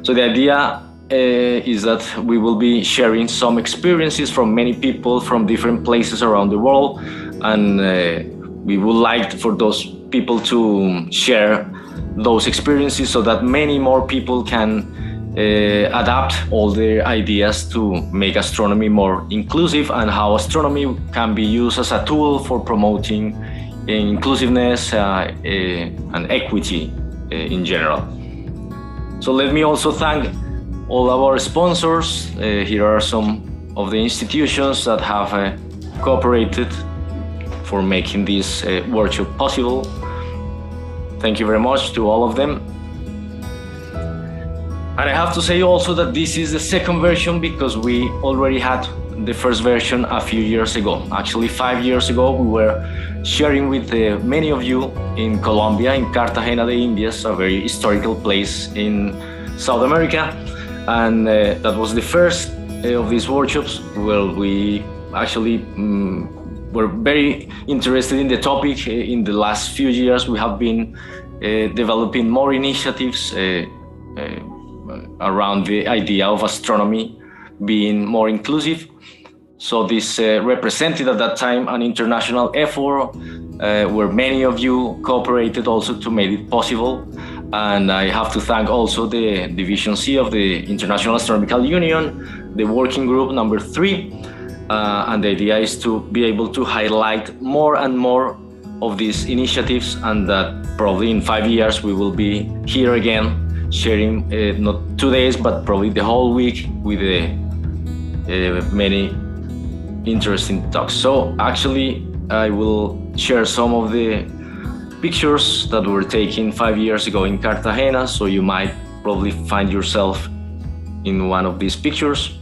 So the idea is that we will be sharing some experiences from many people from different places around the world, and we would like for those people to share those experiences so that many more people can adapt all their ideas to make astronomy more inclusive, and how astronomy can be used as a tool for promoting inclusiveness and equity in general. So let me also thank all of our sponsors. Here are some of the institutions that have cooperated for making this workshop possible. Thank you very much to all of them. And I have to say also that this is the second version because we already had the first version a few years ago. Actually, 5 years ago, we were sharing with many of you in Colombia, in Cartagena de Indias, a very historical place in South America. And that was the first of these workshops where we actually were very interested in the topic. In the last few years, we have been developing more initiatives around the idea of astronomy being more inclusive. So this represented at that time an international effort where many of you cooperated also to make it possible. And I have to thank also the Division C of the International Astronomical Union, the working group number 3. And the idea is to be able to highlight more and more of these initiatives, and that probably in 5 years we will be here again sharing not 2 days, but probably the whole week with many interesting talks. So actually, I will share some of the pictures that were taken 5 years ago in Cartagena, so you might probably find yourself in one of these pictures.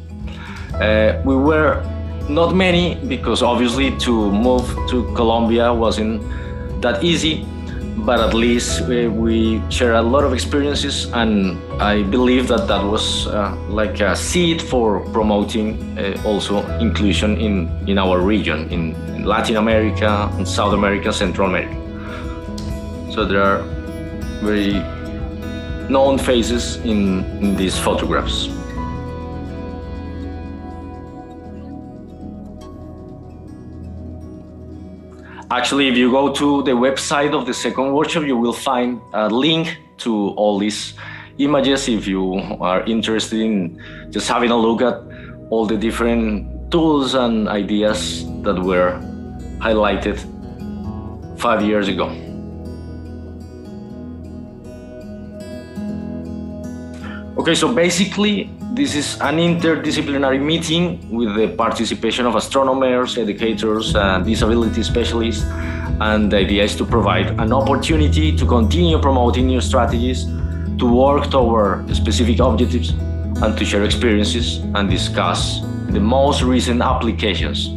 We were not many because obviously to move to Colombia wasn't that easy, but at least we share a lot of experiences, and I believe that that was like a seed for promoting also inclusion in our region, in Latin America, in South America, Central America. So there are very known faces in these photographs. Actually, if you go to the website of the second workshop, you will find a link to all these images if you are interested in just having a look at all the different tools and ideas that were highlighted 5 years ago. Okay, so basically, this is an interdisciplinary meeting with the participation of astronomers, educators, and disability specialists. And the idea is to provide an opportunity to continue promoting new strategies, to work toward specific objectives, and to share experiences and discuss the most recent applications.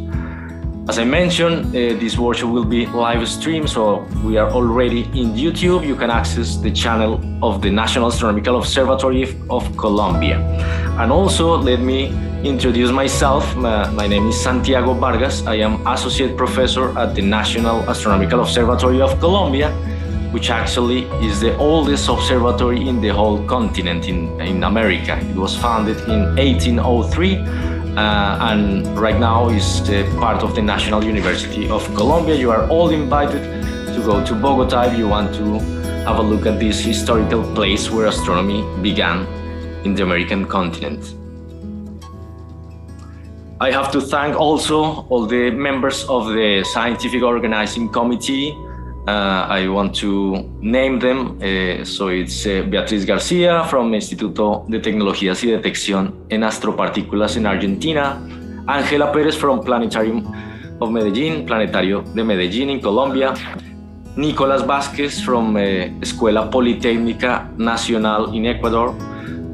As I mentioned, this workshop will be live streamed, so we are already in YouTube. You can access the channel of the National Astronomical Observatory of Colombia. And also, let me introduce myself. My name is Santiago Vargas. I am Associate Professor at the National Astronomical Observatory of Colombia, which actually is the oldest observatory in the whole continent in America. It was founded in 1803. And right now is part of the National University of Colombia. You are all invited to go to Bogota if you want to have a look at this historical place where astronomy began in the American continent. I have to thank also all the members of the Scientific Organizing Committee. I want to name them. So it's Beatriz García from Instituto de Tecnologías y Detección en Astropartículas en Argentina, Ángela Pérez from Planetarium of Medellín, Planetario de Medellín in Colombia, Nicolás Vázquez from Escuela Politécnica Nacional in Ecuador,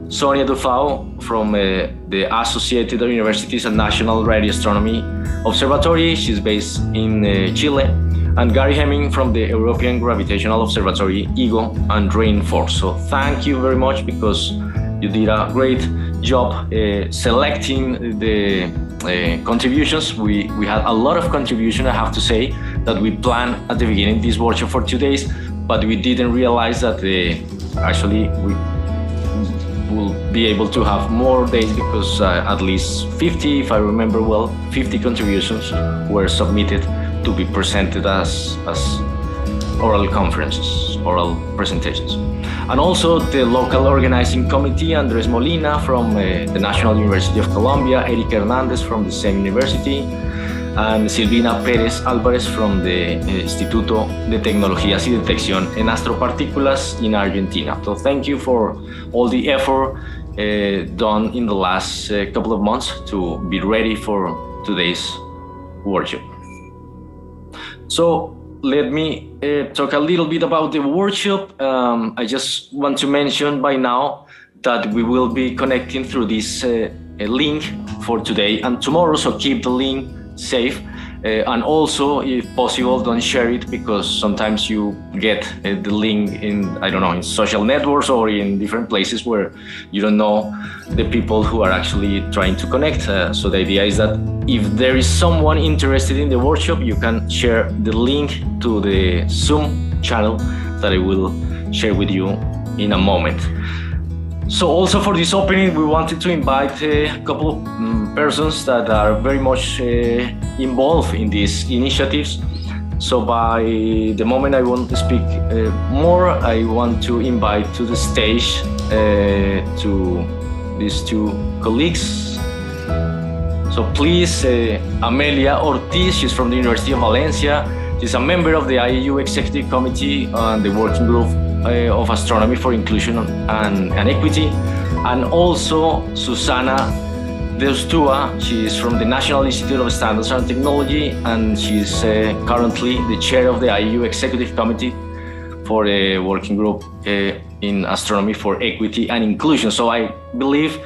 Sonia Dufau from the Associated Universities and National Radio Astronomy Observatory. She's based in Chile. And Gary Hemming from the European Gravitational Observatory, EGO and Rainforest. So thank you very much because you did a great job selecting the contributions. We had a lot of contribution, I have to say, that we planned at the beginning this workshop for 2 days, but we didn't realize that actually will be able to have more days because at least 50, if I remember well, 50 contributions were submitted to be presented as oral conferences, oral presentations. And also the local organizing committee, Andres Molina from the National University of Colombia, Erika Hernandez from the same university, and Silvina Pérez Álvarez from the Instituto de Tecnologías y Detección en Astropartículas in Argentina. So thank you for all the effort done in the last couple of months to be ready for today's workshop. So let me talk a little bit about the workshop. I just want to mention by now that we will be connecting through this link for today and tomorrow, so keep the link safe. And also, if possible, don't share it because sometimes you get the link in, I don't know, in social networks or in different places where you don't know the people who are actually trying to connect. So the idea is that if there is someone interested in the workshop, you can share the link to the Zoom channel that I will share with you in a moment. So also for this opening, we wanted to invite a couple of persons that are very much involved in these initiatives. So by the moment I want to speak more, I want to invite to the stage to these two colleagues. So please, Amelia Ortiz, she's from the University of Valencia. She's a member of the IAU Executive Committee and the Working Group of Astronomy for Inclusion and Equity. And also Susana Deustua, she is from the National Institute of Standards and Technology, and she's currently the chair of the IAU Executive Committee for the Working Group in Astronomy for Equity and Inclusion. So I believe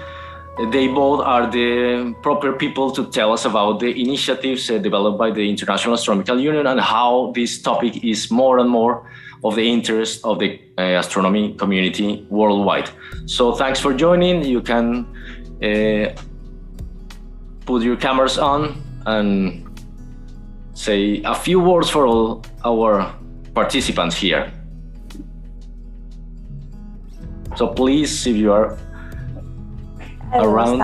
they both are the proper people to tell us about the initiatives developed by the International Astronomical Union and how this topic is more and more of the interest of the astronomy community worldwide. So thanks for joining. You can put your cameras on and say a few words for all our participants here. So please, if you are around.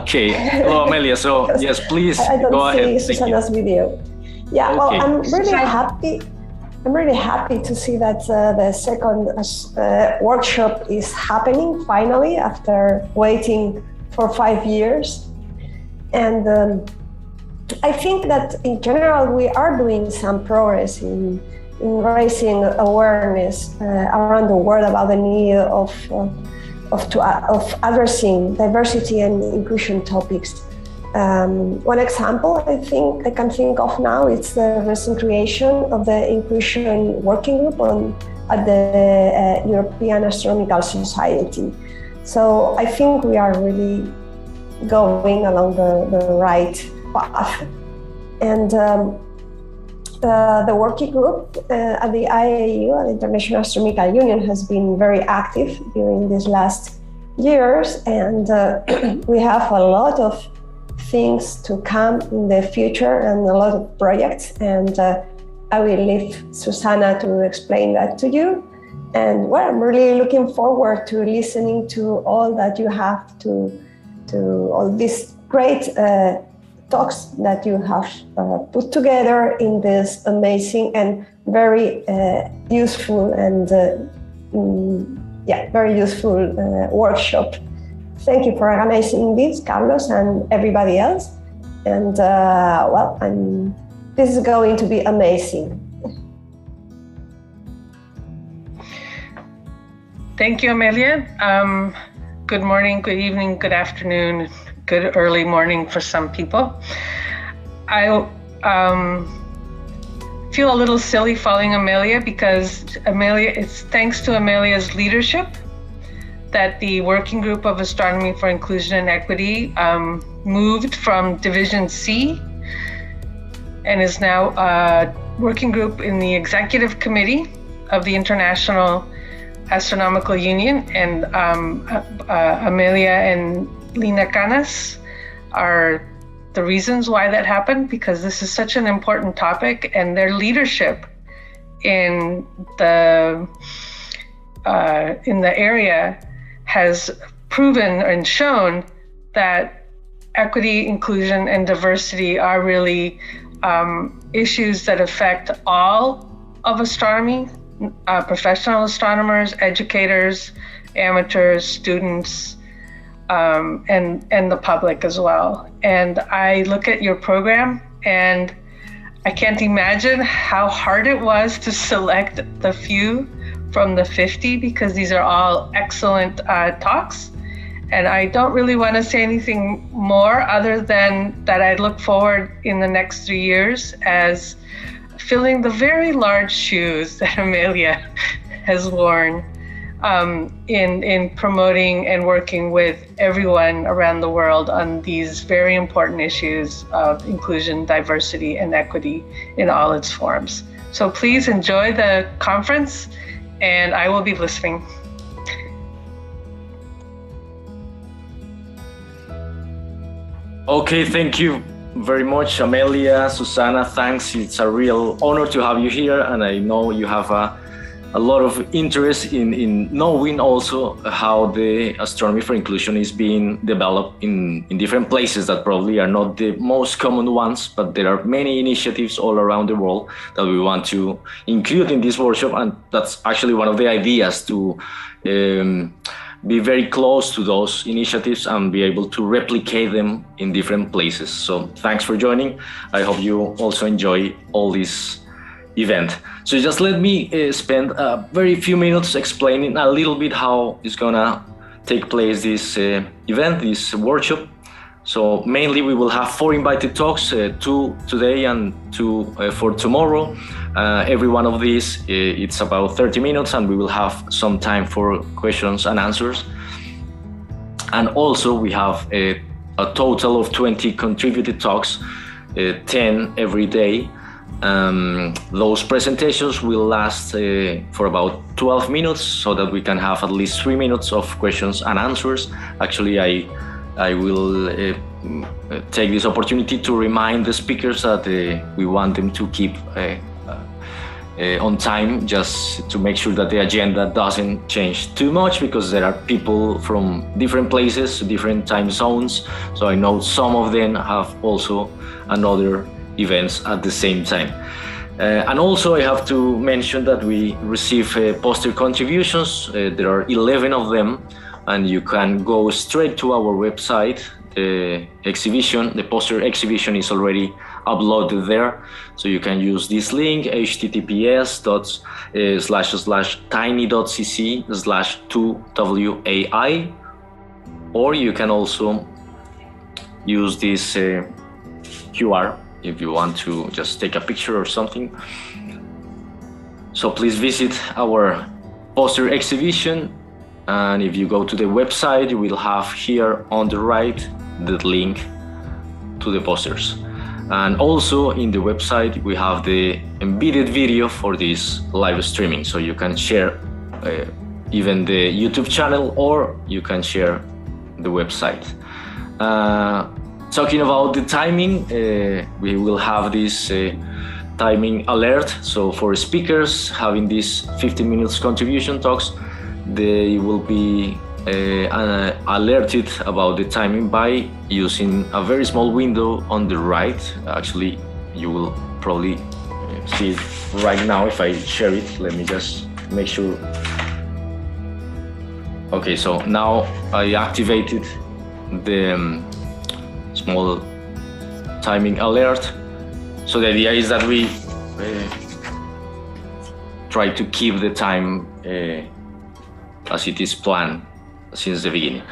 Okay. Hello, Amelia. So yes, please go ahead. I don't see Susana's video. Yeah. Okay. Well, I'm really happy to see that the second workshop is happening finally after waiting for 5 years. And I think that in general we are doing some progress in raising awareness around the world about the need of addressing diversity and inclusion topics. One example I can think of now is the recent creation of the Inclusion Working Group at the European Astronomical Society. So I think we are really going along the right path. And the working group at the IAU, the International Astronomical Union, has been very active during these last years, and we have a lot of things to come in the future and a lot of projects, and I will leave Susana to explain that to you. And well, I'm really looking forward to listening to all that you have to all these great talks that you have put together in this amazing and very useful and very useful workshop. Thank you for organizing this, Carlos, and everybody else. And this is going to be amazing. Thank you, Amelia. Good morning, good evening, good afternoon, good early morning for some people. I feel a little silly following Amelia because it's thanks to Amelia's leadership that the Working Group of Astronomy for Inclusion and Equity moved from Division C and is now a working group in the Executive Committee of the International Astronomical Union, and Amelia and Lina Canas are the reasons why that happened, because this is such an important topic, and their leadership in the area has proven and shown that equity, inclusion, and diversity are really issues that affect all of astronomy, professional astronomers, educators, amateurs, students, and the public as well. And I look at your program and I can't imagine how hard it was to select the few from the 50, because these are all excellent talks. And I don't really want to say anything more other than that I look forward in the next 3 years as filling the very large shoes that Amelia has worn in promoting and working with everyone around the world on these very important issues of inclusion, diversity, and equity in all its forms. So please enjoy the conference, and I will be listening. Okay, thank you very much, Amelia, Susana. Thanks. It's a real honor to have you here, and I know you have a lot of interest in knowing also how the astronomy for inclusion is being developed in different places that probably are not the most common ones, but there are many initiatives all around the world that we want to include in this workshop, and that's actually one of the ideas, to be very close to those initiatives and be able to replicate them in different places. So thanks for joining. I hope you also enjoy all this event. So just let me spend a very few minutes explaining a little bit how it's gonna take place this event, this workshop. So mainly we will have 4 invited talks, 2 today and 2 for tomorrow. Every one of these, it's about 30 minutes, and we will have some time for questions and answers. And also we have a total of 20 contributed talks, 10 every day. Those presentations will last for about 12 minutes, so that we can have at least 3 minutes of questions and answers. Actually, I will take this opportunity to remind the speakers that we want them to keep on time, just to make sure that the agenda doesn't change too much, because there are people from different places, different time zones. So I know some of them have also another events at the same time. And also I have to mention that we receive poster contributions. There are 11 of them, and you can go straight to our website. The exhibition, the poster exhibition, is already uploaded there. So you can use this link, https://tiny.cc/2WAI, or you can also use this QR if you want to just take a picture or something. So please visit our poster exhibition, and if you go to the website, you will have here on the right the link to the posters. And also in the website we have the embedded video for this live streaming, so you can share even the YouTube channel, or you can share the website. Talking about the timing, we will have this timing alert. So for speakers having these 15 minutes contribution talks, they will be alerted about the timing by using a very small window on the right. Actually, you will probably see it right now if I share it. Let me just make sure. Okay, so now I activated the small timing alert. So the idea is that we try to keep the time as it is planned since the beginning.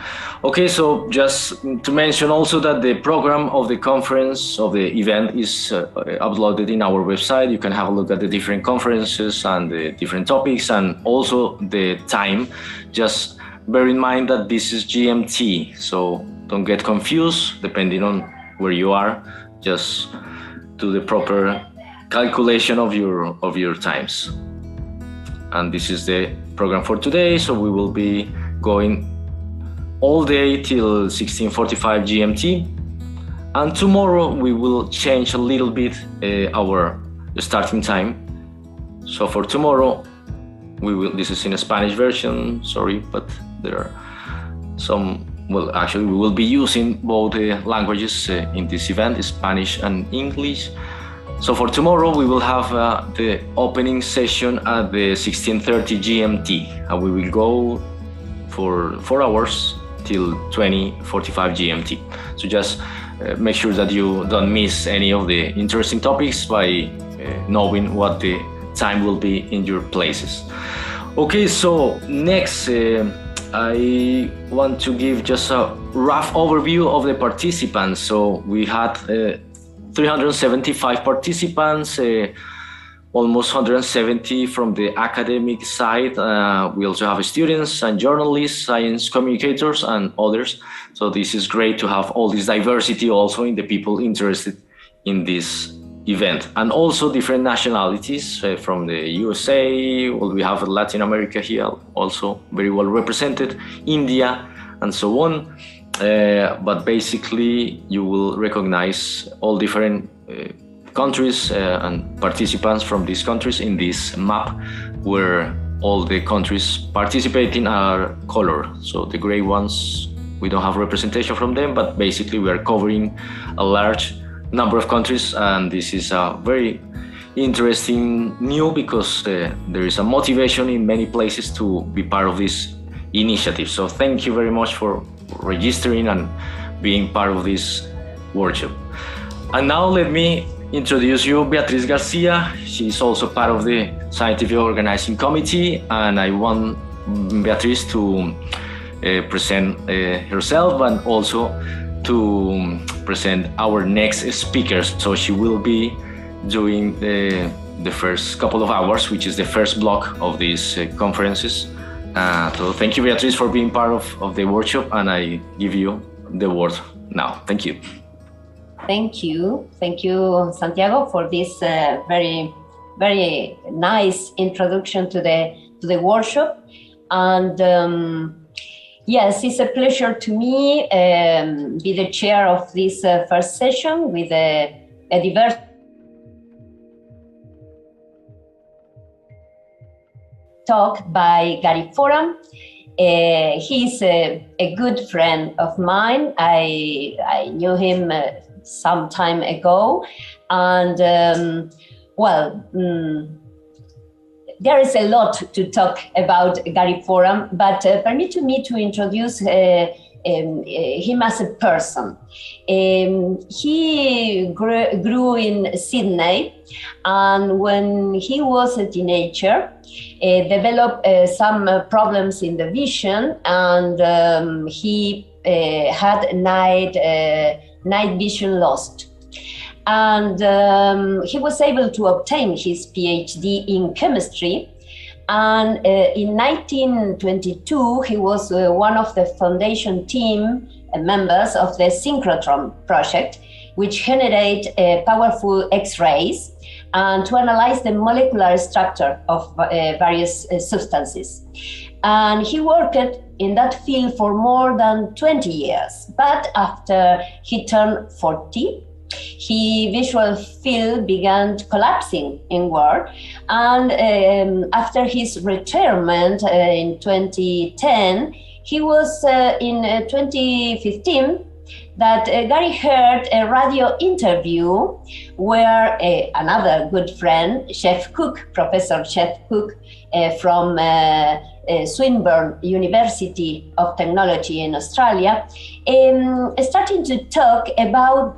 Okay, so just to mention also that the program of the conference, of the event, is uploaded in our website. You can have a look at the different conferences and the different topics, and also the time. Just bear in mind that this is GMT, so don't get confused depending on where you are. Just do the proper calculation of your times. And this is the program for today. So we will be going all day till 16:45 GMT. And tomorrow we will change a little bit our starting time. So for tomorrow, this is in a Spanish version, sorry, but there are Well, actually, we will be using both languages in this event, Spanish and English. So for tomorrow, we will have the opening session at the 16:30 GMT, and we will go for 4 hours till 20:45 GMT. So just make sure that you don't miss any of the interesting topics by knowing what the time will be in your places. Okay, so next, I want to give just a rough overview of the participants. So we had 375 participants, almost 170 from the academic side. We also have students and journalists, science communicators, and others. So this is great to have all this diversity also in the people interested in this event, and also different nationalities from the USA. Well, we have Latin America here also very well represented, India, and so on. But basically, you will recognize all different countries and participants from these countries in this map, where all the countries participating are colored. So the gray ones, we don't have representation from them, but basically we are covering a large number of countries, and this is a very interesting new because there is a motivation in many places to be part of this initiative. So thank you very much for registering and being part of this workshop. And now let me introduce you Beatriz Garcia. She's also part of the scientific organizing committee, and I want Beatriz to present herself and also to present our next speakers. So she will be doing the first couple of hours, which is the first block of these conferences. So thank you, Beatriz, for being part of the workshop, and I give you the word now. Thank you. Thank you, Santiago, for this very, very nice introduction to the workshop. And yes, it's a pleasure to me be the chair of this first session with a diverse talk by Gary Foran. He's a good friend of mine. I knew him some time ago, and there is a lot to talk about Gary Foran, but permit me to introduce him as a person. He grew in Sydney, and when he was a teenager, developed some problems in the vision, and he had night vision lost. And he was able to obtain his PhD in chemistry. And in 1922, he was one of the foundation team members of the synchrotron project, which generate powerful X-rays and to analyze the molecular structure of various substances. And he worked in that field for more than 20 years. But after he turned 40, his visual field began collapsing inward, and after his retirement in 2010, he was in 2015 that Gary heard a radio interview where another good friend, Professor Jeff Cook from Swinburne University of Technology in Australia, starting to talk about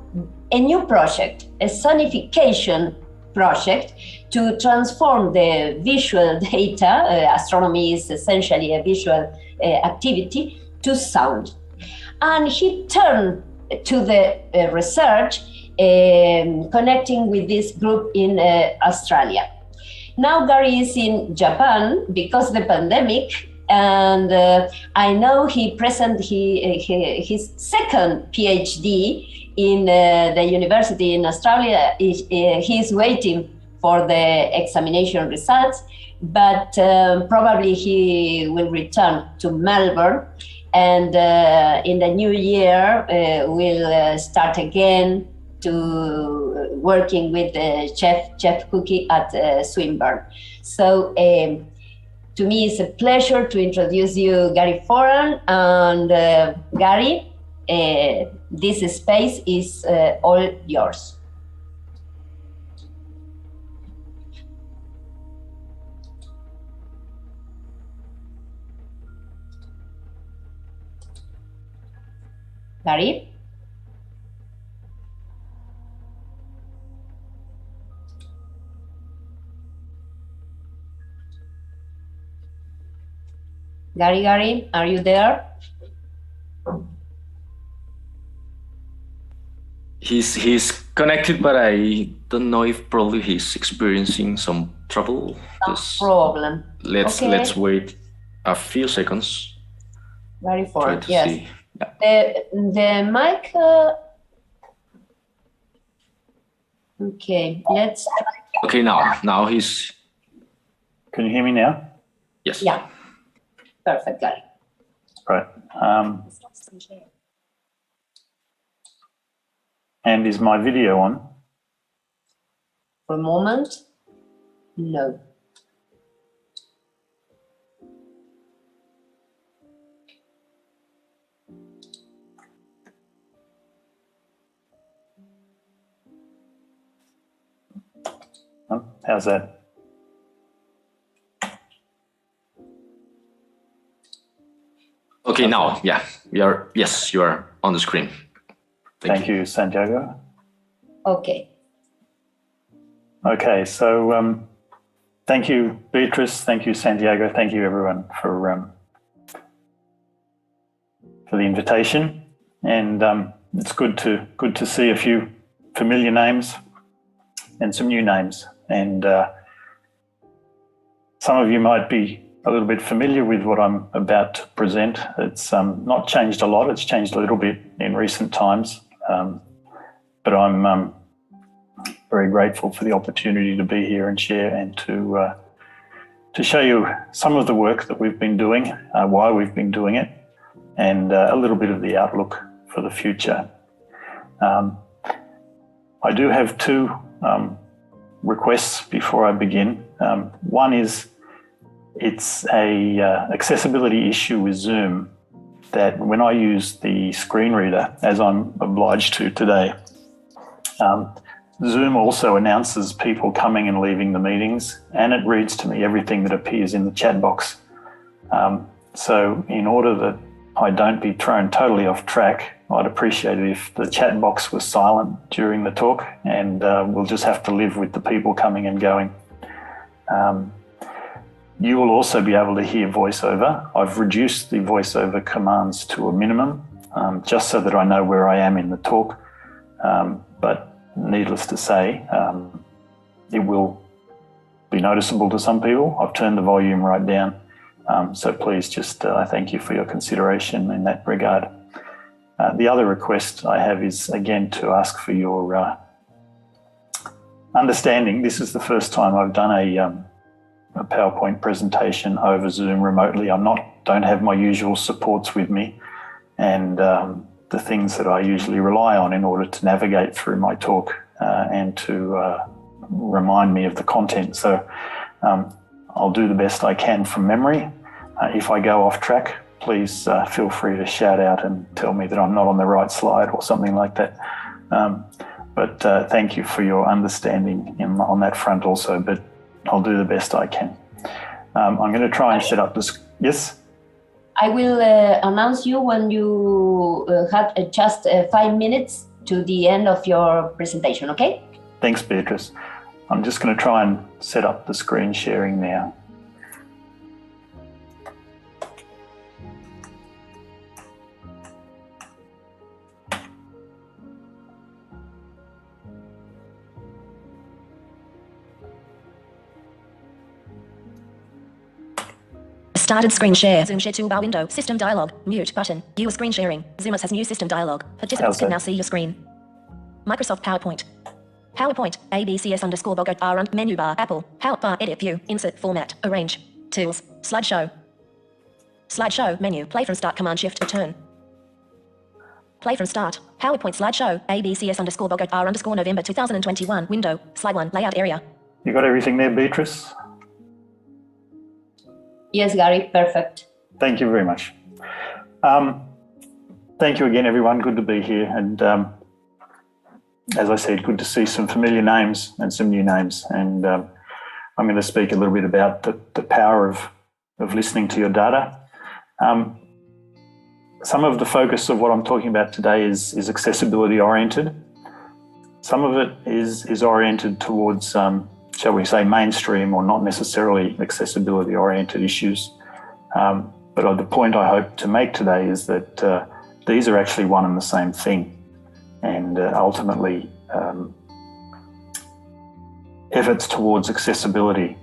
a new project, a sonification project to transform the visual data. Astronomy is essentially a visual activity, to sound. And he turned to the research connecting with this group in Australia. Now Gary is in Japan because of the pandemic, and I know he presented his second PhD in the university in Australia. He's waiting for the examination results, but probably he will return to Melbourne, and in the new year we'll start again to working with Jeff Cookie at Swinburne. So to me, it's a pleasure to introduce you, Gary Foran. And Gary, this space is all yours. Gary? Gary, are you there? He's connected, but I don't know if probably he's experiencing some trouble. Problem. Let's wait a few seconds. Very far. Yes. See. Yeah. The mic. Okay. Let's. Okay. Now he's. Can you hear me now? Yes. Yeah. Perfect, Gary. Right. And is my video on? For a moment, no. How's that? Okay, now, yeah, you are on the screen. Thank you, Santiago. Okay. Okay, so thank you, Beatrice. Thank you, Santiago. Thank you, everyone, for the invitation. And it's good to see a few familiar names and some new names. And some of you might be a little bit familiar with what I'm about to present. It's not changed a lot. It's changed a little bit in recent times, but I'm very grateful for the opportunity to be here and share and to show you some of the work that we've been doing, why we've been doing it, and a little bit of the outlook for the future. I do have two requests before I begin. One is, it's a accessibility issue with Zoom that when I use the screen reader, as I'm obliged to today, Zoom also announces people coming and leaving the meetings, and it reads to me everything that appears in the chat box. So in order that I don't be thrown totally off track, I'd appreciate it if the chat box was silent during the talk, and we'll just have to live with the people coming and going. You will also be able to hear voiceover. I've reduced the voiceover commands to a minimum, just so that I know where I am in the talk. But needless to say, it will be noticeable to some people. I've turned the volume right down. So please just, I thank you for your consideration in that regard. The other request I have is, again, to ask for your understanding. This is the first time I've done a PowerPoint presentation over Zoom remotely. Don't have my usual supports with me, and the things that I usually rely on in order to navigate through my talk and to remind me of the content. So I'll do the best I can from memory. If I go off track, please feel free to shout out and tell me that I'm not on the right slide or something like that. But thank you for your understanding on that front also, but I'll do the best I can. I'm going to try and set up this. Yes? I will announce you when you have just 5 minutes to the end of your presentation, okay? Thanks, Beatrice. I'm just going to try and set up the screen sharing now. Started screen share. Zoom share toolbar window. System dialog. Mute button. Viewer screen sharing. Zoomers has new system dialog. Participants can now see your screen. Microsoft PowerPoint. PowerPoint. ABCS_Bogart menu bar. Apple. Power edit view. Insert format. Arrange. Tools. Slideshow. Slideshow menu. Play from start. Command shift return. Play from start. PowerPoint slideshow. ABCS_Bogart November 2021. Window. Slide 1. Layout area. You got everything there, Beatrice? Yes, Gary, perfect. Thank you very much. Thank you again, everyone. Good to be here. And as I said, good to see some familiar names and some new names. And I'm going to speak a little bit about the power of listening to your data. Some of the focus of what I'm talking about today is accessibility oriented. Some of it is oriented towards, shall we say, mainstream or not necessarily accessibility oriented issues. But the point I hope to make today is that these are actually one and the same thing. And ultimately, efforts towards accessibility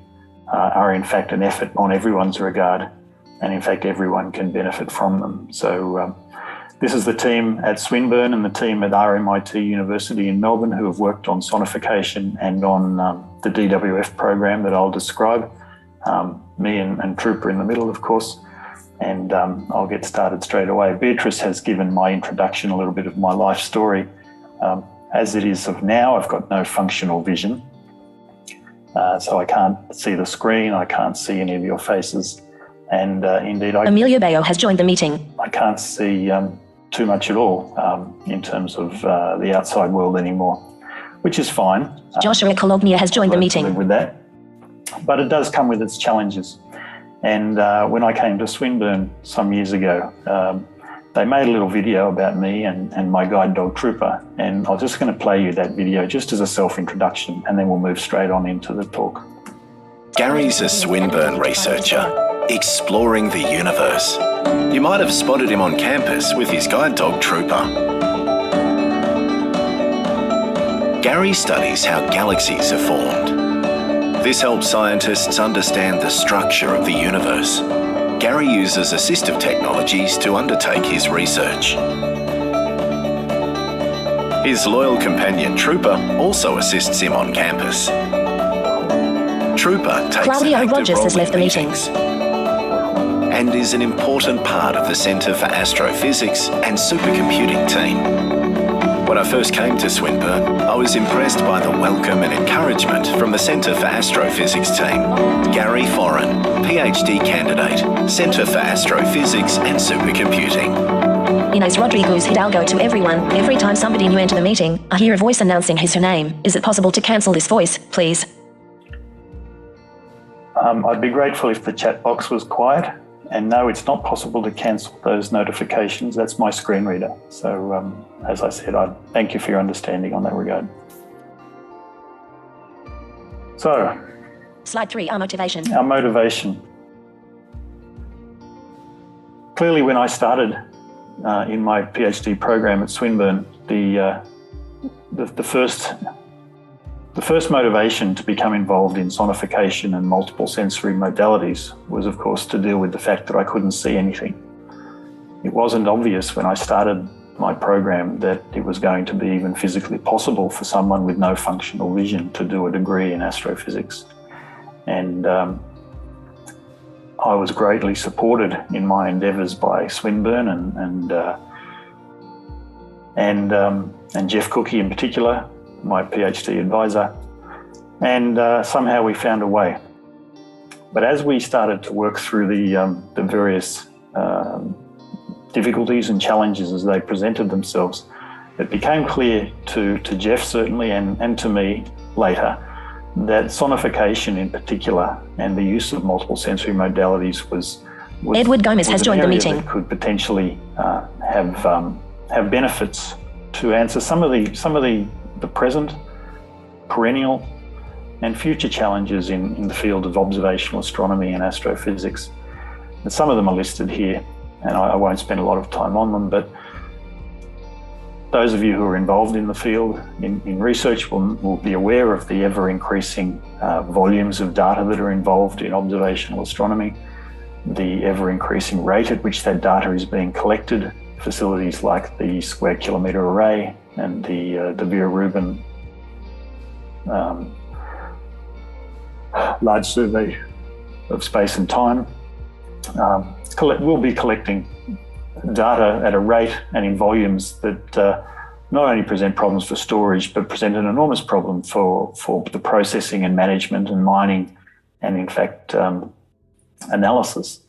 are in fact an effort on everyone's regard. And in fact, everyone can benefit from them. So this is the team at Swinburne and the team at RMIT University in Melbourne who have worked on sonification and on the DWF program that I'll describe. Me and Trooper in the middle, of course. And I'll get started straight away. Beatrice has given my introduction, a little bit of my life story. As it is of now, I've got no functional vision. So I can't see the screen, I can't see any of your faces. And indeed, Amelia Bayo has joined the meeting. I can't see too much at all in terms of the outside world anymore, which is fine. Joshua Colognia has joined the meeting. Live with that. But it does come with its challenges. And when I came to Swinburne some years ago, they made a little video about me and my guide dog Trooper. And I'm just going to play you that video just as a self-introduction, and then we'll move straight on into the talk. Gary's a Swinburne researcher, exploring the universe. You might have spotted him on campus with his guide dog Trooper. Gary studies how galaxies are formed. This helps scientists understand the structure of the universe. Gary uses assistive technologies to undertake his research. His loyal companion Trooper also assists him on campus. Trooper takes Claudia an active Rogers role has left in the meeting. meetings and is an important part of the Centre for Astrophysics and Supercomputing team. When I first came to Swinburne, I was impressed by the welcome and encouragement from the Centre for Astrophysics team. Gary Foran, PhD candidate, Centre for Astrophysics and Supercomputing. Inés Rodriguez Hidalgo to everyone. Every time somebody new enter the meeting, I hear a voice announcing his or her name. Is it possible to cancel this voice, please? I'd be grateful if the chat box was quiet. And no, it's not possible to cancel those notifications. That's my screen reader. So as I said, I thank you for your understanding on that regard. So, Slide 3, our motivation. Our motivation. Clearly, when I started in my PhD program at Swinburne, the first motivation to become involved in sonification and multiple sensory modalities was, of course, to deal with the fact that I couldn't see anything. It wasn't obvious when I started my program that it was going to be even physically possible for someone with no functional vision to do a degree in astrophysics. And I was greatly supported in my endeavours by Swinburne and Jeff Cookie in particular, my PhD advisor, and somehow we found a way. But as we started to work through the various difficulties and challenges as they presented themselves, it became clear to Jeff certainly and to me later that sonification in particular and the use of multiple sensory modalities was Edward Gomez has joined the meeting. That could potentially have benefits to answer some of the present, perennial, and future challenges in the field of observational astronomy and astrophysics. And some of them are listed here, and I won't spend a lot of time on them, but those of you who are involved in the field in research will be aware of the ever-increasing volumes of data that are involved in observational astronomy, the ever-increasing rate at which that data is being collected, facilities like the Square Kilometre Array and the Vera Rubin large survey of space and time. We'll be collecting data at a rate and in volumes that not only present problems for storage, but present an enormous problem for the processing and management and mining, and in fact analysis.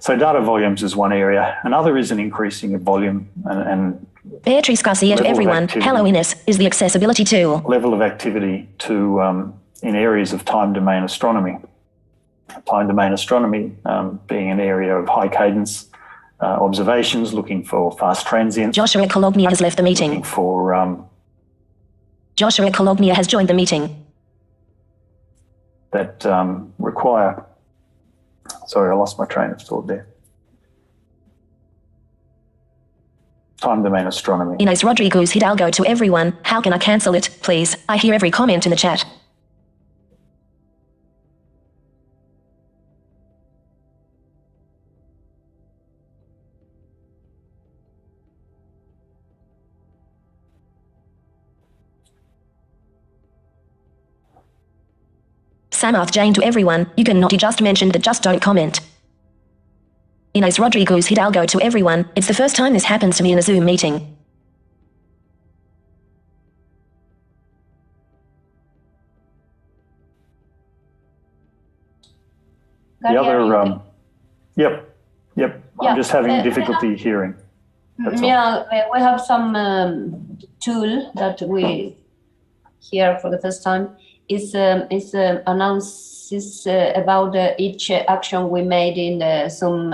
So data volumes is one area. Another is an increasing of volume and Beatrice Garcia to everyone. Hello Ines is the accessibility tool. Level of activity to in areas of time domain astronomy. Time domain astronomy being an area of high cadence observations, looking for fast transients. Joshua Colognia has left the meeting. Looking for Joshua Colognia has joined the meeting. That require. Sorry, I lost my train of thought there. Time domain astronomy. Inés Rodriguez Hidalgo to everyone. How can I cancel it, please? I hear every comment in the chat. Samarth Jane to everyone. You cannot just mention that, just don't comment. Inés Rodriguez Hidalgo to everyone. It's the first time this happens to me in a Zoom meeting. The other, yep. I'm just having difficulty hearing. Yeah, we have some tool that we hear for the first time. Is announces about each action we made in the Zoom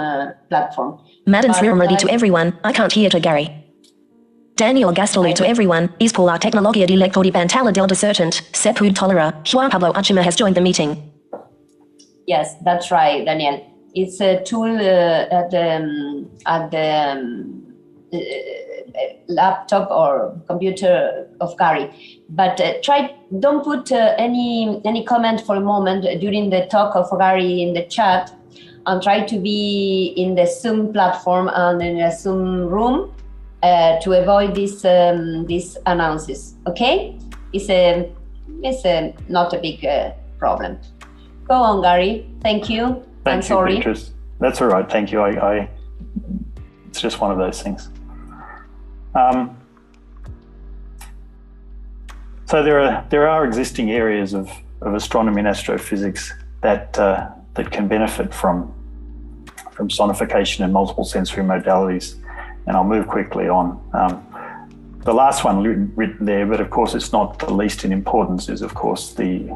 platform. Madden Srirmurti to everyone. I can't hear to Gary. Daniel Gastalu to everyone. Is por la tecnología de lector y pantalla del desertant. Sepud tolera. Juan Pablo Achima has joined the meeting. Yes, that's right, Daniel. It's a tool at the laptop or computer of Gary. But don't put any comment for a moment during the talk of Gary in the chat, and try to be in the Zoom platform and in a Zoom room to avoid these announces. Okay, it's not a big problem. Go on, Gary. Thank you. I'm sorry. Beatrice. That's all right. Thank you. I it's just one of those things. So there are existing areas of astronomy and astrophysics that can benefit from sonification and multiple sensory modalities, and I'll move quickly on. The last one written there, but of course it's not the least in importance, is of course the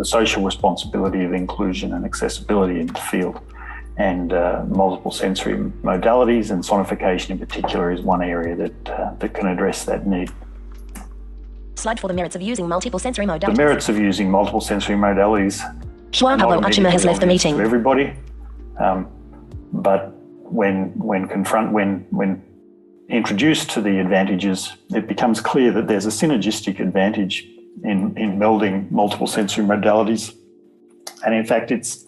social responsibility of inclusion and accessibility in the field. And multiple sensory modalities and sonification in particular is one area that can address that need. Slide for the merits of using multiple sensory modalities. The merits of using multiple sensory modalities. Juan Pablo Achima has left the meeting. To everybody, but when introduced to the advantages, it becomes clear that there's a synergistic advantage in melding multiple sensory modalities, and in fact, it's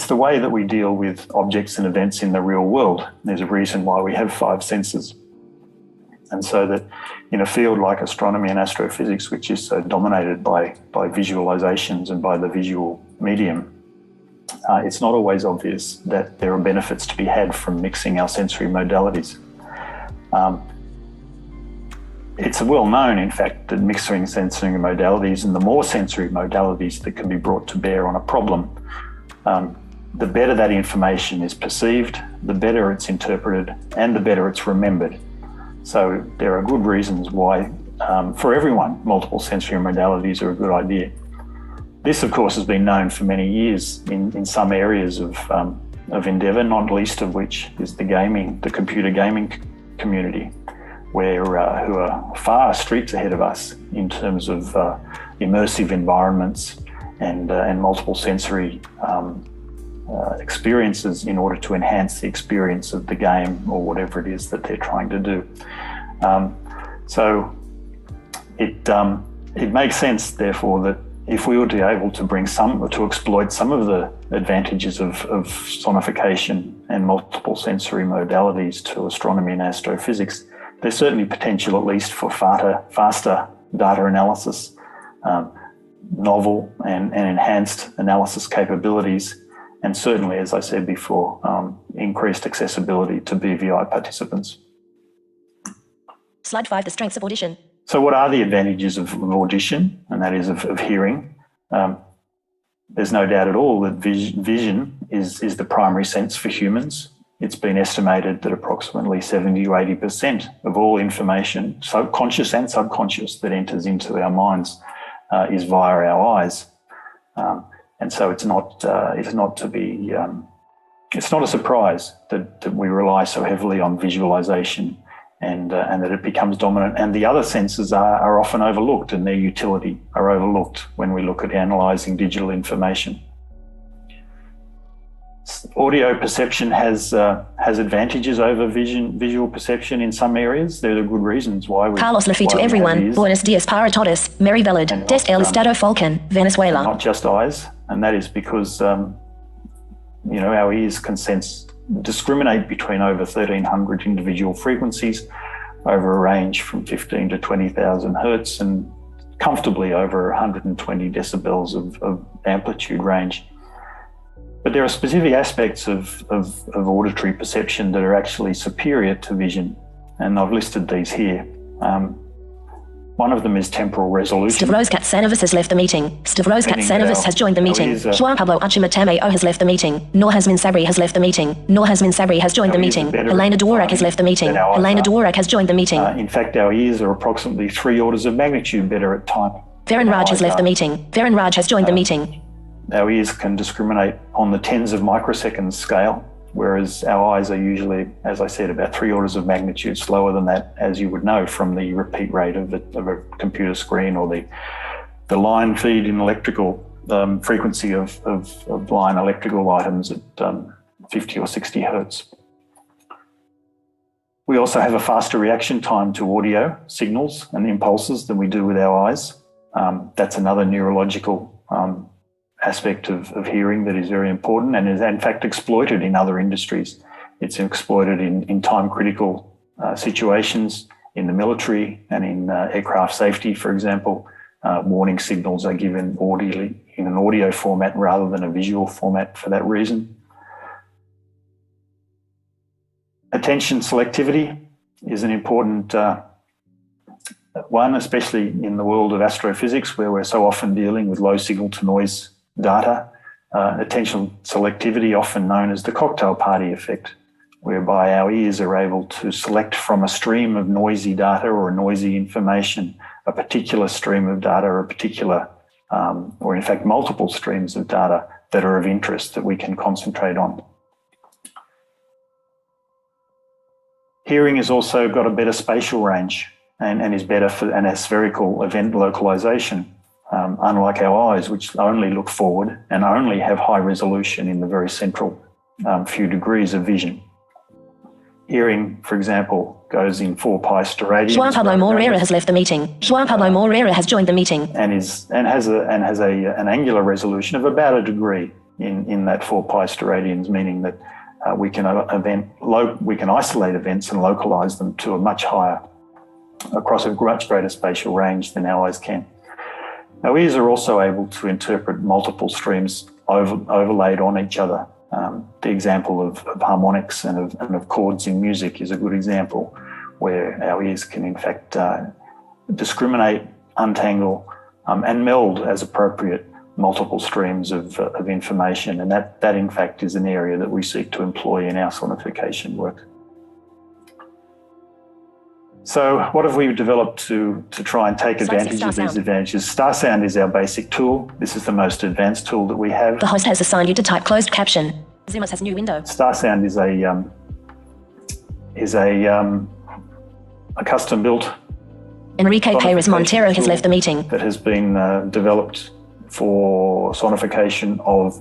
the way that we deal with objects and events in the real world. There's a reason why we have 5 senses. And so that in a field like astronomy and astrophysics, which is so dominated by visualizations and by the visual medium, it's not always obvious that there are benefits to be had from mixing our sensory modalities. It's well known, in fact, that mixing sensory modalities, and the more sensory modalities that can be brought to bear on a problem, the better that information is perceived, the better it's interpreted, and the better it's remembered. So there are good reasons why, for everyone, multiple sensory modalities are a good idea. This, of course, has been known for many years in some areas of endeavour, not least of which is the computer gaming community, where who are far streets ahead of us in terms of immersive environments and multiple sensory experiences in order to enhance the experience of the game or whatever it is that they're trying to do. So it makes sense, therefore, that if we were to be able to to exploit some of the advantages of sonification and multiple sensory modalities to astronomy and astrophysics, there's certainly potential, at least, for faster data analysis, novel and enhanced analysis capabilities, and certainly, as I said before, increased accessibility to BVI participants. Slide 5, the strengths of audition. So what are the advantages of audition, and that is of hearing? there's no doubt at all that vision is the primary sense for humans. It's been estimated that approximately 70 to 80% of all information, so conscious and subconscious, that enters into our minds is via our eyes. And so it's not a surprise that we rely so heavily on visualization and that it becomes dominant. And the other senses are often overlooked, and their utility are overlooked when we look at analysing digital information. Audio perception has advantages over visual perception in some areas. There are good reasons why we... Carlos Lafi to everyone. Buenos dias para todos. Mary Bellad. Des el Estado Falcon, Venezuela. Not just eyes. And that is because, our ears can discriminate between over 1,300 individual frequencies over a range from 15 to 20,000 hertz and comfortably over 120 decibels of amplitude range. But there are specific aspects of auditory perception that are actually superior to vision, and I've listed these here. One of them is temporal resolution. Stavros Katsanovas has left the meeting. Stavros Katsanovas has joined the meeting. Juan Pablo Achimatameo has left the meeting. Nor Hasmin Sabri has left the meeting. Nor Hasmin Sabri has joined the meeting. Elena Dvorak has left the meeting. Elena Dvorak has joined the meeting. In fact, our ears are approximately 3 orders of magnitude better at timing. Varen Raj has left the meeting. Varen Raj has joined the meeting. Our ears can discriminate on the tens of microseconds scale, whereas our eyes are usually, as I said, about 3 orders of magnitude slower than that, as you would know from the repeat rate of a computer screen or the line feed in electrical frequency of line electrical items at 50 or 60 hertz. We also have a faster reaction time to audio signals and impulses than we do with our eyes. That's another neurological aspect of hearing that is very important and is in fact exploited in other industries. It's exploited in time-critical situations, in the military and in aircraft safety, for example. Warning signals are given audibly in an audio format rather than a visual format for that reason. Attention selectivity is an important one, especially in the world of astrophysics, where we're so often dealing with low signal-to-noise data. Attention selectivity, often known as the cocktail party effect, whereby our ears are able to select from a stream of noisy data or noisy information a particular stream of data or a particular, or in fact multiple streams of data that are of interest that we can concentrate on. Hearing has also got a better spatial range and is better for an aspherical event localization. Unlike our eyes, which only look forward and only have high resolution in the very central few degrees of vision. Hearing, for example, goes in 4 pi steradians. Juan Pablo Morera has left the meeting. Juan Pablo Morera has joined the meeting. And has an angular resolution of about a degree in that 4 pi steradians, meaning that we can isolate events and localize them to a much higher, across a much greater spatial range than our eyes can. Our ears are also able to interpret multiple streams overlaid on each other. The example of harmonics and of chords in music is a good example, where our ears can in fact discriminate, untangle, and meld as appropriate multiple streams of information. And that in fact is an area that we seek to employ in our sonification work. So what have we developed to try and take advantage of these advantages? Starsound is our basic tool. This is the most advanced tool that we have. The host has assigned you to type closed caption. Zoomus has new window. Starsound is a custom-built. Enrique Pérez Montero has left the meeting. That has been developed for sonification of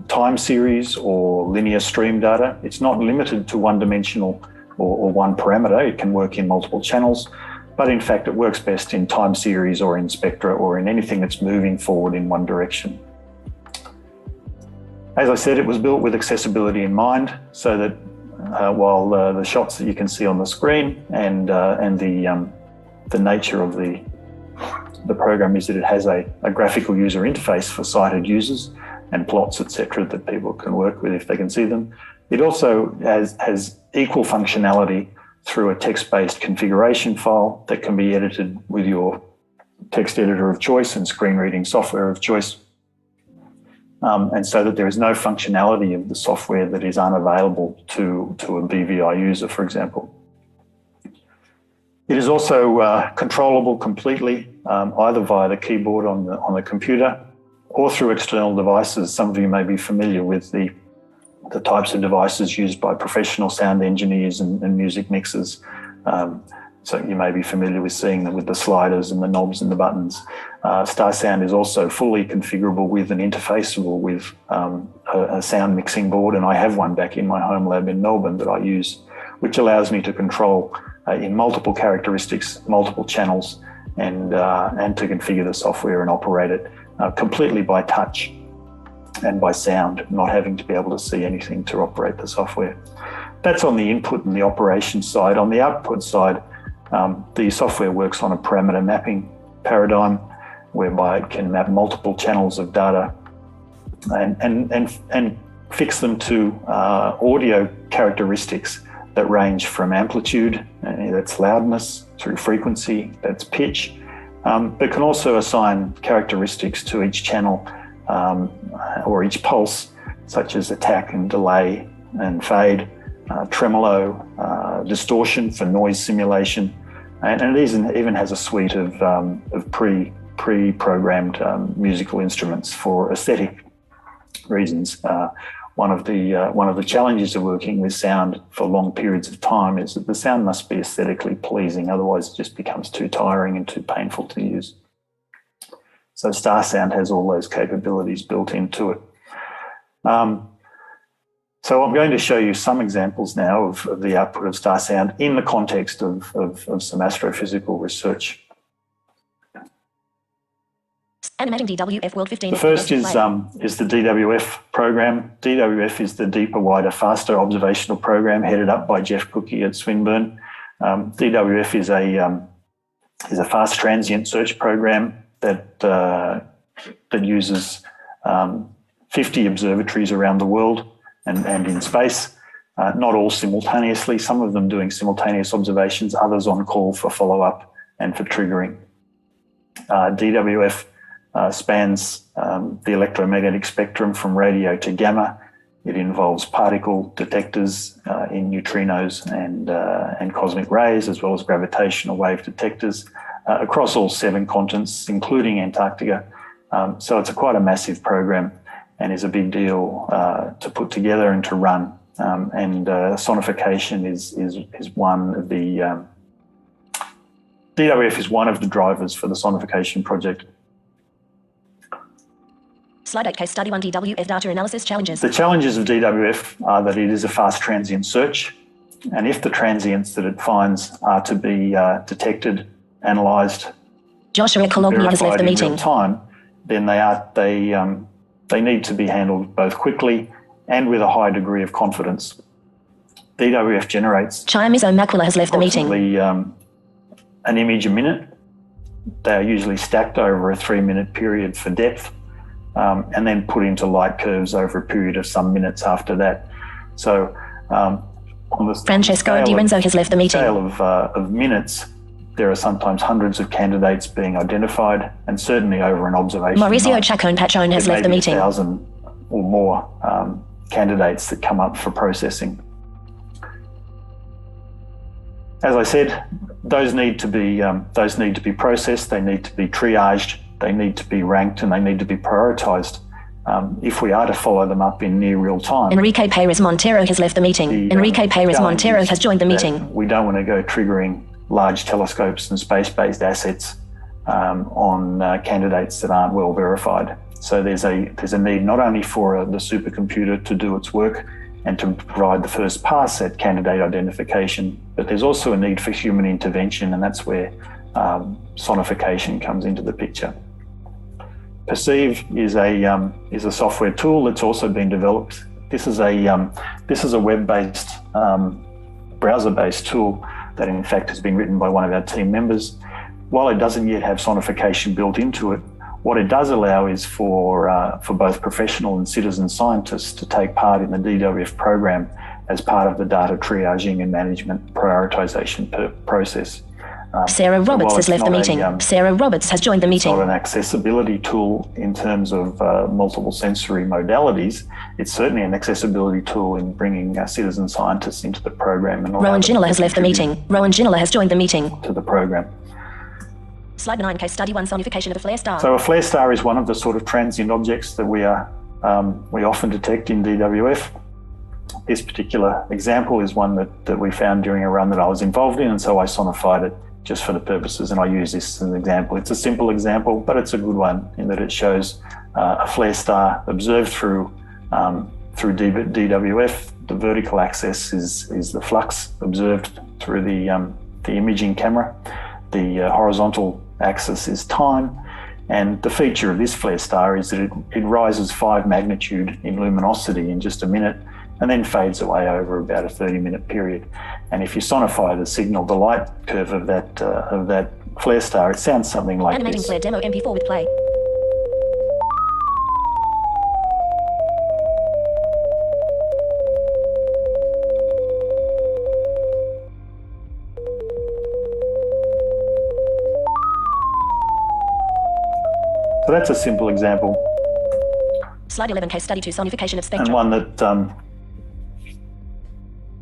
time series or linear stream data. It's not limited to one-dimensional or one parameter. It can work in multiple channels, but in fact it works best in time series or in spectra or in anything that's moving forward in one direction. As I said, it was built with accessibility in mind, so that while the shots that you can see on the screen and the nature of the program is that it has a graphical user interface for sighted users and plots, etc., that people can work with if they can see them. It also has equal functionality through a text-based configuration file that can be edited with your text editor of choice and screen reading software of choice. and so that there is no functionality of the software that is unavailable to a BVI user, for example. It is also controllable completely, either via the keyboard on the computer or through external devices. Some of you may be familiar with the types of devices used by professional sound engineers and music mixers. So you may be familiar with seeing them with the sliders and the knobs and the buttons. Starsound is also fully configurable with and interfaceable with a sound mixing board, and I have one back in my home lab in Melbourne that I use, which allows me to control in multiple characteristics, multiple channels, and to configure the software and operate it completely by touch and by sound, not having to be able to see anything to operate the software. That's on the input and the operation side. On the output side, the software works on a parameter mapping paradigm whereby it can map multiple channels of data and fix them to audio characteristics that range from amplitude, that's loudness, through frequency, that's pitch, but can also assign characteristics to each channel or each pulse, such as attack and delay and fade, tremolo, distortion for noise simulation, and it even has a suite of pre-programmed musical instruments for aesthetic reasons. One of the challenges of working with sound for long periods of time is that the sound must be aesthetically pleasing, otherwise it just becomes too tiring and too painful to use. So Starsound has all those capabilities built into it. So I'm going to show you some examples now of the output of Starsound in the context of some astrophysical research. Animating DWF World 15. The first is the DWF program. DWF is the Deeper, Wider, Faster observational program headed up by Jeff Cookie at Swinburne. DWF is a fast transient search program that uses 50 observatories around the world and in space, not all simultaneously, some of them doing simultaneous observations, others on call for follow-up and for triggering. DWF spans the electromagnetic spectrum from radio to gamma. It involves particle detectors in neutrinos and cosmic rays, as well as gravitational wave detectors across all 7 continents, including Antarctica. So it's quite a massive program and is a big deal to put together and to run. And sonification is one of the DWF is one of the drivers for the sonification project. Slide 8, case study 1, DWF data analysis challenges. The challenges of DWF are that it is a fast transient search, and if the transients that it finds are to be detected, analysed, Joshua Cologne has left the meeting. In real time, then they need to be handled both quickly and with a high degree of confidence. DWF generates Chiamizo Macula has left the meeting. An image a minute. They are usually stacked over a 3-minute period for depth, and then put into light curves over a period of some minutes after that. So on the Francesco Di Renzo has left the meeting. scale of minutes, there are sometimes hundreds of candidates being identified, and certainly over an observation Mauricio night, Chacon Pachon has left the meeting. 1,000 or more candidates that come up for processing. As I said, those need to be processed, they need to be triaged, they need to be ranked, and they need to be prioritised if we are to follow them up in near real time. Enrique Perez Montero has left the meeting. Enrique Perez Montero has joined the meeting. We don't want to go triggering large telescopes and space-based assets on candidates that aren't well verified. So there's a need not only for the supercomputer to do its work and to provide the first pass at candidate identification, but there's also a need for human intervention, and that's where sonification comes into the picture. Perceive is a software tool that's also been developed. This is a web-based, browser-based tool that in fact has been written by one of our team members. While it doesn't yet have sonification built into it, what it does allow is for both professional and citizen scientists to take part in the DWF program as part of the data triaging and management prioritization process. Sarah Roberts has left the meeting. Sarah Roberts has joined the meeting. It's not an accessibility tool in terms of multiple sensory modalities. It's certainly an accessibility tool in bringing citizen scientists into the program. And Rowan Ginela has left the meeting. Rowan Ginela has joined the meeting. To the program. Slide 9, case study 1, sonification of a flare star. So a flare star is one of the sort of transient objects that we often detect in DWF. This particular example is one that we found during a run that I was involved in, and so I sonified it just for the purposes, and I use this as an example. It's a simple example, but it's a good one in that it shows a flare star observed through DWF. The vertical axis is the flux observed through the imaging camera. The horizontal axis is time, and the feature of this flare star is that it rises 5 magnitude in luminosity in just a minute, and then fades away over about a 30-minute period. And if you sonify the signal, the light curve of that flare star, it sounds something like Animating this. flare demo MP4 with play. So that's a simple example. Slide 11, case study 2, sonification of spectrum. And one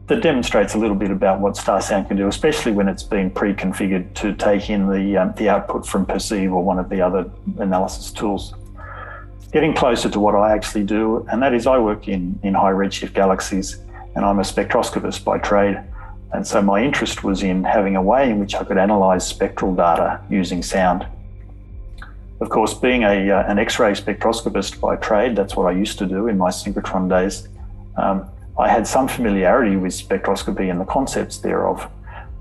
that demonstrates a little bit about what Starsound can do, especially when it's been pre-configured to take in the output from Perceive or one of the other analysis tools. Getting closer to what I actually do, and that is I work in high redshift galaxies, and I'm a spectroscopist by trade. And so my interest was in having a way in which I could analyse spectral data using sound. Of course, being an X-ray spectroscopist by trade, that's what I used to do in my synchrotron days. I had some familiarity with spectroscopy and the concepts thereof,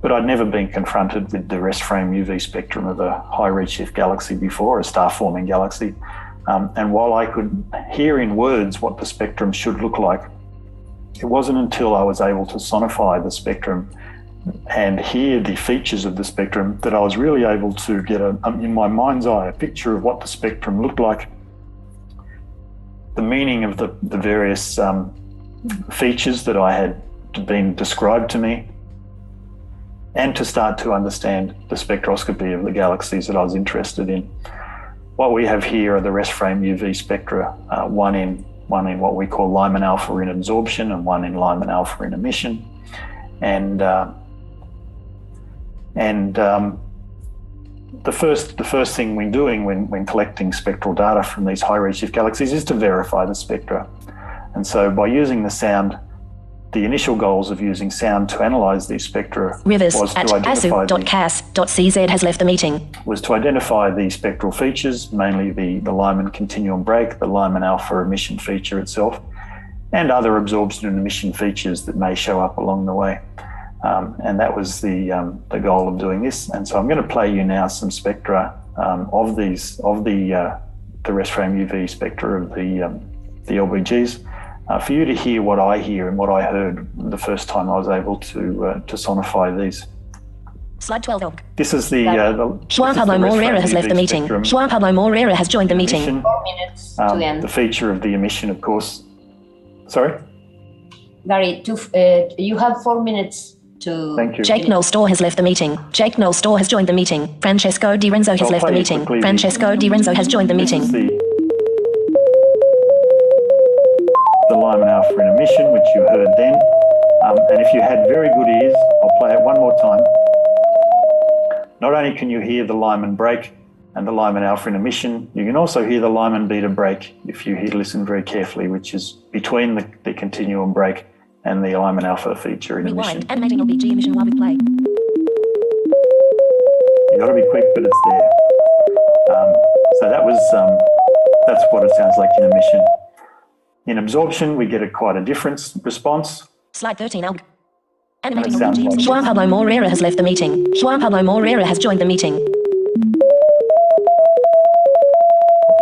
but I'd never been confronted with the rest frame UV spectrum of a high redshift galaxy before, a star-forming galaxy. And while I could hear in words what the spectrum should look like, it wasn't until I was able to sonify the spectrum and hear the features of the spectrum that I was really able to get, in my mind's eye, a picture of what the spectrum looked like, the meaning of the various features that I had been described to me, and to start to understand the spectroscopy of the galaxies that I was interested in. What we have here are the rest frame UV spectra, one in what we call Lyman alpha in absorption and one in Lyman alpha in emission. And the first thing we're doing when collecting spectral data from these high redshift galaxies is to verify the spectra. And so by using the sound, the initial goals of using sound to analyse these spectra Rivers was to at asu.cas.cz has left the meeting. Was to identify the spectral features, mainly the Lyman continuum break, the Lyman alpha emission feature itself, and other absorption and emission features that may show up along the way. And that was the goal of doing this. And so I'm going to play you now some spectra of the rest frame UV spectra of the LBGs. For you to hear what I hear and what I heard the first time I was able to sonify these. Slide 12. This is the Juan Pablo Morera has left the meeting. Juan Pablo Morera has joined the meeting. 4 minutes to the end. The feature of the emission, of course. Sorry? Gary, you have 4 minutes to... Thank you. Jake Noel Store has left the meeting. Jake Noel Store has joined the meeting. Francesco Di Renzo has left the meeting. Francesco Di Renzo has joined the meeting. The Lyman alpha in emission, which you heard then. And if you had very good ears, I'll play it one more time. Not only can you hear the Lyman break and the Lyman alpha in emission, you can also hear the Lyman beta break if you listen very carefully, which is between the continuum break and the Lyman alpha feature in emission. Rewind, animating LBG emission while we play. You got to be quick, but it's there. So that's what it sounds like in emission. In absorption, we get quite a different response. Slide 13. Animating LBG. Juan Pablo Morera has left the meeting. Juan Pablo Morera has joined the meeting. I'll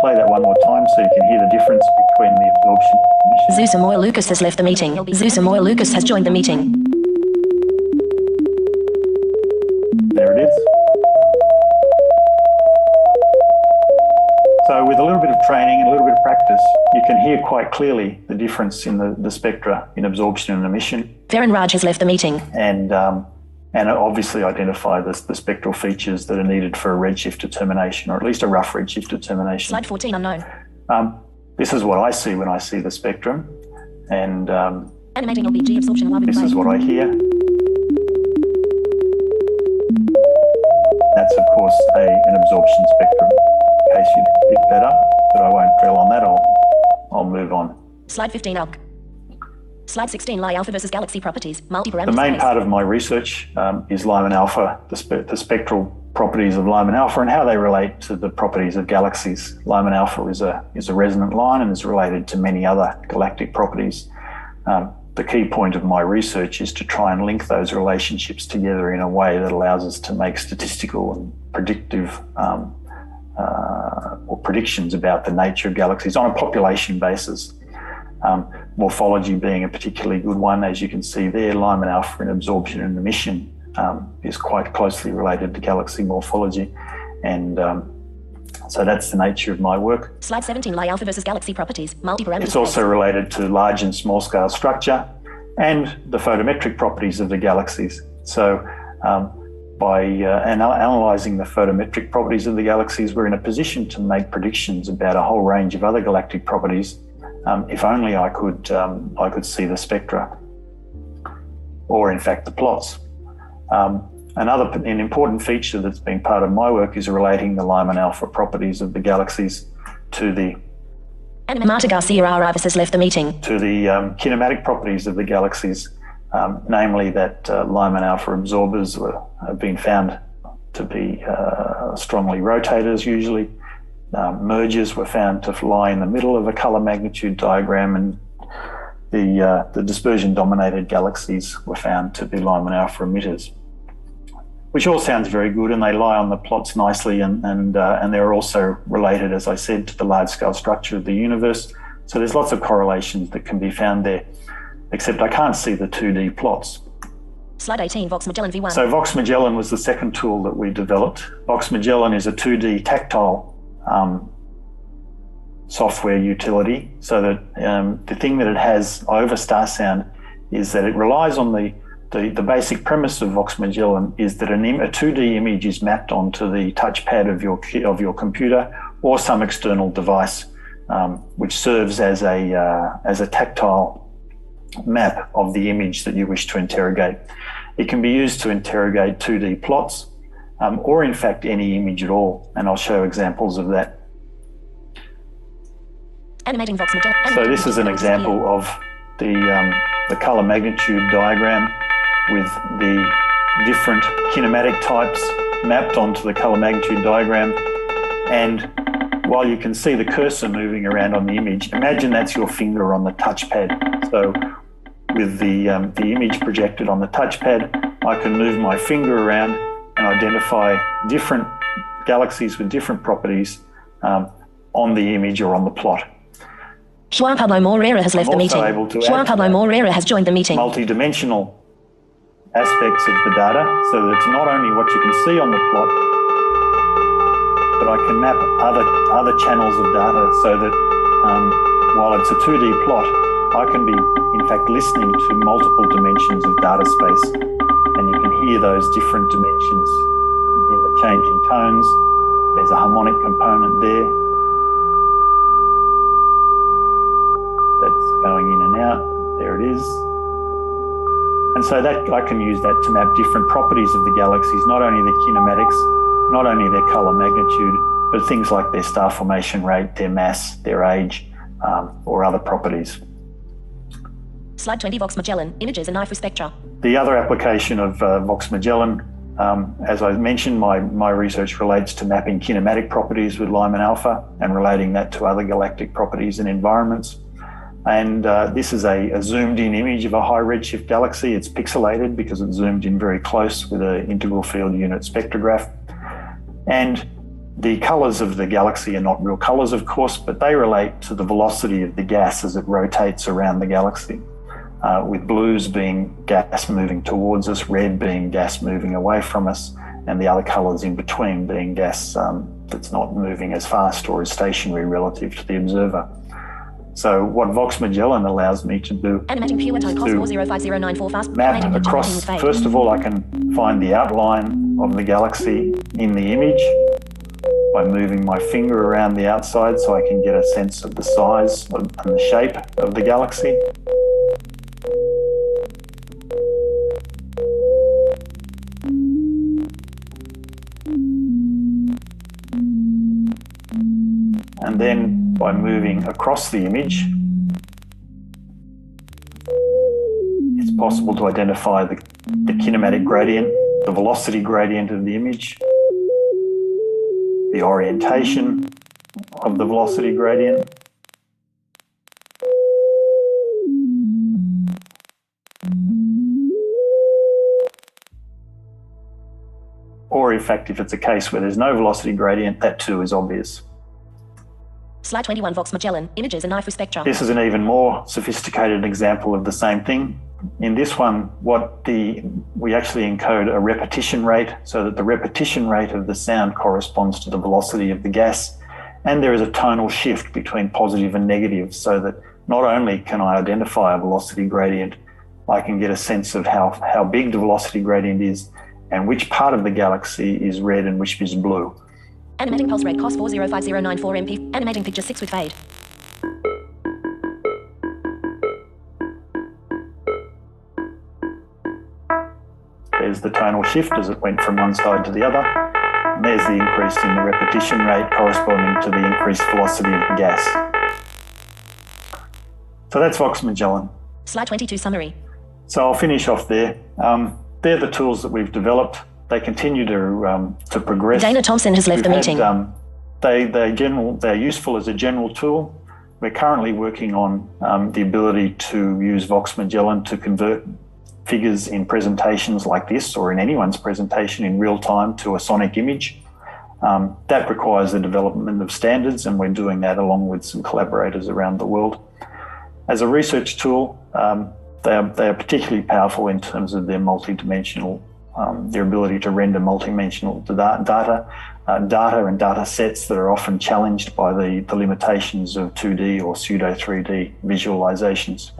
play that one more time so you can hear the difference between the absorption and emission. Zeus Amoy Lucas has left the meeting. Zeus Amoy Lucas has joined the meeting. There it is. So with a little bit of training and a little bit of practice, you can hear quite clearly the difference in the spectra in absorption and emission. Farron Raj has left the meeting. And and obviously identify the spectral features that are needed for a redshift determination, or at least a rough redshift determination. Slide 14, unknown. This is what I see when I see the spectrum, and Animating LBG absorption alive in this play. is what I hear. That's, of course, an absorption spectrum, in case you picked that up, but I won't dwell on that. I'll move on. Slide 15, ALK. Slide 16, Lie alpha versus galaxy properties, multi-parameter The main space. part of my research is Lyman alpha, the spectral properties of Lyman alpha and how they relate to the properties of galaxies. Lyman alpha is a resonant line and is related to many other galactic properties. The key point of my research is to try and link those relationships together in a way that allows us to make statistical and predictive or predictions about the nature of galaxies on a population basis. Morphology being a particularly good one, as you can see there. Lyman alpha in absorption and emission is quite closely related to galaxy morphology, and so that's the nature of my work. Slide 17, Lie alpha versus galaxy properties, multi-parameter It's space. also related to large and small scale structure and the photometric properties of the galaxies. So by analysing the photometric properties of the galaxies, we're in a position to make predictions about a whole range of other galactic properties. If only I could see the spectra, or in fact the plots. An important feature that's been part of my work is relating the Lyman alpha properties of the galaxies to the Marta Garcia-Benito has left the meeting. To the kinematic properties of the galaxies, namely that Lyman alpha absorbers have been found to be strongly rotators usually. Mergers were found to lie in the middle of a colour magnitude diagram, and the dispersion-dominated galaxies were found to be Lyman alpha emitters, which all sounds very good, and they lie on the plots nicely, and they're also related, as I said, to the large-scale structure of the universe. So there's lots of correlations that can be found there, except I can't see the 2D plots. Slide 18, Vox Magellan V1. So Vox Magellan was the second tool that we developed. Vox Magellan is a 2D tactile software utility, so that the thing that it has over Starsound is that it relies on the basic premise of Vox Magellan is that a 2D image is mapped onto the touchpad of your computer or some external device, which serves as a tactile map of the image that you wish to interrogate. It can be used to interrogate 2D plots, or in fact any image at all, and I'll show examples of that. Animating Vox Magellan. So this is an example of the colour magnitude diagram with the different kinematic types mapped onto the colour magnitude diagram. And while you can see the cursor moving around on the image, imagine that's your finger on the touchpad. So with the image projected on the touchpad, I can move my finger around and identify different galaxies with different properties on the image or on the plot. Juan Pablo Moreira has left the meeting. Juan Pablo Moreira has joined the meeting. Multi-dimensional aspects of the data, so that it's not only what you can see on the plot, but I can map other channels of data so that while it's a 2D plot, I can be in fact listening to multiple dimensions of data space, and you can hear those different dimensions in the changing tones. There's a harmonic component there that's going in and out. There it is. And so that I can use that to map different properties of the galaxies, not only their kinematics, not only their colour magnitude, but things like their star formation rate, their mass, their age, or other properties. Slide 20, Vox Magellan, images and IFU spectra. The other application of Vox Magellan, as I mentioned, my research relates to mapping kinematic properties with Lyman alpha and relating that to other galactic properties and environments. And this is a zoomed in image of a high redshift galaxy. It's pixelated because it's zoomed in very close with an integral field unit spectrograph. And the colours of the galaxy are not real colours, of course, but they relate to the velocity of the gas as it rotates around the galaxy, with blues being gas moving towards us, red being gas moving away from us, and the other colours in between being gas that's not moving as fast or as stationary relative to the observer. So what Vox Magellan allows me to do Animating pure time cost to 405094 fast. map Animating across, fade. first of all, I can find the outline of the galaxy in the image by moving my finger around the outside so I can get a sense of the size and the shape of the galaxy. And then by moving across the image, it's possible to identify the kinematic gradient, the velocity gradient of the image, the orientation of the velocity gradient, or in fact, if it's a case where there's no velocity gradient, that too is obvious. Slide 21 Vox Magellan, images and IFU spectra. This is an even more sophisticated example of the same thing. In this one, we actually encode a repetition rate so that the repetition rate of the sound corresponds to the velocity of the gas. And there is a tonal shift between positive and negative so that not only can I identify a velocity gradient, I can get a sense of how big the velocity gradient is and which part of the galaxy is red and which is blue. Animating pulse rate cost 405094 MP. Animating picture 6 with fade. There's the tonal shift as it went from one side to the other. And there's the increase in the repetition rate corresponding to the increased velocity of the gas. So that's Vox Magellan. Slide 22 summary. So I'll finish off there. They're the tools that we've developed. They continue to progress. Dayna Thompson has left the meeting. They're useful as a general tool. We're currently working on the ability to use Vox Magellan to convert figures in presentations like this or in anyone's presentation in real time to a sonic image. That requires the development of standards, and we're doing that along with some collaborators around the world. As a research tool, they are particularly powerful in terms of their multidimensional, their ability to render multidimensional data and data sets that are often challenged by the limitations of 2D or pseudo 3D visualizations.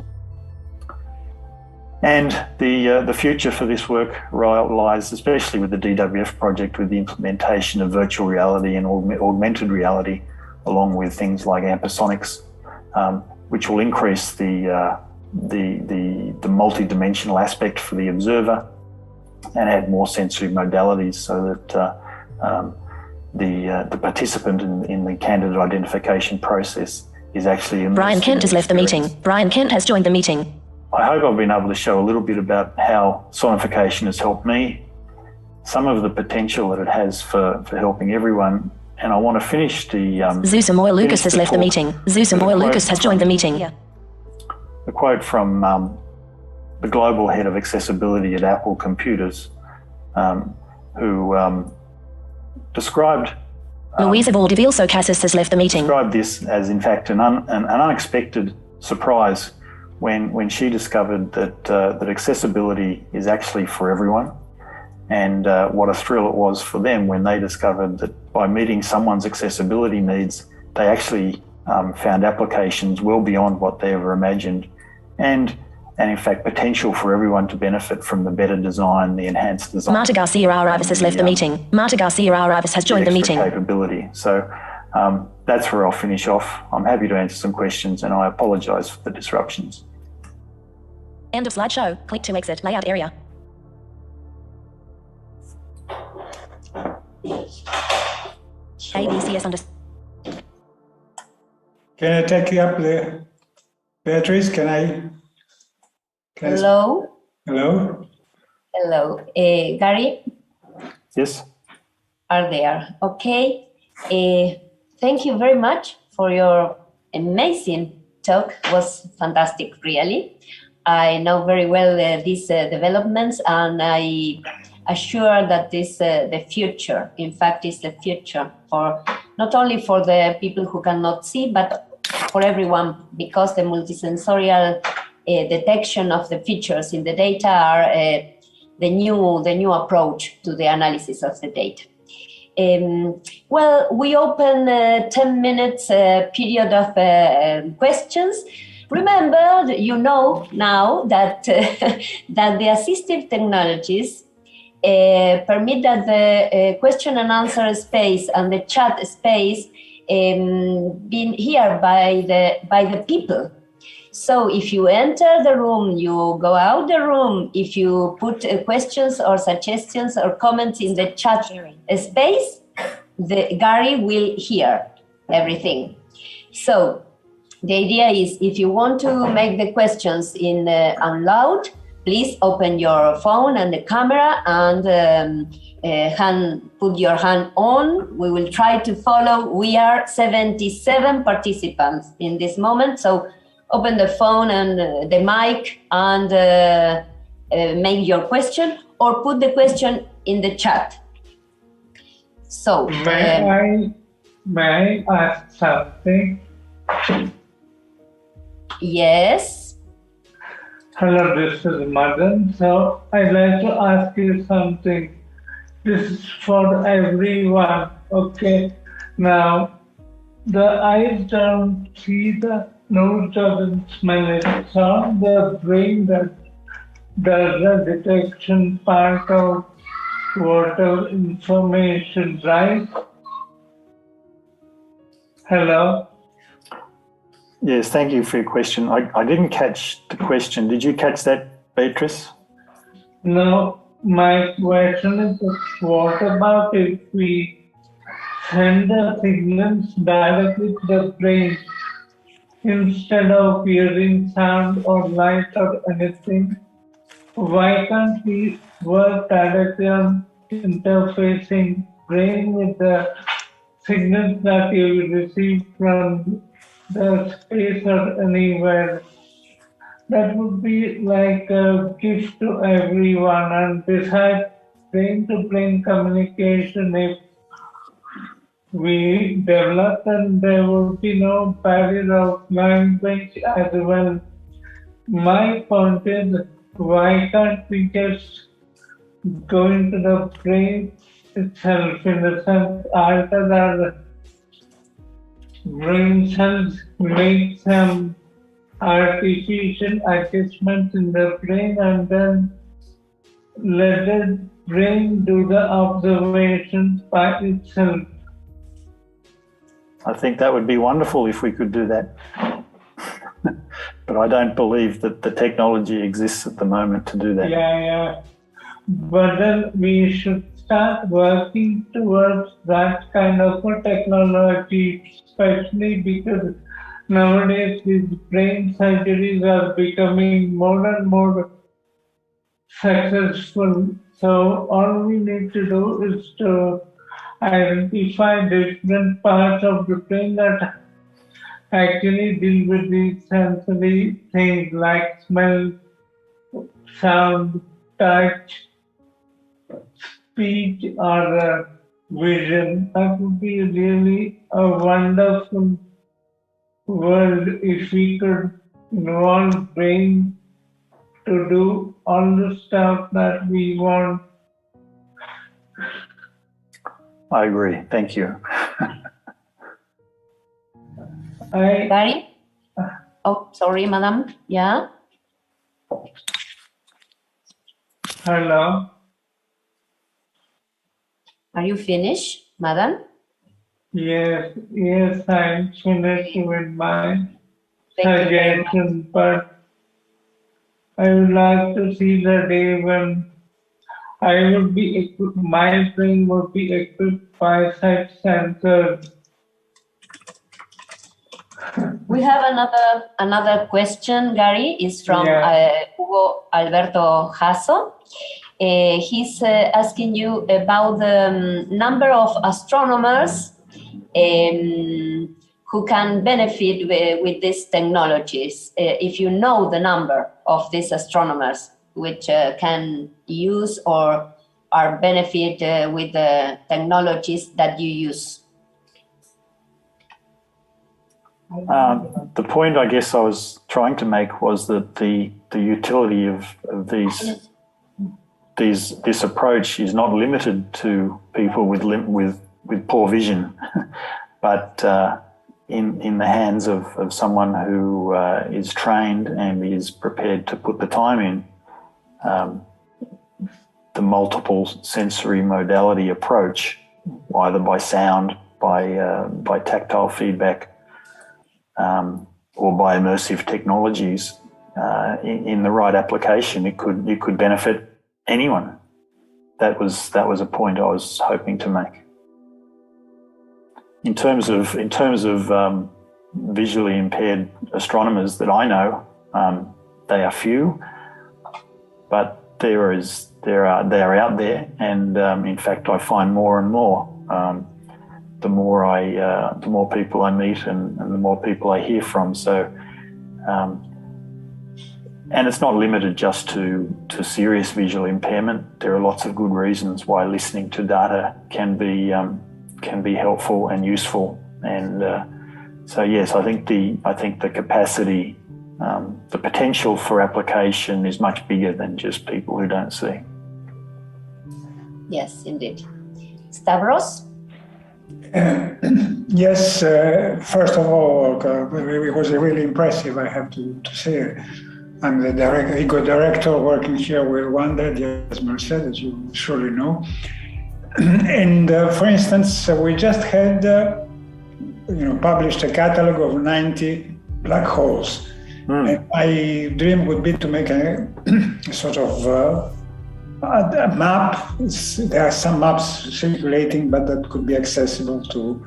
And the future for this work lies, especially with the DWF project, with the implementation of virtual reality and augmented reality, along with things like ampersonics, which will increase the multi-dimensional aspect for the observer and add more sensory modalities so that the participant in the candidate identification process is actually... Brian Kent has left the meeting. Brian Kent has joined the meeting. I hope I've been able to show a little bit about how sonification has helped me, some of the potential that it has for helping everyone. And I want to finish the... Zeus Amoy Lucas has left the meeting. Zeus Amoy Lucas has joined the meeting. A quote from the global head of accessibility at Apple Computers, who described... Louisa Valdivieso Casas has left the meeting. Described this as, in fact, an unexpected surprise when she discovered that accessibility is actually for everyone, and what a thrill it was for them when they discovered that by meeting someone's accessibility needs, they actually found applications well beyond what they ever imagined, and in fact potential for everyone to benefit from the better design, the enhanced design. Marta Garcia-Aravis has left the meeting. Marta Garcia-Aravis has joined the meeting. Capability. So that's where I'll finish off. I'm happy to answer some questions, and I apologise for the disruptions. End of slideshow. Click to exit layout area. ABCS under... Can I take you up there? Beatrice, can I Hello? Hello? Hello. Gary? Yes? Are there. Okay. Thank you very much for your amazing talk. It was fantastic, really. I know very well these developments, and I assure that this the future, in fact, is the future for not only for the people who cannot see, but for everyone, because the multisensorial detection of the features in the data are the new approach to the analysis of the data. Well, we open 10 minutes period of questions. Remember, you know now that, that the assistive technologies permit that the question and answer space and the chat space being here by the people. So if you enter the room, you go out the room. If you put questions or suggestions or comments in the chat space, Gary will hear everything. So the idea is, if you want to make the questions in loud, please open your phone and the camera and put your hand on. We will try to follow. We are 77 participants in this moment, so open the phone and the mic and make your question, or put the question in the chat. So, may I ask something? Yes. Hello, this is Madan. So I'd like to ask you something. This is for everyone. Okay. Now, the eyes don't see, the nose doesn't smell it. It's on the brain that does the detection part of whatever information, right? Hello? Yes, thank you for your question. I didn't catch the question. Did you catch that, Beatrice? No, my question is, what about if we send the signals directly to the brain instead of hearing sound or light or anything? Why can't we work directly on interfacing brain with the signals that you receive from the space or anywhere? That would be like a gift to everyone. And besides brain-to-brain communication, if we develop, then there would be no barrier of language as well. My point is, why can't we just go into the brain itself, in the sense, alter our brain cells, make some artificial adjustments in the brain, and then let the brain do the observations by itself? I think that would be wonderful if we could do that. But I don't believe that the technology exists at the moment to do that. Yeah. But then we should start working towards that kind of a technology, especially because nowadays these brain surgeries are becoming more and more successful. So all we need to do is to identify different parts of the brain that actually deal with these sensory things like smell, sound, touch, speech, or vision. That would be really a wonderful world if we could involve brain to do all the stuff that we want. I agree. Thank you. Gary? Oh, sorry, madam. Yeah? Hello? Are you finished, madam? Yes, I'm finished with my suggestion, but I would like to see the day when I would be my brain would be equipped by such sensors. We have another question, Gary, is from Hugo Alberto Jasso. He's asking you about the number of astronomers who can benefit with these technologies. If you know the number of these astronomers which can use or are benefit with the technologies that you use. The point I guess I was trying to make was that the utility of this approach is not limited to people with poor vision, but in the hands of someone who is trained and is prepared to put the time in, the multiple sensory modality approach, either by sound, by tactile feedback, or by immersive technologies, in the right application, it could benefit anyone. That was a point I was hoping to make. In terms of visually impaired astronomers that I know, they are few, but they are out there, and in fact, I find more and more. The more people I meet, and the more people I hear from. So, and it's not limited just to serious visual impairment. There are lots of good reasons why listening to data can be helpful and useful. And so, yes, I think the capacity, the potential for application is much bigger than just people who don't see. Yes, indeed. Stavros? Yes, first of all, it was really impressive, I have to say. I'm the director working here with Wanda, as Merced, as you surely know. And for instance, we just had, published a catalog of 90 black holes. And my dream would be to make a sort of a map. There are some maps circulating, but that could be accessible to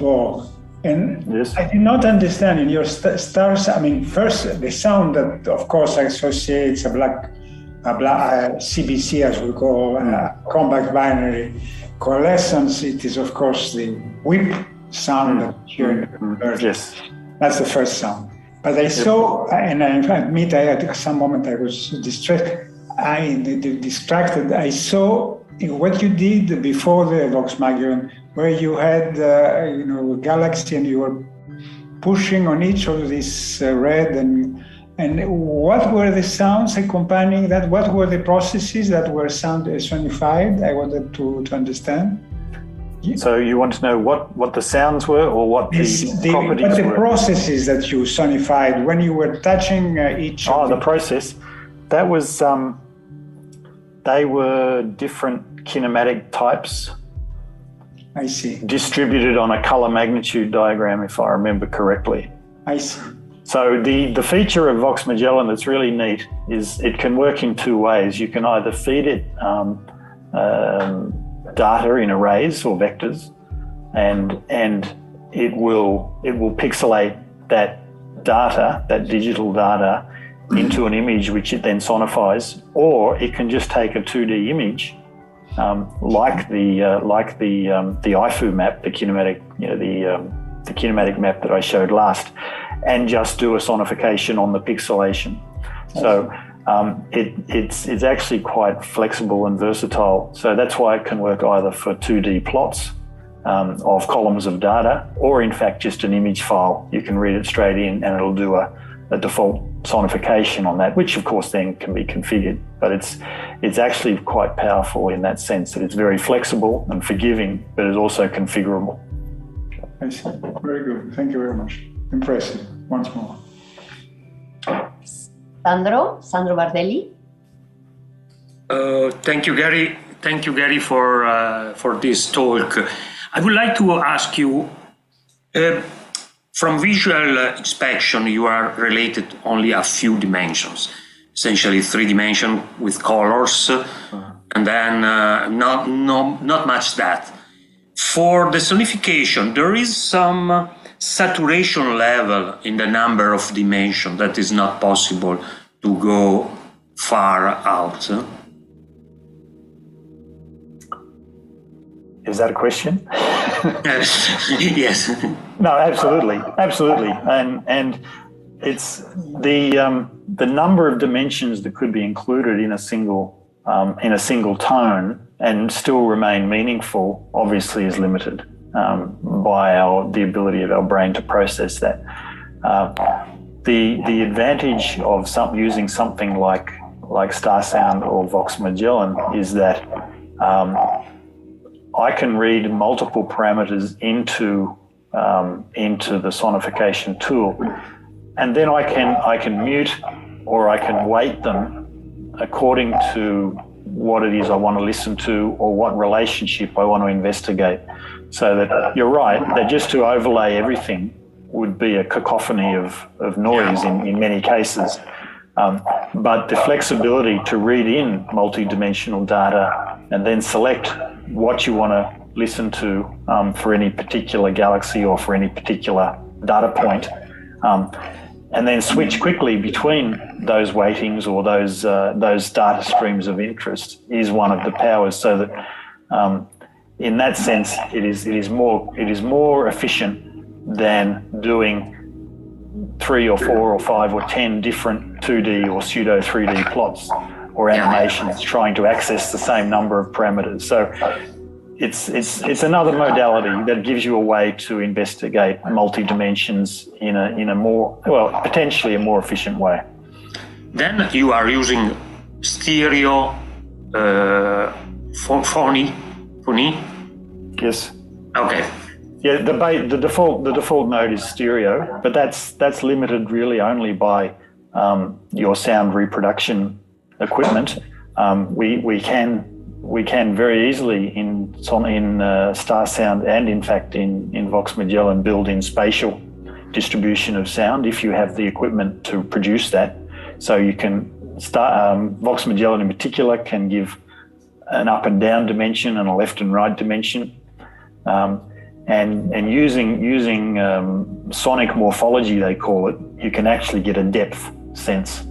all. And yes. I did not understand in your stars. I mean, first the sound that, of course, associates a CBC, as we call compact binary coalescence. It is, of course, the whip sound that you hear in the bird. Yes, that's the first sound. But I saw, and I admit, at some moment I was distracted. I saw what you did before the Vox Magellan, where you had, a galaxy, and you were pushing on each of these red, and what were the sounds accompanying that? What were the processes that were sonified? I wanted to understand. So you want to know what the sounds were, or what the properties were? The processes that you sonified when you were touching each. Oh, the process. That was. They were different kinematic types. I see. Distributed on a color magnitude diagram, if I remember correctly. I see. So the feature of Vox Magellan that's really neat is it can work in two ways. You can either feed it data in arrays or vectors, and it will pixelate that data, that digital data, into an image which it then sonifies, or it can just take a 2D image, like the IFU map, the kinematic, the kinematic map that I showed last, and just do a sonification on the pixelation. So it's actually quite flexible and versatile. So that's why it can work either for 2D plots of columns of data, or in fact just an image file. You can read it straight in, and it'll do a default sonification on that, which of course then can be configured. But it's actually quite powerful in that sense that it's very flexible and forgiving, but it's also configurable. I see. Very good. Thank you very much. Impressive. Once more. Sandro Bardelli. Thank you, Gary. Thank you, Gary, for this talk. I would like to ask you, from visual inspection, you are related only a few dimensions, essentially 3 dimensions with colors, and then not much that. For the sonification, there is some saturation level in the number of dimensions that is not possible to go far out. Is that a question? Yes. No, absolutely, and it's the number of dimensions that could be included in a single tone and still remain meaningful. Obviously, is limited by the ability of our brain to process that. The advantage of using something like Starsound or Vox Magellan is that I can read multiple parameters into the sonification tool, and then I can mute or I can weight them according to what it is I want to listen to or what relationship I want to investigate. So that you're right, that just to overlay everything would be a cacophony of noise in many cases. But the flexibility to read in multidimensional data and then select what you want to listen to for any particular galaxy or for any particular data point, and then switch quickly between those weightings or those data streams of interest is one of the powers. So that in that sense, it is more efficient than doing 3 or 4 or 5 or 10 different 2D or pseudo 3D plots or animations trying to access the same number of parameters. So it's another modality that gives you a way to investigate multi-dimensions in a more, well, potentially a more efficient way. Then you are using stereo phony? Yes. Okay. Yeah, the default mode is stereo, but that's limited really only by your sound reproduction equipment. We can very easily in Starsound and in fact in Vox Magellan build in spatial distribution of sound if you have the equipment to produce that. So you can Vox Magellan in particular can give an up and down dimension and a left and right dimension. And using sonic morphology, they call it, you can actually get a depth sense.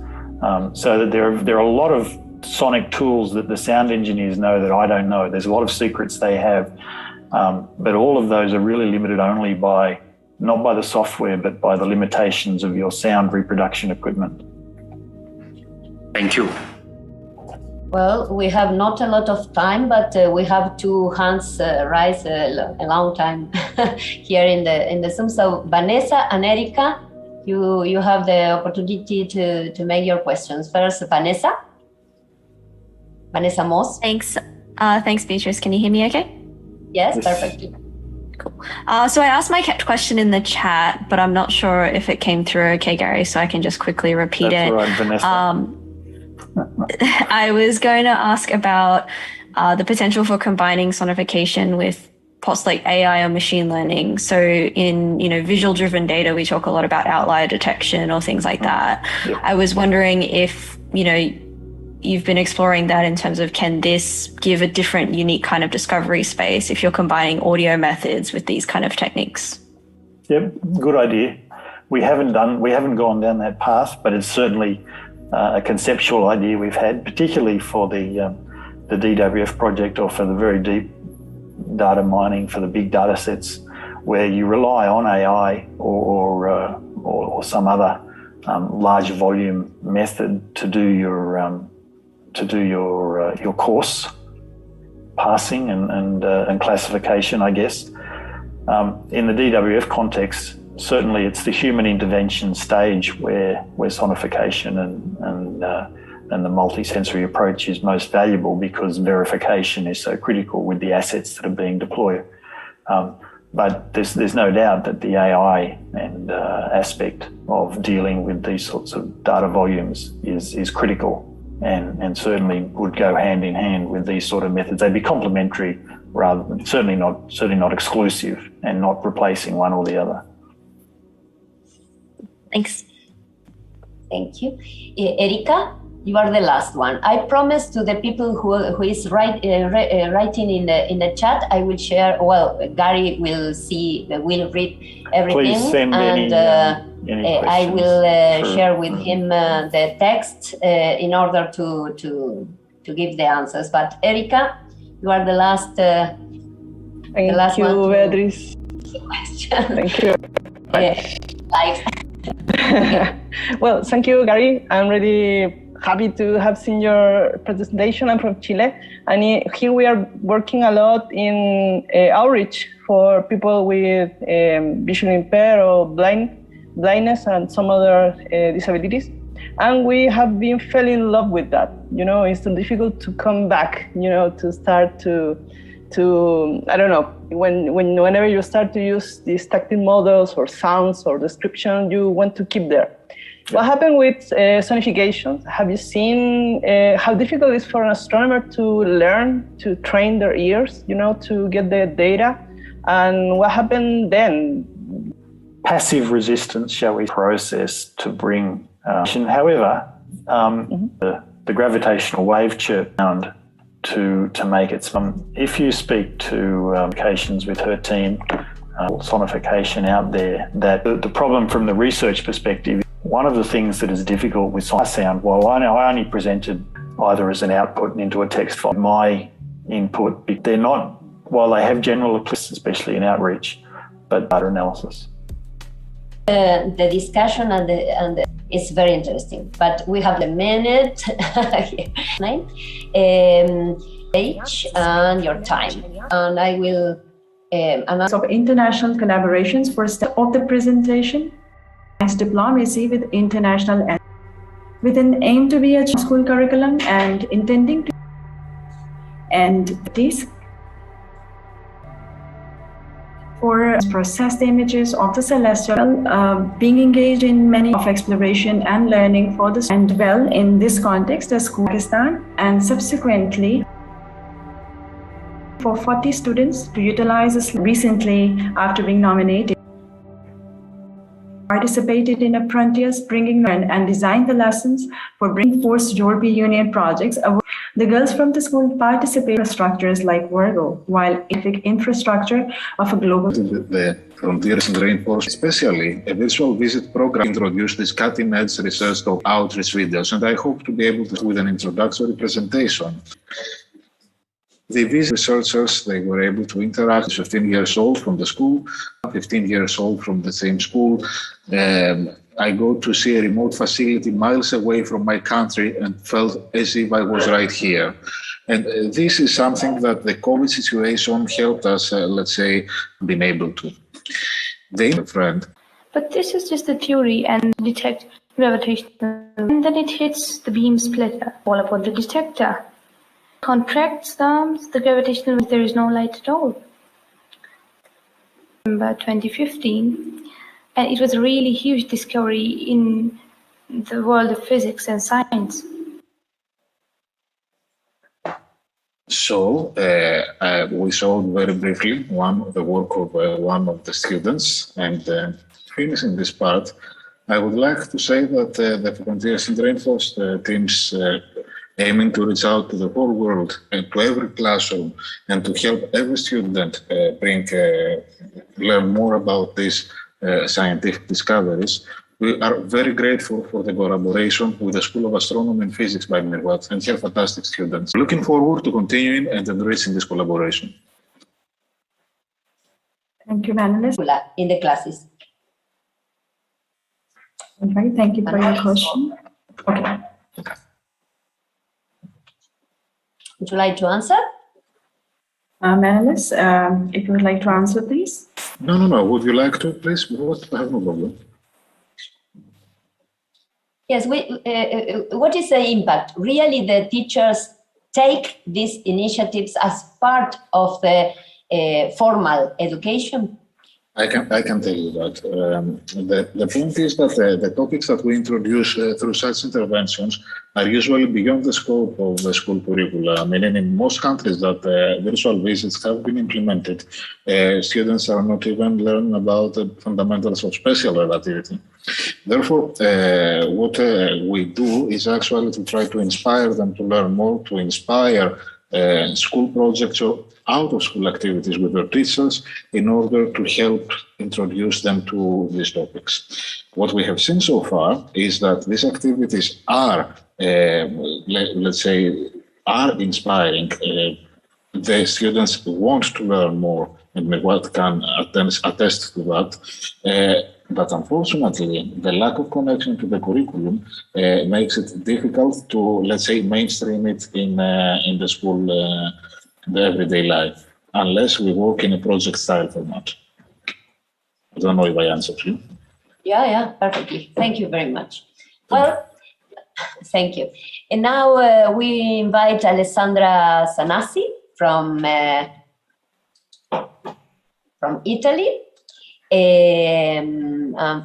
So that there are a lot of sonic tools that the sound engineers know that I don't know. There's a lot of secrets they have, but all of those are really limited only by, not by the software, but by the limitations of your sound reproduction equipment. Thank you. Well, we have not a lot of time, but we have two hands raised a long time here in the Zoom. So Vanessa and Erika, you have the opportunity to make your questions. First, Vanessa Moss. Thanks. Thanks, Beatrice. Can you hear me okay? Yes, perfectly. Cool. So I asked my question in the chat, but I'm not sure if it came through okay, Gary, so I can just quickly repeat it. That's all right, Vanessa. I was going to ask about the potential for combining sonification with like AI or machine learning. So in visual-driven data, we talk a lot about outlier detection or things like that. Yep. I was wondering if you've been exploring that in terms of, can this give a different, unique kind of discovery space if you're combining audio methods with these kind of techniques? Yep, good idea. We haven't gone down that path, but it's certainly a conceptual idea we've had, particularly for the DWF project or for the very deep data mining for the big data sets, where you rely on AI or some other large volume method to do your course passing and classification, I guess. In the DWF context, certainly it's the human intervention stage where sonification and the multisensory approach is most valuable, because verification is so critical with the assets that are being deployed. But there's no doubt that the AI and aspect of dealing with these sorts of data volumes is critical, and certainly would go hand in hand with these sort of methods. They'd be complementary rather than certainly not exclusive, and not replacing one or the other. Thanks. Thank you. Erika, you are the last one. I promise to the people who is writing in the chat, I will share. Well, Gary will read everything. Please send and any I will share with him the text in order to give the answers. But Erika, you are the last. Thank you, Beatrice. Thank you. Well, thank you, Gary. I'm really happy to have seen your presentation. I'm from Chile, and here we are working a lot in outreach for people with vision impaired or blindness and some other disabilities. And we have been fell in love with that. It's so difficult to come back, to start to to, I don't know, whenever you start to use these tactile models or sounds or description, you want to keep there. What happened with sonification? Have you seen how difficult it is for an astronomer to learn, to train their ears, to get the data? And what happened then? Passive resistance, shall we, process to bring. However, the gravitational wave chirp sound to make it. If you speak to applications with her team, sonification out there, that the problem from the research perspective, one of the things that is difficult with sound, well, I only presented either as an output and into a text file, my input, they're not, while they have general applications, especially in outreach, but data analysis. The discussion and it's very interesting, but we have a minute. Age and your time, and I will of international collaborations for step of the presentation. Diplomacy with international and with an aim to be a school curriculum and intending to and this for process the images of the celestial, being engaged in many of exploration and learning for the and well in this context the school Pakistan and subsequently for 40 students to utilize this recently after being nominated. Participated in a frontiers bringing and designed the lessons for bringing forth European Union projects. The girls from the school participate in structures like Virgo, while infrastructure of a global. The Frontiers and Rainforest, especially a virtual visit program, introduced this cutting-edge research of outreach videos, and I hope to be able to with an introductory presentation. The researchers, they were able to interact 15 years old from the school, 15 years old from the same school. I go to see a remote facility miles away from my country and felt as if I was right here. And this is something that the COVID situation helped us, let's say, being able to. Friend. But this is just a theory and detect gravitational, and then it hits the beam splitter, all upon the detector. Contracts the gravitational, there is no light at all. November 2015, and it was a really huge discovery in the world of physics and science. So we showed very briefly the work of one of the students, and finishing this part, I would like to say that the Frontiers and Rainforest teams aiming to reach out to the whole world and to every classroom and to help every student learn more about these scientific discoveries. We are very grateful for the collaboration with the School of Astronomy and Physics by Mirwat and her fantastic students. Looking forward to continuing and enriching this collaboration. Thank you, panelists. In the classes. Okay, thank you for your question. Okay. Would you like to answer? Panelists, if you would like to answer, please. No. Would you like to, please? I have no problem. Yes, what is the impact? Really, the teachers take these initiatives as part of the formal education? I can tell you that. The point is that the topics that we introduce through such interventions are usually beyond the scope of the school curricula. I mean, in most countries that virtual visits have been implemented, students are not even learning about the fundamentals of special relativity. Therefore, what we do is actually to try to inspire them to learn more, to inspire school projects or out-of-school activities with their teachers in order to help introduce them to these topics. What we have seen so far is that these activities are, let's say, are inspiring. The students want to learn more, and Mirwat can attest to that. But unfortunately, the lack of connection to the curriculum makes it difficult to, let's say, mainstream it in the school, the everyday life, unless we work in a project style format. I don't know if I answered you. Yeah, perfectly. Thank you very much. Well, thank you. And now we invite Alessandra Zanazzi from from Italy,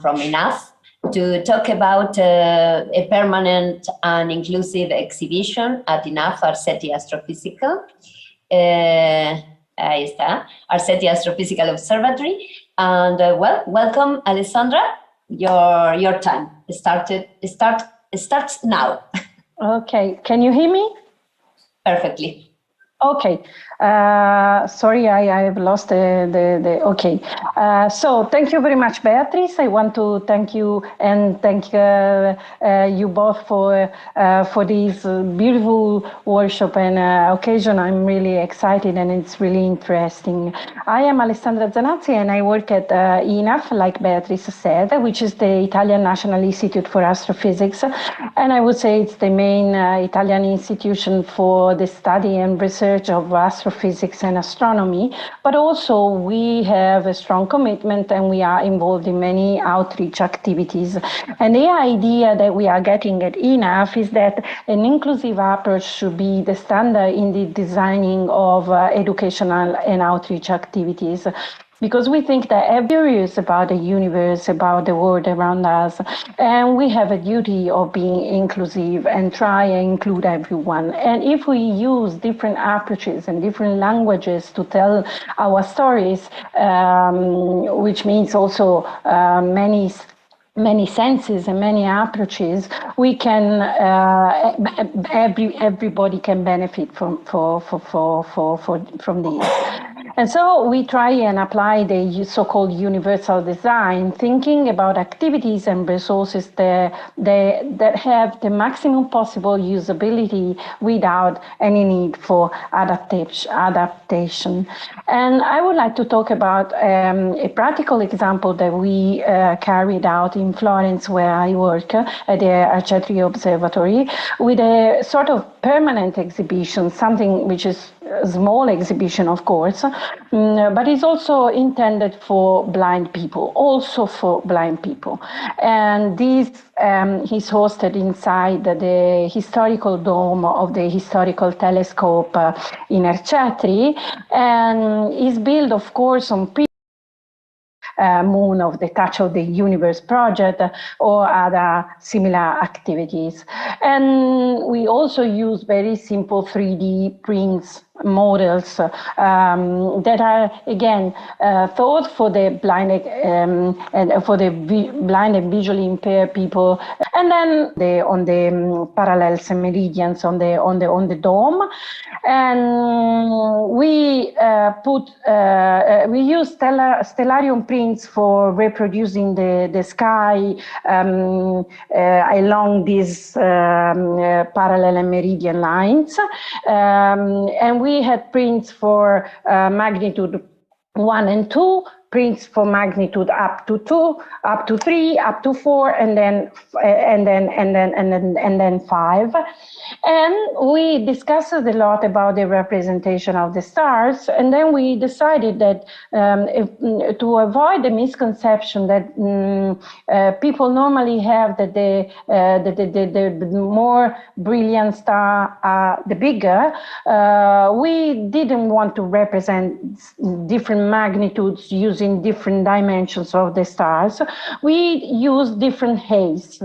from INAF, to talk about a permanent and inclusive exhibition at INAF Arcetri Astrophysical. Ahí está, Arcetri Astrophysical Observatory. And welcome, Alessandra. Your time starts now. Okay, can you hear me? Perfectly. Okay, sorry, I have lost okay. So thank you very much, Beatrice. I want to thank you and thank you both for this beautiful workshop and occasion. I'm really excited and it's really interesting. I am Alessandra Zanazzi and I work at INAF, like Beatrice said, which is the Italian National Institute for Astrophysics. And I would say it's the main Italian institution for the study and research of astrophysics and astronomy, but also we have a strong commitment and we are involved in many outreach activities. And the idea that we are getting at INAF is that an inclusive approach should be the standard in the designing of educational and outreach activities. Because we think that everyone is curious about the universe, about the world around us, and we have a duty of being inclusive and try and include everyone. And if we use different approaches and different languages to tell our stories, which means also many senses and many approaches, we can everybody can benefit from these. And so we try and apply the so-called universal design, thinking about activities and resources that have the maximum possible usability without any need for adaptation. And I would like to talk about a practical example that we carried out in Florence, where I work at the Arcetri Observatory, with a sort of permanent exhibition, something which is a small exhibition, of course, but it's also intended for blind people, And this is hosted inside the historical dome of the historical telescope in Arcetri, and is built, of course, on Moon of the Touch of the Universe project or other similar activities. And we also use very simple 3D prints models that are again thought for the blind and for the blind and visually impaired people, and then on the parallels and meridians on the dome. And we we use stellarium prints for reproducing the sky along these parallel and meridian lines, and we had prints for magnitude 1 and 2, prints for magnitude up to 2, up to 3, up to 4, and then 5. And we discussed a lot about the representation of the stars, and then we decided that to avoid the misconception that people normally have that the more brilliant star the bigger, we didn't want to represent different magnitudes using different dimensions of the stars. We use different haze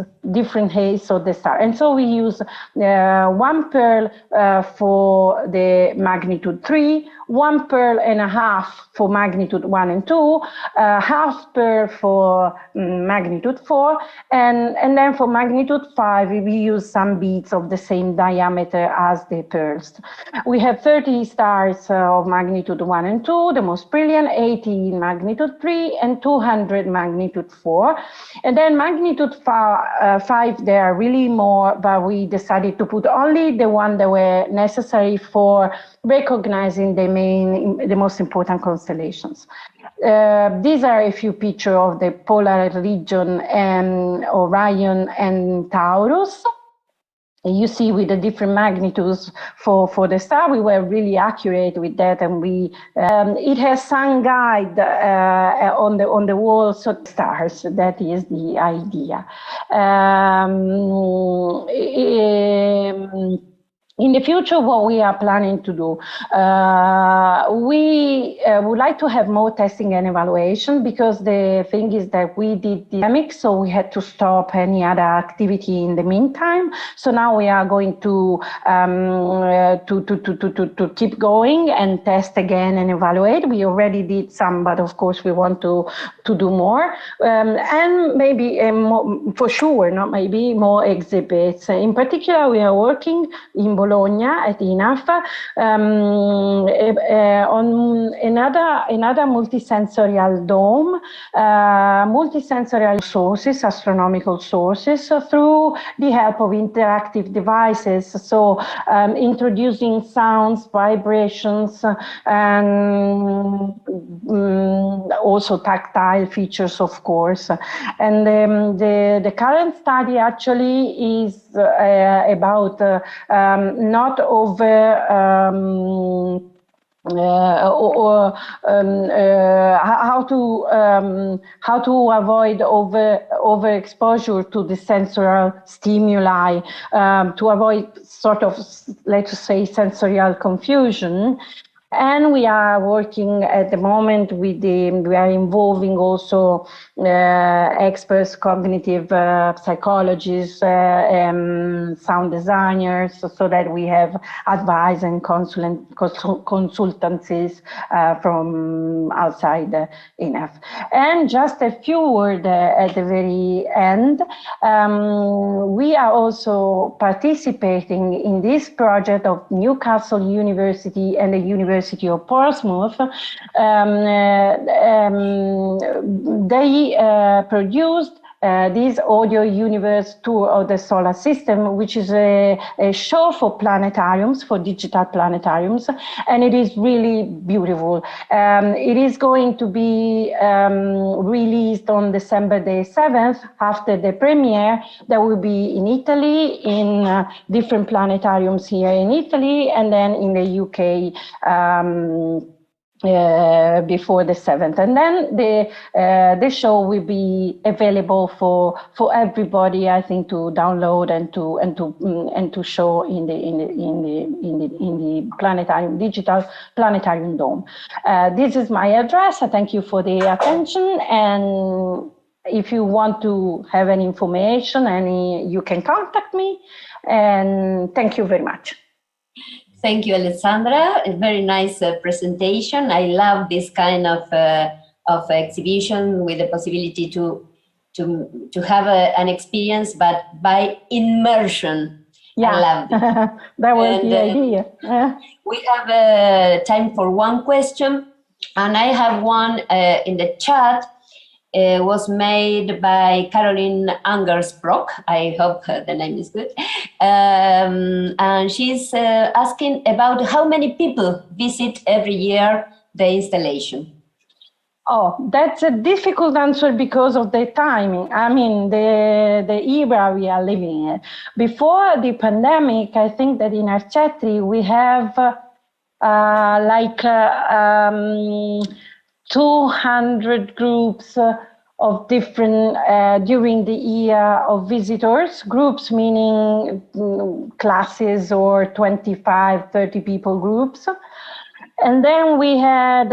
of the star, and so we use 1 pearl for the magnitude 3, 1 pearl and a half for magnitude 1 and 2, half pearl for magnitude 4, and then for magnitude 5 we use some beads of the same diameter as the pearls. We have 30 stars of magnitude 1 and 2, the most brilliant, 80 in magnitude 3, and 200 magnitude 4. And then magnitude 5, there are really more, but we decided to put only the one that were necessary for recognizing the most important constellations. These are a few pictures of the polar region and Orion and Taurus. You see with the different magnitudes for the star, we were really accurate with that, and we it has sun guide on the walls of the stars. That is the idea. in the future, what we are planning to do, we would like to have more testing and evaluation, because the thing is that we did the pandemic, so we had to stop any other activity in the meantime. So now we are going to keep going and test again and evaluate. We already did some, but of course we want to do more, and maybe for sure, not maybe, more exhibits. In particular, we are working in Bologna at INAF on another multisensorial dome, multisensorial sources, astronomical sources, through the help of interactive devices. So introducing sounds, vibrations, and also tactile features, of course. And the current study actually is about not over how to avoid overexposure to the sensorial stimuli, to avoid sort of, let's say, sensorial confusion. And we are working at the moment with we are involving also experts, cognitive psychologists, sound designers, so that we have advice and consultancies from outside INAF. And just a few words at the very end. We are also participating in this project of Newcastle University and the University of Portsmouth. They produced this audio universe tour of the solar system, which is a show for planetariums, for digital planetariums, and it is really beautiful. It is going to be released on December the 7th, after the premiere. That will be in Italy, in different planetariums here in Italy, and then in the UK before the 7th, and then the show will be available for everybody, I think, to download and to show in the planetarium, digital planetarium dome. This is my address. I thank you for the attention, and if you want to have any information, you can contact me. And thank you very much. Thank you, Alessandra. A very nice presentation. I love this kind of exhibition with the possibility to have an experience, but by immersion. Yeah, I love it. That was the idea. We have time for one question, and I have one in the chat. Was made by Caroline Angersbrock. I hope the name is good. And she's asking about how many people visit every year the installation. Oh, that's a difficult answer because of the timing. I mean, the era we are living in. Before the pandemic, I think that in Arcetri we have 200 groups of different, during the year, of visitors. Groups meaning classes or 25, 30 people groups. And then we had,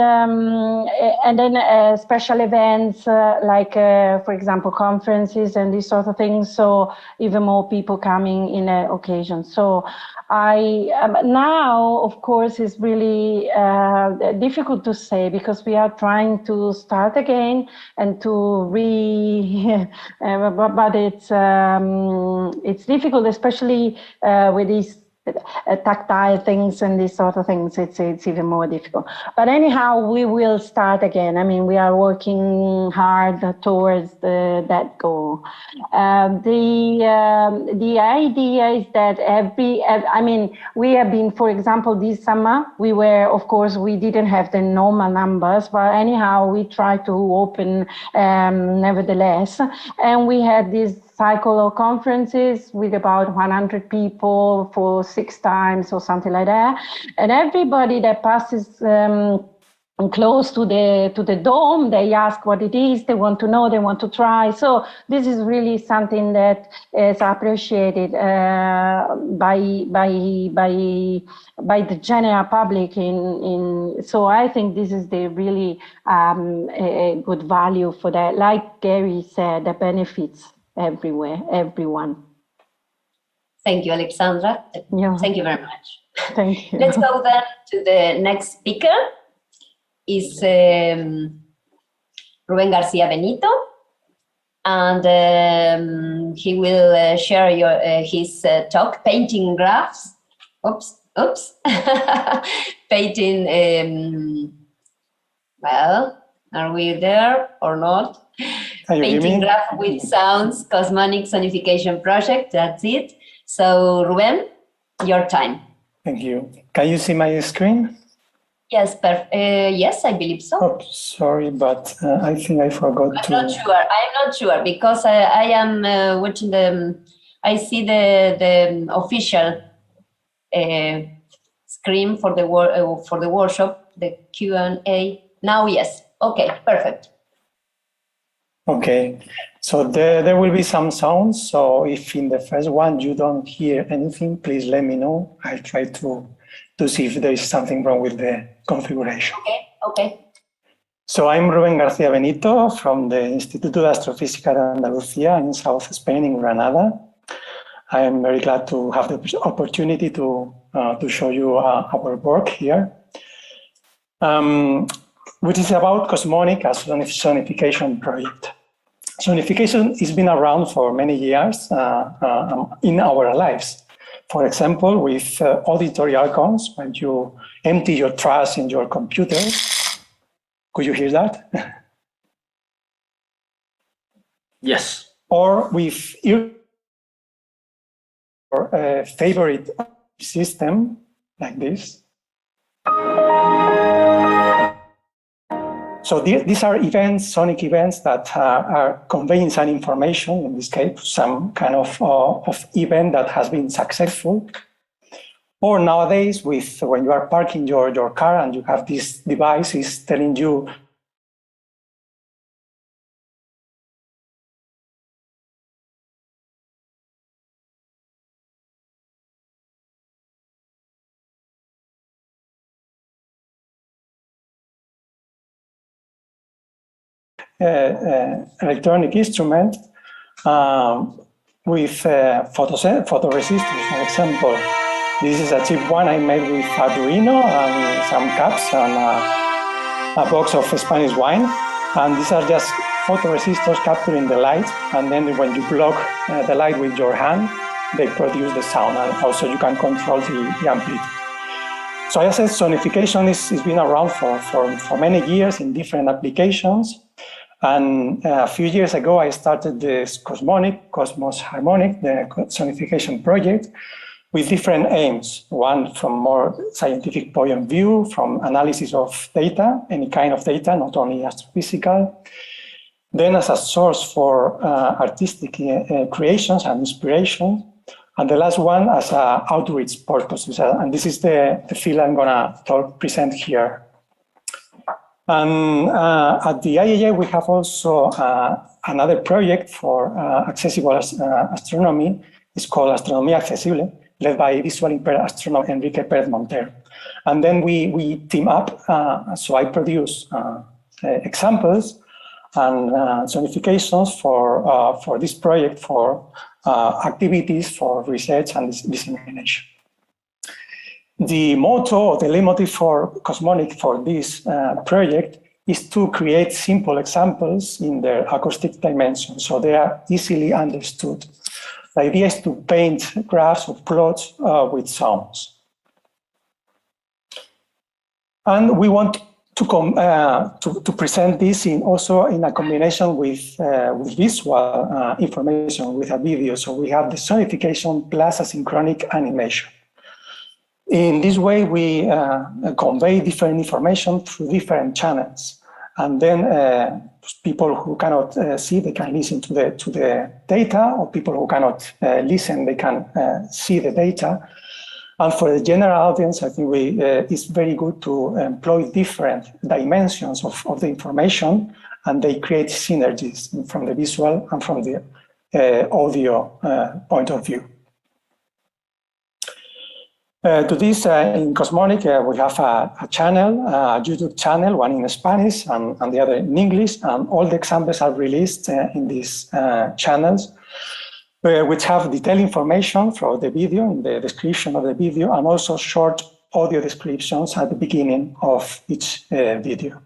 special events like, for example, conferences and these sort of things. So even more people coming in an occasion. So now, of course, it's really difficult to say, because we are trying to start again and to but it's difficult, especially with these tactile things and these sort of things. It's even more difficult. But anyhow, we will start again. I mean, we are working hard towards that goal. The idea is that we have been, for example, this summer, we didn't have the normal numbers, but anyhow, we tried to open nevertheless. And we had this cycle of conferences with about 100 people for 6 times or something like that. And everybody that passes close to the dome. They ask what it is, they want to know, they want to try. So this is really something that is appreciated by the general public. So I think this is the really a good value for that. Like Gary said, the benefits everywhere, everyone. Thank you, Alessandra. Yeah. Thank you very much. Thank you. Let's go then to the next speaker. Is Rubén García-Benito, and he will share his talk, Painting Graphs. Oops. Painting, well, are we there or not? Painting Graph with Sounds, CosMonic Sonification Project, that's it. So, Rubén, your time. Thank you. Can you see my screen? Yes, yes, I believe so. Oh, sorry, but I think I forgot to. I'm not sure because I am watching I see the official screen for the workshop, the Q&A. Now, yes. Okay, perfect. Okay, so there will be some sounds. So if in the first one you don't hear anything, please let me know. I'll try to see if there is something wrong with the configuration. Okay. So I'm Rubén García-Benito from the Instituto de Astrofísica de Andalucía in South Spain, in Granada. I am very glad to have the opportunity to show you our work here, which is about CosMonic as a sonification project. Sonification has been around for many years in our lives. For example, with auditory icons, when you empty your trash in your computer. Could you hear that? Yes. Or with your favorite system, like this. So these are events, sonic events that are conveying some information, in this case, some kind of event that has been successful. Or nowadays, when you are parking your car and you have this device is telling you electronic instrument with photoresistors, for example. This is a cheap one I made with Arduino and some caps and a box of Spanish wine. And these are just photoresistors capturing the light. And then when you block the light with your hand, they produce the sound. And also you can control the amplitude. So as I said, sonification has been around for many years in different applications. And a few years ago, I started this CosMonic, Cosmos Harmonic, the sonification project, with different aims. One from more scientific point of view, from analysis of data, any kind of data, not only astrophysical. Then as a source for artistic creations and inspiration. And the last one as outreach purposes. And this is the field I'm gonna present here. And at the IAA, we have also another project for accessible astronomy. It's called Astronomía accesible, led by visually impaired astronomer Enrique Pérez Montero. And then we team up, so I produce examples and sonifications for this project, for activities for research and dissemination. The motto or the leitmotif for CosMonic for this project is to create simple examples in their acoustic dimension, so they are easily understood. The idea is to paint graphs or plots with sounds. And we want to present this also in a combination with visual information, with a video. So we have the sonification plus asynchronic animation. In this way, we convey different information through different channels. And then people who cannot see, they can listen to the data, or people who cannot listen, they can see the data. And for the general audience, I think it's very good to employ different dimensions of the information, and they create synergies from the visual and from the audio point of view. To this, in CosMonic, we have a channel, a YouTube channel, one in Spanish and the other in English, and all the examples are released in these channels, which have detailed information from the video, in the description of the video, and also short audio descriptions at the beginning of each video.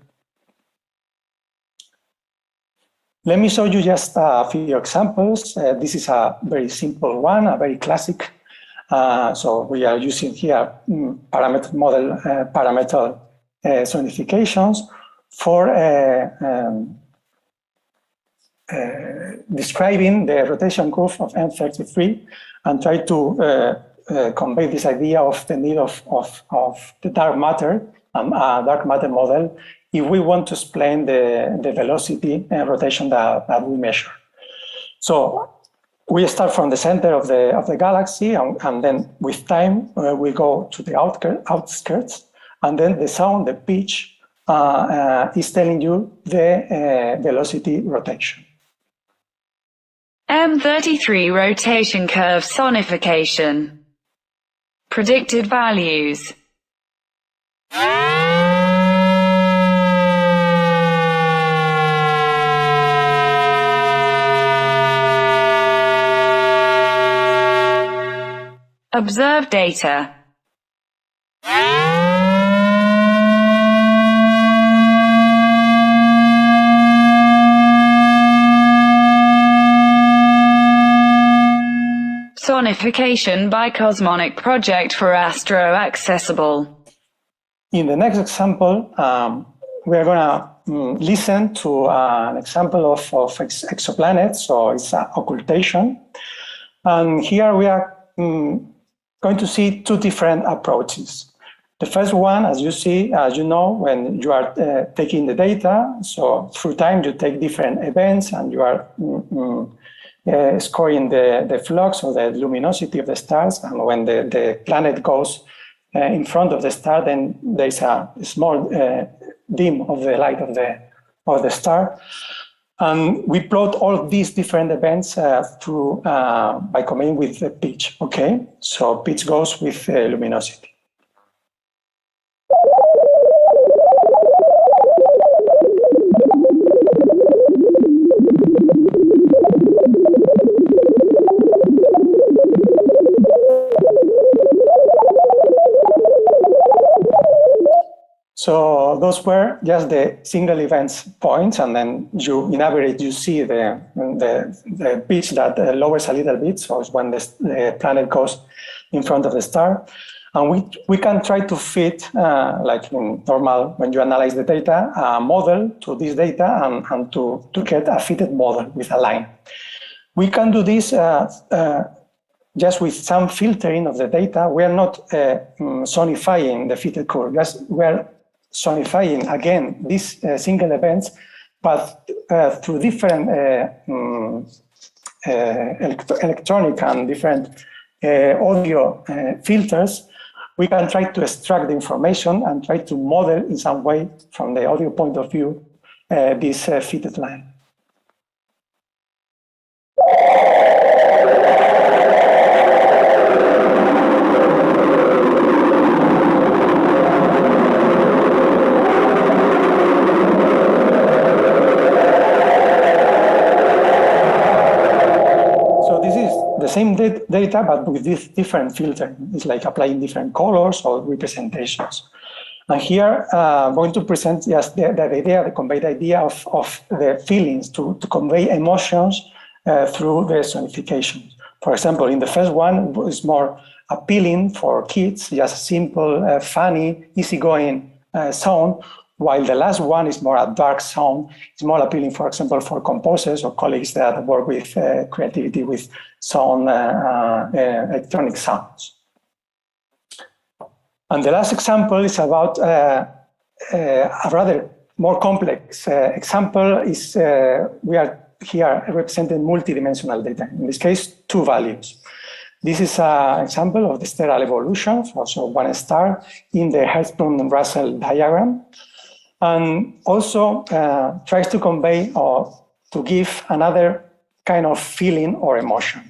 Let me show you just a few examples. This is a very simple one, a very classic. So we are using here parameter model, parameter sonifications for describing the rotation curve of M33 and try to convey this idea of the need of the dark matter and a dark matter model if we want to explain the velocity and rotation that we measure. So we start from the center of the galaxy, and then with time we go to the outskirts, and then the sound, the pitch, is telling you the velocity rotation. M33 rotation curve sonification. Predicted values. Observed data. Sonification by CosMonic project for Astro Accessible. In the next example, we are going to listen to an example of exoplanets, so it's occultation. And here we are going to see two different approaches. The first one, as you see, as you know, when you are taking the data, so through time you take different events and you are scoring the flux or the luminosity of the stars, and when the planet goes in front of the star, then there's a small dim of the light of the star. And we plot all these different events through by coming with the pitch. Okay, so pitch goes with luminosity. So those were just the single events points, and then in average you see the pitch that lowers a little bit. So it's when the planet goes in front of the star, and we can try to fit like in normal when you analyze the data, a model to this data and to get a fitted model with a line. We can do this just with some filtering of the data. We are not sonifying the fitted curve. We are sonifying again these single events, but through different electronic and different audio filters, we can try to extract the information and try to model in some way from the audio point of view this fitted line. Same data, but with this different filter. It's like applying different colors or representations. And here I'm going to present just the idea, the conveyed idea of the feelings, to convey emotions through the sonification. For example, in the first one, it's more appealing for kids, just a simple, funny, easygoing sound, while the last one is more a dark sound. It's more appealing, for example, for composers or colleagues that work with creativity with sound, electronic sounds. And the last example is about a rather more complex example. Is we are here representing multidimensional data. In this case, two values. This is an example of the stellar evolution, so one star in the Hertzsprung-Russell diagram, and also tries to convey or to give another kind of feeling or emotion.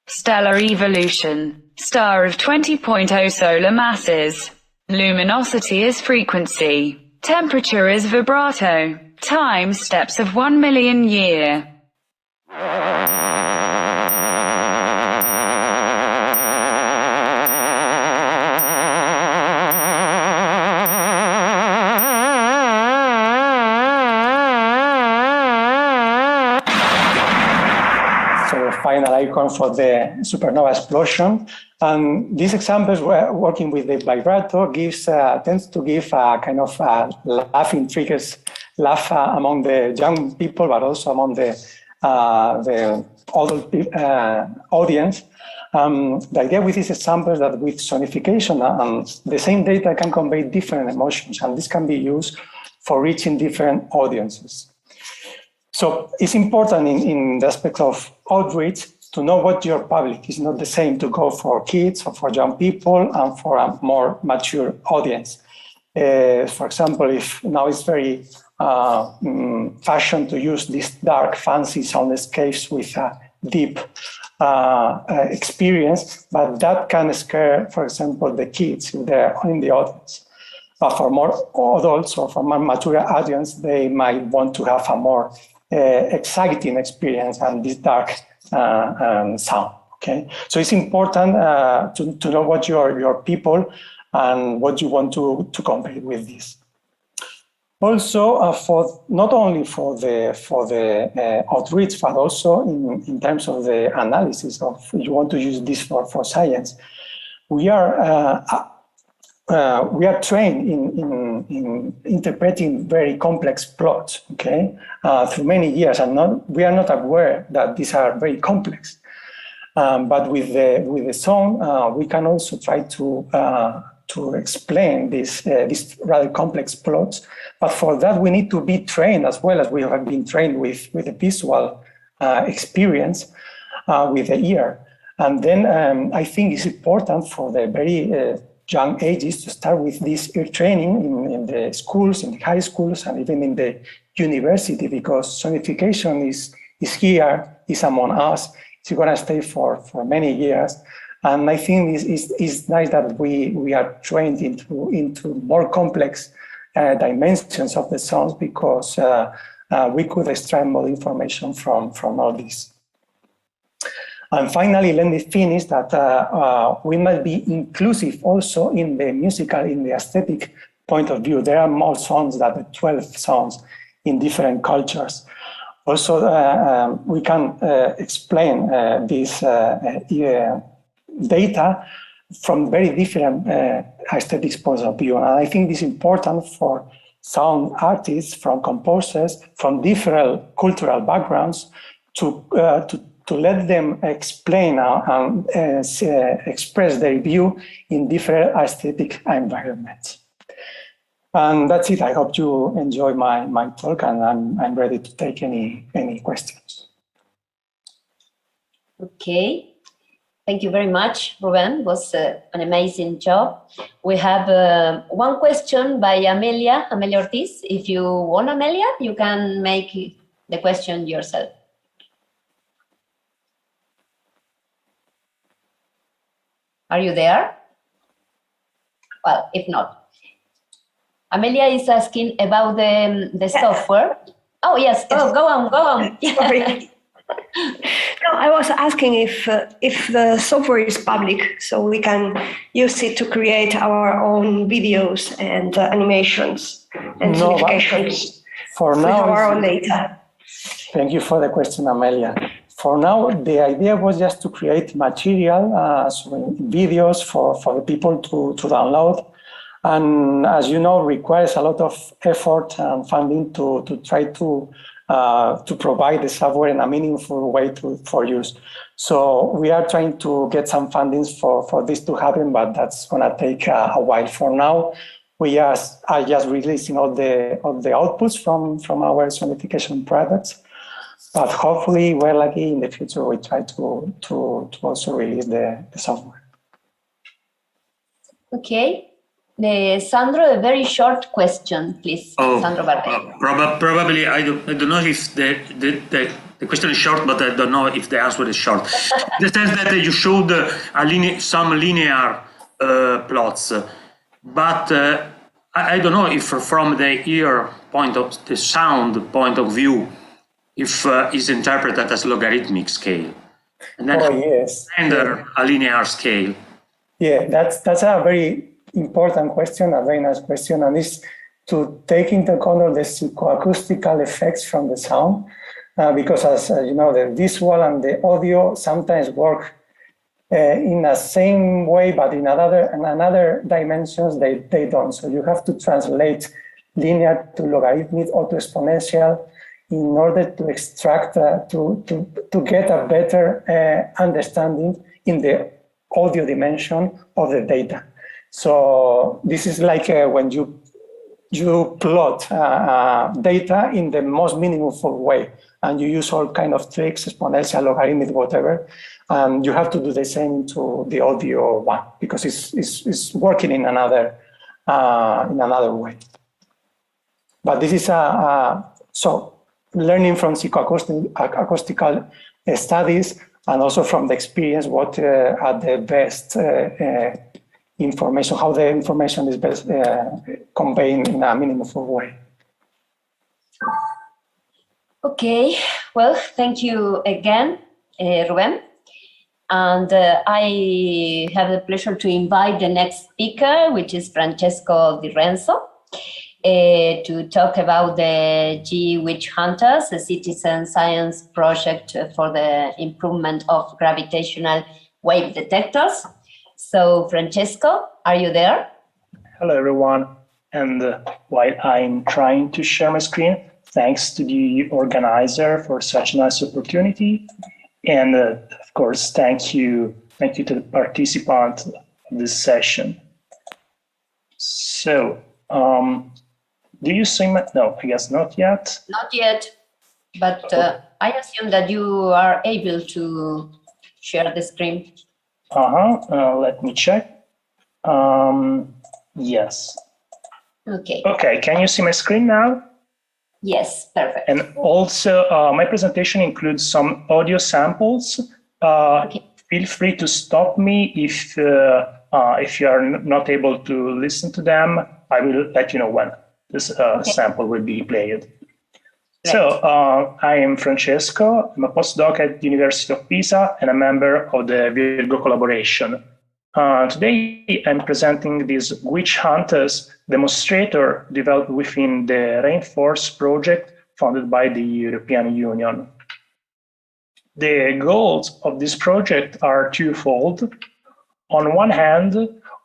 Stellar evolution. Star of 20.0 solar masses. Luminosity is frequency. Temperature is vibrato. Time steps of 1 million year. Final icon for the supernova explosion. And these examples, working with the vibrato, tends to give a kind of laughing triggers, laugh among the young people, but also among the adult audience. The idea with these examples that with sonification, the same data can convey different emotions, and this can be used for reaching different audiences. So it's important in the aspect of outreach to know what your public is. Not the same to go for kids or for young people and for a more mature audience. For example, if now it's very fashion to use these dark, fancy soundscapes with a deep experience, but that can scare, for example, the kids if they're in the audience. But for more adults or for more mature audience, they might want to have a more exciting experience and this dark sound. Okay, so it's important to know what your people and what you want to convey with this. Also, for not only for the outreach, but also in terms of the analysis of you want to use this for science. We are trained in interpreting very complex plots, okay, through many years, and we are not aware that these are very complex. But with the sound, we can also try to explain these rather complex plots. But for that, we need to be trained as well as we have been trained with the visual experience with the ear. And then I think it's important for the very young ages to start with this ear training in the schools, in the high schools, and even in the university, because sonification is here, is among us. It's going to stay for many years. And I think it's nice that we are trained into more complex dimensions of the sounds, because we could extract more information from all this. And finally, let me finish that we must be inclusive also in the musical, in the aesthetic point of view. There are more sounds than 12 sounds in different cultures. Also, we can explain this data from very different aesthetics points of view. And I think this is important for sound artists, from composers, from different cultural backgrounds to let them explain and express their view in different aesthetic environments. And that's it. I hope you enjoy my talk, and I'm ready to take any questions. Okay. Thank you very much, Rubén. It was an amazing job. We have one question by Amelia Ortiz. If you want, Amelia, you can make the question yourself. Are you there? Well, if not. Amelia is asking about the software. Oh, yes. Oh, go on. Sorry. No, I was asking if the software is public, so we can use it to create our own videos and animations and notifications for now, with our own data. Thank you for the question, Amelia. For now, the idea was just to create material, videos for the people to download. And as you know, requires a lot of effort and funding to try to provide the software in a meaningful way for use. So we are trying to get some fundings for this to happen, but that's going to take a while. For now, we are just releasing all the outputs from our sonification products. But hopefully, we're lucky in the future, we try to also release the software. Okay. Sandro, a very short question, please. Sandro Barbeiro. Probably, I don't know if the question is short, but I don't know if the answer is short. The sense that you showed some linear plots, but I don't know if from the ear point of the sound point of view, if is interpreted as logarithmic scale, and then render a linear scale. Yeah, that's a very important question, a very nice question, and is to take into account the psychoacoustical effects from the sound, because as you know, the visual and the audio sometimes work in the same way, but in another dimensions they don't. So you have to translate linear to logarithmic or to exponential in order to extract, to get a better understanding in the audio dimension of the data. So this is like when you plot data in the most meaningful way, and you use all kind of tricks, exponential, logarithmic, whatever, and you have to do the same to the audio one because it's working in another way. But this is so learning from psychoacoustical studies and also from the experience what are the best information, how the information is best conveyed in a meaningful way. Okay, well, thank you again, Rubén. And I have the pleasure to invite the next speaker, which is Francesco Di Renzo, to talk about the GWitchHunters, a citizen science project for the improvement of gravitational wave detectors. So, Francesco, are you there? Hello, everyone. And while I'm trying to share my screen, thanks to the organizer for such a nice opportunity. And of course, thank you to the participants of this session. So, do you see my, no, I guess not yet. Not yet, but I assume that you are able to share the screen. Let me check. Yes. Okay. Okay, can you see my screen now? Yes, perfect. And also, my presentation includes some audio samples. Okay. Feel free to stop me if you are not able to listen to them. I will let you know when this sample will be played. Right. So, I am Francesco. I'm a postdoc at the University of Pisa and a member of the Virgo collaboration. Today, I'm presenting this GWitchHunters demonstrator developed within the Rainforest project funded by the European Union. The goals of this project are twofold. On one hand,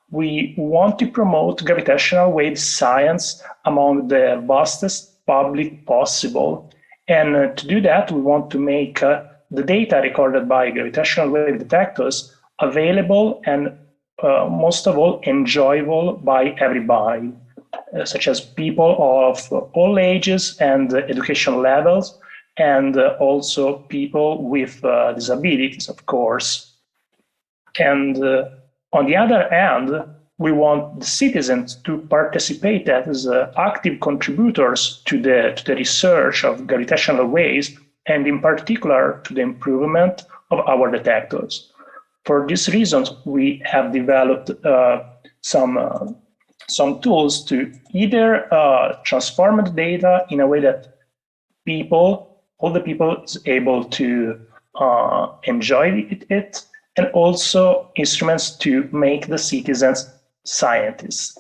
we want to promote gravitational wave science among the vastest public possible. And to do that, we want to make the data recorded by gravitational wave detectors available and most of all enjoyable by everybody, such as people of all ages and education levels, and also people with disabilities, of course. And on the other hand, we want the citizens to participate as active contributors to the research of gravitational waves, and in particular to the improvement of our detectors. For these reasons, we have developed some tools to either transform the data in a way that all the people is able to enjoy it, and also instruments to make the citizens scientists.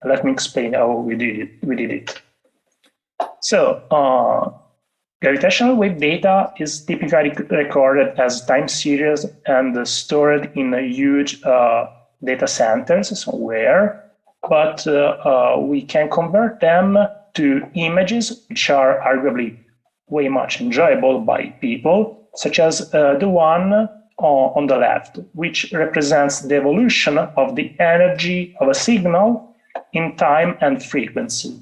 Let me explain how we did it. So, gravitational wave data is typically recorded as time series and stored in huge data centers somewhere, but we can convert them to images which are arguably way much enjoyable by people, such as the one on the left, which represents the evolution of the energy of a signal in time and frequency.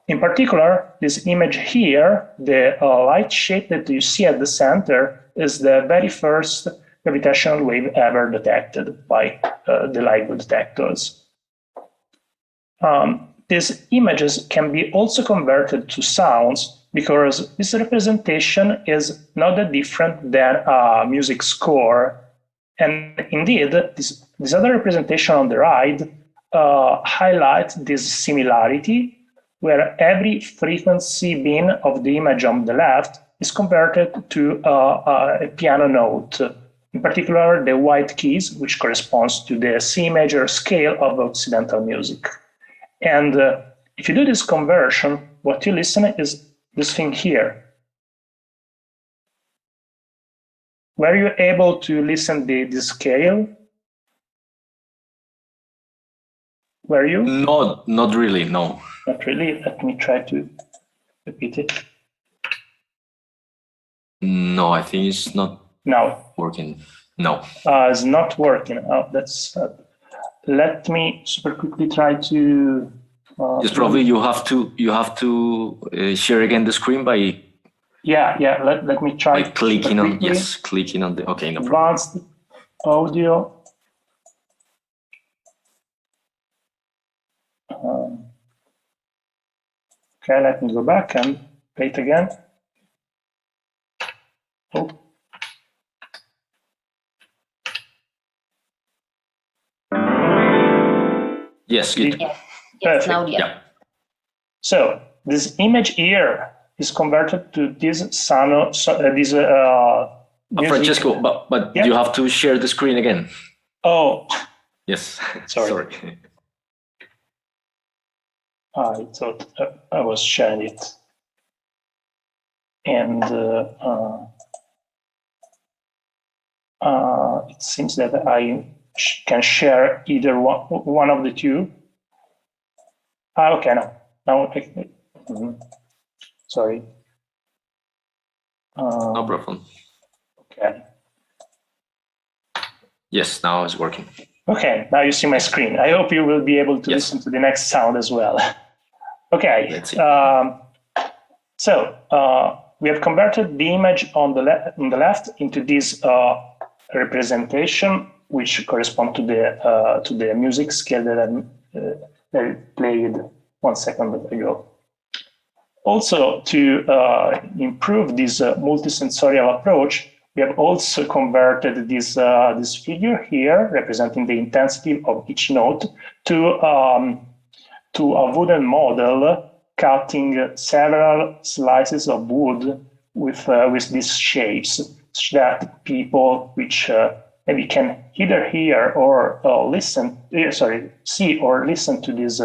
In particular, this image here, the light shape that you see at the center is the very first gravitational wave ever detected by the LIGO detectors. These images can be also converted to sounds because this representation is not that different than a music score. And indeed, this other representation on the right highlights this similarity, where every frequency bin of the image on the left is converted to a piano note, in particular the white keys, which corresponds to the C major scale of Occidental music. And if you do this conversion, what you listen is this thing here. Were you able to listen the scale? Were you? Not really, no. Not really. Let me try to repeat it. No, I think it's not working. No. It's not working. Oh, that's. Let me super quickly try to. Yes, probably you have to share again the screen by. Yeah. Let me try. By clicking on clicking on the. Okay, no problem. Advanced audio. Okay, let me go back and play it again. Oh. Yes, good. Yes, now, yeah. So this image here is converted to this Francesco, but you have to share the screen again. Oh. Yes. Sorry. I thought I was sharing it. And it seems that I can share either one of the two. Okay, now sorry. No problem. Okay. Yes, now it's working. Okay, now you see my screen. I hope you will be able to listen to the next sound as well. Okay. Let's see. So we have converted the image on the left into this representation, which correspond to the music scale that I played 1 second ago. Also, to improve this multisensorial approach, we have also converted this figure here, representing the intensity of each note, to a wooden model cutting several slices of wood with these shapes, such that people which maybe can either hear or see or listen to this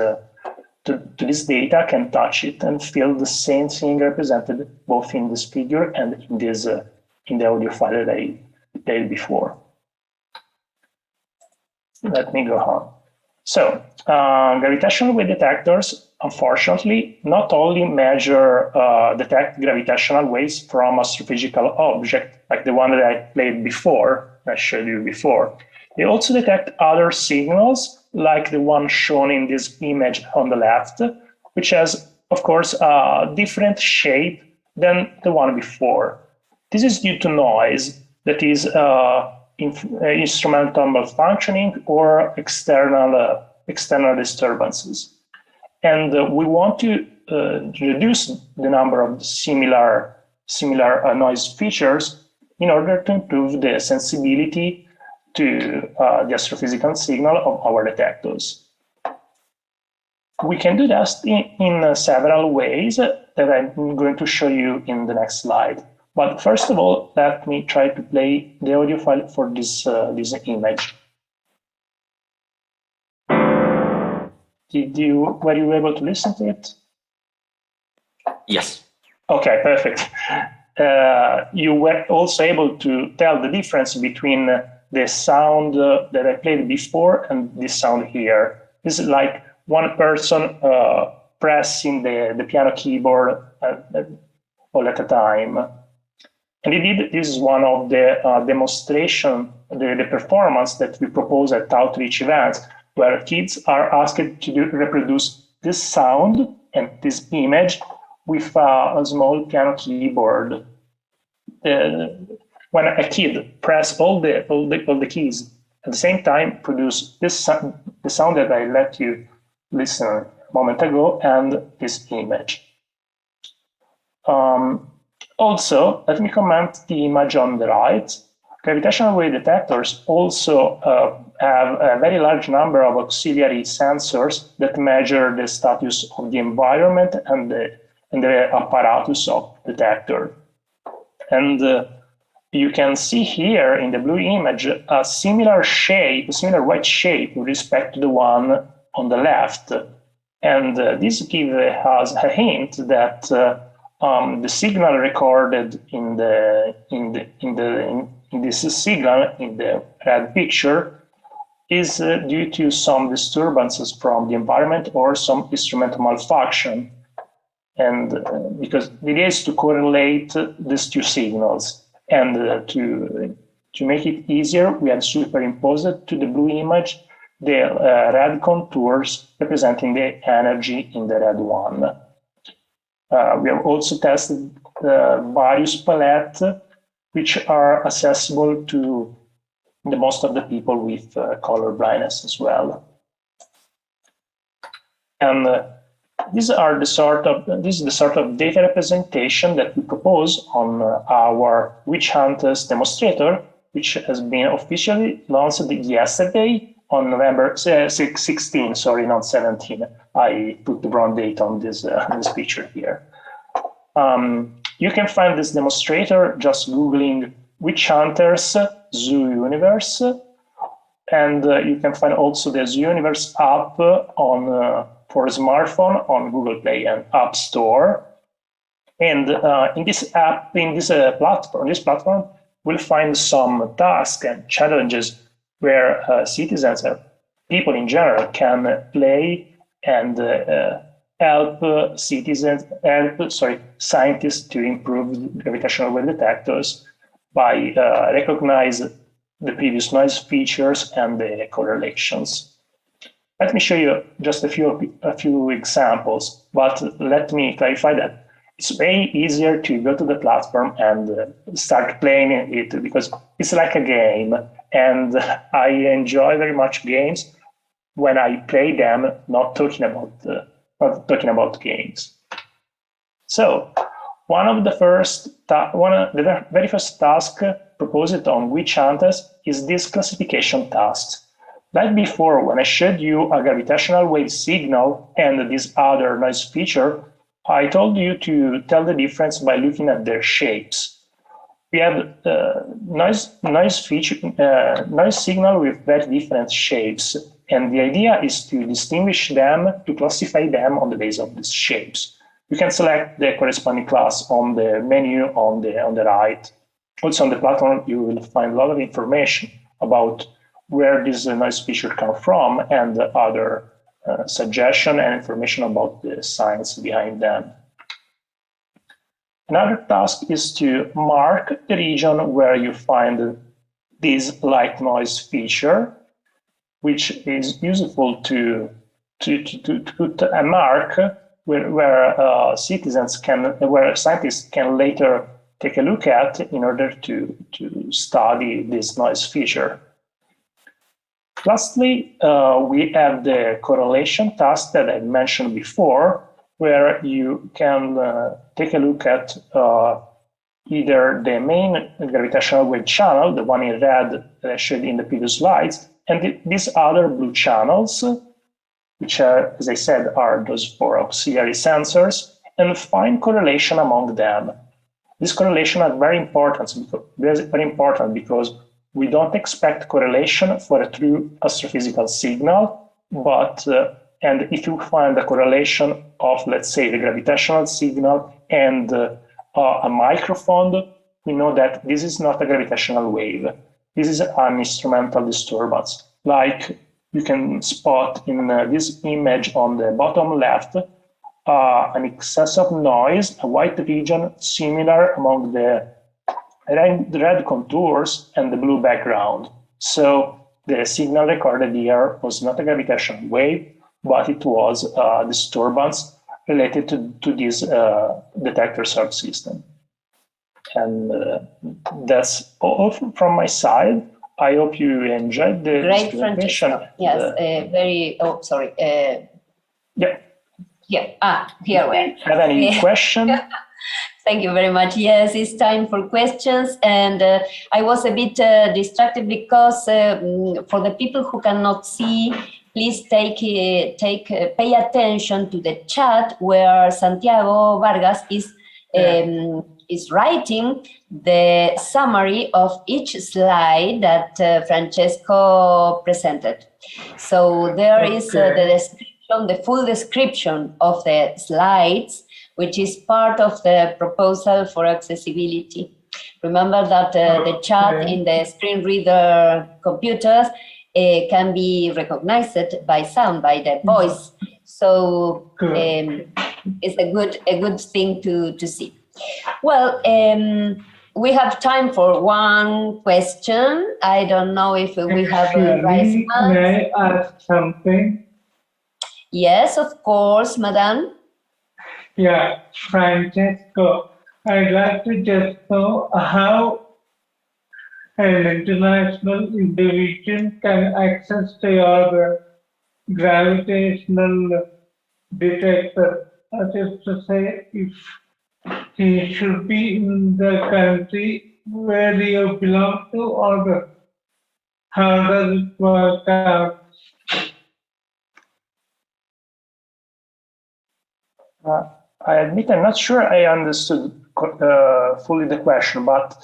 data can touch it and feel the same thing represented both in this figure and in this in the audio file that I played before. Let me go on. So, gravitational wave detectors, unfortunately, not only detect gravitational waves from astrophysical object, like the one that I played before, I showed you before. They also detect other signals, like the one shown in this image on the left, which has, of course, a different shape than the one before. This is due to noise that is instrumental malfunctioning or external disturbances. And we want to reduce the number of similar noise features in order to improve the sensibility to the astrophysical signal of our detectors. We can do that in several ways that I'm going to show you in the next slide. But first of all, let me try to play the audio file for this image. Were you able to listen to it? Yes. Okay, perfect. You were also able to tell the difference between the sound that I played before and this sound here. This is like one person pressing the piano keyboard all at a time. And indeed, this is one of the demonstration, the performance that we propose at outreach events, where kids are asked to reproduce this sound and this image with a small piano keyboard. When a kid press all the keys at the same time, produce the sound that I let you listen a moment ago, and this image. Also, let me comment the image on the right. Gravitational wave detectors also have a very large number of auxiliary sensors that measure the status of the environment and the apparatus of the detector. And you can see here in the blue image a similar shape, a similar white shape with respect to the one on the left. And this gives us a hint that the signal recorded in this signal in the red picture is due to some disturbances from the environment or some instrumental malfunction. And because the idea is to correlate these two signals, and to make it easier, we have superimposed to the blue image the red contours representing the energy in the red one. We have also tested various palettes which are accessible to the most of the people with color blindness as well. And this is the sort of data representation that we propose on our GWitchHunters demonstrator, which has been officially launched yesterday on November 16, sorry, not 17. I put the wrong date on this picture here. You can find this demonstrator just Googling GWitchHunters Zoo Universe, and you can find also the Zoo Universe app on for smartphone on Google Play and App Store. And in this app, in this platform, we'll find some tasks and challenges where citizens and people in general can play and help scientists to improve gravitational wave detectors by recognize the previous noise features and the correlations. Let me show you just a few examples, but let me clarify that it's way easier to go to the platform and start playing it, because it's like a game, and I enjoy very much games when I play them, not talking about games. So one of the very first tasks proposed on GWitchHunters is this classification task. Like before, when I showed you a gravitational wave signal and this other noise feature, I told you to tell the difference by looking at their shapes. We have noise signal with very different shapes, and the idea is to distinguish them, to classify them on the basis of these shapes. You can select the corresponding class on the menu on the right. Also on the platform, you will find a lot of information about where this noise feature comes from and other suggestion and information about the science behind them. Another task is to mark the region where you find this light noise feature, which is useful to put a mark where scientists can later take a look at in order to study this noise feature. Lastly, we have the correlation task that I mentioned before, where you can take a look at either the main gravitational wave channel, the one in red that I showed in the previous slides, and these other blue channels, which are, as I said, are those for auxiliary sensors, and find correlation among them. These correlations are very important because we don't expect correlation for a true astrophysical signal, but and if you find a correlation of, let's say, the gravitational signal and a microphone, we know that this is not a gravitational wave. This is an instrumental disturbance. Like you can spot in this image on the bottom left, an excess of noise, a white region similar among the red contours and the blue background. So the signal recorded here was not a gravitational wave, but it was a disturbance related to this detector search system. And that's all from my side. I hope you enjoyed the Great, Francesco. Yes, very. Oh, sorry. Yeah. Yeah. Here we are. Have any question? Thank you very much. Yes, it's time for questions, and I was a bit distracted because for the people who cannot see, please pay attention to the chat where Santiago Vargas is writing the summary of each slide that Francesco presented. So there is the description, the full description of the slides, which is part of the proposal for accessibility. Remember that the chat in the screen reader computers can be recognized by sound, by the voice. So it's a good thing to see. Well, we have time for one question. I don't know if we have a raised hand. May I ask something? Yes, of course, madam. Yeah, Francesco, I'd like to just know how an international individual can access your gravitational detector. That is to say, if he should be in the country where you belong to, or how does it work out? I admit I'm not sure I understood fully the question, but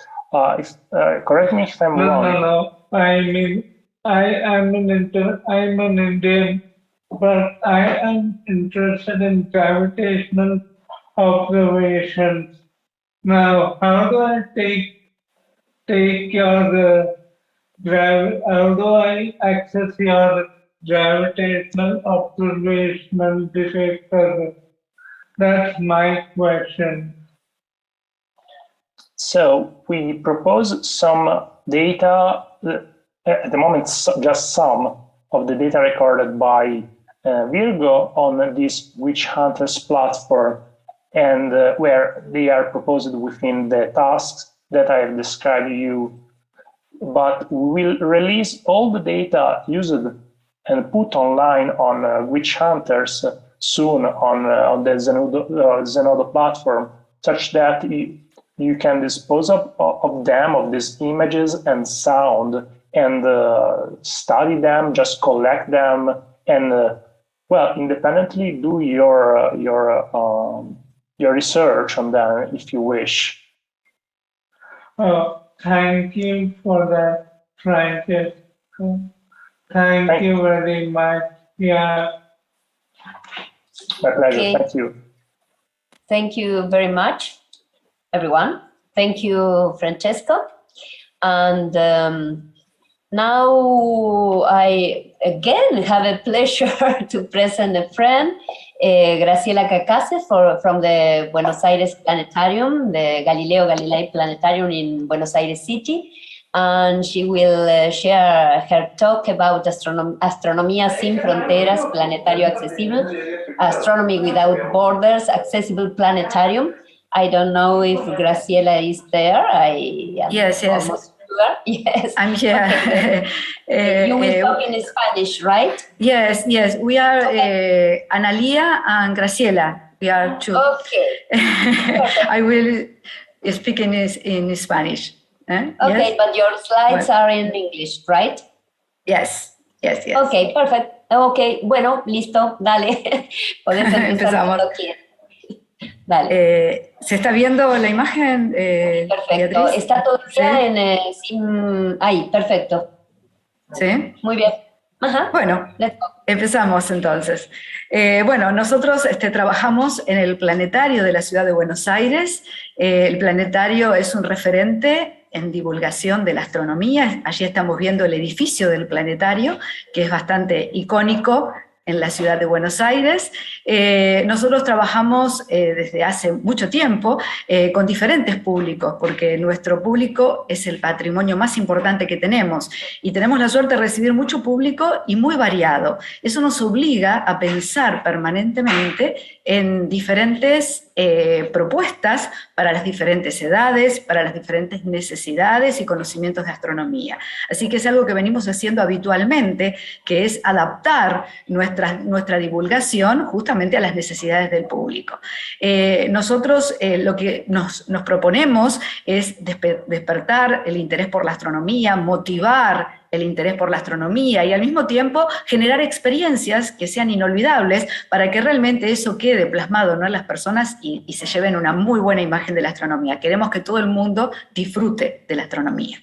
correct me if I'm wrong. No. I mean, I'm an Indian, but I am interested in gravitational observations. Now, how do I take your how do I access your gravitational observational detector? That's my question. So we propose some data, at the moment just some of the data recorded by Virgo on this GWitchHunters platform, and where they are proposed within the tasks that I have described to you. But we will release all the data used and put online on GWitchHunters soon on the Zenodo platform, such that you can dispose of them, of these images and sound, and study them, just collect them, and independently do your research on them if you wish. Oh, thank you for that, Francesco. Thank you very much. Yeah. My pleasure. Okay. Thank you. Thank you very much, everyone. Thank you, Francesco. And now I again have a pleasure to present a friend, Graciela Cacace from the Buenos Aires Planetarium, the Galileo Galilei Planetarium in Buenos Aires City. And she will share her talk about Astronomía sin fronteras, Planetario accesible, Astronomy without borders, accessible Planetarium. I don't know if Graciela is there. Yes. Almost sure. Yes, I'm here. Okay. You will talk in Spanish, right? Yes. We are Analia and Graciela. We are two. Okay. I will speak in Spanish. Okay, yes? But your slides are in English, right? Yes. Okay, perfect. Okay, bueno, listo, dale. Podés empezar. Dale. ¿Se está viendo la imagen? Perfecto. Beatriz? Está todavía sin... Ahí, perfecto. ¿Sí? Muy bien. Ajá. Bueno, empezamos entonces. Nosotros trabajamos en el Planetario de la Ciudad de Buenos Aires. El Planetario es un referente en divulgación de la astronomía. Allí estamos viendo el edificio del Planetario, que es bastante icónico en la ciudad de Buenos Aires. Nosotros trabajamos desde hace mucho tiempo con diferentes públicos, porque nuestro público es el patrimonio más importante que tenemos, y tenemos la suerte de recibir mucho público y muy variado. Eso nos obliga a pensar permanentemente en diferentes propuestas para las diferentes edades, para las diferentes necesidades y conocimientos de astronomía. Así que es algo que venimos haciendo habitualmente, que es adaptar nuestra divulgación justamente a las necesidades del público. Nosotros lo que nos proponemos es despertar el interés por la astronomía, motivar el interés por la astronomía y al mismo tiempo generar experiencias que sean inolvidables para que realmente eso quede plasmado, ¿no?, en las personas y se lleven una muy buena imagen de la astronomía. Queremos que todo el mundo disfrute de la astronomía.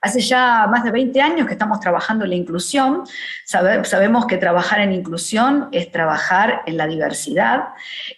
Hace ya más de 20 años que estamos trabajando en la inclusión. Sabemos que trabajar en inclusión es trabajar en la diversidad.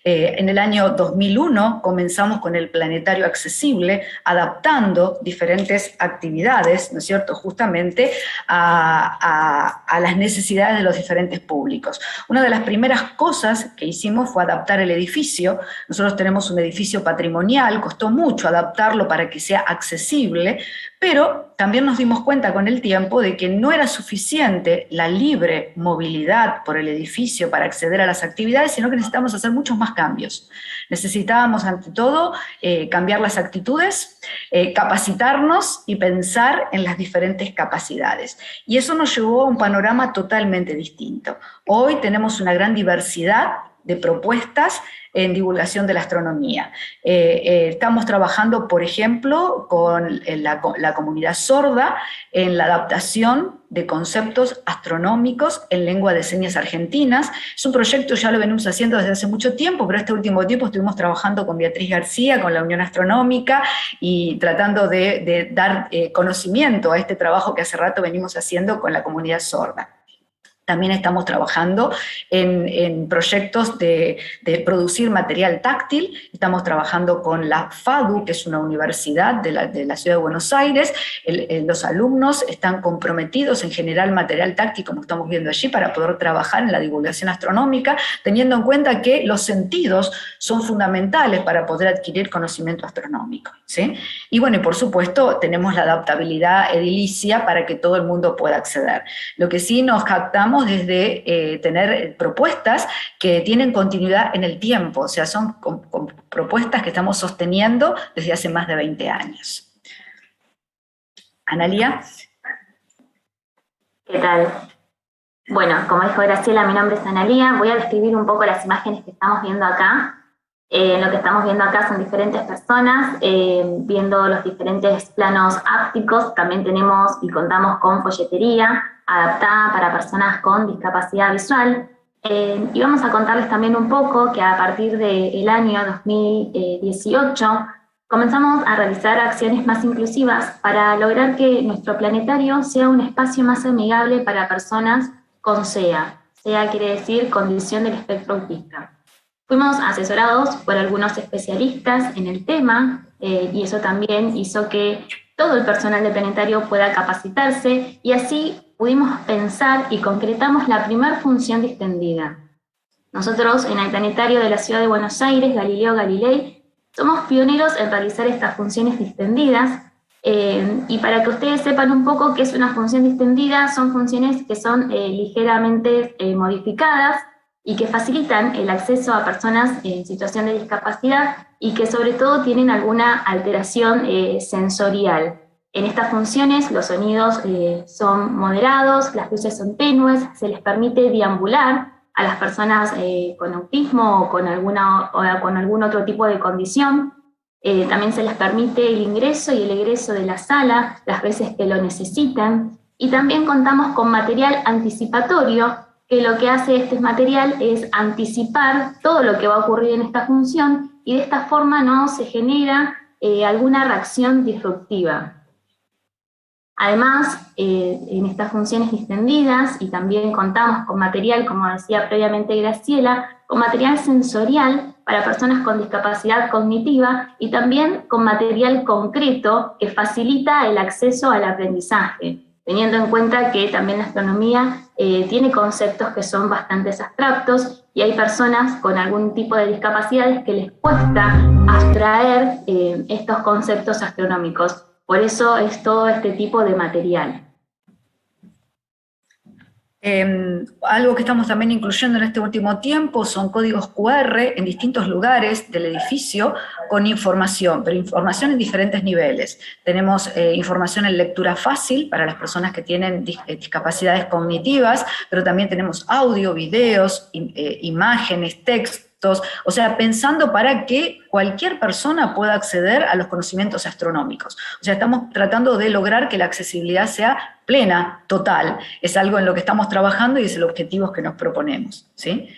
En el año 2001 comenzamos con el Planetario accesible, adaptando diferentes actividades, ¿no es cierto?, justamente a las necesidades de los diferentes públicos. Una de las primeras cosas que hicimos fue adaptar el edificio. Nosotros tenemos un edificio patrimonial, costó mucho adaptarlo para que sea accesible, pero también nos dimos cuenta con el tiempo de que no era suficiente la libre movilidad por el edificio para acceder a las actividades, sino que necesitábamos hacer muchos más cambios. Necesitábamos, ante todo, cambiar las actitudes, capacitarnos y pensar en las diferentes capacidades. Y eso nos llevó a un panorama totalmente distinto. Hoy tenemos una gran diversidad de propuestas en divulgación de la astronomía. Estamos trabajando, por ejemplo, con la comunidad sorda en la adaptación de conceptos astronómicos en lengua de señas argentinas. Es un proyecto, ya lo venimos haciendo desde hace mucho tiempo, pero este último tiempo estuvimos trabajando con Beatriz García, con la Unión Astronómica, y tratando de dar conocimiento a este trabajo que hace rato venimos haciendo con la comunidad sorda. También estamos trabajando en proyectos de producir material táctil. Estamos trabajando con la FADU, que es una universidad de la ciudad de Buenos Aires. Los alumnos están comprometidos en generar material táctil, como estamos viendo allí, para poder trabajar en la divulgación astronómica, teniendo en cuenta que los sentidos son fundamentales para poder adquirir conocimiento astronómico, ¿sí? Y bueno, y por supuesto tenemos la adaptabilidad edilicia para que todo el mundo pueda acceder. Lo que sí nos jactamos desde tener propuestas que tienen continuidad en el tiempo, o sea, son propuestas que estamos sosteniendo desde hace más de 20 años. Analía. ¿Qué tal? Bueno, como dijo Graciela, mi nombre es Analía. Voy a describir un poco las imágenes que estamos viendo acá. Lo que estamos viendo acá son diferentes personas viendo los diferentes planos ápticos. También tenemos y contamos con folletería adaptada para personas con discapacidad visual. Y vamos a contarles también un poco que a partir del año 2018 comenzamos a realizar acciones más inclusivas para lograr que nuestro planetario sea un espacio más amigable para personas con SEA. SEA quiere decir condición del espectro autista. Fuimos asesorados por algunos especialistas en el tema y eso también hizo que todo el personal del planetario pueda capacitarse y así pudimos pensar y concretamos la primera función distendida. Nosotros en el Planetario de la Ciudad de Buenos Aires, Galileo Galilei, somos pioneros en realizar estas funciones distendidas y para que ustedes sepan un poco qué es una función distendida, son funciones que son ligeramente modificadas y que facilitan el acceso a personas en situación de discapacidad y que sobre todo tienen alguna alteración sensorial. En estas funciones los sonidos son moderados, las luces son tenues, se les permite deambular a las personas con autismo o con algún otro tipo de condición. También se les permite el ingreso y el egreso de la sala las veces que lo necesitan. Y también contamos con material anticipatorio, que lo que hace este material es anticipar todo lo que va a ocurrir en esta función y de esta forma no se genera alguna reacción disruptiva. Además, en estas funciones distendidas, y también contamos con material, como decía previamente Graciela, con material sensorial para personas con discapacidad cognitiva y también con material concreto que facilita el acceso al aprendizaje. teniendo en cuenta que también la astronomía tiene conceptos que son bastante abstractos y hay personas con algún tipo de discapacidades que les cuesta abstraer estos conceptos astronómicos. Por eso es todo este tipo de material. Algo que estamos también incluyendo en este último tiempo son códigos QR en distintos lugares del edificio con información, pero información en diferentes niveles. Tenemos información en lectura fácil para las personas que tienen discapacidades cognitivas, pero también tenemos audio, videos, imágenes, textos, o sea, pensando para que cualquier persona pueda acceder a los conocimientos astronómicos. O sea, estamos tratando de lograr que la accesibilidad sea plena, total. Es algo en lo que estamos trabajando y es el objetivo que nos proponemos, ¿sí?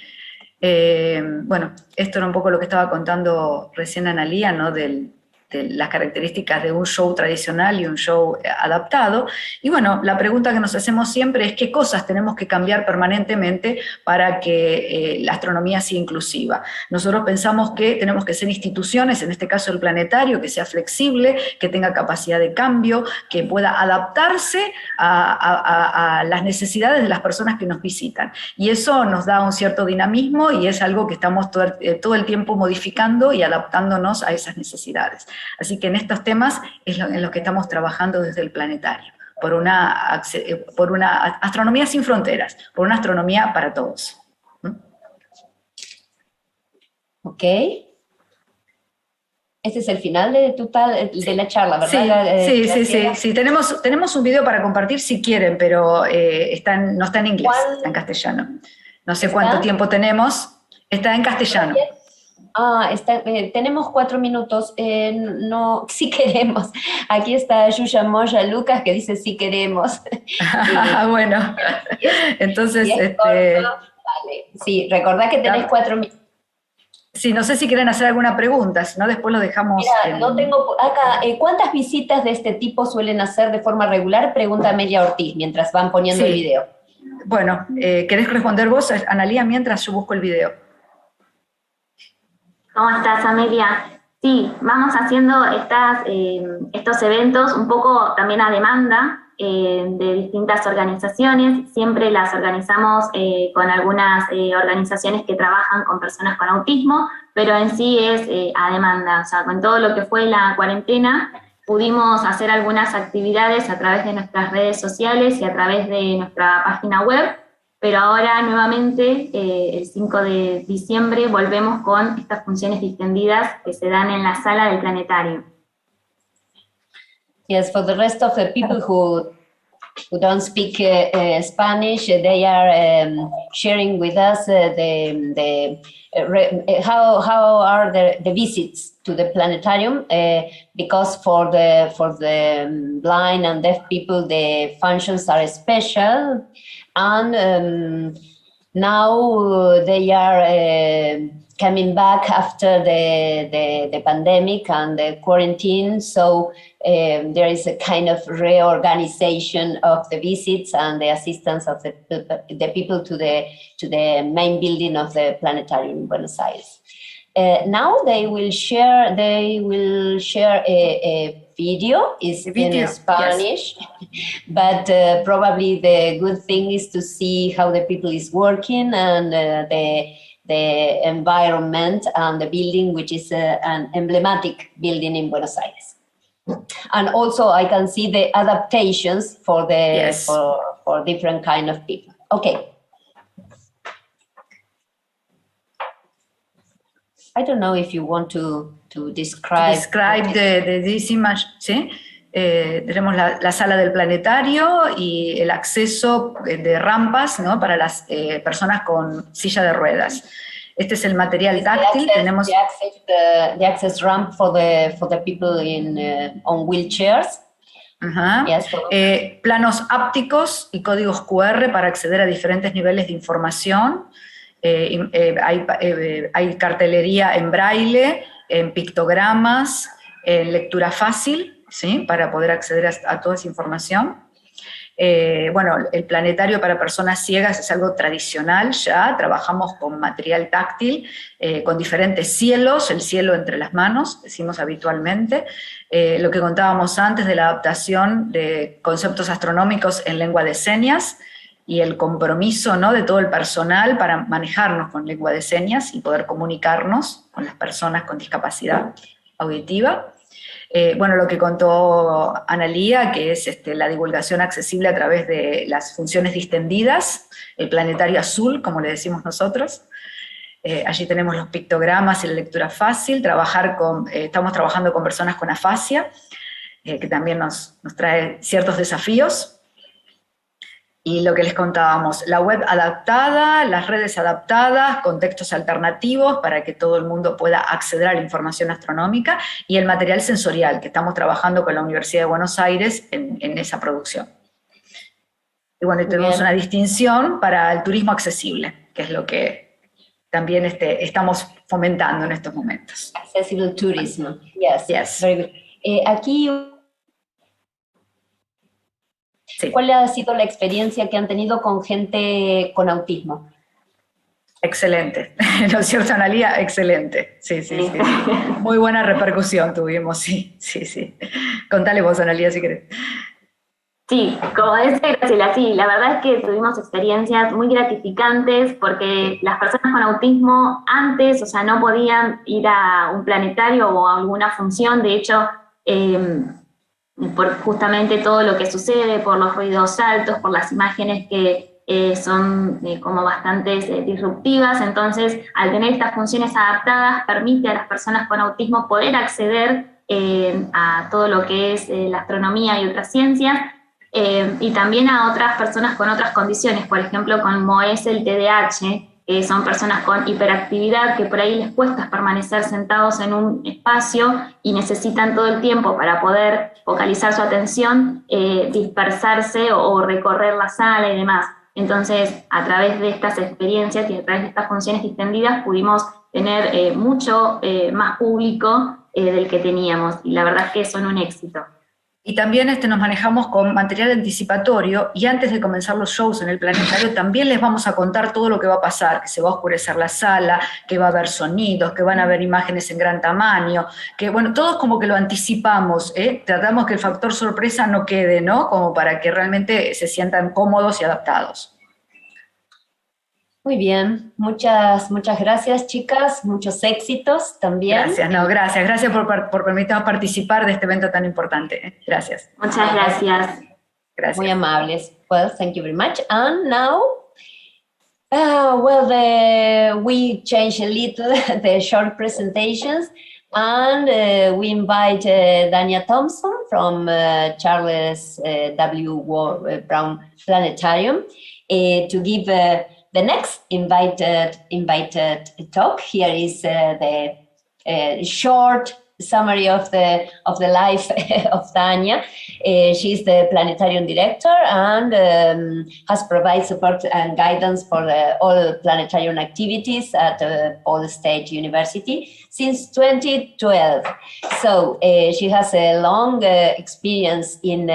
Bueno, esto era un poco lo que estaba contando recién Analía, ¿no? De las características de un show tradicional y un show adaptado. Y bueno, la pregunta que nos hacemos siempre es qué cosas tenemos que cambiar permanentemente para que la astronomía sea inclusiva. Nosotros pensamos que tenemos que ser instituciones, en este caso el Planetario, que sea flexible, que tenga capacidad de cambio, que pueda adaptarse a las necesidades de las personas que nos visitan. Y eso nos da un cierto dinamismo y es algo que estamos todo el tiempo modificando y adaptándonos a esas necesidades. Así que en estos temas es en los que estamos trabajando desde el Planetario, por una astronomía sin fronteras, por una astronomía para todos. Ok. Este es el final de la charla, ¿verdad? Sí. Tenemos un video para compartir si quieren, pero no está en inglés, está en castellano. No sé cuánto tiempo tenemos. Está en castellano. Tenemos 4 minutos, no, si queremos. Aquí está Yuya Moya Lucas que dice si queremos. Bueno, entonces... Vale. Sí, recordá que tenés 4 minutos. Sí, no sé si quieren hacer alguna pregunta, si no después lo dejamos... Mira, no tengo acá, ¿cuántas visitas de este tipo suelen hacer de forma regular? Pregunta Amelia Ortiz, mientras van poniendo el video. Bueno, ¿querés responder vos, Analía, mientras yo busco el video? ¿Cómo estás, Amelia? Sí, vamos haciendo estos eventos un poco también a demanda de distintas organizaciones. Siempre las organizamos con algunas organizaciones que trabajan con personas con autismo, pero en sí es a demanda. O sea, con todo lo que fue la cuarentena, pudimos hacer algunas actividades a través de nuestras redes sociales y a través de nuestra página web. Pero ahora nuevamente, el 5 de diciembre, volvemos con estas funciones distendidas que se dan en la sala del Planetario. Yes, for the rest of the people who don't speak Spanish, they are sharing with us how are the visits to the planetarium, because for the blind and deaf people, the functions are special. And now they are coming back after the pandemic and the quarantine, so there is a kind of reorganization of the visits and the assistance of the people to the main building of the planetarium in Buenos Aires. Now they will share a video, in Spanish, yes. But probably the good thing is to see how the people is working and the environment and the building, which is an emblematic building in Buenos Aires. And also I can see the adaptations for for different kind of people. Okay. I don't know if you want to describe this image, ¿sí? Tenemos la sala del planetario y el acceso de rampas, ¿no? Para las personas con silla de ruedas. Este es el material táctil. Tenemos the access ramp for the people on wheelchairs. Yes. Planos ápticos y códigos QR para acceder a diferentes niveles de información. Hay cartelería en braille, en pictogramas, en lectura fácil, ¿sí? Para poder acceder a toda esa información. Bueno, el planetario para personas ciegas es algo tradicional ya, trabajamos con material táctil, con diferentes cielos, el cielo entre las manos, decimos habitualmente. Lo que contábamos antes de la adaptación de conceptos astronómicos en lengua de señas y el compromiso, ¿no?, de todo el personal para manejarnos con lengua de señas y poder comunicarnos con las personas con discapacidad auditiva. Bueno, lo que contó Analía, que es la divulgación accesible a través de las funciones distendidas, el planetario azul, como le decimos nosotros. Allí tenemos los pictogramas y la lectura fácil. Estamos trabajando con personas con afasia, que también nos trae ciertos desafíos. Y lo que les contábamos, la web adaptada, las redes adaptadas, contextos alternativos para que todo el mundo pueda acceder a la información astronómica, y el material sensorial, que estamos trabajando con la Universidad de Buenos Aires en esa producción. Y bueno, tenemos una distinción para el turismo accesible, que es lo que también estamos fomentando en estos momentos. Accessible tourism, yes. Very good. Aquí, sí. ¿Cuál ha sido la experiencia que han tenido con gente con autismo? Excelente, ¿no es cierto, Analía? Excelente, sí. Muy buena repercusión tuvimos, sí. Contale vos, Analía, si querés. Sí, como dice Graciela, sí, la verdad es que tuvimos experiencias muy gratificantes porque las personas con autismo antes, o sea, no podían ir a un planetario o a alguna función, de hecho, por justamente todo lo que sucede, por los ruidos altos, por las imágenes que son como bastante disruptivas, entonces al tener estas funciones adaptadas permite a las personas con autismo poder acceder a todo lo que es la astronomía y otras ciencias, y también a otras personas con otras condiciones, por ejemplo como es el TDAH, que son personas con hiperactividad que por ahí les cuesta permanecer sentados en un espacio y necesitan todo el tiempo para poder focalizar su atención, dispersarse o recorrer la sala y demás. Entonces, a través de estas experiencias y a través de estas funciones distendidas pudimos tener mucho más público del que teníamos, y la verdad es que son un éxito. Y también nos manejamos con material anticipatorio, y antes de comenzar los shows en el planetario también les vamos a contar todo lo que va a pasar, que se va a oscurecer la sala, que va a haber sonidos, que van a haber imágenes en gran tamaño, que bueno, todos como que lo anticipamos, tratamos que el factor sorpresa no quede, ¿no? Como para que realmente se sientan cómodos y adaptados. Muy bien, muchas gracias, chicas, muchos éxitos también. Gracias por permitirnos participar de este evento tan importante. Gracias. Muchas gracias. Muy amables. Well, thank you very much. And now, we change a little the short presentations, and we invite Dayna Thompson from Charles W. Brown Planetarium to give the next invited talk. Here is the short summary of the life of Dayna. She's the Planetarium director and has provided support and guidance for all planetarium activities at Ball State University since 2012. So she has a long experience in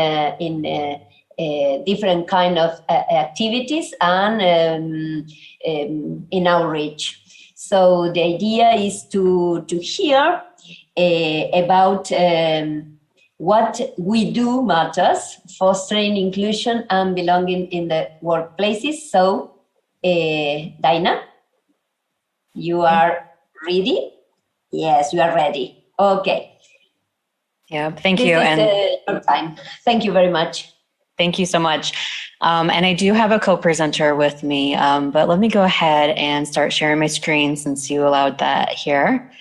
different kind of activities and in outreach. So the idea is to hear about what we do matters, fostering inclusion and belonging in the workplaces. So, Dayna, you are ready? Yes, you are ready. Okay. Yeah, thank you. This is your time. Thank you very much. Thank you so much. And I do have a co-presenter with me, but let me go ahead and start sharing my screen since you allowed that here.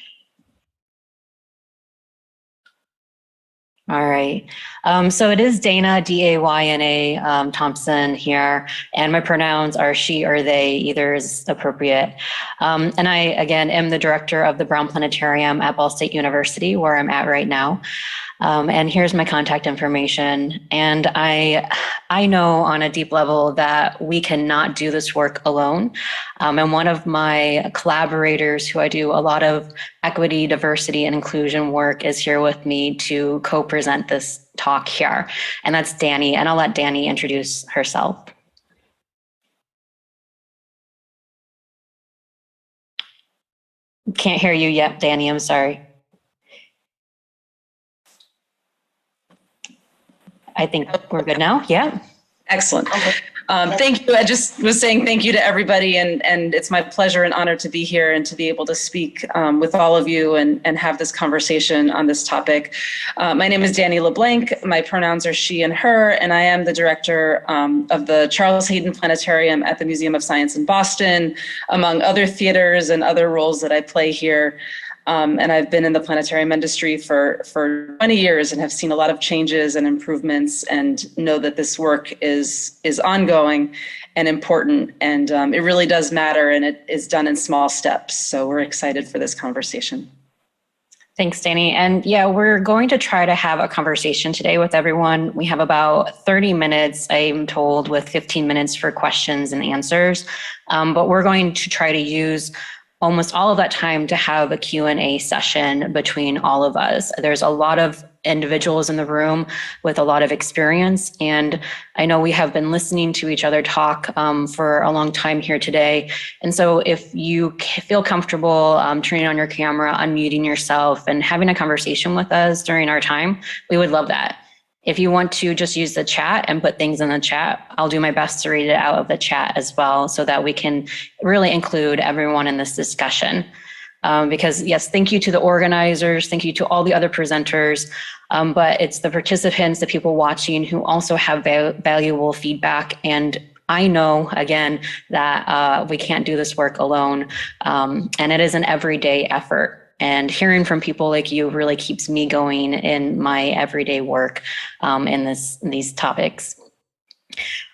All right. So it is Dayna, D-A-Y-N-A, Thompson here, and my pronouns are she or they, either is appropriate. And I, again, am the director of the Brown Planetarium at Ball State University, where I'm at right now. And here's my contact information. And I know on a deep level that we cannot do this work alone. And one of my collaborators who I do a lot of equity, diversity, and inclusion work is here with me to co-present this talk here, and that's Danny. And I'll let Danny introduce herself. Can't hear you yet, Danny, I'm sorry. I think we're good now, yeah. Excellent. Thank you. I just was saying thank you to everybody, and it's my pleasure and honor to be here and to be able to speak with all of you and have this conversation on this topic. My name is Danny LeBlanc. My pronouns are she and her, and I am the director of the Charles Hayden Planetarium at the Museum of Science in Boston, among other theaters and other roles that I play here. And I've been in the planetarium industry for 20 years and have seen a lot of changes and improvements, and know that this work is ongoing and important, and it really does matter, and it is done in small steps. So we're excited for this conversation. Thanks, Danny. And yeah, we're going to try to have a conversation today with everyone. We have about 30 minutes, I'm told, with 15 minutes for questions and answers. But we're going to try to use almost all of that time to have a Q&A session between all of us. There's a lot of individuals in the room with a lot of experience, and I know we have been listening to each other talk for a long time here today. And so if you feel comfortable turning on your camera, unmuting yourself, and having a conversation with us during our time, we would love that. If you want to just use the chat and put things in the chat, I'll do my best to read it out of the chat as well, so that we can really include everyone in this discussion. Because yes, thank you to the organizers, thank you to all the other presenters, but it's the participants, the people watching, who also have valuable feedback. And I know, again, that we can't do this work alone, and it is an everyday effort. And hearing from people like you really keeps me going in my everyday work in these topics.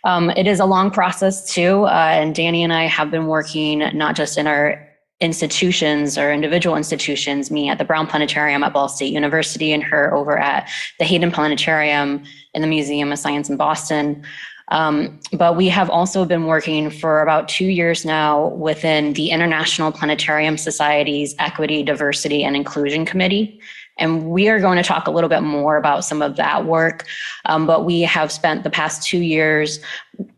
It is a long process too, and Danny and I have been working not just in our institutions or individual institutions, me at the Brown Planetarium at Ball State University, and her over at the Hayden Planetarium in the Museum of Science in Boston. But we have also been working for about 2 years now within the International Planetarium Society's Equity, Diversity, and Inclusion Committee. And we are going to talk a little bit more about some of that work, but we have spent the past 2 years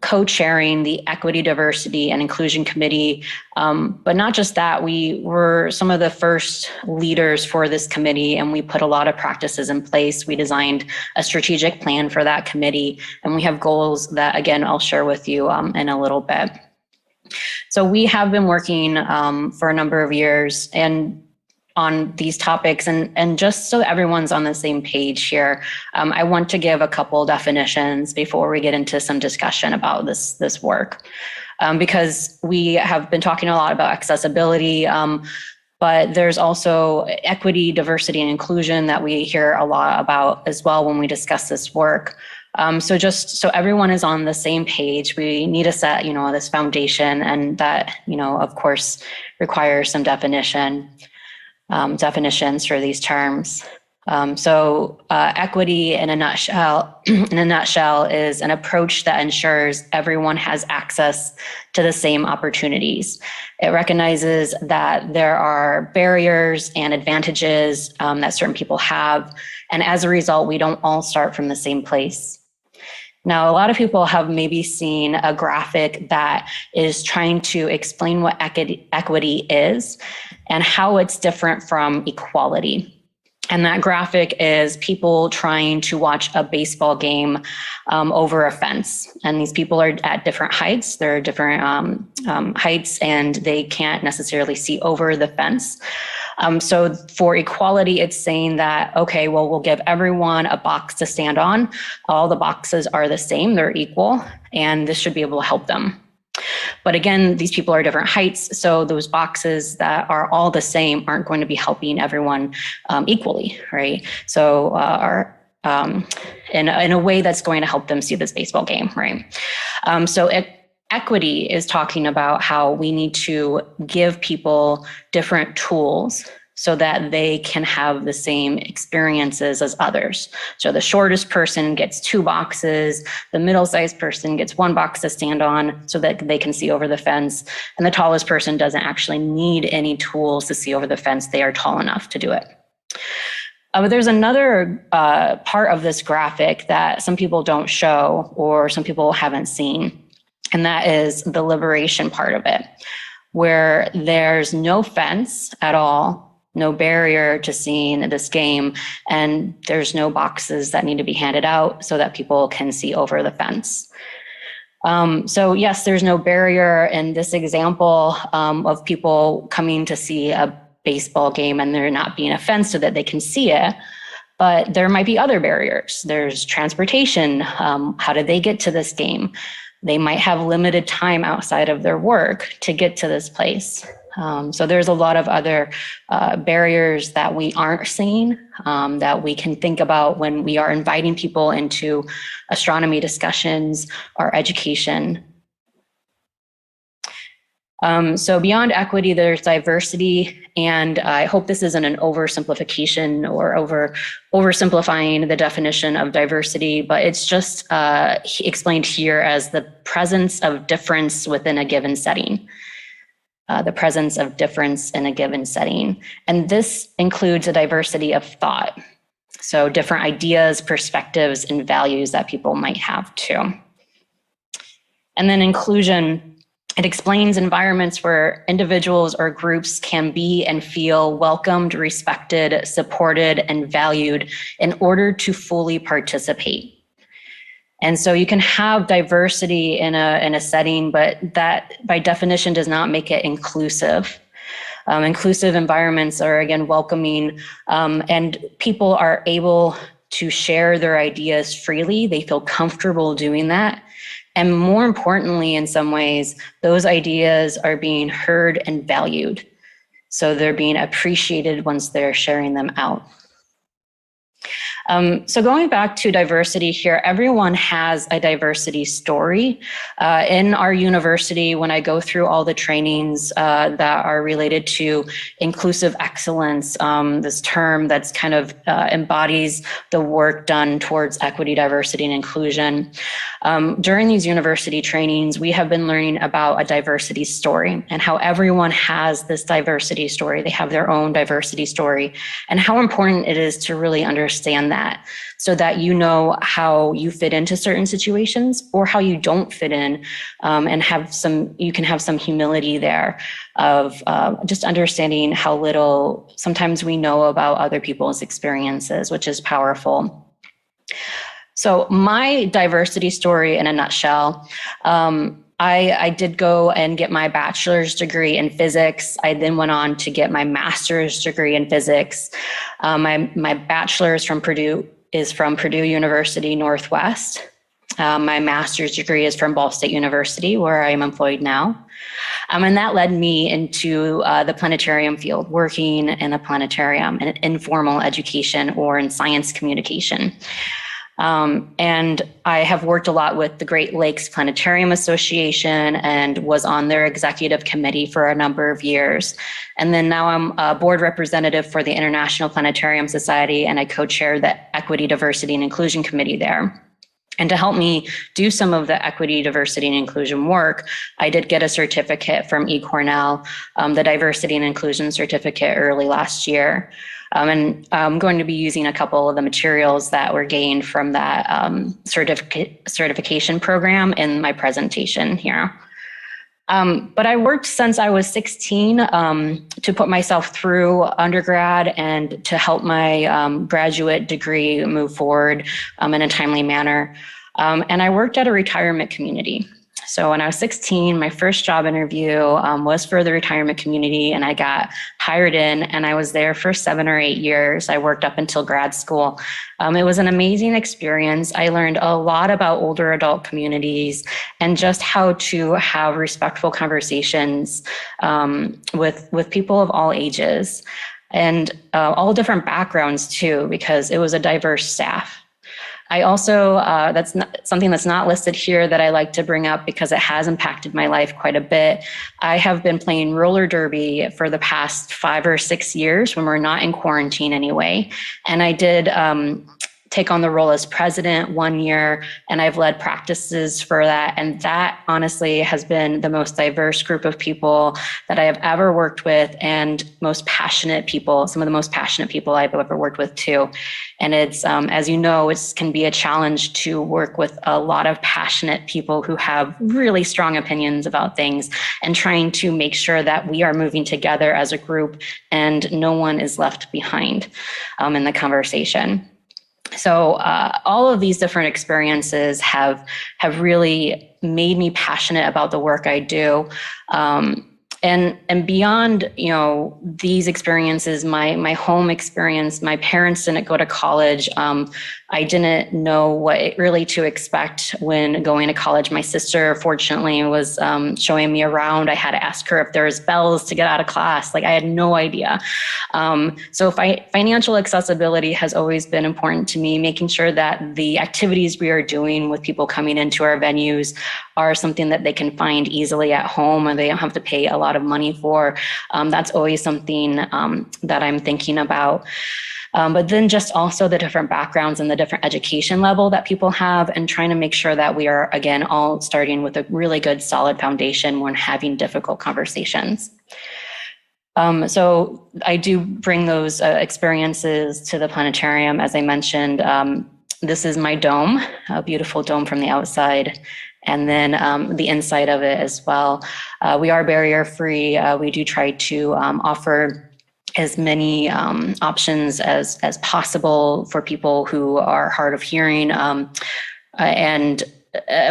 co-chairing the Equity, Diversity, and Inclusion Committee. But not just that, we were some of the first leaders for this committee, and we put a lot of practices in place. We designed a strategic plan for that committee, and we have goals that, again, I'll share with you in a little bit. So we have been working for a number of years and on these topics, and just so everyone's on the same page here, I want to give a couple definitions before we get into some discussion about this work, because we have been talking a lot about accessibility, but there's also equity, diversity, and inclusion that we hear a lot about as well when we discuss this work. So just so everyone is on the same page, we need to set, this foundation, and that, of course, requires some definitions for these terms. So equity in a nutshell is an approach that ensures everyone has access to the same opportunities. It recognizes that there are barriers and advantages that certain people have, and as a result, we don't all start from the same place. Now, a lot of people have maybe seen a graphic that is trying to explain what equity is and how it's different from equality. And that graphic is people trying to watch a baseball game over a fence. And these people are at different heights. There are different heights, and they can't necessarily see over the fence. So for equality, it's saying that, okay, well, we'll give everyone a box to stand on. All the boxes are the same, they're equal, and this should be able to help them. But again, these people are different heights, so those boxes that are all the same aren't going to be helping everyone equally, right? So in a way that's going to help them see this baseball game, right? Equity is talking about how we need to give people different tools so that they can have the same experiences as others. So the shortest person gets 2 boxes, the middle-sized person gets 1 box to stand on so that they can see over the fence, and the tallest person doesn't actually need any tools to see over the fence. They are tall enough to do it. But there's another part of this graphic that some people don't show or some people haven't seen, and that is the liberation part of it, where there's no fence at all, no barrier to seeing this game, and there's no boxes that need to be handed out so that people can see over the fence. So yes, there's no barrier in this example of people coming to see a baseball game and there not being a fence so that they can see it. But there might be other barriers. There's transportation. How do they get to this game? They might have limited time outside of their work to get to this place. So there's a lot of other barriers that we aren't seeing that we can think about when we are inviting people into astronomy discussions or education. So beyond equity, there's diversity, and I hope this isn't an oversimplification or oversimplifying the definition of diversity, but it's just explained here as the presence of difference within a given setting. The presence of difference in a given setting. And this includes a diversity of thought. So different ideas, perspectives, and values that people might have too. And then inclusion. It explains environments where individuals or groups can be and feel welcomed, respected, supported, and valued in order to fully participate. And so you can have diversity in a setting, but that by definition does not make it inclusive. Inclusive environments are, again, welcoming, and people are able to share their ideas freely. They feel comfortable doing that. And more importantly, in some ways, those ideas are being heard and valued. So they're being appreciated once they're sharing them out. So going back to diversity here, everyone has a diversity story. In our university, when I go through all the trainings that are related to inclusive excellence, this term that's kind of embodies the work done towards equity, diversity, and inclusion. During these university trainings, we have been learning about a diversity story and how everyone has this diversity story. They have their own diversity story, and how important it is to really understand that, so that you know how you fit into certain situations or how you don't fit in, and you can have some humility there of just understanding how little sometimes we know about other people's experiences, which is powerful. So my diversity story in a nutshell, I did go and get my bachelor's degree in physics. I then went on to get my master's degree in physics. My bachelor's is from Purdue University Northwest. My master's degree is from Ball State University, where I am employed now. And that led me into the planetarium field, working in a planetarium, in informal education or in science communication. And I have worked a lot with the Great Lakes Planetarium Association and was on their executive committee for a number of years. And then now I'm a board representative for the International Planetarium Society, and I co-chair the Equity, Diversity, and Inclusion Committee there. And to help me do some of the equity, diversity, and inclusion work, I did get a certificate from eCornell, the Diversity and Inclusion Certificate, early last year. And I'm going to be using a couple of the materials that were gained from that certification program in my presentation here. But I worked since I was 16 to put myself through undergrad and to help my graduate degree move forward in a timely manner. And I worked at a retirement community. So when I was 16, my first job interview was for the retirement community, and I got hired in, and I was there for 7 or 8 years. I worked up until grad school. It was an amazing experience. I learned a lot about older adult communities and just how to have respectful conversations with people of all ages and all different backgrounds too, because it was a diverse staff. I also, that's something that's not listed here that I like to bring up because it has impacted my life quite a bit. I have been playing roller derby for the past 5 or 6 years when we're not in quarantine anyway. And I did take on the role as president 1 year, and I've led practices for that. And that honestly has been the most diverse group of people that I have ever worked with, and most passionate people, some of the most passionate people I've ever worked with too. And it's, as you know, it can be a challenge to work with a lot of passionate people who have really strong opinions about things, and trying to make sure that we are moving together as a group and no one is left behind in the conversation. So all of these different experiences have really made me passionate about the work I do. And beyond, you know, these experiences, my home experience, my parents didn't go to college. I didn't know what really to expect when going to college. My sister, fortunately, was showing me around. I had to ask her if there was bells to get out of class. Like, I had no idea. So financial accessibility has always been important to me, making sure that the activities we are doing with people coming into our venues are something that they can find easily at home and they don't have to pay a lot of money for. That's always something that I'm thinking about. But then just also the different backgrounds and the different education level that people have, and trying to make sure that we are, again, all starting with a really good solid foundation when having difficult conversations. So I do bring those experiences to the planetarium. As I mentioned, this is my dome, a beautiful dome from the outside, and then the inside of it as well. We are barrier free. We do try to offer as many options as possible for people who are hard of hearing. And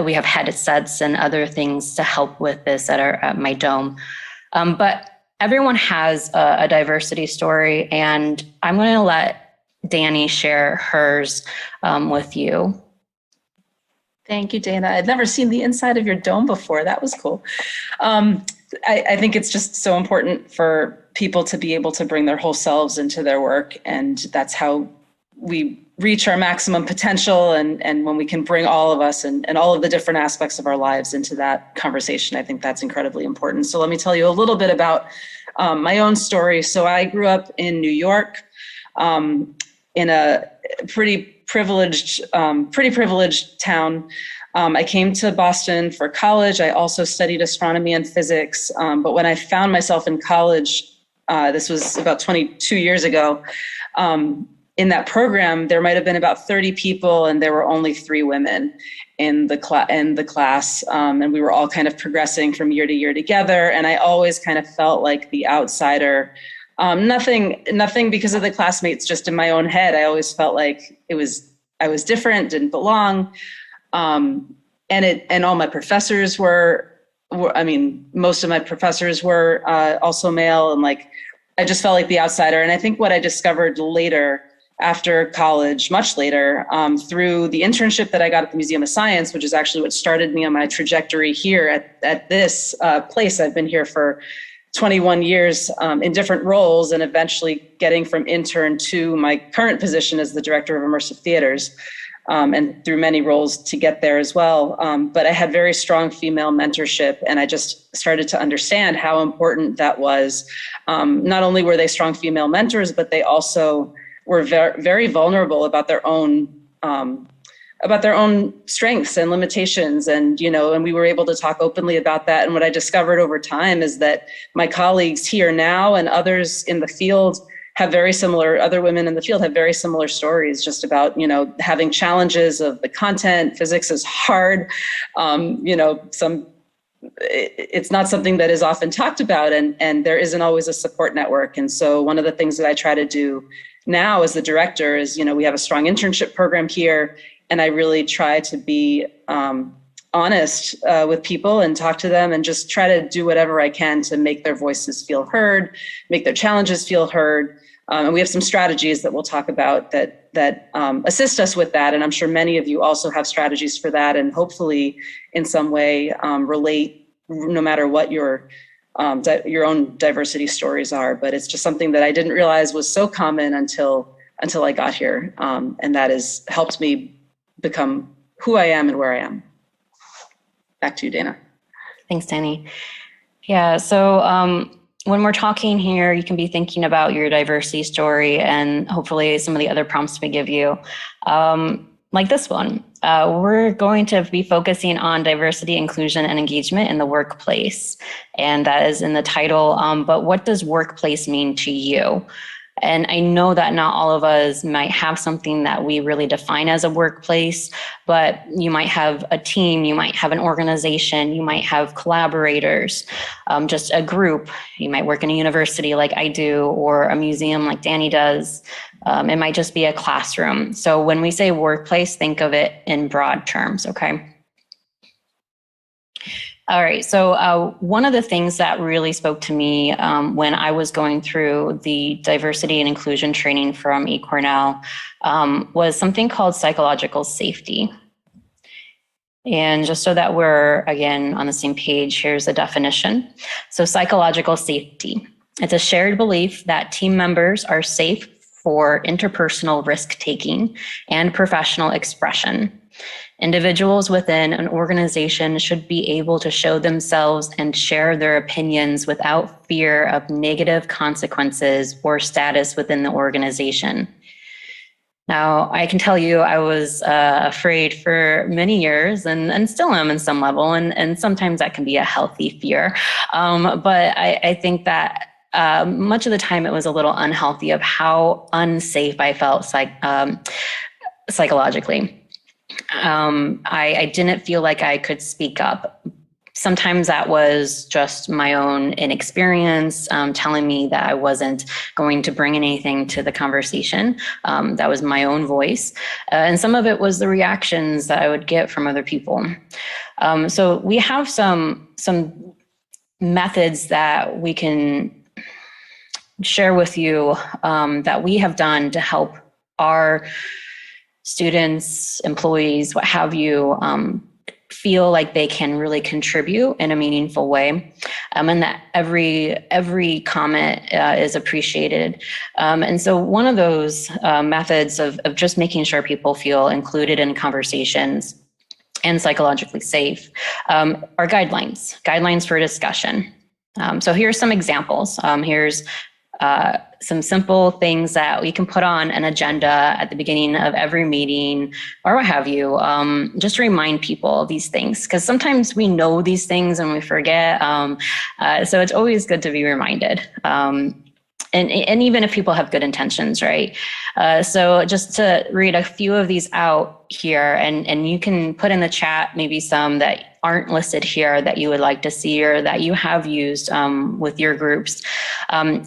we have headsets and other things to help with this at my dome. But everyone has a diversity story, and I'm going to let Dani share hers with you. Thank you, Dayna. I'd never seen the inside of your dome before. That was cool. I think it's just so important for people to be able to bring their whole selves into their work, and that's how we reach our maximum potential, and when we can bring all of us and all of the different aspects of our lives into that conversation. I think that's incredibly important. So let me tell you a little bit about my own story. So I grew up in New York, in a pretty privileged town. I came to Boston for college. I also studied astronomy and physics. But when I found myself in college, this was about 22 years ago, in that program, there might have been about 30 people, and there were only 3 women in the class. And we were all kind of progressing from year to year together. And I always kind of felt like the outsider. Nothing because of the classmates, just in my own head. I always felt like I was different, didn't belong. And all my professors were, most of my professors were also male, and like, I just felt like the outsider. And I think what I discovered later, after college, much later, through the internship that I got at the Museum of Science, which is actually what started me on my trajectory here at this place. I've been here for 21 years in different roles, and eventually getting from intern to my current position as the director of immersive theaters. And through many roles to get there as well. But I had very strong female mentorship, and I just started to understand how important that was. Not only were they strong female mentors, but they also were very, very vulnerable about their own strengths and limitations. And, and we were able to talk openly about that. And what I discovered over time is that my colleagues here now and others in the field other women in the field have very similar stories, just about, having challenges of the content. Physics is hard. It's not something that is often talked about, and there isn't always a support network. And so one of the things that I try to do now as the director is, we have a strong internship program here, and I really try to be honest with people and talk to them and just try to do whatever I can to make their voices feel heard, make their challenges feel heard. And we have some strategies that we'll talk about that assist us with that. And I'm sure many of you also have strategies for that, and hopefully in some way relate, no matter what your own diversity stories are. But it's just something that I didn't realize was so common until I got here. And that has helped me become who I am and where I am. Back to you, Dayna. Thanks, Dani. Yeah, so when we're talking here, you can be thinking about your diversity story and hopefully some of the other prompts we give you, like this one. We're going to be focusing on diversity, inclusion, and engagement in the workplace. And that is in the title, but what does workplace mean to you? And I know that not all of us might have something that we really define as a workplace, but you might have a team, you might have an organization, you might have collaborators, just a group. You might work in a university like I do, or a museum like Danny does. It might just be a classroom. So when we say workplace, think of it in broad terms, okay? All right, so one of the things that really spoke to me when I was going through the diversity and inclusion training from eCornell was something called psychological safety. And just so that we're, again, on the same page, here's a definition. So psychological safety, it's a shared belief that team members are safe for interpersonal risk-taking and professional expression. Individuals within an organization should be able to show themselves and share their opinions without fear of negative consequences or status within the organization. Now, I can tell you I was afraid for many years and still am in some level, and sometimes that can be a healthy fear. But I think that much of the time it was a little unhealthy of how unsafe I felt psychologically. I didn't feel like I could speak up. Sometimes that was just my own inexperience, telling me that I wasn't going to bring anything to the conversation. That was my own voice. And some of it was the reactions that I would get from other people. So we have some methods that we can share with you that we have done to help our students, employees, what have you, feel like they can really contribute in a meaningful way, and that every comment is appreciated. And so one of those methods of just making sure people feel included in conversations and psychologically safe are guidelines for discussion. So here's some examples. Here's some simple things that we can put on an agenda at the beginning of every meeting or what have you, just to remind people of these things, because sometimes we know these things and we forget. So it's always good to be reminded. And even if people have good intentions, right? So just to read a few of these out here, and you can put in the chat maybe some that aren't listed here that you would like to see or that you have used with your groups,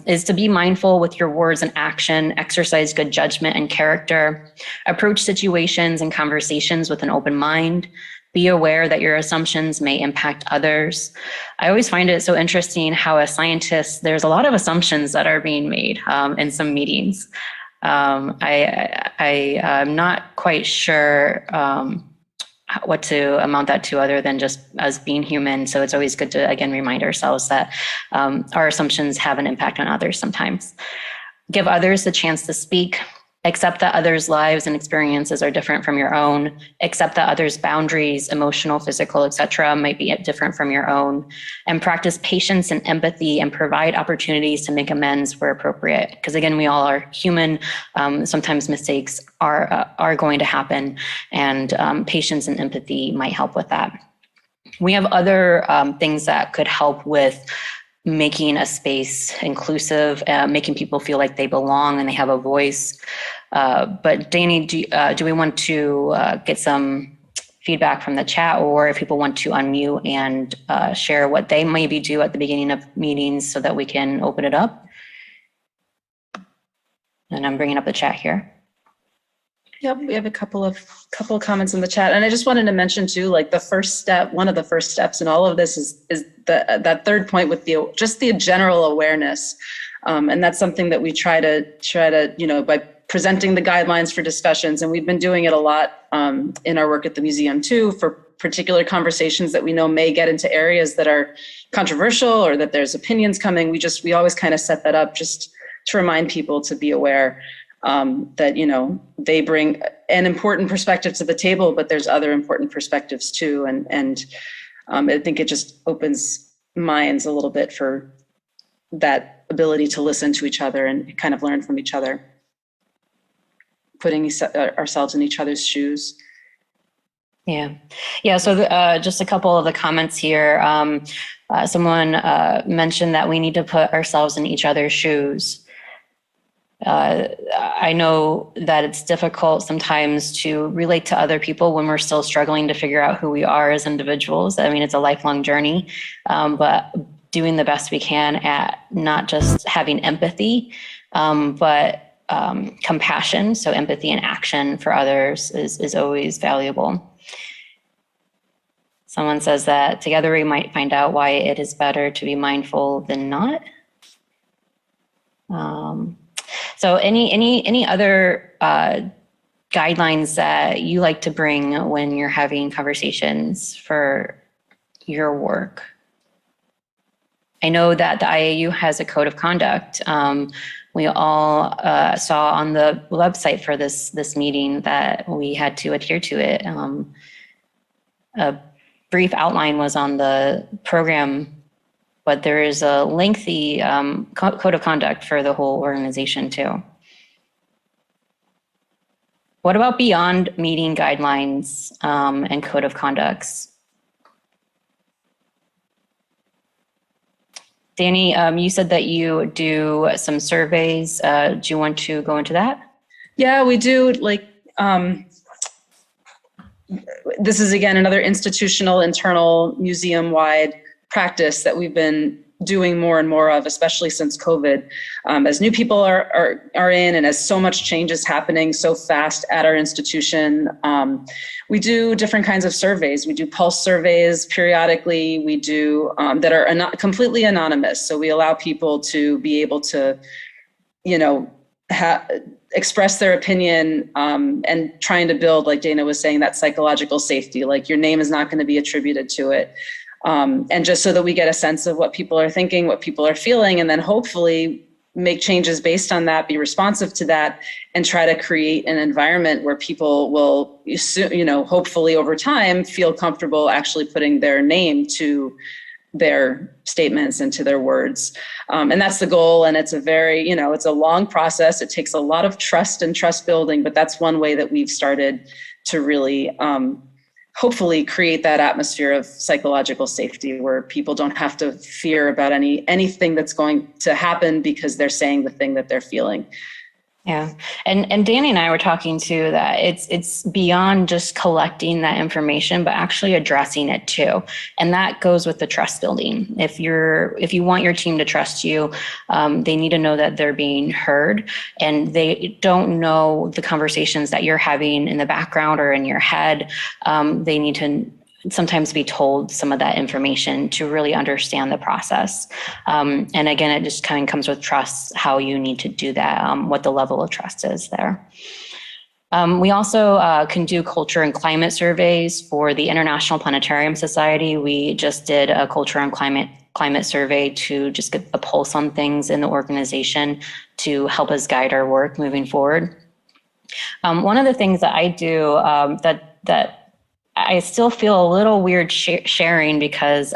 is to be mindful with your words and action, exercise good judgment and character, approach situations and conversations with an open mind, be aware that your assumptions may impact others. I always find it so interesting how as scientists, there's a lot of assumptions that are being made in some meetings. I'm not quite sure what to amount that to other than just as being human. So it's always good to, again, remind ourselves that our assumptions have an impact on others sometimes. Give others the chance to speak. Accept that others' lives and experiences are different from your own. Accept that others' boundaries, emotional, physical, etc., might be different from your own. And practice patience and empathy and provide opportunities to make amends where appropriate. Because again, we all are human. Sometimes mistakes are going to happen, and patience and empathy might help with that. We have other things that could help with making a space inclusive, making people feel like they belong and they have a voice. But Dayna, do we want to get some feedback from the chat, or if people want to unmute and share what they maybe do at the beginning of meetings so that we can open it up? And I'm bringing up the chat here. Yep, we have a couple of comments in the chat, and I just wanted to mention too, like the first step, one of the first steps in all of this is that third point with just the general awareness, and that's something that we try to by presenting the guidelines for discussions, and we've been doing it a lot in our work at the museum too, for particular conversations that we know may get into areas that are controversial or that there's opinions coming. We always kind of set that up just to remind people to be aware. That they bring an important perspective to the table, but there's other important perspectives too, and I think it just opens minds a little bit for that ability to listen to each other and kind of learn from each other, putting ourselves in each other's shoes. Yeah. So just a couple of the comments here. Someone mentioned that we need to put ourselves in each other's shoes. I know that it's difficult sometimes to relate to other people when we're still struggling to figure out who we are as individuals. I mean, it's a lifelong journey, but doing the best we can at not just having empathy, but compassion. So empathy and action for others is always valuable. Someone says that together we might find out why it is better to be mindful than not. So any other guidelines that you like to bring when you're having conversations for your work? I know that the IAU has a code of conduct. We all saw on the website for this meeting that we had to adhere to it. A brief outline was on the program, but there is a lengthy code of conduct for the whole organization too. What about beyond meeting guidelines and code of conducts? Danny, you said that you do some surveys. Do you want to go into that? Yeah, we do. Like, this is again another institutional, internal, museum-wide practice that we've been doing more and more of, especially since COVID. As new people are in, and as so much change is happening so fast at our institution, we do different kinds of surveys. We do pulse surveys periodically. We do that are completely anonymous. So we allow people to be able to, express their opinion and trying to build, like Dayna was saying, that psychological safety. Like, your name is not going to be attributed to it. And just so that we get a sense of what people are thinking, what people are feeling, and then hopefully make changes based on that, be responsive to that, and try to create an environment where people will, hopefully over time feel comfortable actually putting their name to their statements and to their words. And that's the goal. And it's a very, it's a long process. It takes a lot of trust and trust building, but that's one way that we've started to really hopefully create that atmosphere of psychological safety where people don't have to fear about anything that's going to happen because they're saying the thing that they're feeling. Yeah. And Danny and I were talking too that it's beyond just collecting that information, but actually addressing it too. And that goes with the trust building. If you want your team to trust you, they need to know that they're being heard, and they don't know the conversations that you're having in the background or in your head. They need to sometimes be told some of that information to really understand the process. And again, it just kind of comes with trust, how you need to do that, what the level of trust is there. We also can do culture and climate surveys for the International Planetarium Society. We just did a culture and climate survey to just get a pulse on things in the organization to help us guide our work moving forward. One of the things that I do that I still feel a little weird sharing because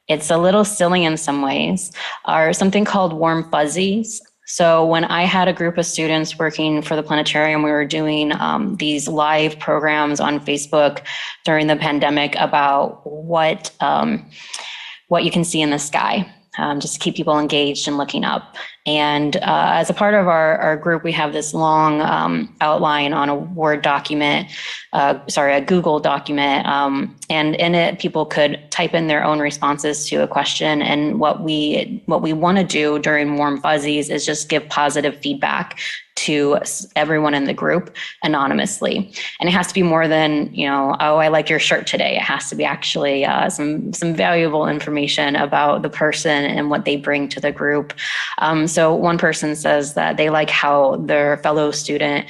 it's a little silly in some ways, are something called warm fuzzies. So when I had a group of students working for the planetarium, we were doing these live programs on Facebook during the pandemic about what you can see in the sky, just to keep people engaged and looking up. And as a part of our group, we have this long outline on a Word document, a Google document. And in it, people could type in their own responses to a question. And what we want to do during Warm Fuzzies is just give positive feedback to everyone in the group anonymously. And it has to be more than, oh, I like your shirt today. It has to be actually some valuable information about the person and what they bring to the group. So one person says that they like how their fellow student,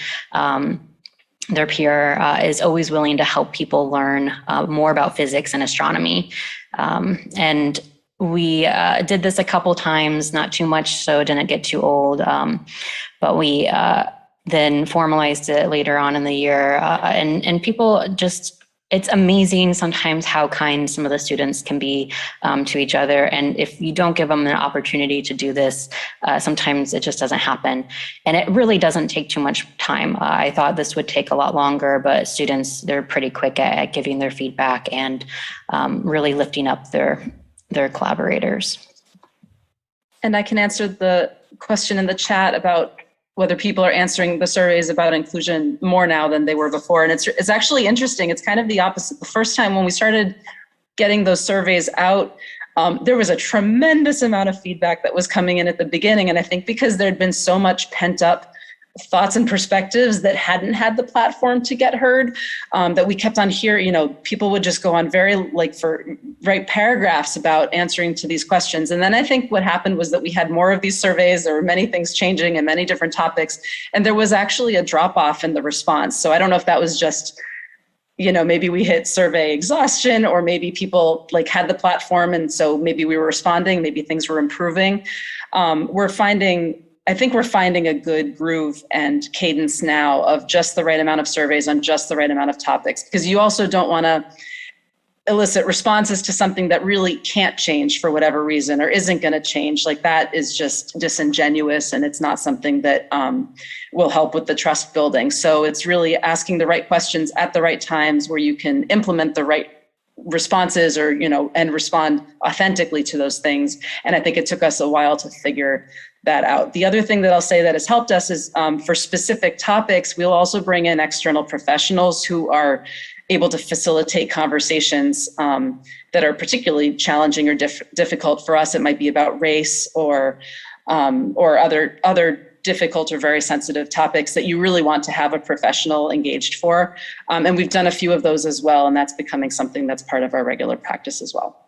their peer, is always willing to help people learn more about physics and astronomy. And we did this a couple times, not too much, so it didn't get too old. But we then formalized it later on in the year, and people just it's amazing sometimes how kind some of the students can be to each other. And if you don't give them an opportunity to do this, sometimes it just doesn't happen. And it really doesn't take too much time. I thought this would take a lot longer, but students, they're pretty quick at giving their feedback and really lifting up their collaborators. And I can answer the question in the chat about whether people are answering the surveys about inclusion more now than they were before. And it's actually interesting. It's kind of the opposite. The first time when we started getting those surveys out, there was a tremendous amount of feedback that was coming in at the beginning. And I think because there'd been so much pent up thoughts and perspectives that hadn't had the platform to get heard, that we kept on hearing, people would just go on write paragraphs about answering to these questions. And then I think what happened was that we had more of these surveys. There were many things changing and many different topics. And there was actually a drop off in the response. So I don't know if that was just, maybe we hit survey exhaustion, or maybe people had the platform. And so maybe we were responding, maybe things were improving. I think we're finding a good groove and cadence now of just the right amount of surveys on just the right amount of topics, because you also don't want to elicit responses to something that really can't change for whatever reason or isn't going to change. That is just disingenuous, and it's not something that will help with the trust building. So it's really asking the right questions at the right times where you can implement the right responses or, and respond authentically to those things. And I think it took us a while to figure that out. The other thing that I'll say that has helped us is for specific topics, we'll also bring in external professionals who are able to facilitate conversations that are particularly challenging or difficult for us. It might be about race or other difficult or very sensitive topics that you really want to have a professional engaged for. And we've done a few of those as well, and that's becoming something that's part of our regular practice as well.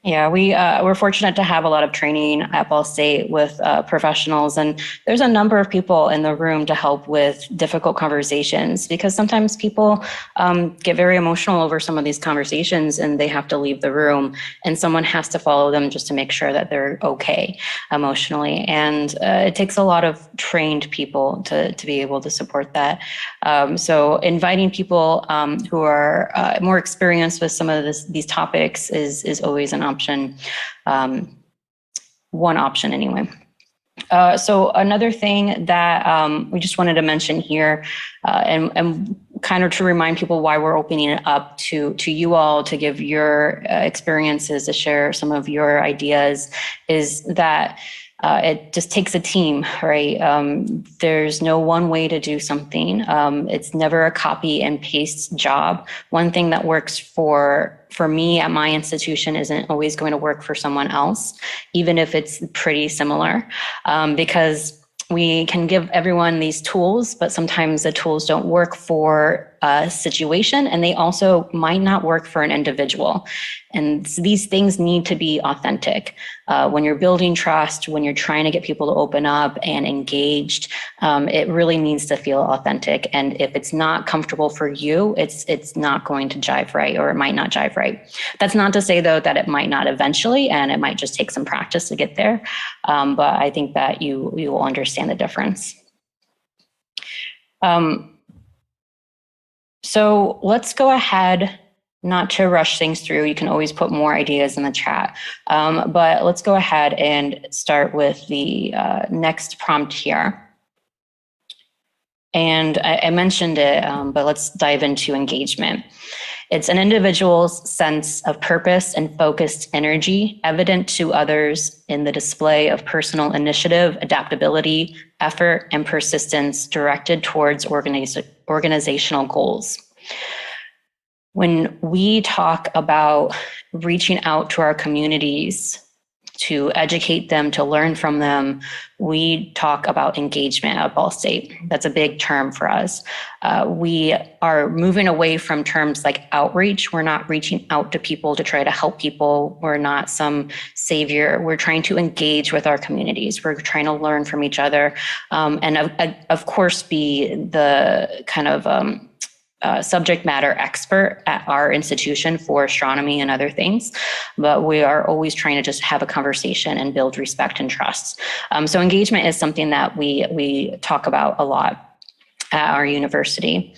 Yeah, we're fortunate to have a lot of training at Ball State with professionals, and there's a number of people in the room to help with difficult conversations, because sometimes people get very emotional over some of these conversations and they have to leave the room, and someone has to follow them just to make sure that they're okay emotionally. And it takes a lot of trained people to be able to support that. So inviting people who are more experienced with some of these topics is always an option. One option anyway. So another thing that we just wanted to mention here, and kind of to remind people why we're opening it up to you all to give your experiences, to share some of your ideas, is that it just takes a team, right? There's no one way to do something. It's never a copy and paste job. One thing that works for me at my institution isn't always going to work for someone else, even if it's pretty similar, because we can give everyone these tools, but sometimes the tools don't work for a situation, and they also might not work for an individual. And these things need to be authentic. When you're building trust, when you're trying to get people to open up and engaged, it really needs to feel authentic. And if it's not comfortable for you, it's not going to jive right, or it might not jive right. That's not to say, though, that it might not eventually, and it might just take some practice to get there. But I think that you will understand the difference. So let's go ahead, not to rush things through. You can always put more ideas in the chat, but let's go ahead and start with the next prompt here. And I mentioned it, but let's dive into engagement. It's an individual's sense of purpose and focused energy evident to others in the display of personal initiative, adaptability, effort, and persistence directed towards organizational goals. When we talk about reaching out to our communities to educate them, to learn from them, we talk about engagement at Ball State. That's a big term for us. We are moving away from terms like outreach. We're not reaching out to people to try to help people. We're not some savior. We're trying to engage with our communities. We're trying to learn from each other, and of course be the kind of subject matter expert at our institution for astronomy and other things, but we are always trying to just have a conversation and build respect and trust. So engagement is something that we talk about a lot. at our university.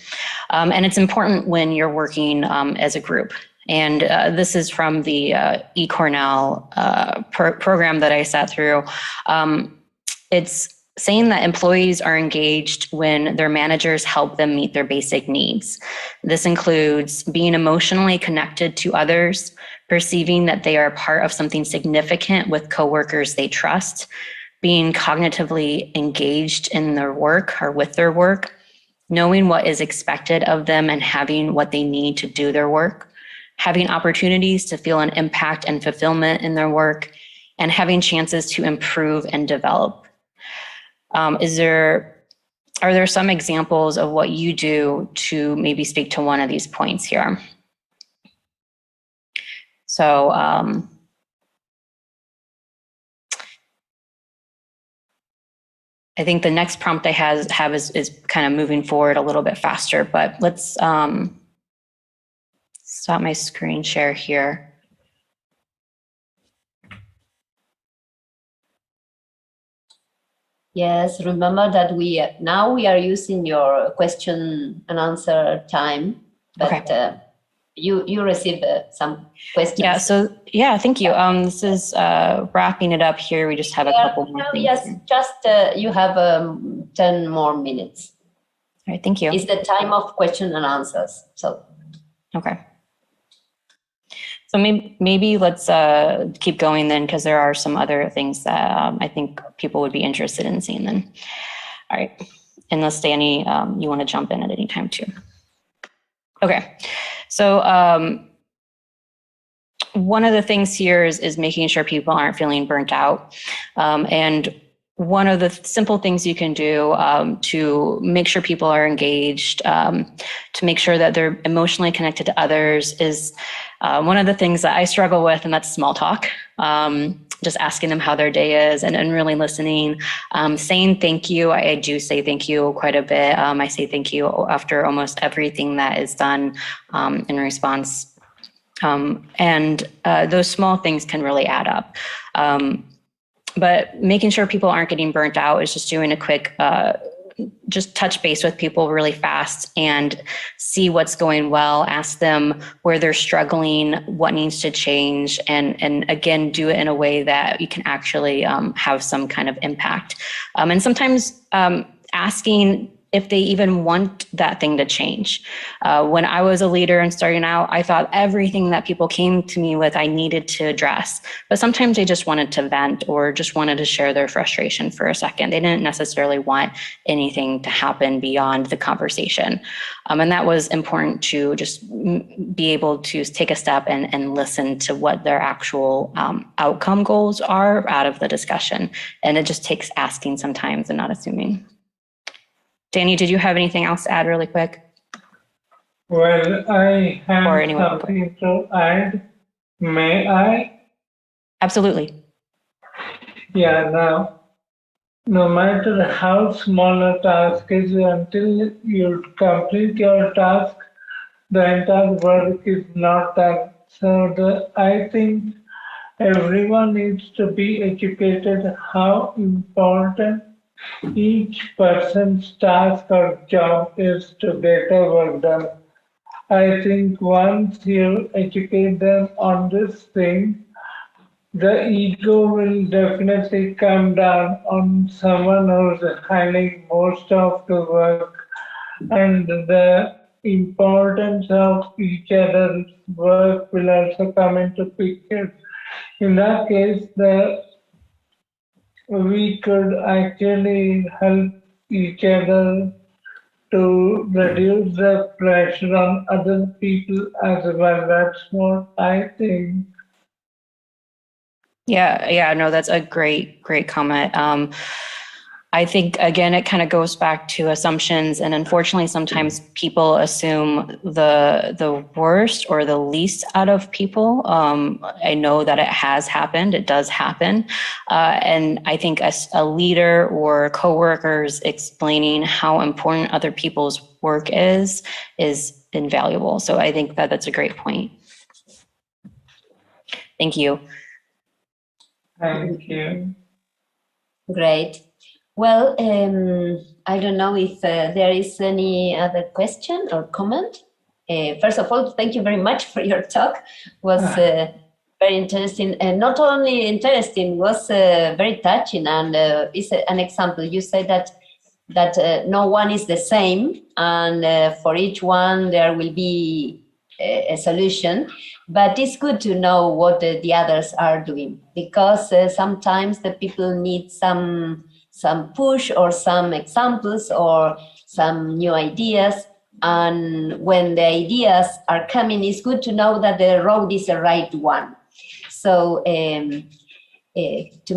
And it's important when you're working as a group. And this is from the eCornell program that I sat through. It's saying that employees are engaged when their managers help them meet their basic needs. This includes being emotionally connected to others, perceiving that they are part of something significant with coworkers they trust, being cognitively engaged in their work or with their work, knowing what is expected of them and having what they need to do their work, having opportunities to feel an impact and fulfillment in their work, and having chances to improve and develop. Are there some examples of what you do to maybe speak to one of these points here? So I think the next prompt I have is kind of moving forward a little bit faster, but let's stop my screen share here. Yes, remember that now we are using your question and answer time, but okay. You received some questions. Yeah, so yeah, thank you. This is wrapping it up here. We just have a couple more things. Yes, just you have 10 more minutes. All right, thank you. It's the time of question and answers. So. Okay. So maybe let's keep going then, because there are some other things that I think people would be interested in seeing then. All right, unless Danny, you want to jump in at any time too. Okay, so one of the things here is making sure people aren't feeling burnt out. And one of the simple things you can do to make sure people are engaged, to make sure that they're emotionally connected to others is one of the things that I struggle with, and that's small talk. Just asking them how their day is and really listening, saying thank you. I do say thank you quite a bit. I say thank you after almost everything that is done in response. And those small things can really add up. But making sure people aren't getting burnt out is just doing a quick, just touch base with people really fast and see what's going well, ask them where they're struggling, what needs to change, and again, do it in a way that you can actually have some kind of impact. And sometimes asking if they even want that thing to change. When I was a leader and starting out, I thought everything that people came to me with, I needed to address. But sometimes they just wanted to vent or just wanted to share their frustration for a second. They didn't necessarily want anything to happen beyond the conversation. And that was important to just be able to take a step and listen to what their actual outcome goals are out of the discussion. And it just takes asking sometimes and not assuming. Danny, did you have anything else to add really quick? Well, I have something to add. May I? Absolutely. Yeah, now, no matter how small a task is, until you complete your task, the entire work is not done. So I think everyone needs to be educated how important each person's task or job is to get a work done. I think once you educate them on this thing, the ego will definitely come down on someone who's handling most of the work, and the importance of each other's work will also come into picture. In that case, we could actually help each other to reduce the pressure on other people as well. That's what I think. Yeah, no, that's a great comment. I think, again, it kind of goes back to assumptions. And unfortunately, sometimes people assume the worst or the least out of people. I know that it has happened. It does happen. And I think as a leader or coworkers explaining how important other people's work is invaluable. So I think that that's a great point. Thank you. Thank you. Great. Well, I don't know if there is any other question or comment. First of all, thank you very much for your talk. It was very interesting, and not only interesting, was very touching, and is an example. You say that no one is the same, and for each one there will be a solution. But it's good to know what the others are doing, because sometimes the people need some push or some examples or some new ideas. And when the ideas are coming, it's good to know that the road is the right one. So to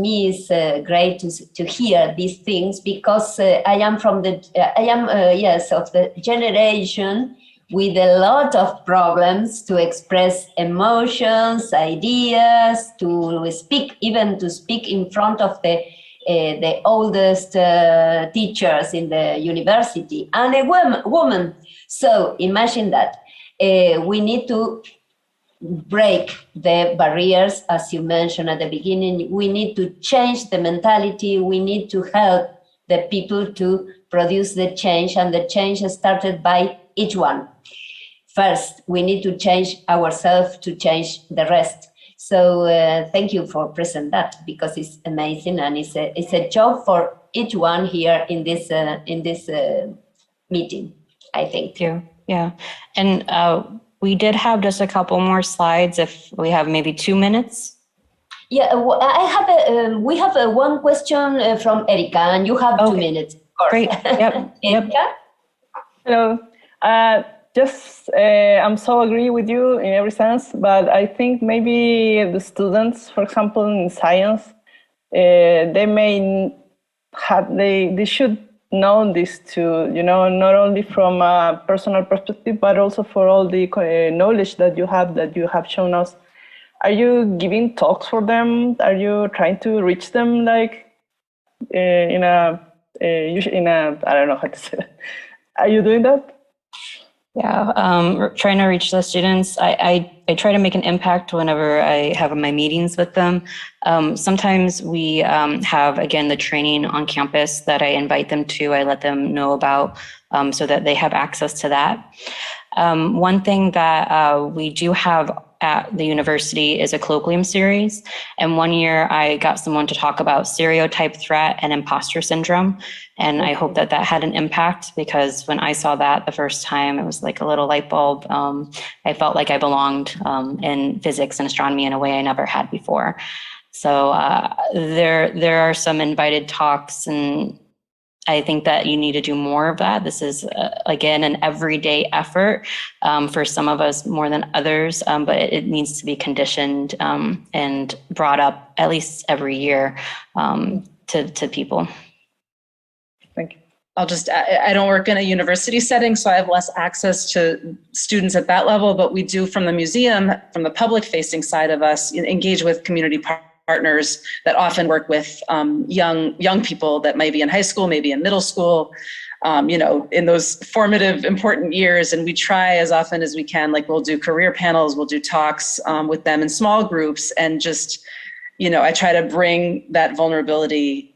me, it's great to hear these things, because I am of the generation with a lot of problems to express emotions, ideas, to speak in front of the oldest teachers in the university, and a woman. So imagine that. We need to break the barriers, as you mentioned at the beginning. We need to change the mentality. We need to help the people to produce the change, and the change started by each one. First, we need to change ourselves to change the rest. So thank you for presenting that, because it's amazing, and it's a job for each one here in this meeting, I think. Thank you. Yeah, and we did have just a couple more slides. If we have maybe 2 minutes. Yeah, we have one question from Erika, and you have 2 minutes. Of course. Great. Yep. Erika? Hello. I'm so agree with you in every sense, but I think maybe the students, for example, in science, they should know this too, not only from a personal perspective, but also for all the knowledge that you have shown us. Are you giving talks for them? Are you trying to reach them I don't know how to say that. Are you doing that? Yeah, trying to reach the students. I try to make an impact whenever I have my meetings with them. Sometimes we have, again, the training on campus that I invite them to. I let them know about so that they have access to that. One thing that we do have at the university is a colloquium series. And one year I got someone to talk about stereotype threat and imposter syndrome. And I hope that had an impact, because when I saw that the first time, it was like a little light bulb. I felt like I belonged in physics and astronomy in a way I never had before. So there are some invited talks, and I think that you need to do more of that. This is, again, an everyday effort for some of us more than others, but it needs to be conditioned and brought up at least every year to people. Thank you. I don't work in a university setting, so I have less access to students at that level, but we do, from the museum, from the public facing side of us, engage with community partners that often work with young people that may be in high school, maybe in middle school, in those formative, important years. And we try as often as we can, like we'll do career panels, we'll do talks with them in small groups, and just, I try to bring that vulnerability,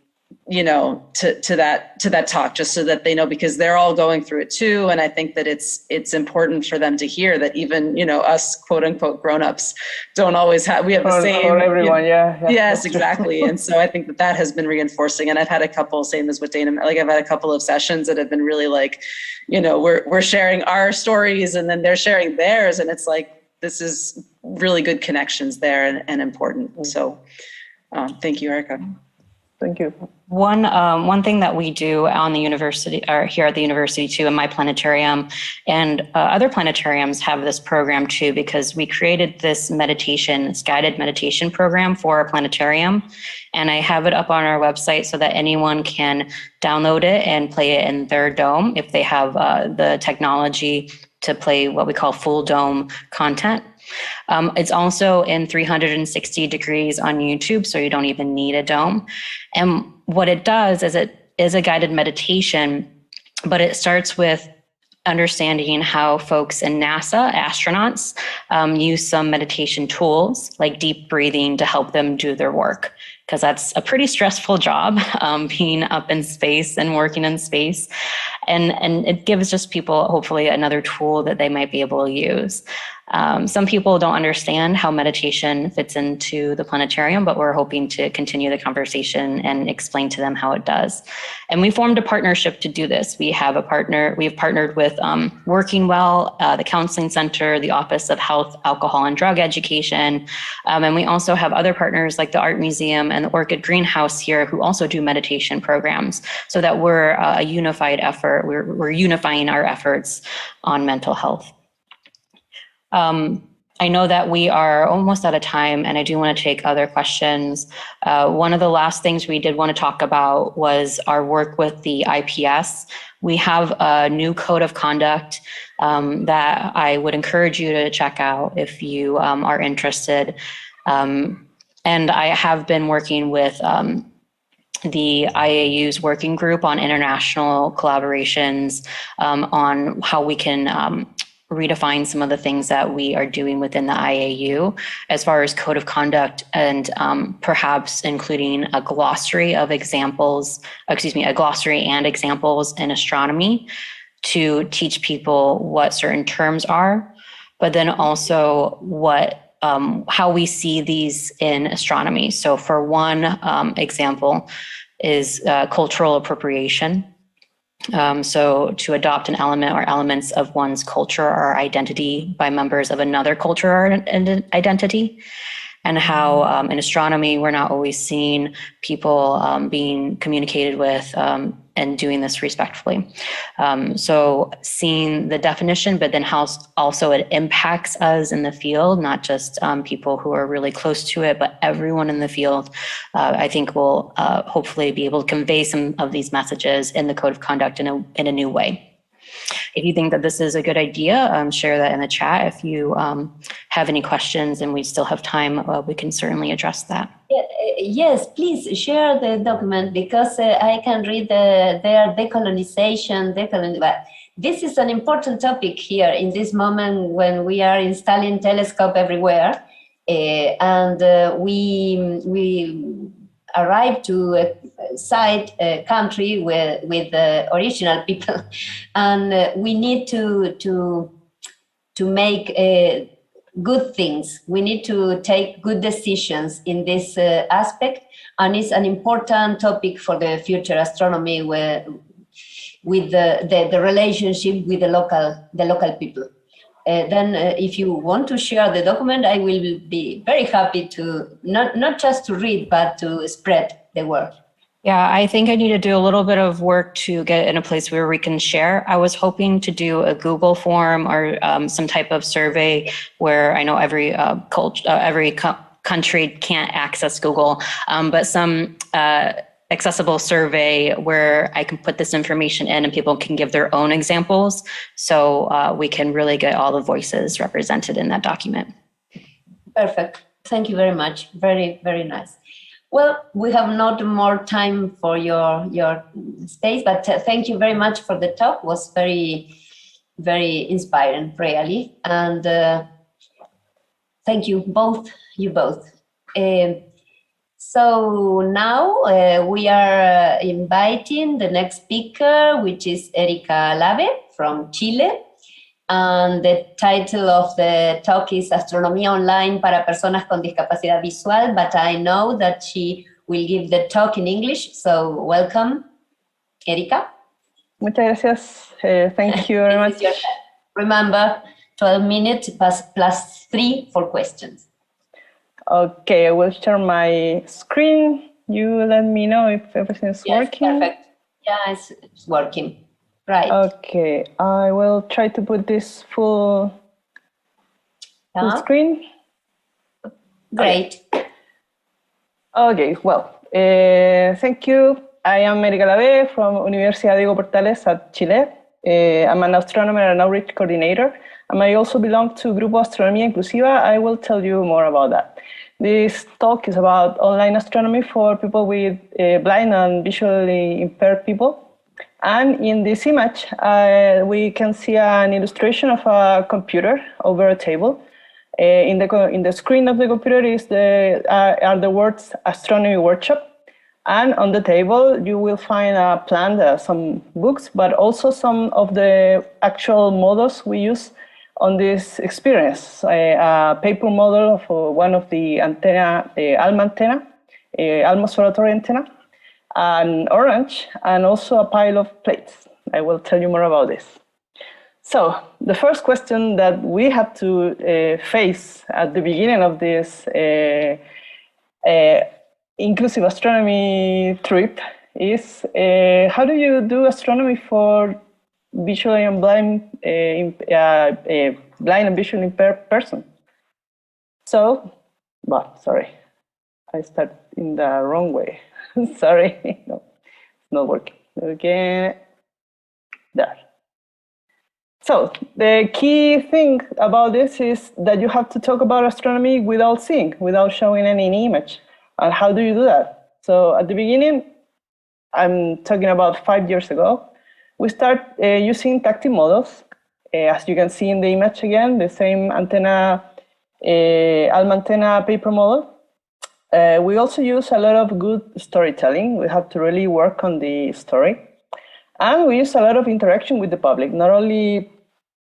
to that talk, just so that they know, because they're all going through it too. And I think that it's important for them to hear that even, us quote unquote grown-ups don't always we have the same. For everyone, yeah. Yes, exactly. And so I think that has been reinforcing. And I've had a couple, same as with Dayna, I've had a couple of sessions that have been really like, we're sharing our stories, and then they're sharing theirs. And it's like, this is really good connections there and important. So thank you, Erika. Thank you. One thing that we do on the university, or here at the university too, in my planetarium, and other planetariums have this program too, because we created this guided meditation program for our planetarium. And I have it up on our website so that anyone can download it and play it in their dome if they have the technology to play what we call full dome content. It's also in 360 degrees on YouTube, so you don't even need a dome. And what it does is it is a guided meditation, but it starts with understanding how folks in NASA, astronauts, use some meditation tools like deep breathing to help them do their work, because that's a pretty stressful job, being up in space and working in space. And it gives just people hopefully another tool that they might be able to use. Some people don't understand how meditation fits into the planetarium, but we're hoping to continue the conversation and explain to them how it does. And we formed a partnership to do this. We've partnered with Working Well, the Counseling Center, the Office of Health, Alcohol, and Drug Education. And we also have other partners like the Art Museum and the Orchid Greenhouse here who also do meditation programs, so that we're a unified effort. We're unifying our efforts on mental health. I know that we are almost out of time, and I do want to take other questions. One of the last things we did want to talk about was our work with the IPS. We have a new code of conduct that I would encourage you to check out if you are interested. And I have been working with the IAU's working group on international collaborations on how we can redefine some of the things that we are doing within the IAU as far as code of conduct, and perhaps including a glossary of examples, a glossary and examples in astronomy to teach people what certain terms are, but then also what how we see these in astronomy. So for one example is cultural appropriation. So to adopt an element or elements of one's culture or identity by members of another culture or identity, and how in astronomy, we're not always seeing people being communicated with and doing this respectfully. So seeing the definition, but then how also it impacts us in the field, not just people who are really close to it, but everyone in the field, I think will hopefully be able to convey some of these messages in the code of conduct in a new way. If you think that this is a good idea, share that in the chat. If you have any questions and we still have time, we can certainly address that. Yes, please share the document, because I can read their decolonization. But this is an important topic here in this moment when we are installing telescope everywhere, and we arrive to a site, a country with the original people, and we need to make good things. We need to take good decisions in this aspect, and it's an important topic for the future astronomy, with the relationship with the local people. Then if you want to share the document, I will be very happy to, not just to read, but to spread the word. Yeah, I think I need to do a little bit of work to get in a place where we can share. I was hoping to do a Google form or some type of survey where I know every country can't access Google, but some accessible survey where I can put this information in and people can give their own examples, so we can really get all the voices represented in that document. Perfect. Thank you very much. Very, very nice. Well, we have not more time for your space, but thank you very much for the talk. It was very, very inspiring, really. And thank you both, So now we are inviting the next speaker, which is Erika Labbé from Chile. And the title of the talk is Astronomía Online para Personas con Discapacidad Visual, but I know that she will give the talk in English. So welcome, Erika. Muchas gracias. Thank you very much. Remember, 12 minutes plus 3 for questions. Okay, I will share my screen. You let me know if everything is working. Perfect. Yeah, it's working. Right. Okay, I will try to put this full screen. Great. Okay, well, thank you. I am Erika Labbé from Universidad Diego Portales at Chile. I'm an astronomer and outreach coordinator, and I also belong to Grupo Astronomía Inclusiva. I will tell you more about that. This talk is about online astronomy for people with blind and visually impaired people. And in this image, we can see an illustration of a computer over a table. In the screen of the computer are the words Astronomy Workshop. And on the table, you will find a plan, some books, but also some of the actual models we use on this experience. A paper model for one of the antenna, ALMA antenna, ALMA observatory antenna, an orange, and also a pile of plates. I will tell you more about this. So the first question that we had to face at the beginning of this inclusive astronomy trip is how do you do astronomy for visually and blind and visually impaired person? So, sorry, I started in the wrong way. Sorry, no, it's not working. Okay, there. So the key thing about this is that you have to talk about astronomy without seeing, without showing any image. And how do you do that? So at the beginning, I'm talking about 5 years ago, we start using tactile models. As you can see in the image again, the same antenna, ALMA antenna paper model. We also use a lot of good storytelling. We have to really work on the story. And we use a lot of interaction with the public, not only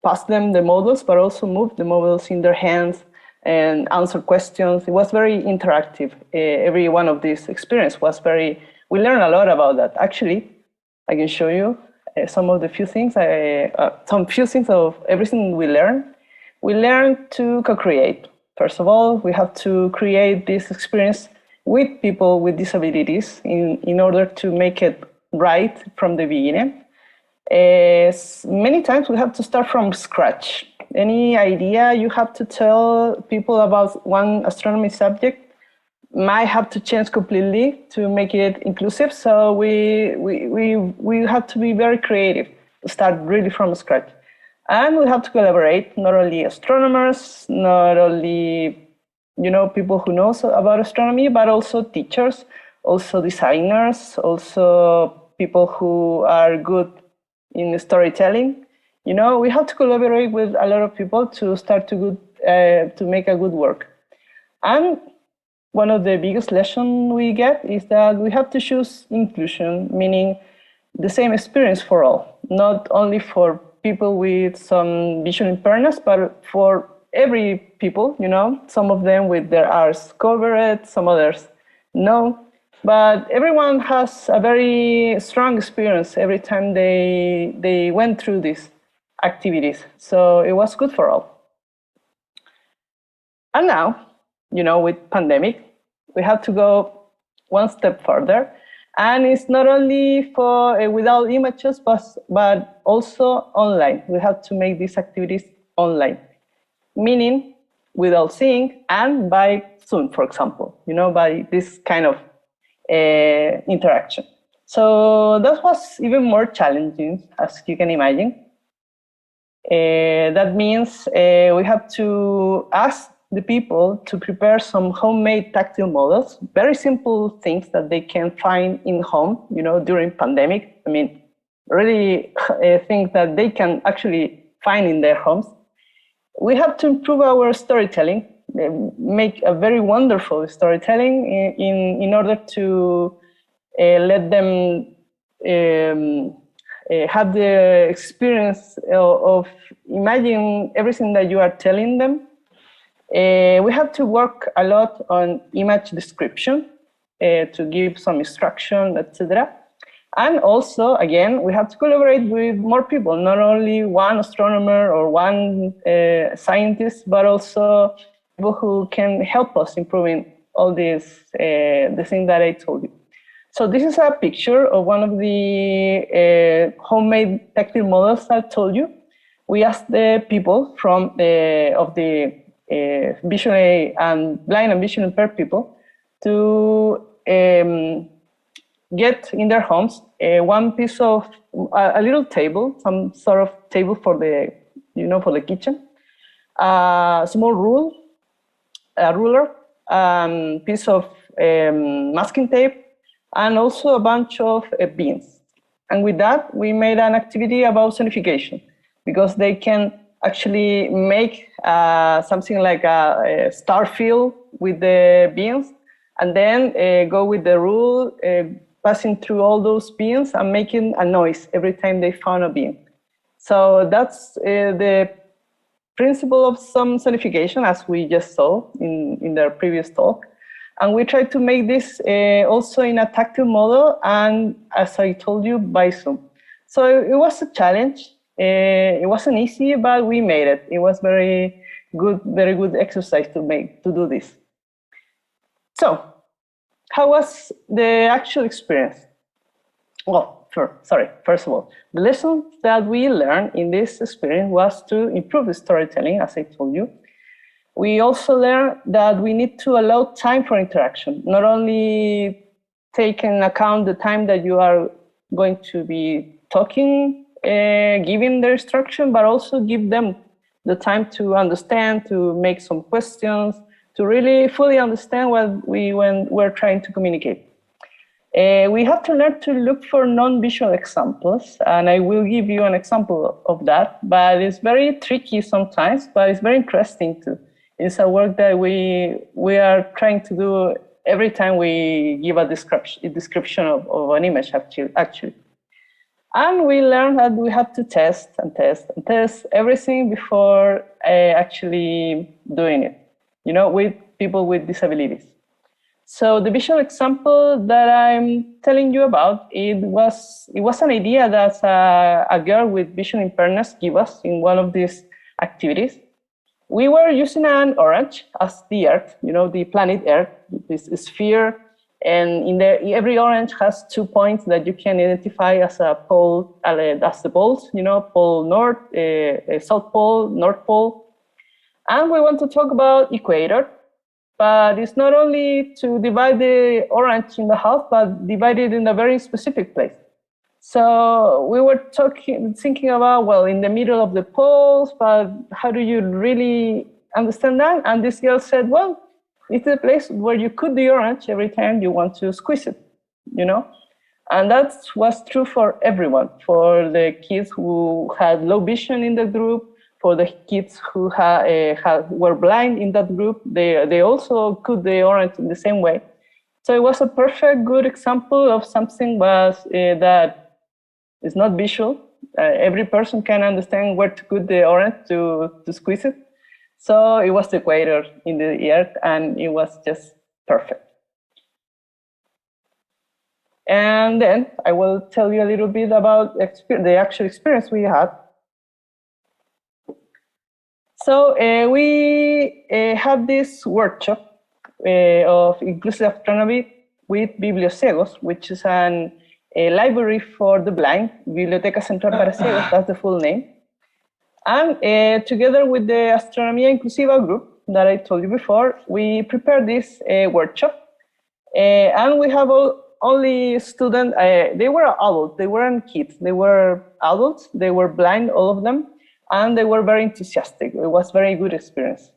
pass them the models, but also move the models in their hands and answer questions. It was very interactive. Every one of these experiences was very, we learned a lot about that. Actually, I can show you some of the few things, of everything we learned. We learned to co-create. First of all, we have to create this experience with people with disabilities in order to make it right from the beginning. Many times we have to start from scratch. Any idea you have to tell people about one astronomy subject might have to change completely to make it inclusive. So we have to be very creative, start really from scratch. And we have to collaborate, not only astronomers, not only people who know about astronomy, but also teachers, also designers, also people who are good in storytelling. We have to collaborate with a lot of people to start to make a good work. And one of the biggest lessons we get is that we have to choose inclusion, meaning the same experience for all, not only for people with some visual impairments, but for every people, some of them with their eyes covered, some others no. But everyone has a very strong experience every time they went through these activities. So it was good for all. And now, with pandemic, we have to go one step further. And it's not only for without images, but also online. We have to make these activities online, meaning without seeing and by Zoom, for example, by this kind of interaction. So that was even more challenging, as you can imagine. That means we have to ask the people to prepare some homemade tactile models, very simple things that they can find in home, during pandemic. I mean, really things that they can actually find in their homes. We have to improve our storytelling, make a very wonderful storytelling in order to let them have the experience of imagining everything that you are telling them. We have to work a lot on image description to give some instruction, etc. And also, again, we have to collaborate with more people, not only one astronomer or one scientist, but also people who can help us improving all this, the thing that I told you. So this is a picture of one of the homemade tactile models I told you. We asked the people from of the visually and blind and visually impaired people to get in their homes one piece of a little table, some sort of table for the for the kitchen, a small rule, a ruler, piece of masking tape, and also a bunch of beans. And with that, we made an activity about sonification, because they can actually make something like a star field with the beams, and then go with the rule, passing through all those beams and making a noise every time they found a beam. So that's the principle of some sonification, as we just saw in the previous talk. And we tried to make this also in a tactile model, and as I told you, by Zoom. So it was a challenge. It wasn't easy, but we made it. It was very good exercise to do this. So, how was the actual experience? Well, first of all, the lesson that we learned in this experience was to improve the storytelling, as I told you. We also learned that we need to allow time for interaction, not only take into account the time that you are going to be talking, giving the instruction, but also give them the time to understand, to make some questions, to really fully understand what we're trying to communicate. We have to learn to look for non-visual examples, and I will give you an example of that, but it's very tricky sometimes, but it's very interesting too. It's a work that we are trying to do every time we give a description of an image, actually. And we learned that we have to test and test and test everything before actually doing it, with people with disabilities. So the visual example that I'm telling you about, it was an idea that a girl with vision impairness gave us in one of these activities. We were using an orange as the Earth, the planet Earth, this sphere, and every orange has 2 points that you can identify as a pole, as the poles, pole north, south pole, north pole. And we want to talk about equator, but it's not only to divide the orange in the half, but divide it in a very specific place. So we were thinking about, well, in the middle of the poles, but how do you really understand that? And this girl said, well, it's a place where you cut the orange every time you want to squeeze it, And that was true for everyone, for the kids who had low vision in the group, for the kids who were blind in that group. They also cut the orange in the same way. So it was a perfect, good example of something that is not visual. Every person can understand where to cut the orange to squeeze it. So it was the equator in the Earth, and it was just perfect. And then I will tell you a little bit about the actual experience we had. So we had this workshop of inclusive astronomy with Bibliociegos, which is a library for the blind, Biblioteca Central para Ciegos, that's the full name. And together with the Astronomía Inclusiva group that I told you before, we prepared this workshop. And we have only students, they were adults, they weren't kids, they were adults, they were blind, all of them, and they were very enthusiastic. It was a very good experience.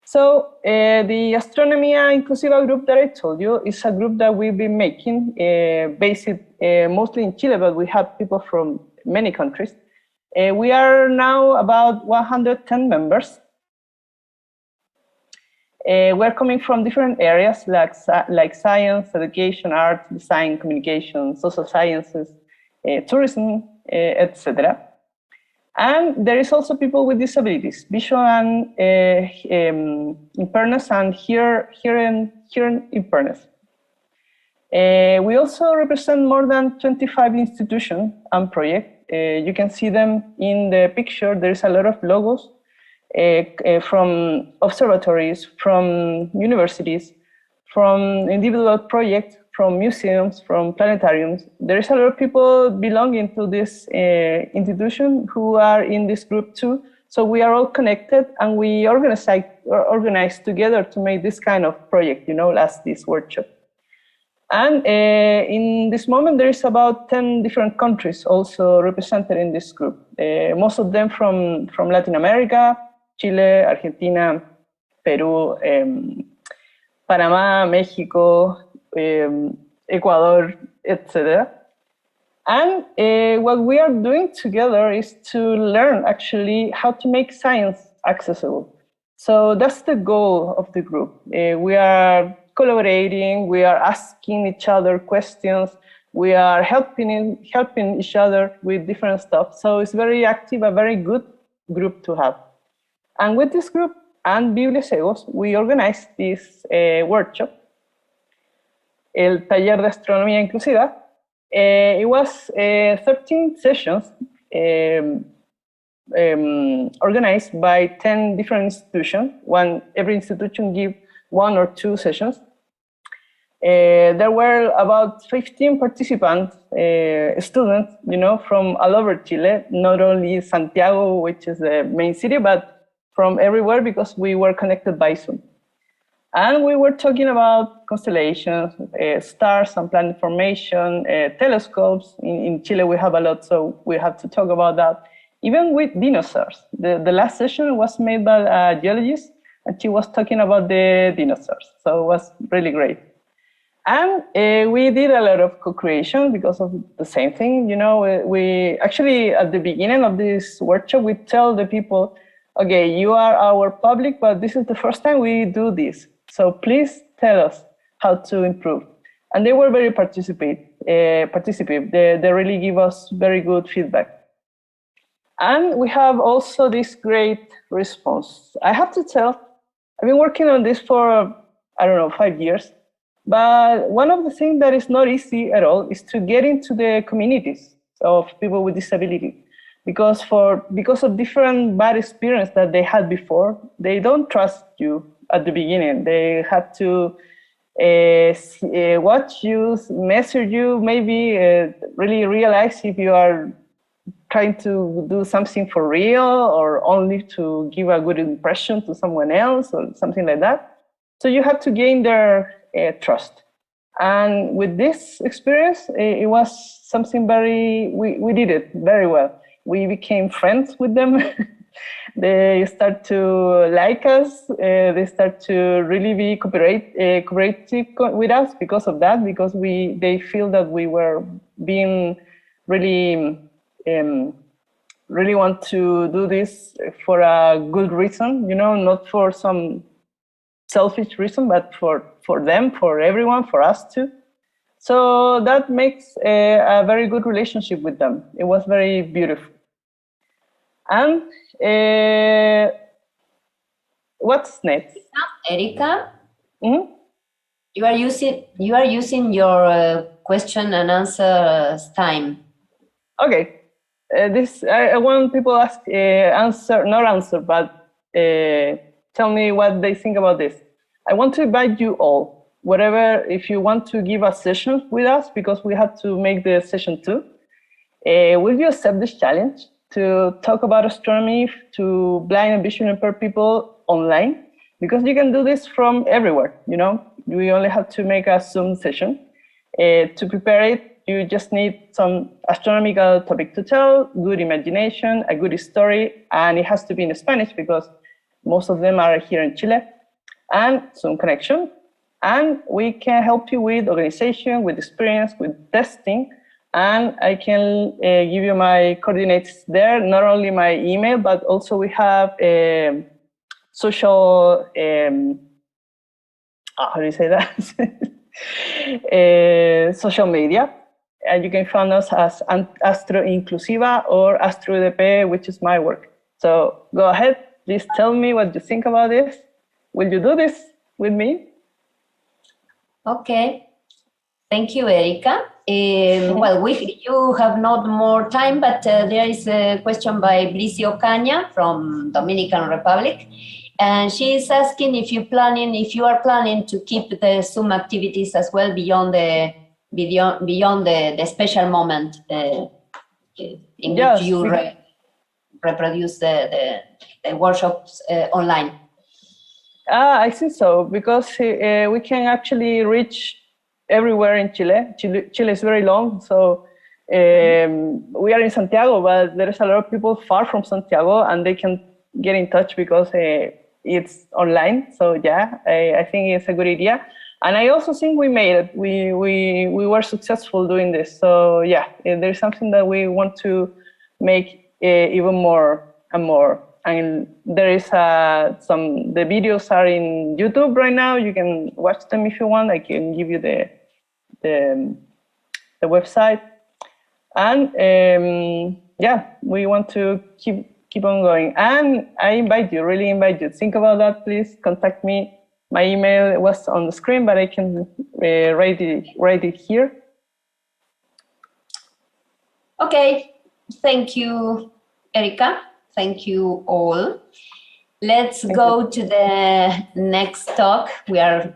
So the Astronomía Inclusiva group that I told you is a group that we've been making, based mostly in Chile, but we have people from many countries. We are now about 110 members. We're coming from different areas like science, education, art, design, communication, social sciences, tourism, etc. And there is also people with disabilities, visual and impairness, and hearing impairness. We also represent more than 25 institutions and projects. You can see them in the picture. There is a lot of logos from observatories, from universities, from individual projects, from museums, from planetariums. There is a lot of people belonging to this institution who are in this group too. So we are all connected, and we organize together to make this kind of project, as this workshop. And in this moment, there is about 10 different countries also represented in this group. Most of them from Latin America, Chile, Argentina, Peru, Panama, Mexico, Ecuador, etc. And what we are doing together is to learn actually how to make science accessible. So that's the goal of the group. We are collaborating, we are asking each other questions, we are helping each other with different stuff. So it's very active, a very good group to have. And with this group and Bibliosegos, we organized this workshop, el Taller de Astronomía Inclusiva. It was 13 sessions organized by 10 different institutions. Every institution give 1 or 2 sessions. There were about 15 participants, students, from all over Chile, not only Santiago, which is the main city, but from everywhere because we were connected by Zoom. And we were talking about constellations, stars and planet formation, telescopes. In Chile, we have a lot, so we have to talk about that. Even with dinosaurs. The last session was made by a geologist, and she was talking about the dinosaurs. So it was really great. And we did a lot of co-creation because of the same thing. We actually, at the beginning of this workshop, we tell the people, okay, you are our public, but this is the first time we do this. So please tell us how to improve. And they were very participative. They really give us very good feedback. And we have also this great response. I have to tell, I've been working on this for, 5 years. But one of the things that is not easy at all is to get into the communities of people with disability. Because of different bad experience that they had before, they don't trust you at the beginning. They have to watch you, measure you, maybe really realize if you are trying to do something for real or only to give a good impression to someone else or something like that. So you have to gain their trust. And with this experience, it was something we did it very well. We became friends with them. They start to like us. They start to really be cooperative with us because of that, because they feel that we were being really want to do this for a good reason, not for some selfish reason, but for them, for everyone, for us too. So that makes a very good relationship with them. It was very beautiful. And what's next? Erika, you are using your question and answer time. Okay. I want people to not answer, but tell me what they think about this. I want to invite you all, if you want to give a session with us, because we have to make the session 2. Will you accept this challenge to talk about astronomy to blind and visually impaired people online? Because you can do this from everywhere, We only have to make a Zoom session. To prepare it, you just need some astronomical topic to tell, good imagination, a good story, and it has to be in Spanish because most of them are here in Chile, and Zoom connection. And we can help you with organization, with experience, with testing, and I can give you my coordinates there, not only my email, but also we have social, how do you say that? Social media. And you can find us as Astro Inclusiva or Astro UDP, which is my work. So go ahead, please tell me what you think about this. Will you do this with me? Okay. Thank you, Erika. Well, you have not more time, but there is a question by Bricio Caña from Dominican Republic. And she is asking if you are planning to keep the Zoom activities as well beyond the special moment in which you reproduce the workshops online. I think so, because we can actually reach everywhere in Chile. Chile is very long, so we are in Santiago, but there is a lot of people far from Santiago, and they can get in touch because it's online. So yeah, I think it's a good idea. And I also think we made it. We were successful doing this. So yeah, there's something that we want to make even more and more. And there is the videos are in YouTube right now. You can watch them if you want. I can give you the website. And yeah, we want to keep on going. And I really invite you. Think about that, please. Contact me. My email was on the screen, but I can write it here. Okay, thank you, Erika. Thank you all. Let's go to the next talk. We are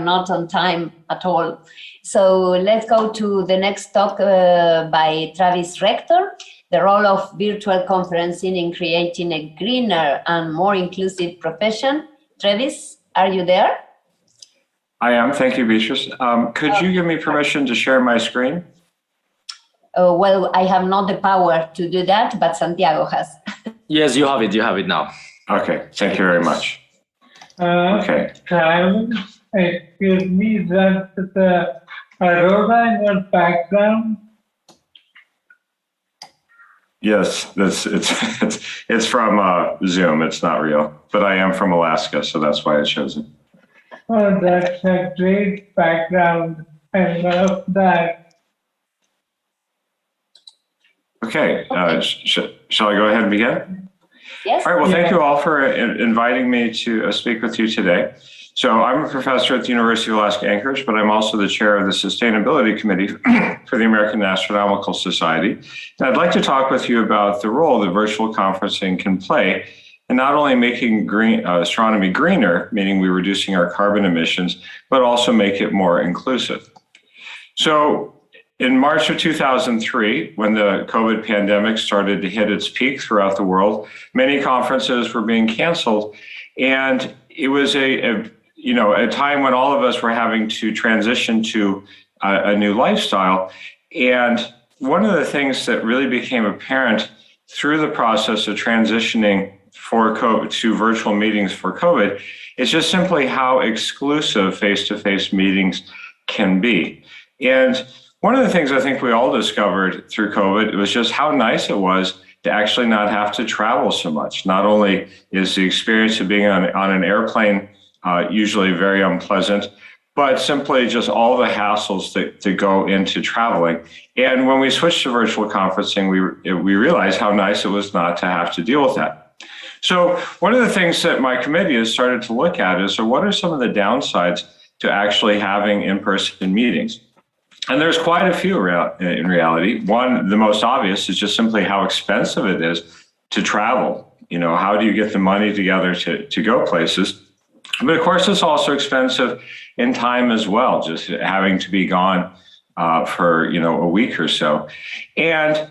not on time at all. So let's go to the next talk by Travis Rector, the role of virtual conferencing in creating a greener and more inclusive profession. Travis, are you there? I am. Thank you, Beatrice. Could you give me permission to share my screen? Well, I have not the power to do that, but Santiago has. Yes, you have it. You have it now. Okay. Thank you very much. Okay. Excuse me, that's the aurora in your background. Yes, it's from Zoom. It's not real, but I am from Alaska, so that's why I chose it. Oh, that's a great background. I love that. Okay, shall I go ahead and begin? Yes. All right, well, thank you all for inviting me to speak with you today. So I'm a professor at the University of Alaska Anchorage, but I'm also the chair of the Sustainability Committee for the American Astronomical Society. And I'd like to talk with you about the role that virtual conferencing can play in not only making astronomy greener, meaning we're reducing our carbon emissions, but also make it more inclusive. So in March of 2003, when the COVID pandemic started to hit its peak throughout the world, many conferences were being canceled. And it was a time when all of us were having to transition to a new lifestyle. And one of the things that really became apparent through the process of transitioning to virtual meetings for COVID is just simply how exclusive face-to-face meetings can be. And one of the things I think we all discovered through COVID was just how nice it was to actually not have to travel so much. Not only is the experience of being on an airplane usually very unpleasant, but simply just all the hassles that go into traveling. And when we switched to virtual conferencing, we realized how nice it was not to have to deal with that. So one of the things that my committee has started to look at is, so what are some of the downsides to actually having in-person meetings? And there's quite a few in reality. One, the most obvious, is just simply how expensive it is to travel. How do you get the money together to go places? But of course, it's also expensive in time as well, just having to be gone for a week or so. And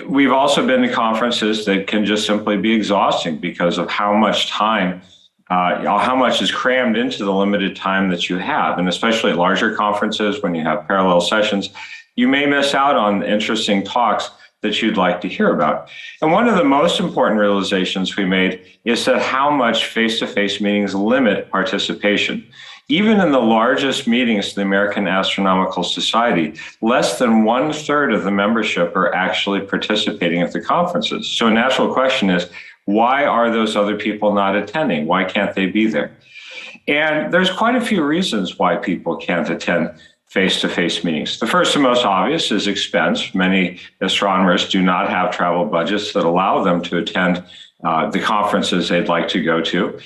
we've also been to conferences that can just simply be exhausting because of how much time how much is crammed into the limited time that you have. And especially at larger conferences, when you have parallel sessions, you may miss out on interesting talks that you'd like to hear about. And one of the most important realizations we made is that how much face-to-face meetings limit participation. Even in the largest meetings of the American Astronomical Society, less than 1/3 of the membership are actually participating at the conferences. So a natural question is, why are those other people not attending? Why can't they be there? And there's quite a few reasons why people can't attend face-to-face meetings. The first and most obvious is expense. Many astronomers do not have travel budgets that allow them to attend the conferences they'd like to go to.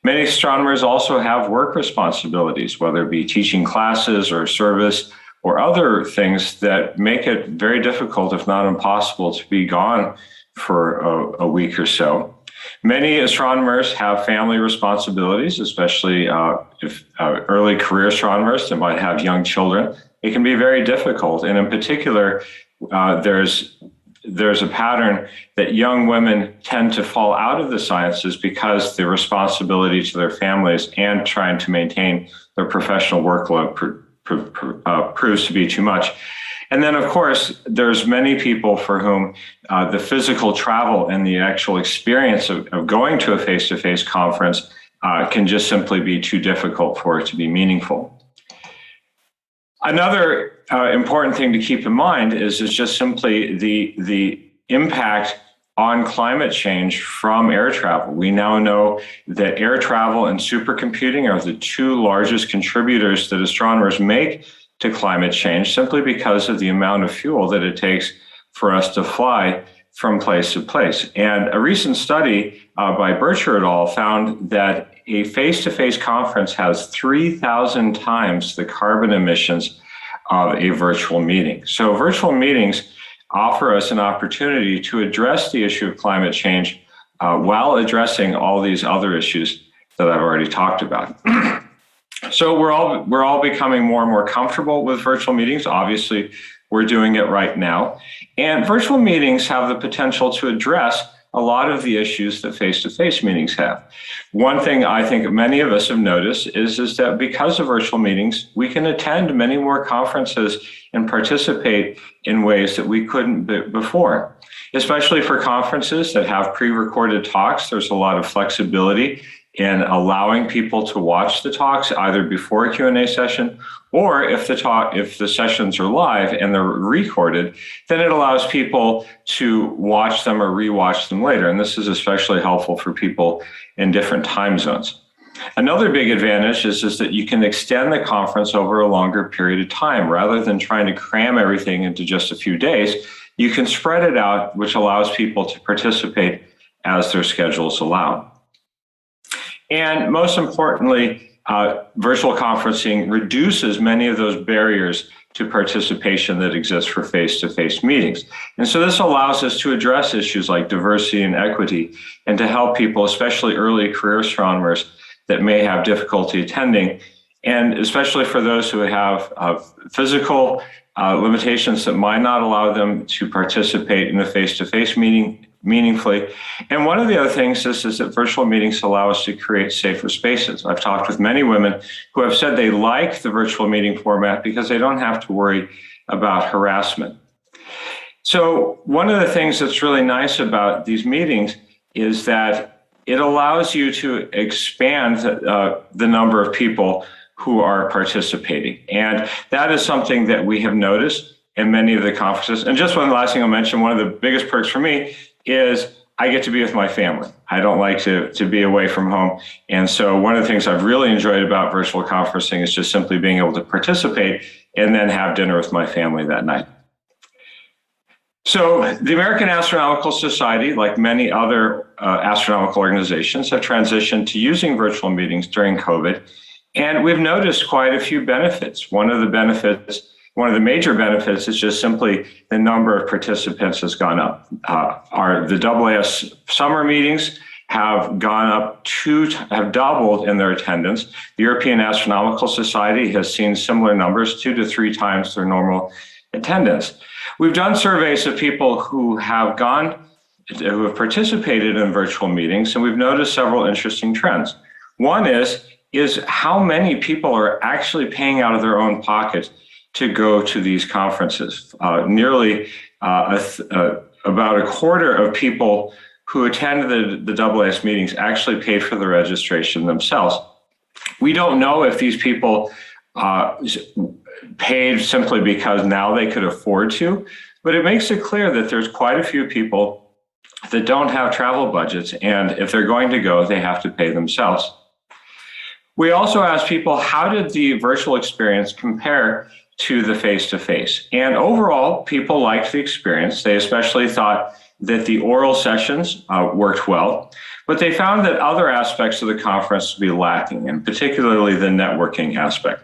Many astronomers also have work responsibilities, whether it be teaching classes or service or other things that make it very difficult, if not impossible, to be gone for a week or so. Many astronomers have family responsibilities, especially if early career astronomers that might have young children. It can be very difficult. And in particular, there's a pattern that young women tend to fall out of the sciences because the responsibility to their families and trying to maintain their professional workload proves to be too much. And then, of course, there's many people for whom the physical travel and the actual experience of going to a face-to-face conference can just simply be too difficult for it to be meaningful. Another important thing to keep in mind is just simply the impact on climate change from air travel. We now know that air travel and supercomputing are the two largest contributors that astronomers make to climate change, simply because of the amount of fuel that it takes for us to fly from place to place. And a recent study by Bircher et al. Found that a face-to-face conference has 3,000 times the carbon emissions of a virtual meeting. So virtual meetings offer us an opportunity to address the issue of climate change while addressing all these other issues that I've already talked about. So we're all becoming more and more comfortable with virtual meetings. Obviously, we're doing it right now. And virtual meetings have the potential to address a lot of the issues that face-to-face meetings have. One thing I think many of us have noticed is that because of virtual meetings, we can attend many more conferences and participate in ways that we couldn't before. Especially for conferences that have pre-recorded talks, there's a lot of flexibility in allowing people to watch the talks either before a Q&A session, or if the sessions are live and they're recorded, then it allows people to watch them or rewatch them later. And this is especially helpful for people in different time zones. Another big advantage is that you can extend the conference over a longer period of time. Rather than trying to cram everything into just a few days, you can spread it out, which allows people to participate as their schedules allow. And most importantly, virtual conferencing reduces many of those barriers to participation that exist for face-to-face meetings. And so this allows us to address issues like diversity and equity, and to help people, especially early career astronomers that may have difficulty attending, and especially for those who have physical limitations that might not allow them to participate in the face-to-face meeting meaningfully. And one of the other things is that virtual meetings allow us to create safer spaces. I've talked with many women who have said they like the virtual meeting format because they don't have to worry about harassment. So one of the things that's really nice about these meetings is that it allows you to expand the number of people who are participating. And that is something that we have noticed in many of the conferences. And just one last thing I'll mention, one of the biggest perks for me is I get to be with my family. I don't like to be away from home. And so one of the things I've really enjoyed about virtual conferencing is just simply being able to participate and then have dinner with my family that night. So the American Astronomical Society, like many other astronomical organizations, have transitioned to using virtual meetings during COVID. And we've noticed quite a few benefits. One of the major benefits is just simply the number of participants has gone up. The AAS summer meetings have have doubled in their attendance. The European Astronomical Society has seen similar numbers, 2 to 3 times their normal attendance. We've done surveys of people who have participated in virtual meetings, and we've noticed several interesting trends. One is how many people are actually paying out of their own pocket to go to these conferences. Nearly about a quarter of people who attended the AAS meetings actually paid for the registration themselves. We don't know if these people paid simply because now they could afford to, but it makes it clear that there's quite a few people that don't have travel budgets, and if they're going to go, they have to pay themselves. We also asked people, how did the virtual experience compare to the face-to-face? And overall, people liked the experience. They especially thought that the oral sessions worked well, but they found that other aspects of the conference would be lacking, and particularly the networking aspect.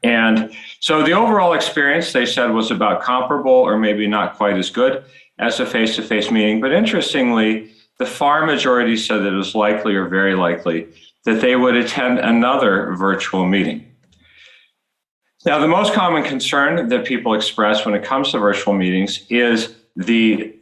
And so the overall experience, they said, was about comparable or maybe not quite as good as a face-to-face meeting. But interestingly, the far majority said that it was likely or very likely that they would attend another virtual meeting. Now, the most common concern that people express when it comes to virtual meetings is the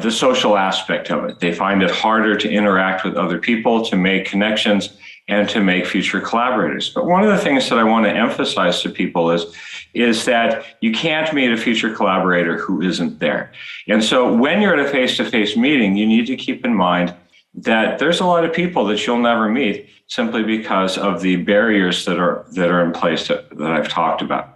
social aspect of it. They find it harder to interact with other people, to make connections, and to make future collaborators. But one of the things that I want to emphasize to people is that you can't meet a future collaborator who isn't there. And so when you're at a face-to-face meeting, you need to keep in mind that there's a lot of people that you'll never meet simply because of the barriers that are in place that I've talked about.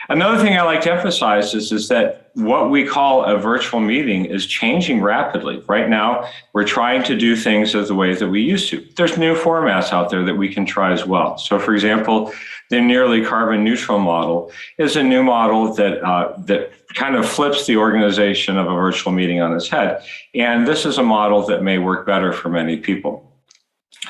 Another thing I like to emphasize is that what we call a virtual meeting is changing rapidly. Right now, we're trying to do things as the way that we used to. There's new formats out there that we can try as well. So for example, the nearly carbon neutral model is a new model that kind of flips the organization of a virtual meeting on its head. And this is a model that may work better for many people.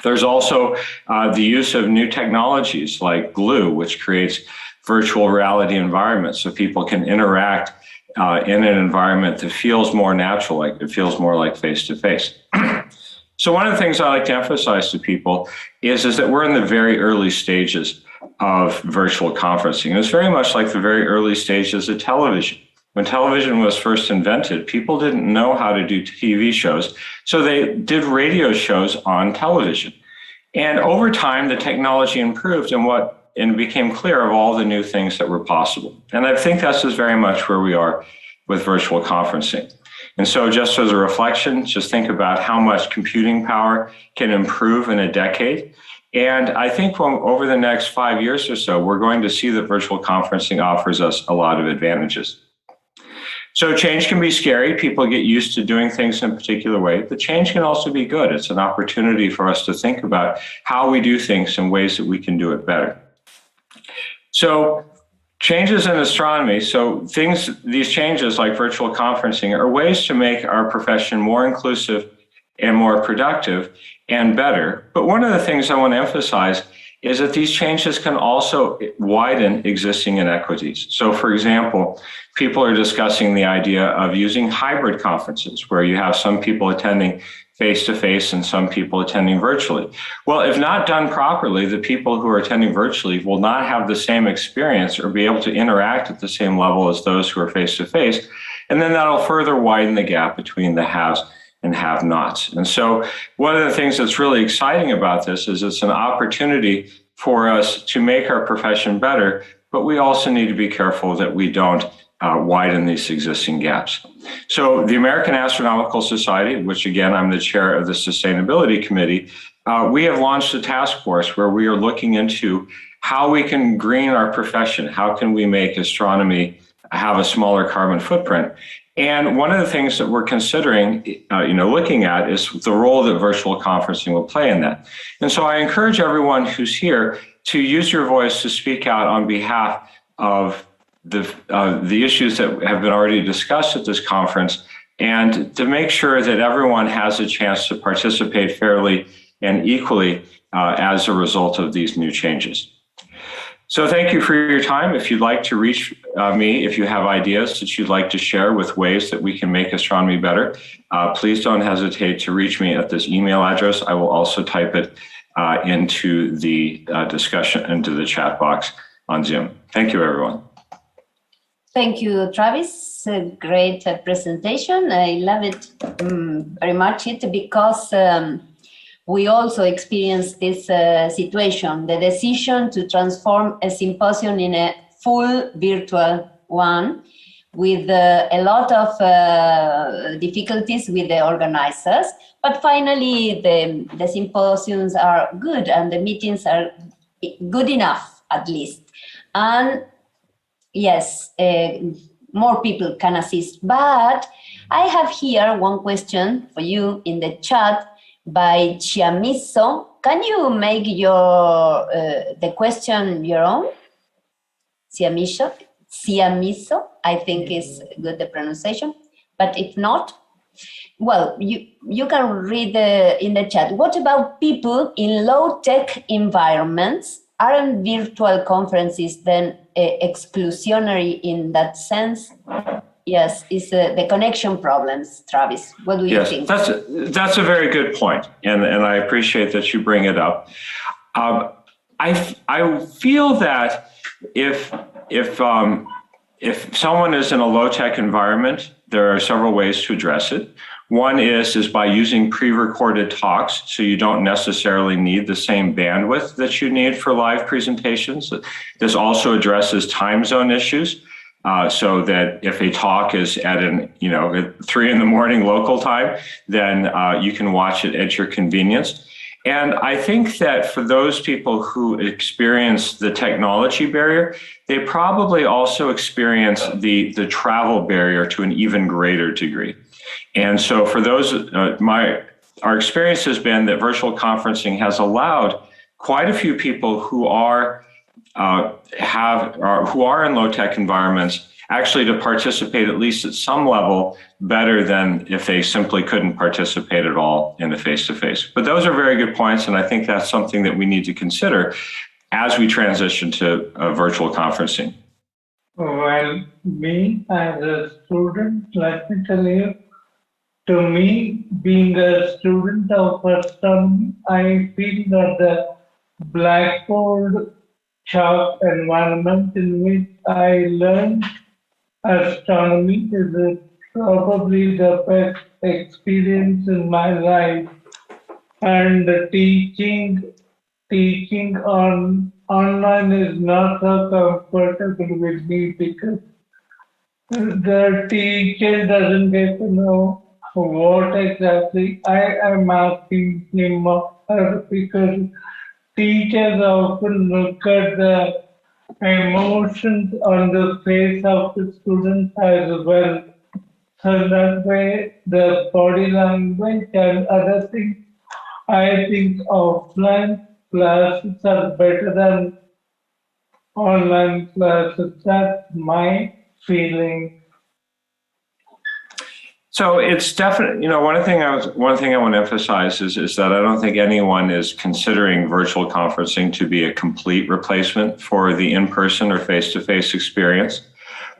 There's also the use of new technologies like Glue, which creates virtual reality environments so people can interact in an environment that feels more natural, like it feels more like face-to-face. So one of the things I like to emphasize to people is that we're in the very early stages of virtual conferencing. It's very much like the very early stages of television. When television was first invented, people didn't know how to do TV shows, so they did radio shows on television. And over time, the technology improved and it became clear of all the new things that were possible. And I think that's just very much where we are with virtual conferencing. And so just as a reflection, just think about how much computing power can improve in a decade. And I think over the next 5 years or so, we're going to see that virtual conferencing offers us a lot of advantages. So change can be scary. People get used to doing things in a particular way, but change can also be good. It's an opportunity for us to think about how we do things in ways that we can do it better. So changes in astronomy, these changes like virtual conferencing are ways to make our profession more inclusive and more productive and better. But one of the things I want to emphasize is that these changes can also widen existing inequities. So for example, people are discussing the idea of using hybrid conferences where you have some people attending face-to-face and some people attending virtually. Well, if not done properly, the people who are attending virtually will not have the same experience or be able to interact at the same level as those who are face-to-face. And then that'll further widen the gap between the haves and have-nots. And so one of the things that's really exciting about this is it's an opportunity for us to make our profession better, but we also need to be careful that we don't widen these existing gaps. So the American Astronomical Society, which again, I'm the chair of the Sustainability Committee, we have launched a task force where we are looking into how we can green our profession. How can we make astronomy have a smaller carbon footprint? And one of the things that we're considering, looking at is the role that virtual conferencing will play in that. And so I encourage everyone who's here to use your voice to speak out on behalf of the issues that have been already discussed at this conference, and to make sure that everyone has a chance to participate fairly and equally as a result of these new changes. So thank you for your time. If you'd like to reach me, if you have ideas that you'd like to share with ways that we can make astronomy better, please don't hesitate to reach me at this email address. I will also type it into the discussion, into the chat box on Zoom. Thank you, everyone. Thank you, Travis. A great presentation. I love it very much because we also experienced this situation, the decision to transform a symposium in a full virtual one with a lot of difficulties with the organizers. But finally, the symposiums are good and the meetings are good enough, at least. And yes, more people can assist. But I have here one question for you in the chat by Chiamiso. Can you make your the question your own? Chiamiso, I think is good the pronunciation. But if not, well, you can read in the chat. What about people in low-tech environments? Aren't virtual conferences then exclusionary in that sense? Yes, it's the connection problems, Travis. What do you think? That's a very good point, and I appreciate that you bring it up. I feel that if someone is in a low-tech environment, there are several ways to address it. One is by using pre-recorded talks, so you don't necessarily need the same bandwidth that you need for live presentations. This also addresses time zone issues. so that if a talk is at at 3 in the morning local time, then you can watch it at your convenience. And I think that for those people who experience the technology barrier, they probably also experience the travel barrier to an even greater degree. And so for those, our experience has been that virtual conferencing has allowed quite a few people who are in low-tech environments actually to participate at least at some level better than if they simply couldn't participate at all in the face-to-face. But those are very good points, and I think that's something that we need to consider as we transition to virtual conferencing. Well, me as a student, let me tell you, to me, being a student of astronomy, I feel that the blackboard chalk environment in which I learned astronomy is probably the best experience in my life. And teaching on online is not so comfortable with me because the teacher doesn't get to know what exactly I am asking him or her, because teachers often look at the emotions on the face of the students as well. So that way, the body language and other things, I think offline classes are better than online classes. That's my feeling. So it's definitely, one thing I want to emphasize is that I don't think anyone is considering virtual conferencing to be a complete replacement for the in-person or face-to-face experience.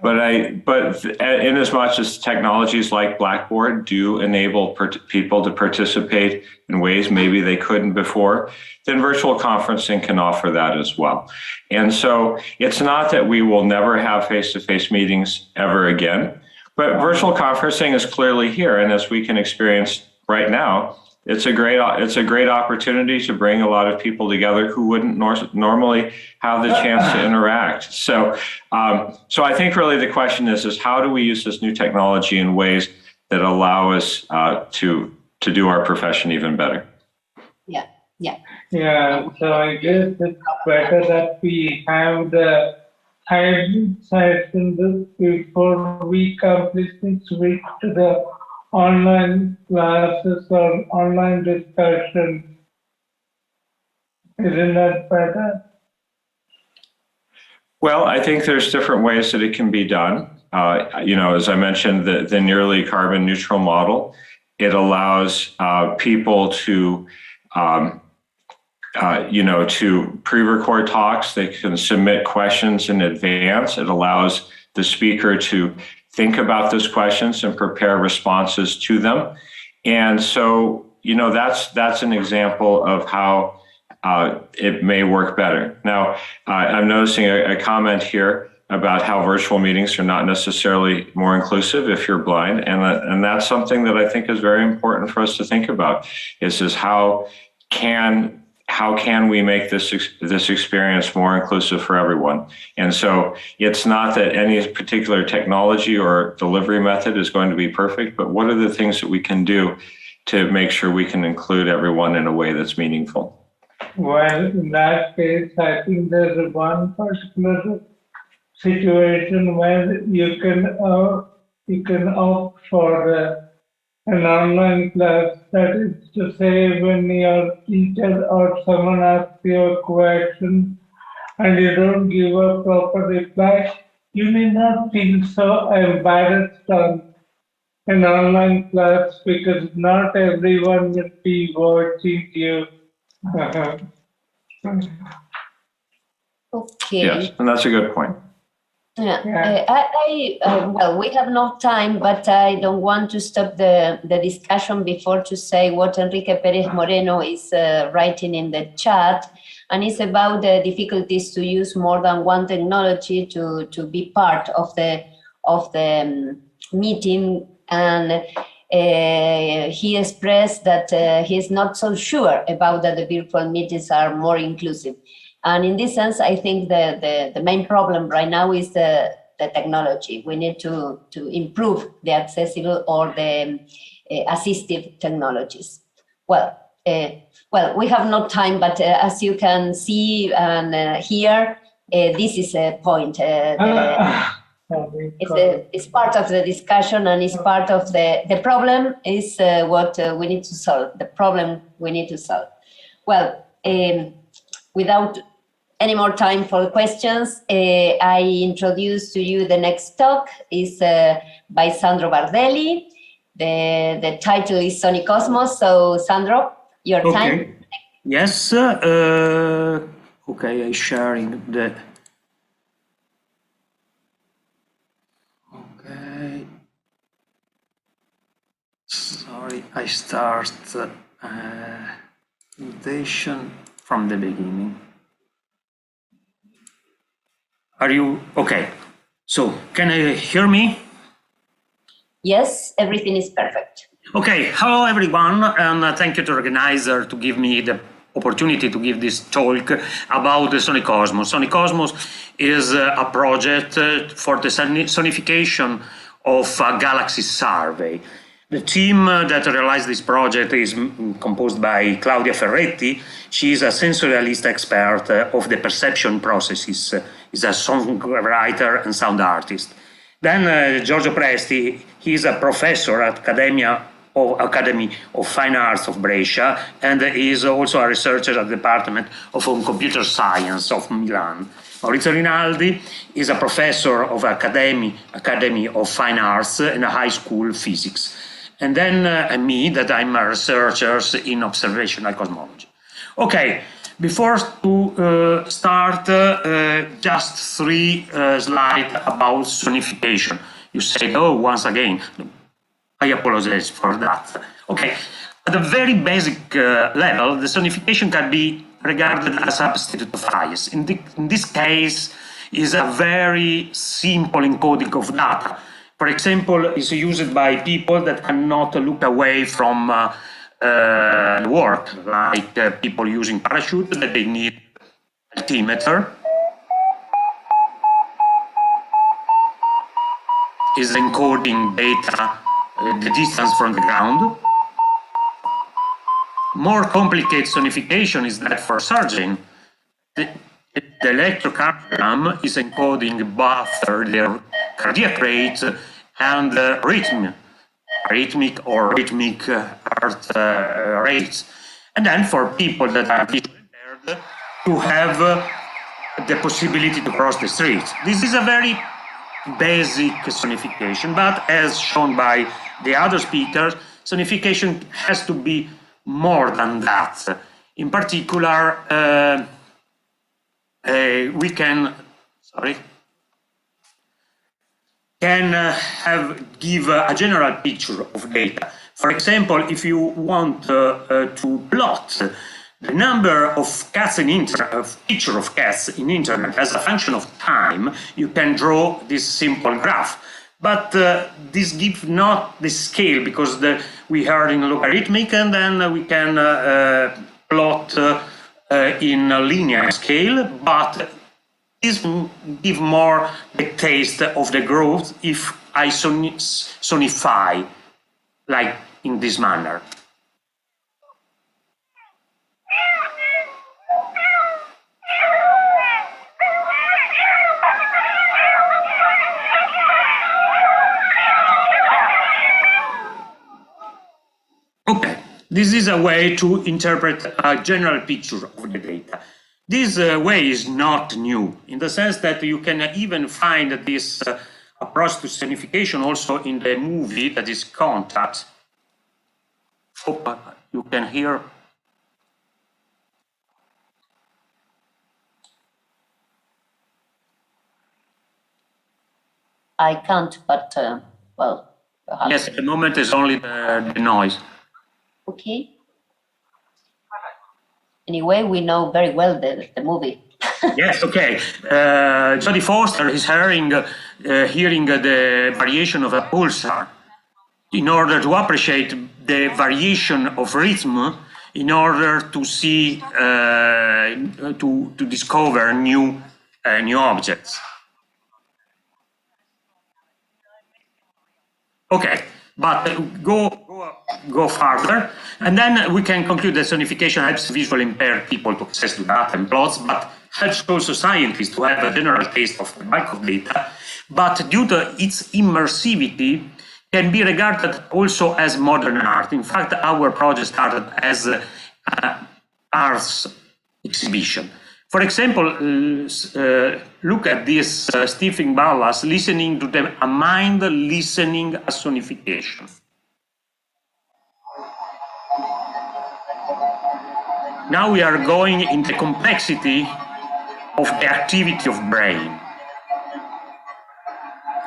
But in as much as technologies like Blackboard do enable people to participate in ways maybe they couldn't before, then virtual conferencing can offer that as well. And so it's not that we will never have face-to-face meetings ever again. But virtual conferencing is clearly here, and as we can experience right now, it's a great opportunity to bring a lot of people together who wouldn't normally have the chance to interact. So I think really the question is how do we use this new technology in ways that allow us to do our profession even better? Yeah. So I guess it's better that we have the hybrid sessions before we completely switch to the online classes or online discussion. Isn't that better? Well, I think there's different ways that it can be done. As I mentioned, the nearly carbon neutral model, it allows people to to pre-record talks. They can submit questions in advance. It allows the speaker to think about those questions and prepare responses to them. And so, that's an example of how it may work better. Now, I'm noticing a comment here about how virtual meetings are not necessarily more inclusive if you're blind. And that's something that I think is very important for us to think about, is how can we make this experience more inclusive for everyone? And so it's not that any particular technology or delivery method is going to be perfect, but what are the things that we can do to make sure we can include everyone in a way that's meaningful? Well, in that case, I think there's one particular situation where you can opt for an online class. That is to say, when your teacher or someone asks you a question and you don't give a proper reply, you may not feel so embarrassed on an online class because not everyone will be watching you. Okay. Yes, and that's a good point. Well, we have no time, but I don't want to stop the discussion before to say what Enrique Pérez Moreno is writing in the chat, and it's about the difficulties to use more than one technology to be part of the meeting, and he expressed that he's not so sure about that the virtual meetings are more inclusive. And in this sense, I think the main problem right now is the technology. We need to improve the accessible or the assistive technologies. Well, we have no time, but as you can see and hear, this is a point. It's part of the discussion, and it's part of the problem is what we need to solve, the problem we need to solve. Well, without any more time for questions, I introduce to you the next talk is by Sandro Bardelli. The title is Sony Cosmos. So Sandro, your time. Yes. Okay, I'm sharing the. Okay. Sorry, I start invitation from the beginning. Are you okay? So, can you hear me? Yes, everything is perfect. Okay, hello everyone, and thank you to the organizer to give me the opportunity to give this talk about the Sony Cosmos. Sony Cosmos is a project for the sonification of a galaxy survey. The team that realized this project is composed by Claudia Ferretti. She is a sensorialist expert of the perception processes. Is a songwriter and sound artist. Then Giorgio Presti, he is a professor at Academy of Fine Arts of Brescia, and he is also a researcher at the Department of Computer Science of Milan. Maurizio Rinaldi is a professor of Academy of Fine Arts and High School Physics. And then me, that I'm a researcher in observational cosmology. Okay, before to start, just 3 slides about sonification. You said, oh, once again, I apologize for that. Okay, at a very basic level, the sonification can be regarded as a substitute of bias. In this case, is a very simple encoding of data. For example, it's used by people that cannot look away from work, like people using parachute, that they need altimeter. Is encoding data, the distance from the ground. More complicated sonification is that for surgeon, the electrocardiogram is encoding both their cardiac rate and rhythmic heart rates. And then for people that are visually impaired, to have the possibility to cross the street. This is a very basic sonification, but as shown by the other speakers, sonification has to be more than that. In particular, we can give a general picture of data. For example, if you want to plot the number of cats in picture of cats in internet as a function of time, you can draw this simple graph. But this gives not the scale, because we are in logarithmic, and then we can plot in a linear scale, but this gives more the taste of the growth if I sonify like in this manner. Okay, this is a way to interpret a general picture of the data. This way is not new, in the sense that you can even find this approach to sonification also in the movie that is Contact. Hope you can hear. I can't, but well. Yes, at the moment is only the noise. Okay. Anyway, we know very well the movie. Yes, okay. Jodie Foster is hearing the variation of a pulsar in order to appreciate the variation of rhythm, in order to see, to discover new objects. Okay, but go further, and then we can conclude that sonification helps visually impaired people to access to data and plots, but helps also scientists to have a general taste of the bulk of data, but due to its immersivity, can be regarded also as modern art. In fact, our project started as arts exhibition. For example, look at this Stephen Ballas listening to a mind listening a sonification. Now we are going into the complexity of the activity of brain.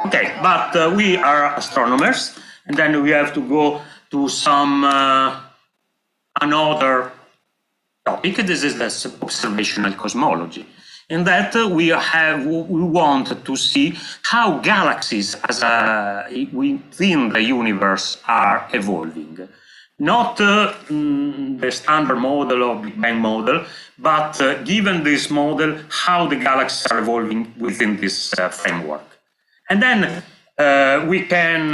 Okay, but we are astronomers, and then we have to go to some another topic. This is the observational cosmology. In that we want to see how galaxies within the universe are evolving. Not the standard model or Big Bang model, but given this model, how the galaxies are evolving within this framework. And then we can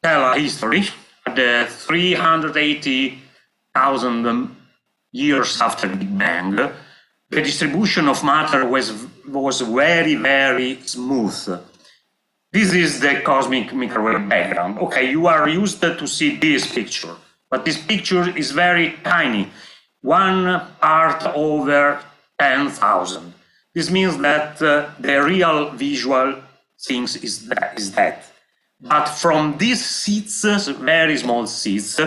tell a history at the 380,000 years after the Big Bang. The distribution of matter was very, very smooth. This is the cosmic microwave background. Okay, you are used to see this picture, but this picture is very tiny, 1 part over 10,000. This means that the real visual things is that. But from these seeds, very small seeds,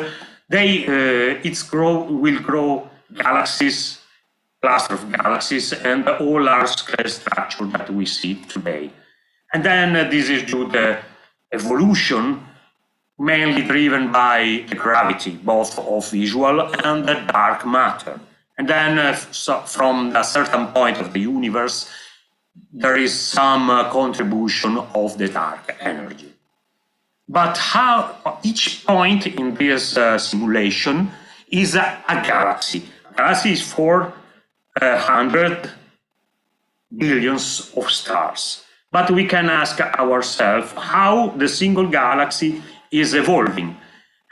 will grow galaxies, cluster of galaxies, and all large-scale structure that we see today. And then this is due to the evolution, mainly driven by the gravity, both of visual and the dark matter. And then from a certain point of the universe, there is some contribution of the dark energy. But how each point in this simulation is a galaxy. A galaxy is 400 billions of stars. But we can ask ourselves how the single galaxy is evolving.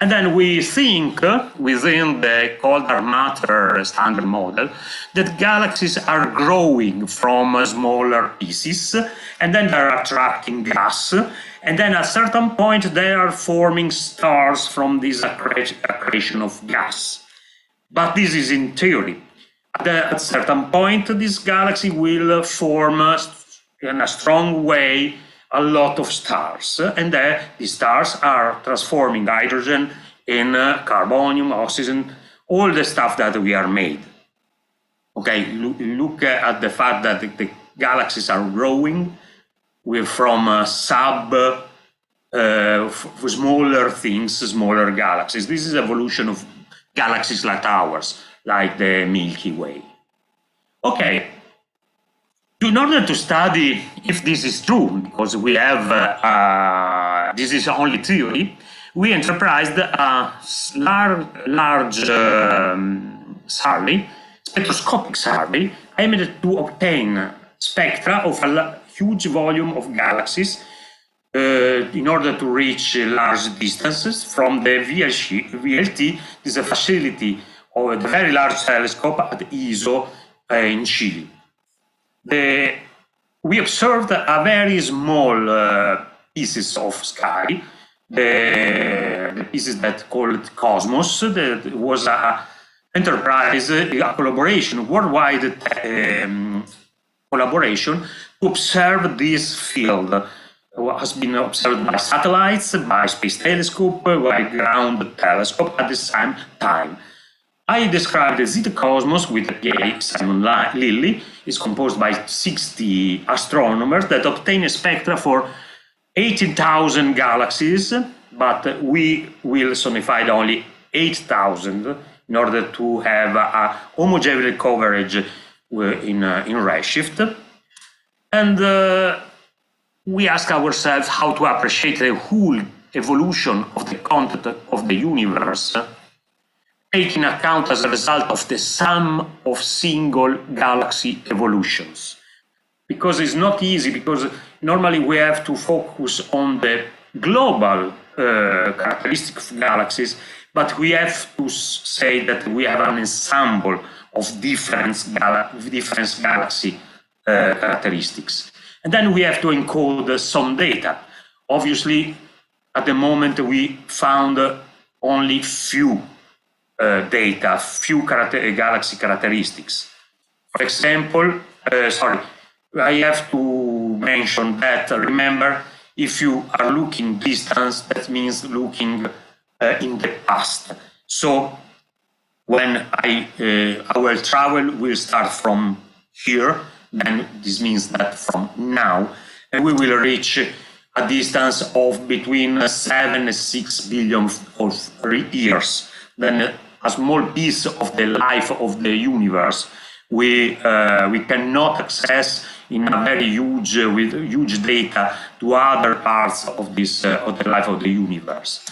And then we think, within the colder matter standard model, that galaxies are growing from smaller pieces, and then they're attracting gas, and then at a certain point they are forming stars from this accretion of gas. But this is in theory. At a certain point, this galaxy will form in a strong way a lot of stars, and these stars are transforming hydrogen in carbonium, oxygen, all the stuff that we are made. Okay, look at the fact that the galaxies are growing from smaller things, smaller galaxies. This is evolution of galaxies like ours, like the Milky Way. Okay. In order to study if this is true, because we have, this is only theory, we enterprised a large survey, spectroscopic survey, aimed to obtain spectra of a huge volume of galaxies in order to reach large distances from the VLT. This is a facility of the Very Large Telescope at ISO in Chile. We observed a very small pieces of sky, the pieces that called Cosmos. That was an enterprise, a collaboration, worldwide collaboration to observe this field. It has been observed by satellites, by space telescope, by ground telescope at the same time. I described the Zeta Cosmos with the Simon Lilly. It's composed by 60 astronomers that obtain a spectra for 18,000 galaxies, but we will sonify only 8,000 in order to have a homogeneous coverage in Redshift. And we ask ourselves how to appreciate the whole evolution of the content of the universe, taking account as a result of the sum of single galaxy evolutions. Because it's not easy, because normally we have to focus on the global characteristic of galaxies, but we have to say that we have an ensemble of different galaxy characteristics. And then we have to encode some data. Obviously, at the moment, we found only few data, few galaxy characteristics. For example, I have to mention that, remember, if you are looking distance, that means looking in the past. So when our travel will start from here, then this means that from now, and we will reach a distance of between 7 and 6 billion of years. Then a small piece of the life of the universe we cannot access in a very huge, with huge data to other parts of this of the life of the universe.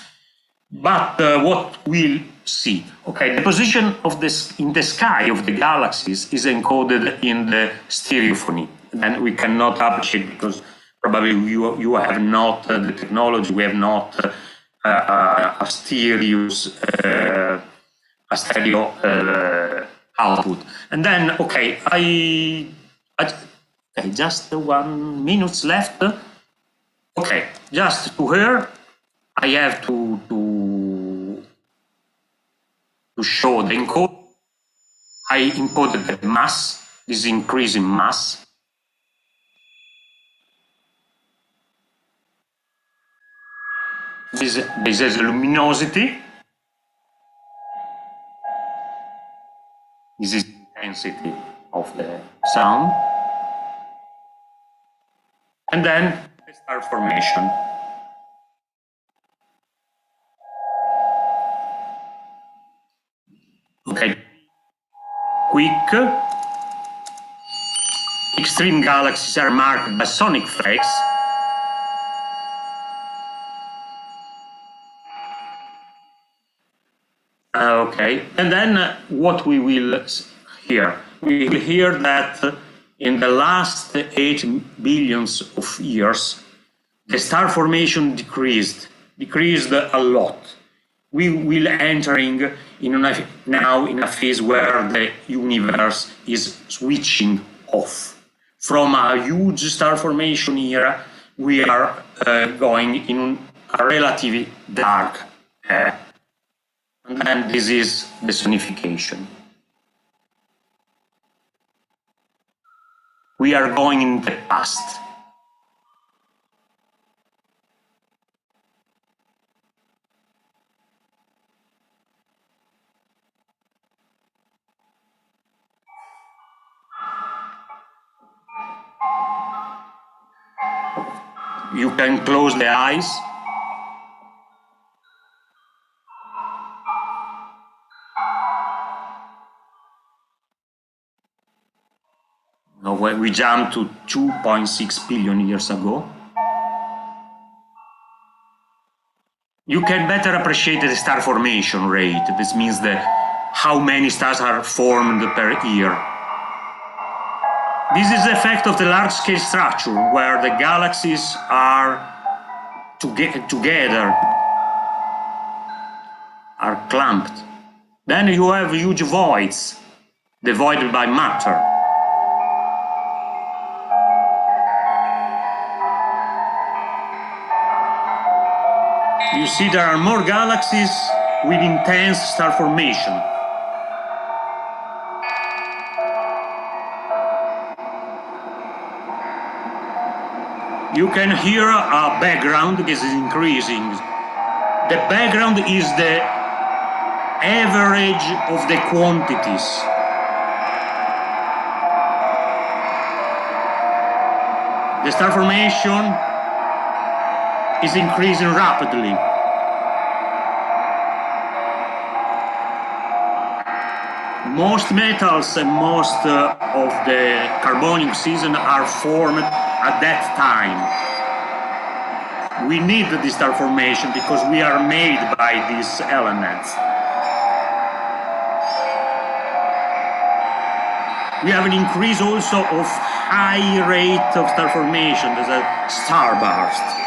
But what we'll see, okay, the position of this in the sky of the galaxies is encoded in the stereophony, and we cannot appreciate because probably you have not the technology, we have not a stereo output. And then, okay, okay, just 1 minute left. Okay, just to here, I have to show the encode. I encoded the mass, this increase in mass. This is luminosity. This is intensity of the sound. And then the star formation. Okay, quick. Extreme galaxies are marked by sonic flakes. Okay, and then what we will hear? We will hear that in the last 8 billions of years, the star formation decreased a lot. We will entering now in a phase where the universe is switching off. From a huge star formation era, we are going in a relatively dark era. And then this is the sonification. We are going in the past. You can close the eyes. Now, when we jump to 2.6 billion years ago, you can better appreciate the star formation rate. This means that how many stars are formed per year. This is the effect of the large-scale structure, where the galaxies are together, are clumped. Then you have huge voids, divided by matter. You see there are more galaxies with intense star formation. You can hear a background that is increasing. The background is the average of the quantities. The star formation is increasing rapidly. Most metals and most of the carbonic season are formed at that time. We need the star formation because we are made by these elements. We have an increase also of high rate of star formation. There's a starburst.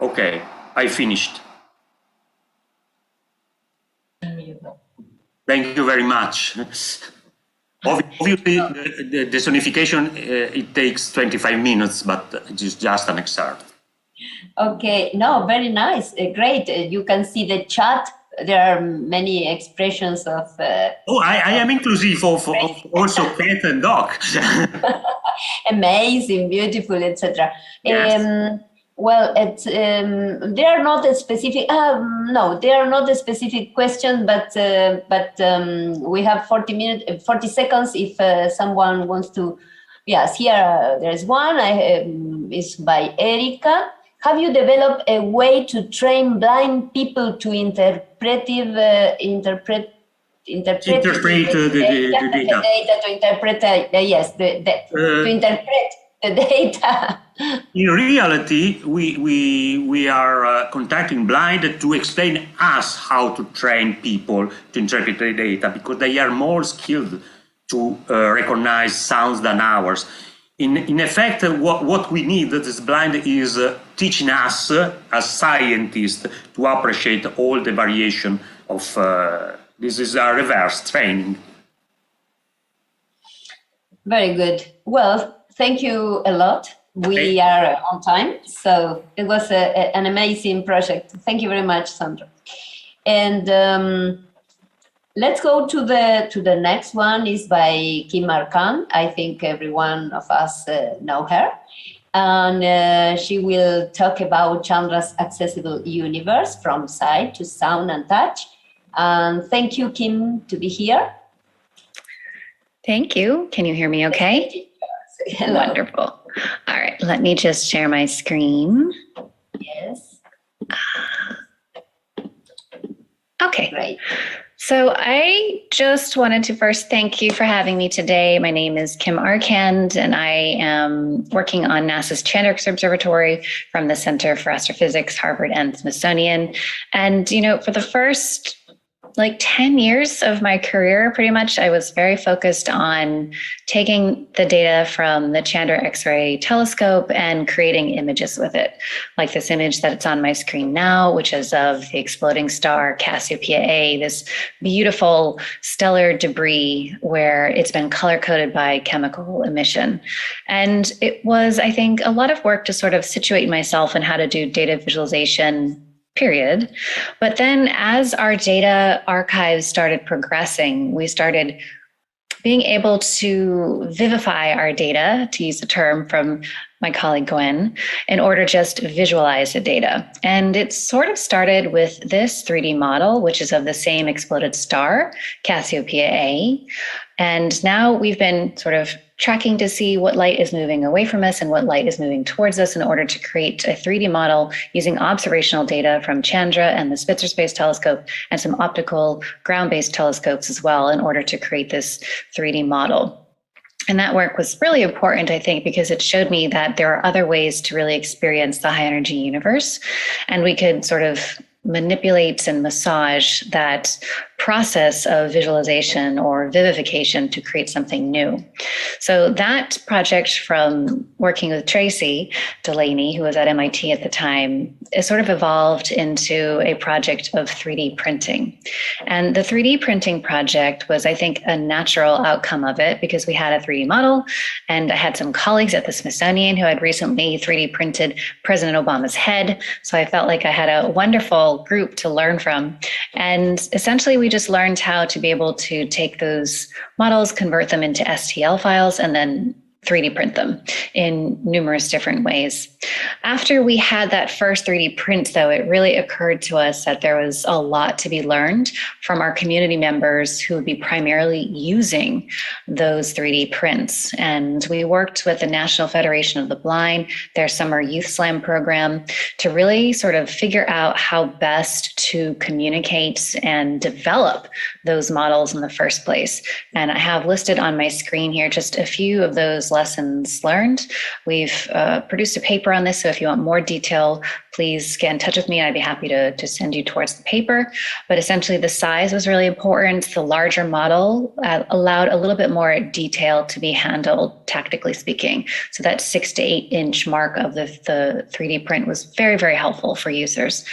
Okay, I finished. Thank you very much. Obviously, the sonification, it takes 25 minutes, but it is just an excerpt. Okay, no, very nice, great. You can see the chat. There are many expressions of... I am inclusive of also cat and dog. Amazing, beautiful, etc. Yes. Well, it's they are not a specific. No, they are not a specific question, but we have 40 seconds. If someone wants to, yes, here there is one. Is by Erika. Have you developed a way to train blind people to interpret the data, to interpret to interpret the data? In reality, we are contacting blind to explain us how to train people to interpret the data, because they are more skilled to recognize sounds than ours. In effect, what we need that is blind is teaching us as scientists to appreciate all the variation of, this is a reverse training. Very good. Well, thank you a lot. We are on time, so it was an amazing project. Thank you very much, Sandra. And let's go to the next one. Is by Kim Arkan. I think every one of us know her, and she will talk about Chandra's accessible universe from sight to sound and touch. And thank you, Kim, to be here. Thank you. Can you hear me okay? Hello. Wonderful. All right, let me just share my screen. Yes. Okay. Great. So I just wanted to first thank you for having me today. My name is Kim Arkand, and I am working on NASA's Chandra's Observatory from the Center for Astrophysics, Harvard and Smithsonian. And, you know, for the first 10 years of my career, pretty much, I was very focused on taking the data from the Chandra X-ray telescope and creating images with it, like this image that's on my screen now, which is of the exploding star Cassiopeia A, this beautiful stellar debris where it's been color-coded by chemical emission. And it was, I think, a lot of work to sort of situate myself in how to do data visualization, period. But then as our data archives started progressing, we started being able to vivify our data, to use a term from my colleague Gwen, in order to just visualize the data. And it sort of started with this 3D model, which is of the same exploded star, Cassiopeia A. And now we've been sort of tracking to see what light is moving away from us and what light is moving towards us in order to create a 3D model using observational data from Chandra and the Spitzer Space Telescope and some optical ground-based telescopes as well in order to create this 3D model. And that work was really important, I think, because it showed me that there are other ways to really experience the high energy universe. And we could sort of manipulate and massage that process of visualization or vivification to create something new. So that project, from working with Tracy Delaney, who was at MIT at the time, is sort of evolved into a project of 3D printing. And the 3D printing project was, I think, a natural outcome of it because we had a 3D model, and I had some colleagues at the Smithsonian who had recently 3D printed President Obama's head. So I felt like I had a wonderful group to learn from. And essentially, we just learned how to be able to take those models, convert them into STL files, and then 3D print them in numerous different ways. After we had that first 3D print, though, it really occurred to us that there was a lot to be learned from our community members who would be primarily using those 3D prints. And we worked with the National Federation of the Blind, their Summer Youth Slam program, to really sort of figure out how best to communicate and develop those models in the first place. And I have listed on my screen here just a few of those those lessons learned. We've produced a paper on this, so if you want more detail, please get in touch with me and I'd be happy to send you towards the paper. But essentially the size was really important. The larger model allowed a little bit more detail to be handled, tactically speaking. So that 6 to 8 inch mark of the 3D print was very, very helpful for users.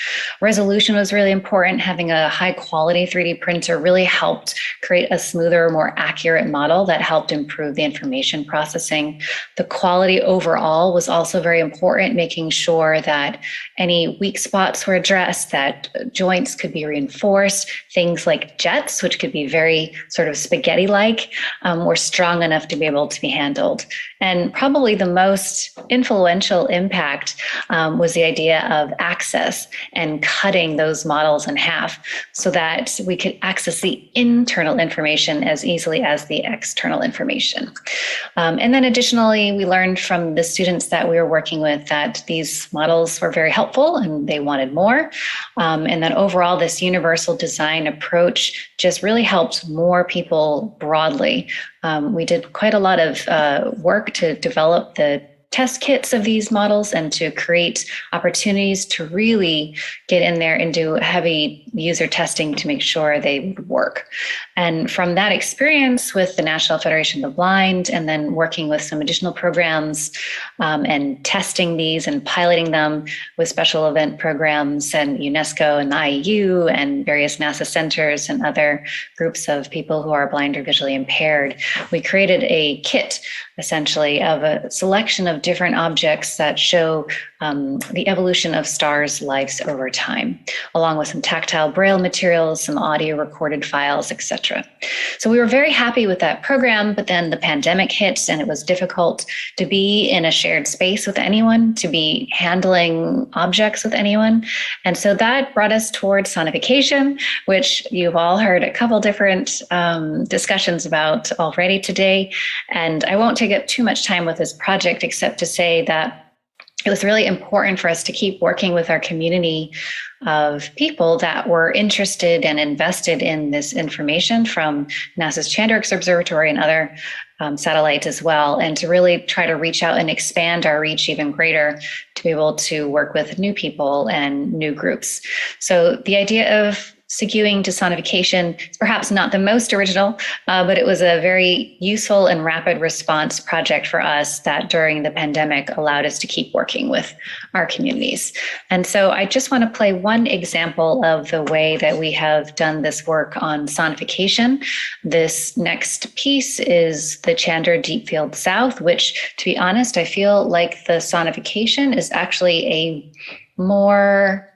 Resolution was really important. Having a high quality 3D printer really helped create a smoother, more accurate model that helped improve the information processing. The quality overall was also very important, making sure that any weak spots were addressed, that joints could be reinforced, things like jets, which could be very sort of spaghetti-like, were strong enough to be able to be handled. And probably the most influential impact was the idea of access and cutting those models in half so that we could access the internal information as easily as the external information. And then additionally, we learned from the students that we were working with that these models were very helpful and they wanted more. And that overall, this universal design approach just really helped more people broadly. We did quite a lot of work to develop the test kits of these models and to create opportunities to really get in there and do heavy user testing to make sure they would work. And from that experience with the National Federation of the Blind and then working with some additional programs and testing these and piloting them with special event programs and UNESCO and the IEU and various NASA centers and other groups of people who are blind or visually impaired, we created a kit essentially of a selection of different objects that show the evolution of stars' lives over time, along with some tactile braille materials, some audio recorded files, etc. So we were very happy with that program, but then the pandemic hit and it was difficult to be in a shared space with anyone, to be handling objects with anyone. And so that brought us towards sonification, which you've all heard a couple different discussions about already today. And I won't take up too much time with this project, except to say that it was really important for us to keep working with our community of people that were interested and invested in this information from NASA's Chandrax Observatory and other satellites as well, and to really try to reach out and expand our reach even greater to be able to work with new people and new groups. So the idea of seguing to sonification is perhaps not the most original, but it was a very useful and rapid response project for us that during the pandemic allowed us to keep working with our communities. And so I just want to play one example of the way that we have done this work on sonification. This next piece is the Chandra Deep Field South, which, to be honest, I feel like the sonification is actually a more,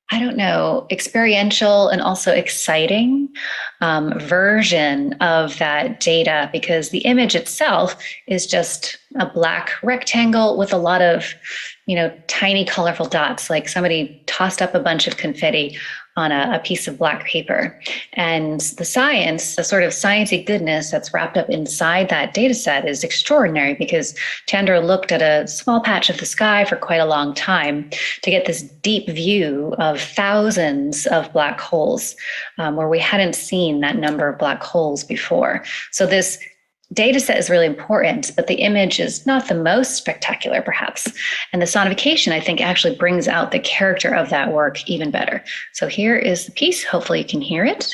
I don't know, experiential and also exciting version of that data, because the image itself is just a black rectangle with a lot of, tiny colorful dots, like somebody tossed up a bunch of confetti on a piece of black paper. And the science, the sort of sciencey goodness that's wrapped up inside that data set is extraordinary, because Chandra looked at a small patch of the sky for quite a long time to get this deep view of thousands of black holes, where we hadn't seen that number of black holes before. So this data set is really important, but the image is not the most spectacular, perhaps. And the sonification, I think, actually brings out the character of that work even better. So here is the piece. Hopefully you can hear it.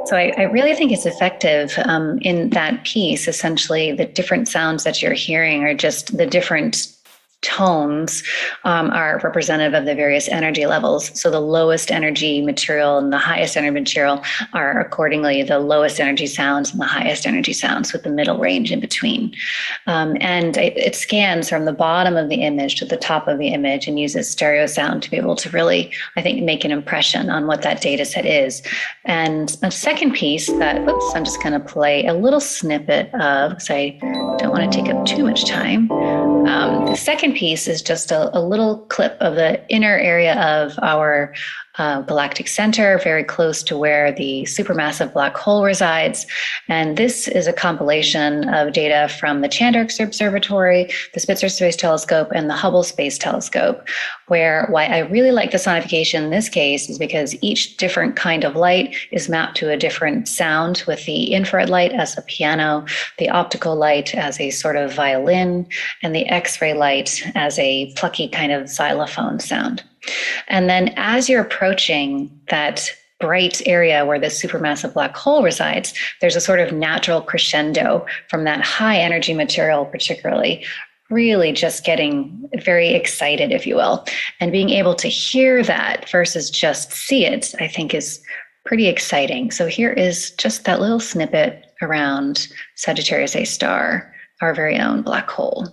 So I really think it's effective in that piece. Essentially, the different sounds that you're hearing are just the different tones are representative of the various energy levels. So the lowest energy material and the highest energy material are accordingly the lowest energy sounds and the highest energy sounds, with the middle range in between. And it scans from the bottom of the image to the top of the image and uses stereo sound to be able to really, I think, make an impression on what that data set is. And a second piece that, I'm just going to play a little snippet of, because I don't want to take up too much time. The second piece is just a little clip of the inner area of our galactic center, very close to where the supermassive black hole resides. And this is a compilation of data from the Chandrax Observatory, the Spitzer Space Telescope, and the Hubble Space Telescope, why I really like the sonification in this case is because each different kind of light is mapped to a different sound, with the infrared light as a piano, the optical light as a sort of violin, and the X-ray light as a plucky kind of xylophone sound. And then as you're approaching that bright area where the supermassive black hole resides, there's a sort of natural crescendo from that high energy material, particularly, really just getting very excited, if you will. And being able to hear that versus just see it, I think is pretty exciting. So here is just that little snippet around Sagittarius A star, our very own black hole.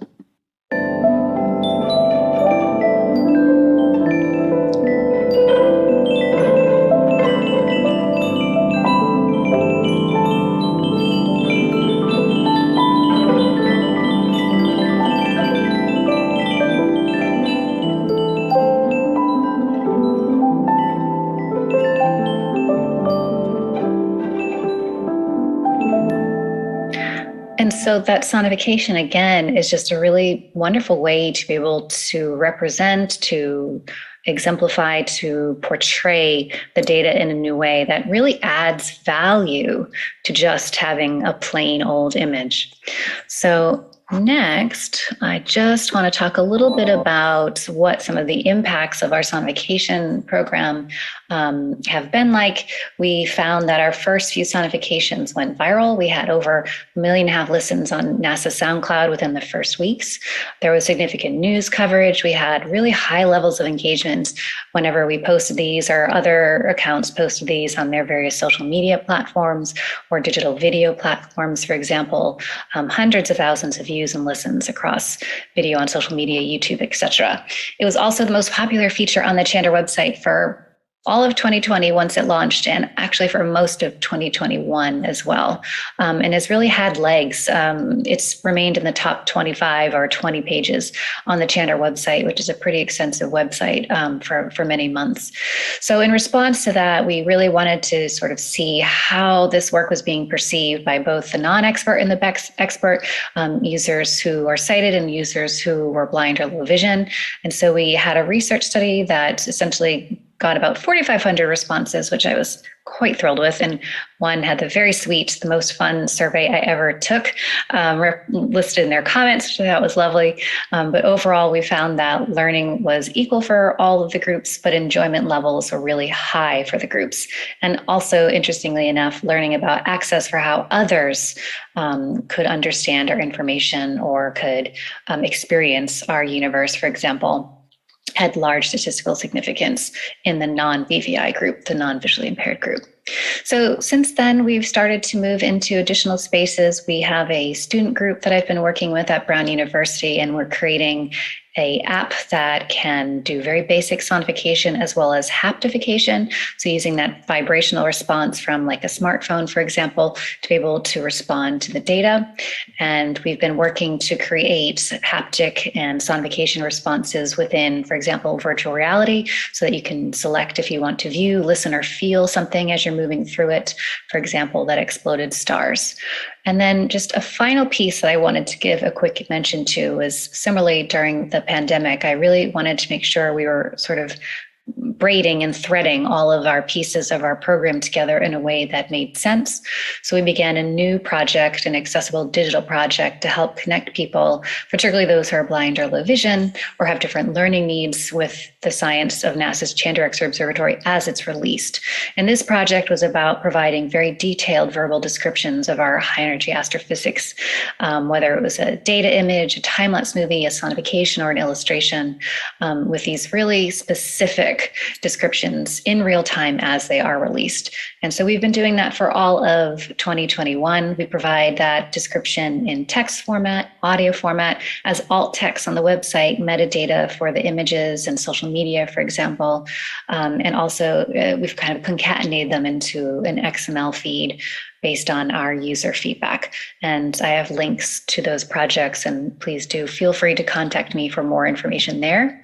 And so that sonification, again, is just a really wonderful way to be able to represent, to exemplify, to portray the data in a new way that really adds value to just having a plain old image. So next, I just want to talk a little bit about what some of the impacts of our sonification program have been like. We found that our first few sonifications went viral. We had over 1.5 million listens on NASA SoundCloud within the first weeks. There was significant news coverage. We had really high levels of engagement whenever we posted these, or other accounts posted these on their various social media platforms or digital video platforms, for example, hundreds of thousands of views and listens across video on social media, YouTube, etc. It was also the most popular feature on the Chandra website for all of 2020 once it launched, and actually for most of 2021 as well, and has really had legs. It's remained in the top 25 or 20 pages on the Chandra website, which is a pretty extensive website for many months. So in response to that, we really wanted to sort of see how this work was being perceived by both the non-expert and the expert, users who are sighted and users who were blind or low vision. And so we had a research study that essentially got about 4,500 responses, which I was quite thrilled with. And one had the very sweet, the most fun survey I ever took, listed in their comments, which I thought was lovely. But overall, we found that learning was equal for all of the groups, but enjoyment levels were really high for the groups. And also, interestingly enough, learning about access for how others could understand our information or could experience our universe, for example, had large statistical significance in the non-BVI group, the non-visually impaired group. So since then, we've started to move into additional spaces. We have a student group that I've been working with at Brown University, and we're creating an app that can do very basic sonification as well as haptification. So using that vibrational response from like a smartphone, for example, to be able to respond to the data. And we've been working to create haptic and sonification responses within, for example, virtual reality, so that you can select if you want to view, listen, or feel something as you're moving through it. For example, that exploded stars. And then just a final piece that I wanted to give a quick mention to was, similarly during the pandemic, I really wanted to make sure we were sort of braiding and threading all of our pieces of our program together in a way that made sense. So we began a new project, an accessible digital project, to help connect people, particularly those who are blind or low vision or have different learning needs, with the science of NASA's Chandra X-ray Observatory as it's released. And this project was about providing very detailed verbal descriptions of our high energy astrophysics, whether it was a data image, a time-lapse movie, a sonification, or an illustration, with these really specific descriptions in real time as they are released. And so we've been doing that for all of 2021. We provide that description in text format, audio format, as alt text on the website, metadata for the images and social media, for example. And also we've kind of concatenated them into an XML feed based on our user feedback. And I have links to those projects, and please do feel free to contact me for more information there.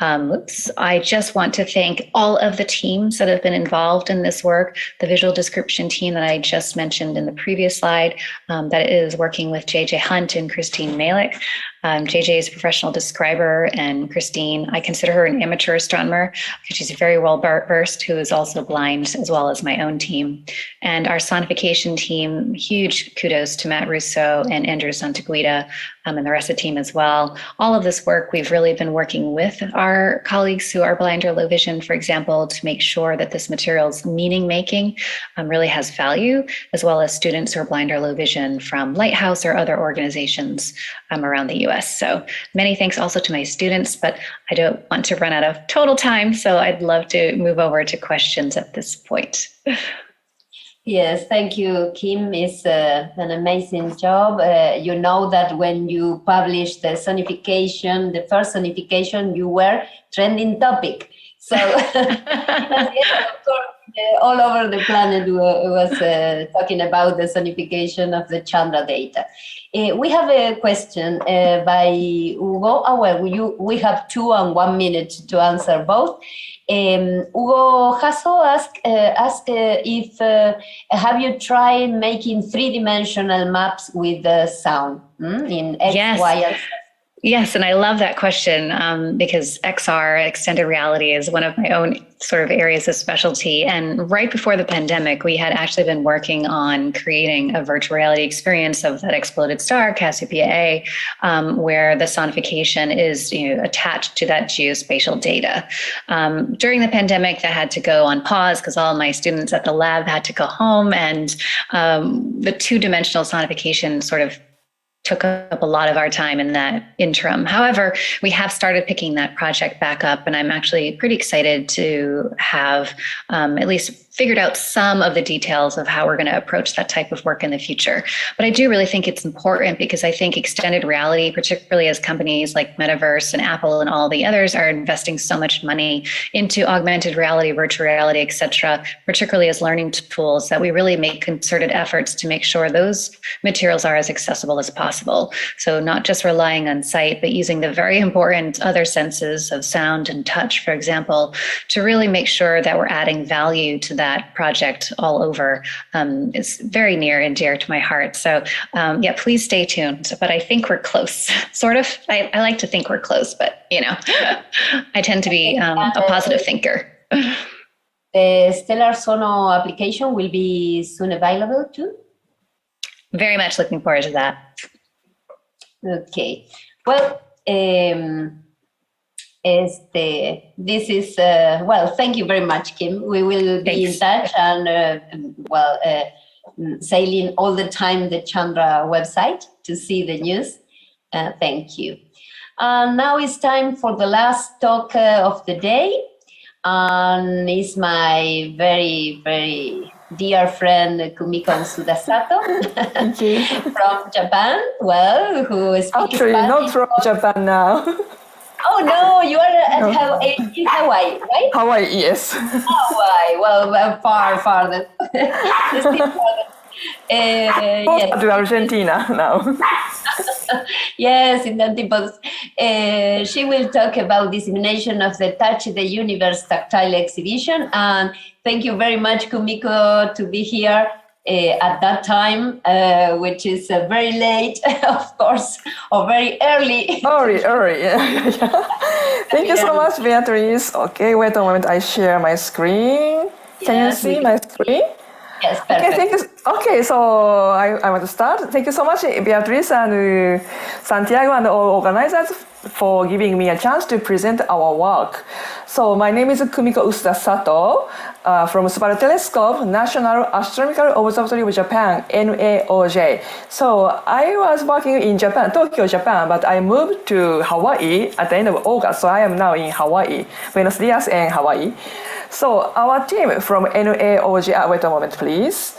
I just want to thank all of the teams that have been involved in this work. The visual description team that I just mentioned in the previous slide, that is working with JJ Hunt and Christine Malik. JJ is a professional describer, and Christine, I consider her an amateur astronomer because she's very well versed, who is also blind, as well as my own team. And our sonification team, huge kudos to Matt Russo and Andrew Santaguida, and the rest of the team as well. All of this work, we've really been working with our colleagues who are blind or low vision, for example, to make sure that this material's meaning making really has value, as well as students who are blind or low vision from Lighthouse or other organizations around the US. So many thanks also to my students, but I don't want to run out of total time, so I'd love to move over to questions at this point. Yes, thank you, Kim. It's an amazing job. You know that when you published the sonification, the first sonification, you were trending topic. So all over the planet was talking about the sonification of the Chandra data. We have a question by Hugo. We have 2 and 1 minute to answer both. Hugo Hasso asked if have you tried making 3-dimensional maps with the sound in X, yes. Y, and Z? Yes, and I love that question because XR, extended reality, is one of my own sort of areas of specialty. And right before the pandemic, we had actually been working on creating a virtual reality experience of that exploded star, Cassiopeia A, where the sonification is attached to that geospatial data. During the pandemic, that had to go on pause because all of my students at the lab had to go home, and the 2-dimensional sonification sort of took up a lot of our time in that interim. However, we have started picking that project back up, and I'm actually pretty excited to have at least figured out some of the details of how we're going to approach that type of work in the future. But I do really think it's important because I think extended reality, particularly as companies like Metaverse and Apple and all the others are investing so much money into augmented reality, virtual reality, et cetera, particularly as learning tools, that we really make concerted efforts to make sure those materials are as accessible as possible. So not just relying on sight, but using the very important other senses of sound and touch, for example, to really make sure that we're adding value to that project all over. It's very near and dear to my heart. So yeah, please stay tuned. But I think we're close, sort of. I like to think we're close, but I tend to be a positive thinker. The Stellar Sono application will be soon available too? Very much looking forward to that. Okay. Well, this is, well, thank you very much, Kim. We will be in touch and, sailing all the time the Chandra website to see the news. Thank you. Now it's time for the last talk of the day. And it's my very, very dear friend Kumiko Sudasato from Japan. Well, who speaks Actually, Spanish. not from Japan now. Oh no, you are in Hawaii, right? Hawaii, yes. Hawaii, well, farther. Yes. To Argentina now. Yes, in the antipodes. She will talk about dissemination of the Touch the Universe tactile exhibition. And thank you very much, Kumiko, to be here. at that time, which is very late, of course, or very early. Early, yeah. Thank you so much, Beatrice. Okay, wait a moment, I share my screen. Can you see my screen? Yes, perfect. Okay, thank you. Okay, so I want to start. Thank you so much, Beatrice and Santiago and all organizers for giving me a chance to present our work. So my name is Kumiko Usuda Sato from Subaru Telescope, National Astronomical Observatory of Japan, NAOJ. So I was working in Japan, Tokyo, Japan, but I moved to Hawaii at the end of August. So I am now in Hawaii, Buenos Dias and Hawaii. So our team from NAOJ, wait a moment, please.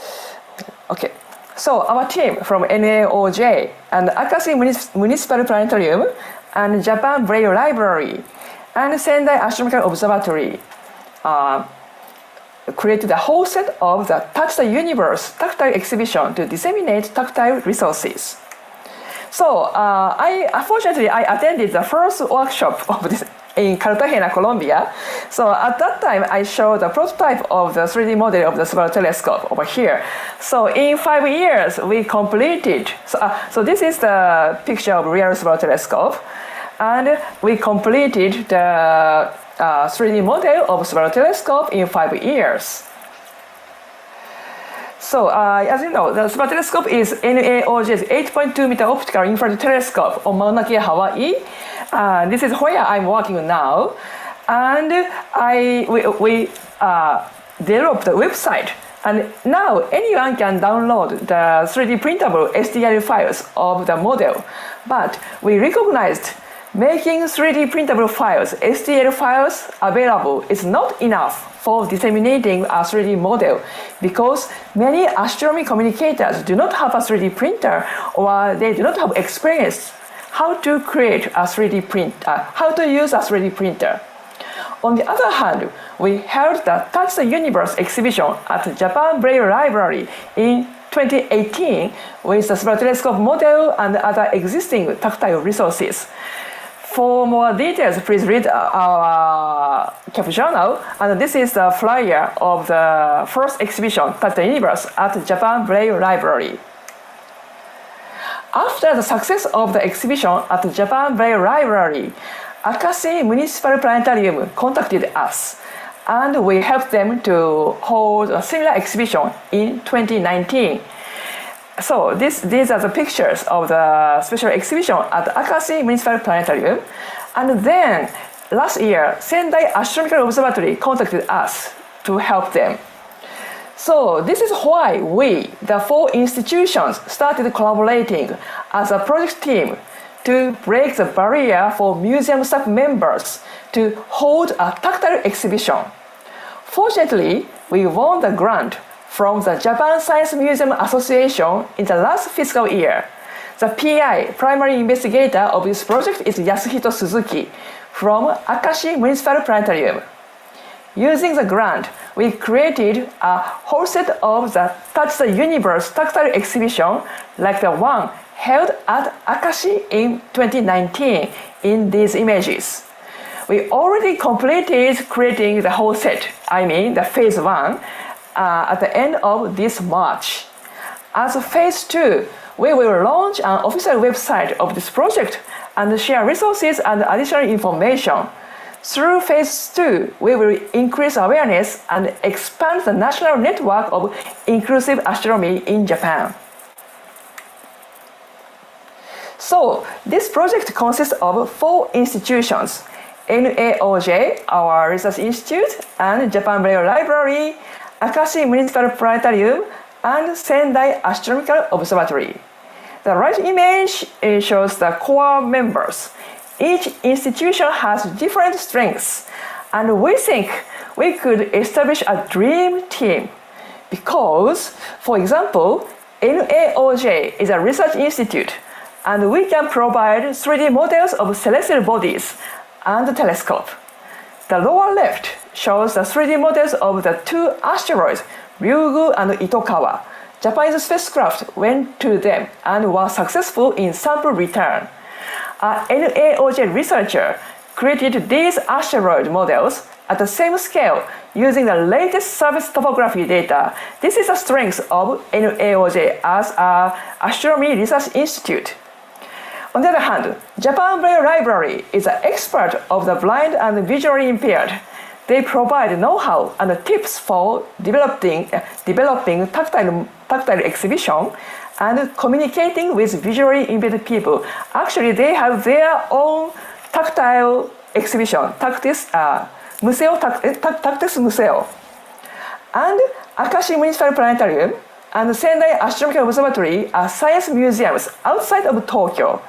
Okay. So our team from NAOJ and Akashi Municipal Planetarium and Japan Braille Library and Sendai Astronomical Observatory created a whole set of the Touch the Universe tactile exhibition to disseminate tactile resources. So unfortunately, I attended the first workshop of this in Cartagena, Colombia. So at that time, I showed a prototype of the 3D model of the Subaru telescope over here. So in 5 years, we completed. So this is the picture of real Subaru telescope. And we completed the 3D model of Subaru telescope in 5 years. So as you know, the Subaru telescope is NAOJ's 8.2 meter optical infrared telescope on Mauna Kea, Hawaii. This is where I'm working now. And we developed the website. And now anyone can download the 3D printable STL files of the model. But we recognized making 3D printable files, STL files available is not enough for disseminating a 3D model because many astronomy communicators do not have a 3D printer or they do not have experience how to create a 3D printer, how to use a 3D printer. On the other hand, we held the Touch the Universe exhibition at Japan Braille Library in 2018 with the Subaru telescope model and other existing tactile resources. For more details, please read our CAP journal. And this is the flyer of the first exhibition, Touch the Universe, at Japan Braille Library. After the success of the exhibition at the Japan Braille Library, Akashi Municipal Planetarium contacted us, and we helped them to hold a similar exhibition in 2019. So these are the pictures of the special exhibition at Akashi Municipal Planetarium. And then last year, Sendai Astronomical Observatory contacted us to help them. So this is why we, the 4 institutions, started collaborating as a project team to break the barrier for museum staff members to hold a tactile exhibition. Fortunately, we won the grant from the Japan Science Museum Association in the last fiscal year. The PI, primary investigator of this project, is Yasuhito Suzuki from Akashi Municipal Planetarium. Using the grant, we created a whole set of the Touch the Universe tactile exhibition like the one held at Akashi in 2019 in these images. We already completed creating the whole set, the phase 1, at the end of this March. As phase 2, we will launch an official website of this project and share resources and additional information. Through phase 2, we will increase awareness and expand the national network of inclusive astronomy in Japan. So this project consists of 4 institutions: NAOJ, our research institute, and Japan Braille Library, Akashi Municipal Planetarium, and Sendai Astronomical Observatory. The right image shows the core members. Each institution has different strengths, and we think we could establish a dream team because, for example, NAOJ is a research institute, and we can provide 3D models of celestial bodies and the telescope. The lower left shows the 3D models of the 2 asteroids, Ryugu and Itokawa. Japanese spacecraft went to them and were successful in sample return. An NAOJ researcher created these asteroid models at the same scale using the latest surface topography data. This is the strength of NAOJ as an astronomy research institute. On the other hand, Japan Braille Library is an expert of the blind and visually impaired. They provide know-how and tips for developing tactile exhibition and communicating with visually impaired people. Actually, they have their own tactile exhibition, Tactis Museo. And Akashi Municipal Planetarium and Sendai Astronomical Observatory are science museums outside of Tokyo.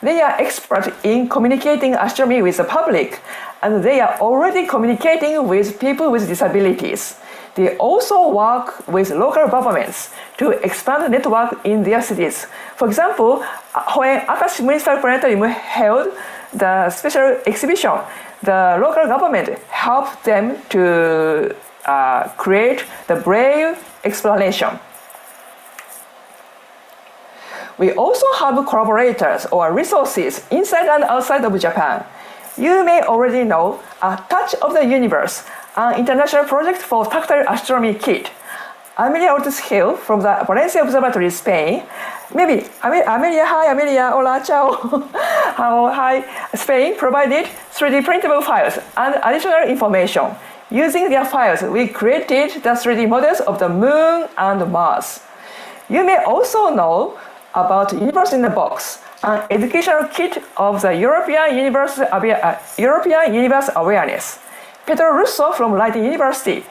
They are experts in communicating astronomy with the public, and they are already communicating with people with disabilities. They also work with local governments to expand the network in their cities. For example, when Akashi Municipal Planetarium held the special exhibition, the local government helped them to create the Braille explanation. We also have collaborators or resources inside and outside of Japan. You may already know a Touch of the Universe, an international project for tactile astronomy kit. Amelia Ortiz-Hill from the Valencia Observatory, Spain. Maybe Amelia, hi Amelia, hola, ciao. Hi, Spain provided 3D printable files and additional information. Using their files, we created the 3D models of the Moon and Mars. You may also know about Universe in a Box, an educational kit of the European Universe Awareness. Pedro Russo from Leiden University,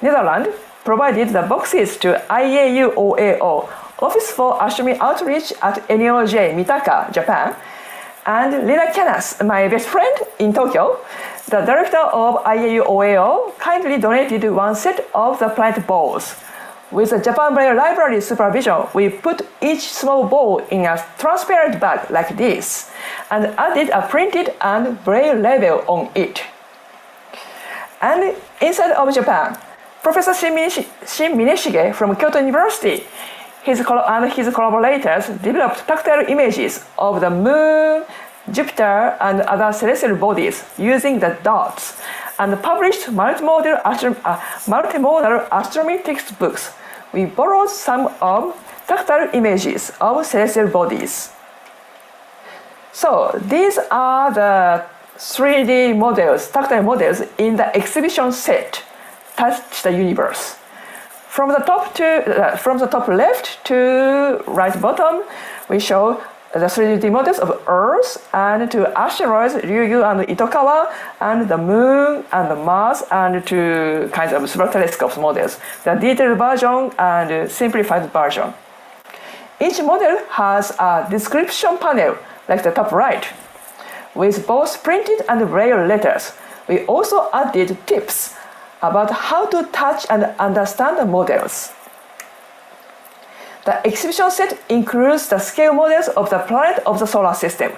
Netherlands, provided the boxes to IAU OAO, Office for Astronomy Outreach at NAOJ Mitaka, Japan. And Lina Canas, my best friend in Tokyo, the director of IAU OAO, kindly donated one set of the planet balls. With the Japan Braille Library supervision, we put each small ball in a transparent bag like this, and added a printed and Braille label on it. And inside of Japan, Professor Shin Mineshige from Kyoto University, his collaborators developed tactile images of the Moon, Jupiter, and other celestial bodies using the dots, and published multimodal astronomy textbooks. We borrowed some of tactile images of celestial bodies. So these are the 3D models, tactile models in the exhibition set, Touch the Universe. From the top left to right bottom, we show the 3D models of Earth and to asteroids Ryugu and Itokawa, and the Moon and the Mars, and to kinds of super telescopes models, the detailed version and simplified version. Each model has a description panel, like the top right, with both printed and Braille letters. We also added tips about how to touch and understand the models. The exhibition set includes the scale models of the planet of the solar system.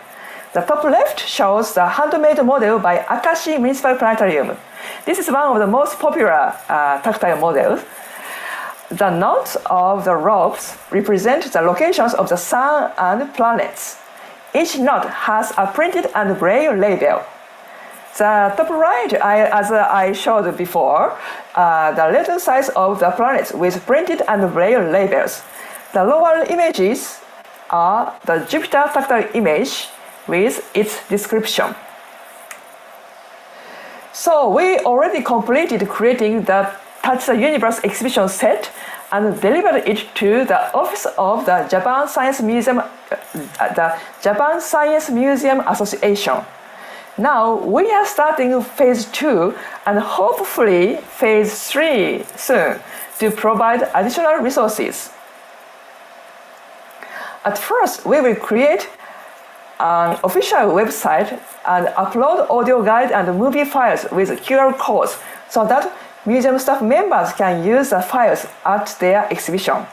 The top left shows the handmade model by Akashi Municipal Planetarium. This is one of the most popular tactile models. The knots of the ropes represent the locations of the sun and planets. Each knot has a printed and Braille label. The top right, as I showed before, the little size of the planets with printed and Braille labels. The lower images are the Jupiter tactile image with its description. So we already completed creating the Touch the Universe exhibition set and delivered it to the office of the Japan Science Museum Association. Now we are starting phase 2 and hopefully phase 3 soon to provide additional resources. At first, we will create an official website and upload audio guide and movie files with QR codes so that museum staff members can use the files at their exhibition.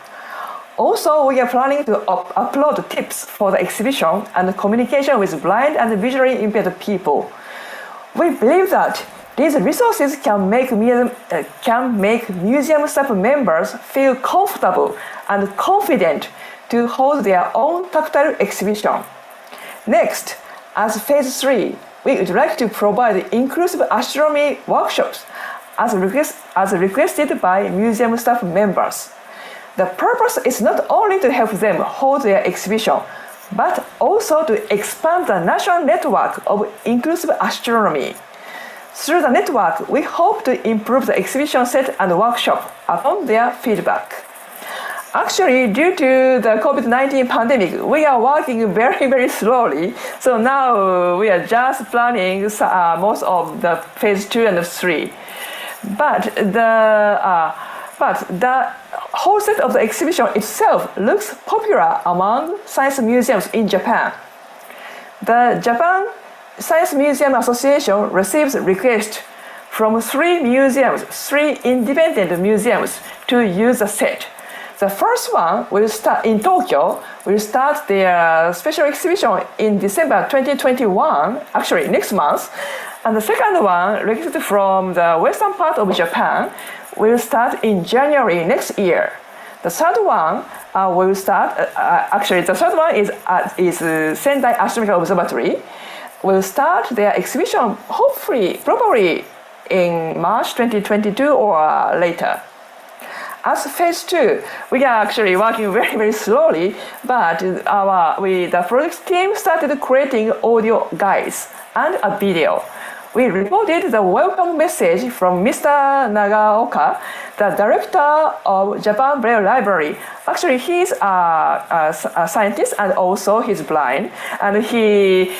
Also, we are planning to upload tips for the exhibition and communication with blind and visually impaired people. We believe that these resources can make museum staff members feel comfortable and confident to hold their own tactile exhibition. Next, as phase 3, we would like to provide inclusive astronomy workshops as requested by museum staff members. The purpose is not only to help them hold their exhibition, but also to expand the national network of inclusive astronomy. Through the network, we hope to improve the exhibition set and workshop upon their feedback. Actually, due to the COVID-19 pandemic, we are working very, very slowly. So now we are just planning most of the phase 2 and 3. But the whole set of the exhibition itself looks popular among science museums in Japan. The Japan Science Museum Association receives requests from 3 independent museums to use the set. The first one will start in Tokyo, will start their special exhibition in December 2021, actually next month. And the second one, requested from the western part of Japan, will start in January next year. The third one will start, the third one is Sendai Astronomical Observatory, will start their exhibition probably in March 2022 or later. As phase 2, we are actually working very, very slowly, but the project team started creating audio guides and a video. We recorded the welcome message from Mr. Nagaoka, the director of Japan Braille Library. Actually, he's a scientist and also he's blind. And he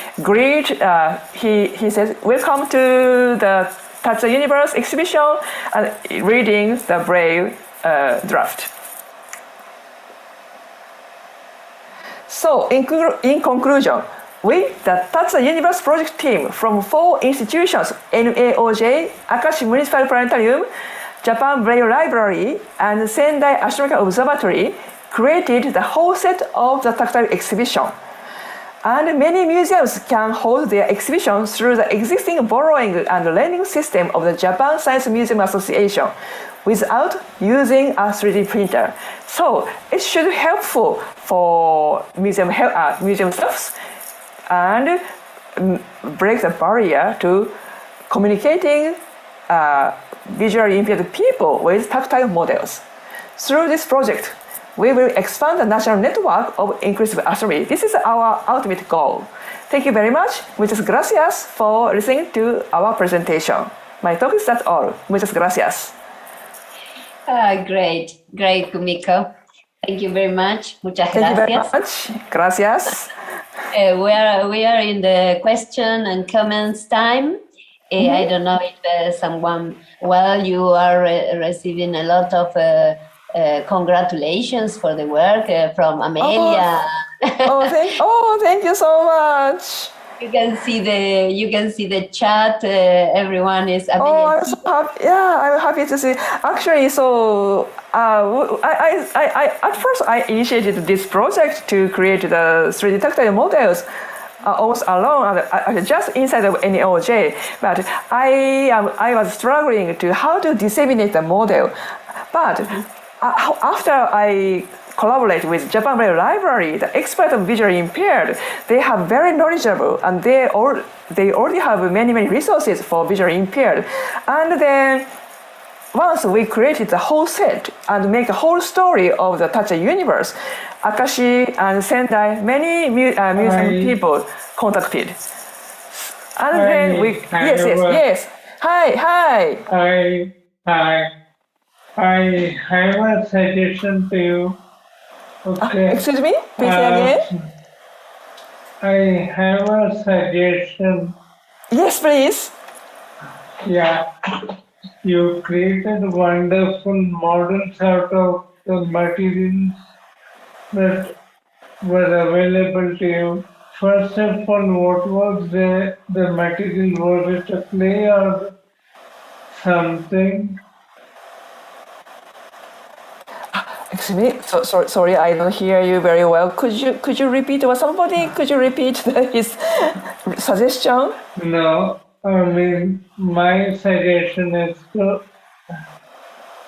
says, "Welcome to the Touch the Universe exhibition," and reading the Braille draft. So, in conclusion, we, the Touch the Universe project team from 4 institutions, NAOJ, Akashi Municipal Planetarium, Japan Braille Library, and Sendai Astronomical Observatory, created the whole set of the tactile exhibition. And many museums can hold their exhibition through the existing borrowing and lending system of the Japan Science Museum Association without using a 3D printer. So it should be helpful for museum staffs and break the barrier to communicating visually impaired people with tactile models. Through this project, we will expand the national network of inclusive astronomy. This is our ultimate goal. Thank you very much. Muchas gracias for listening to our presentation. My talk is that all. Muchas gracias. Great, Kumiko. Thank you very much. Muchas gracias. Thank you very much. Gracias. We are in the question and comments time. I don't know if someone, you are receiving a lot of congratulations for the work from Amelia. Thank you so much. You can see the chat. Everyone is. I'm so happy. Yeah, I'm happy to see. Actually, so I at first I initiated this project to create the 3D tactile models almost alone, just inside of NAOJ. But I was struggling to how to disseminate the model. But after I collaborate with Japan Braille Library, the expert of visually impaired, they have very knowledgeable and they already have many resources for visually impaired. And then once we created the whole set and make a whole story of the Touch the Universe, Akashi and Sendai, many museum people contacted. And then we, yes. Hi. I have a suggestion to you. Okay. Excuse me? Please say again. I have a suggestion. Yes, please. Yeah. You created wonderful models out of the materials that were available to you. First of all, what was the material? Was it a clay or something? Excuse me. Sorry, I don't hear you very well. Could you repeat? Could you repeat his suggestion? No, I mean my suggestion is to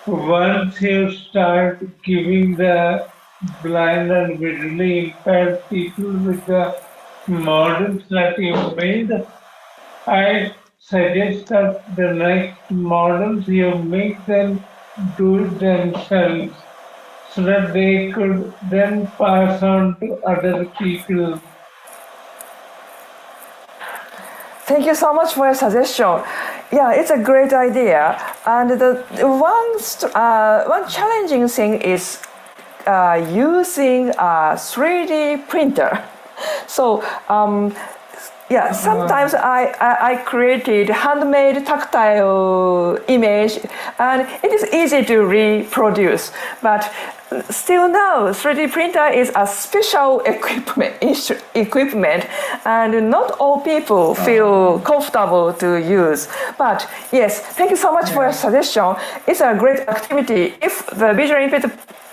once you start giving the blind and visually impaired people with the models that you made, I suggest that the next models you make them do it themselves so that they could then pass on to other people. Thank you so much for your suggestion. Yeah, it's a great idea. And the one challenging thing is using a 3D printer. So yeah, sometimes I created handmade tactile image, and it is easy to reproduce. But still now, 3D printer is a special equipment, and not all people feel comfortable to use. But yes, thank you so much for your suggestion. It's a great activity. If the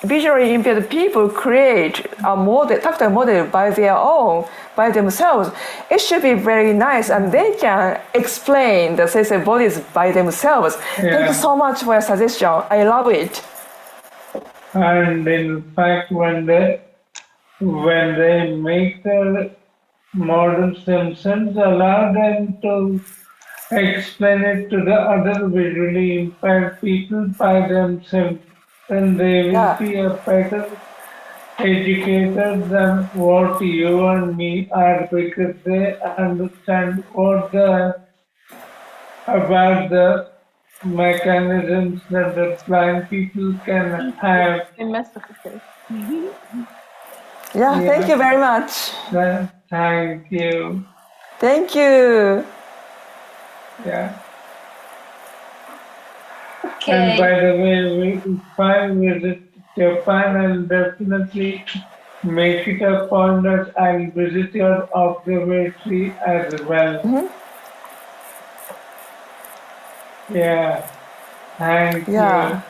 visually impaired people create a model, tactile model by their own, by themselves, it should be very nice, and they can explain the sensor bodies by themselves. Thank you so much for your suggestion. I love it. And in fact, when they make the models themselves, allow them to explain it to the other visually impaired people by themselves, and they will be a better educator than what you and me are, because they understand about the mechanisms that the blind people can have. Yeah, thank you very much. Thank you. Thank you. Yeah. Okay. And by the way, if I visit Japan, I'll definitely make it a point that I'll visit your observatory as well. Yeah. Thank you.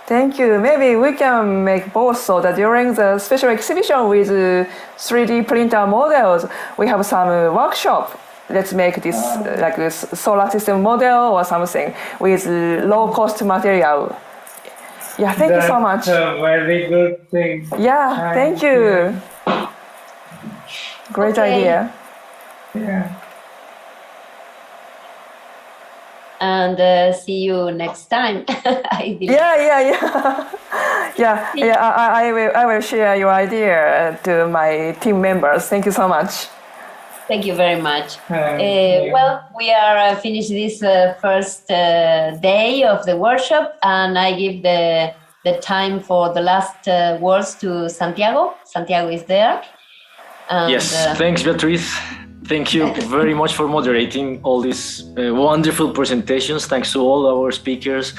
Thank you. Maybe we can make both, so that during the special exhibition with 3D printer models, we have some workshop. Let's make this like this solar system model or something with low cost material. Yeah, thank you so much. That's a very good thing. Yeah, thank you. Great idea. Yeah. And see you next time. I will share your idea to my team members. Thank you so much. Thank you very much. Well, we are finished this first day of the workshop, and I give the time for the last words to Santiago. Santiago is there. And, yes, thanks, Beatriz. Thank you very much for moderating all these wonderful presentations. Thanks to all our speakers.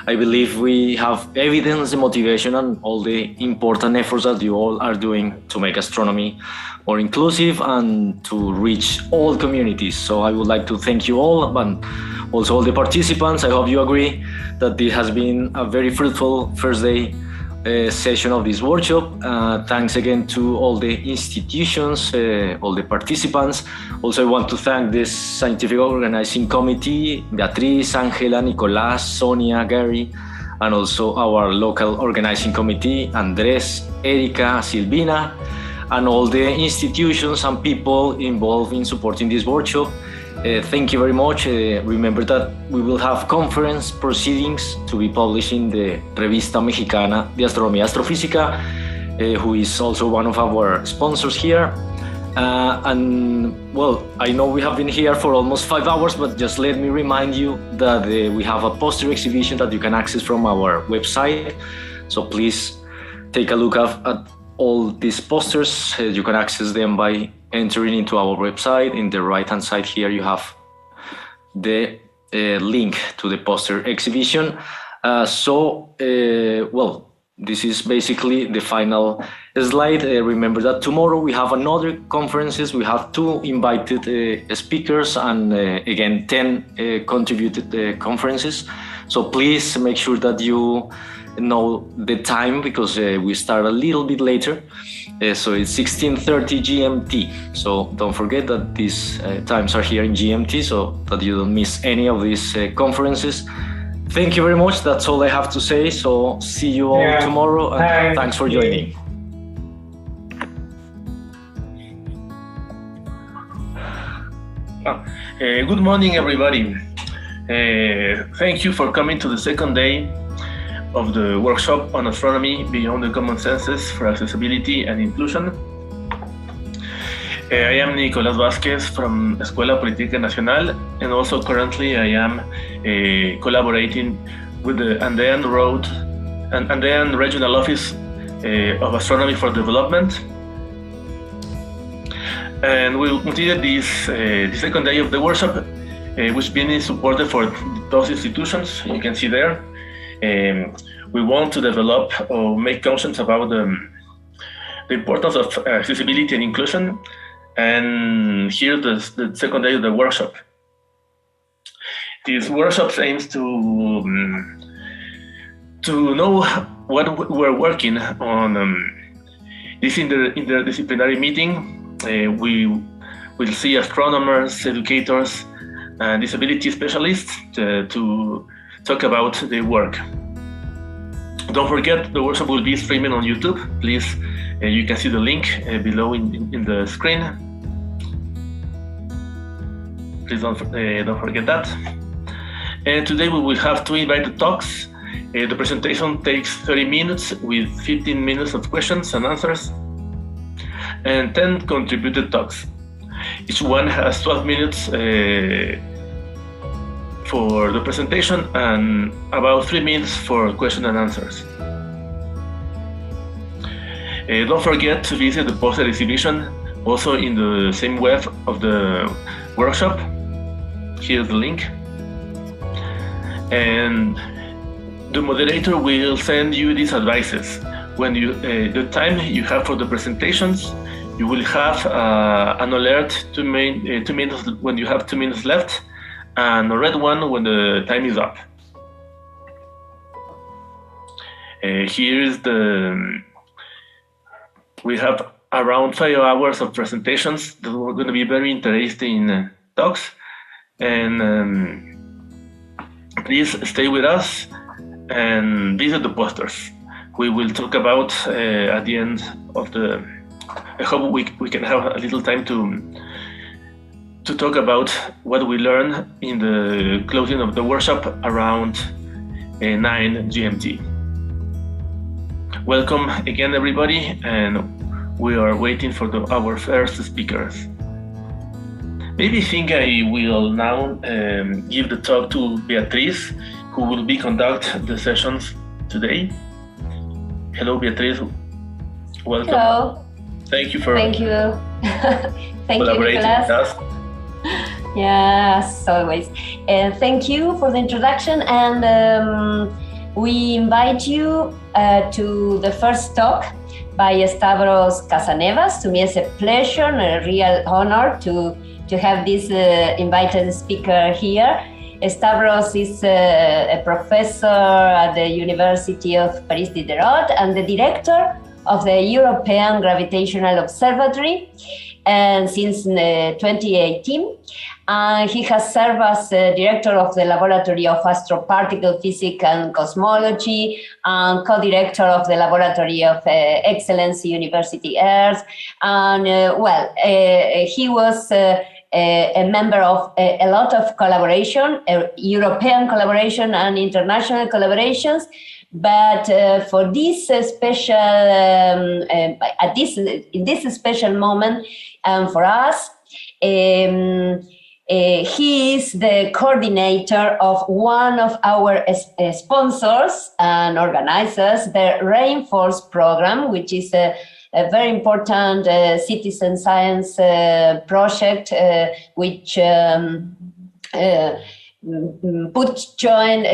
I believe we have evidence, the motivation, and all the important efforts that you all are doing to make astronomy more inclusive and to reach all communities. So I would like to thank you all, and also all the participants. I hope you agree that this has been a very fruitful first day session of this workshop. Thanks again to all the institutions, all the participants. Also, I want to thank this scientific organizing committee, Beatriz, Angela, Nicolás, Sonia, Gary, and also our local organizing committee, Andrés, Erika, Silvina, and all the institutions and people involved in supporting this workshop. Thank you very much. Remember that we will have conference proceedings to be published in the Revista Mexicana de Astronomía Astrofísica, who is also one of our sponsors here. And well, I know we have been here for almost 5 hours, but just let me remind you that we have a poster exhibition that you can access from our website. So please take a look at all these posters. You can access them by entering into our website. In the right-hand side here, you have the link to the poster exhibition. Well, this is basically the final slide. Remember that tomorrow we have another conferences. We have 2 invited speakers and again 10 contributed conferences. So please make sure that you know the time, because we start a little bit later. So it's 16:30 GMT. So don't forget that these times are here in GMT, so that you don't miss any of these conferences. Thank you very much. That's all I have to say. So see you all tomorrow, and thanks for joining. Good morning, everybody. Thank you for coming to the second day of the workshop on astronomy beyond the common senses for accessibility and inclusion. I am Nicolás Vázquez from Escuela Política Nacional, and also currently I am collaborating with the Andean Regional Office of Astronomy for Development. And we'll continue this the second day of the workshop, which being supported for those institutions you can see there. We want to develop or make conscience about the importance of accessibility and inclusion. And here the second day of the workshop. This workshop aims to know what we're working on. This interdisciplinary meeting. We will see astronomers, educators, and disability specialists to talk about their work. Don't forget, the workshop will be streaming on YouTube. Please, you can see the link below in the screen. Please don't forget that. And today we will have 2 invited talks. The presentation takes 30 minutes with 15 minutes of questions and answers, and 10 contributed talks. Each one has 12 minutes for the presentation and about 3 minutes for questions and answers. Don't forget to visit the poster exhibition, also in the same web of the workshop. Here's the link. And the moderator will send you these advices. When the time you have for the presentations, you will have an alert 2 minutes when you have 2 minutes left, and a red one when the time is up. Here is we have around 5 hours of presentations that are going to be very interesting talks, and please stay with us and visit the posters. We will talk about at the end of the. I hope we can have a little time to talk about what we learned in the closing of the workshop around 9 GMT. Welcome again, everybody, and we are waiting for our first speakers. Maybe I think I will now give the talk to Beatriz, who will be conduct the sessions today. Hello, Beatriz. Welcome. Hello. Thank you for Thank you, collaborating with us. Yes, always. Thank you for the introduction, and we invite you to the first talk by Stavros Casanevas. To me, it's a pleasure and a real honor to have this invited speaker here. Stavros is a professor at the University of Paris Diderot and the director of the European Gravitational Observatory, and since 2018. He has served as director of the Laboratory of Astroparticle Physics and Cosmology, and co-director of the Laboratory of Excellence University Earth. And he was a member of a lot of collaboration, European collaboration and international collaborations. But for this special, in this special moment, for us, he is the coordinator of one of our sponsors and organizers, the Rainforest Program, which is a very important citizen science project, which join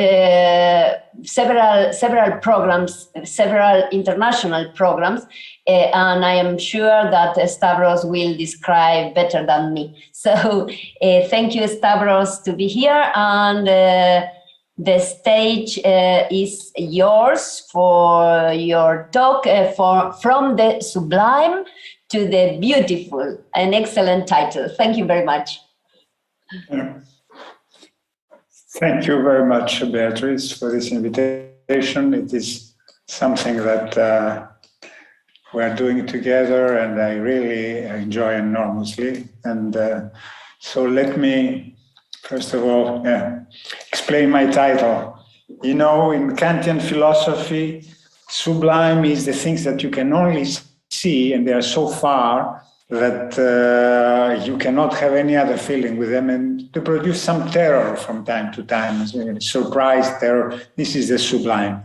several programs, several international programs, and I am sure that Stavros will describe better than me. So thank you, Stavros, to be here, and the stage is yours for your talk, from the sublime to the beautiful. An excellent title. Thank you very much. Thank you very much, Beatriz, for this invitation. It is something that we're doing together, and I really enjoy enormously. And so let me First of all, explain my title. You know, in Kantian philosophy, sublime is the things that you can only see, and they are so far that you cannot have any other feeling with them, and to produce some terror from time to time, surprise, terror. This is the sublime.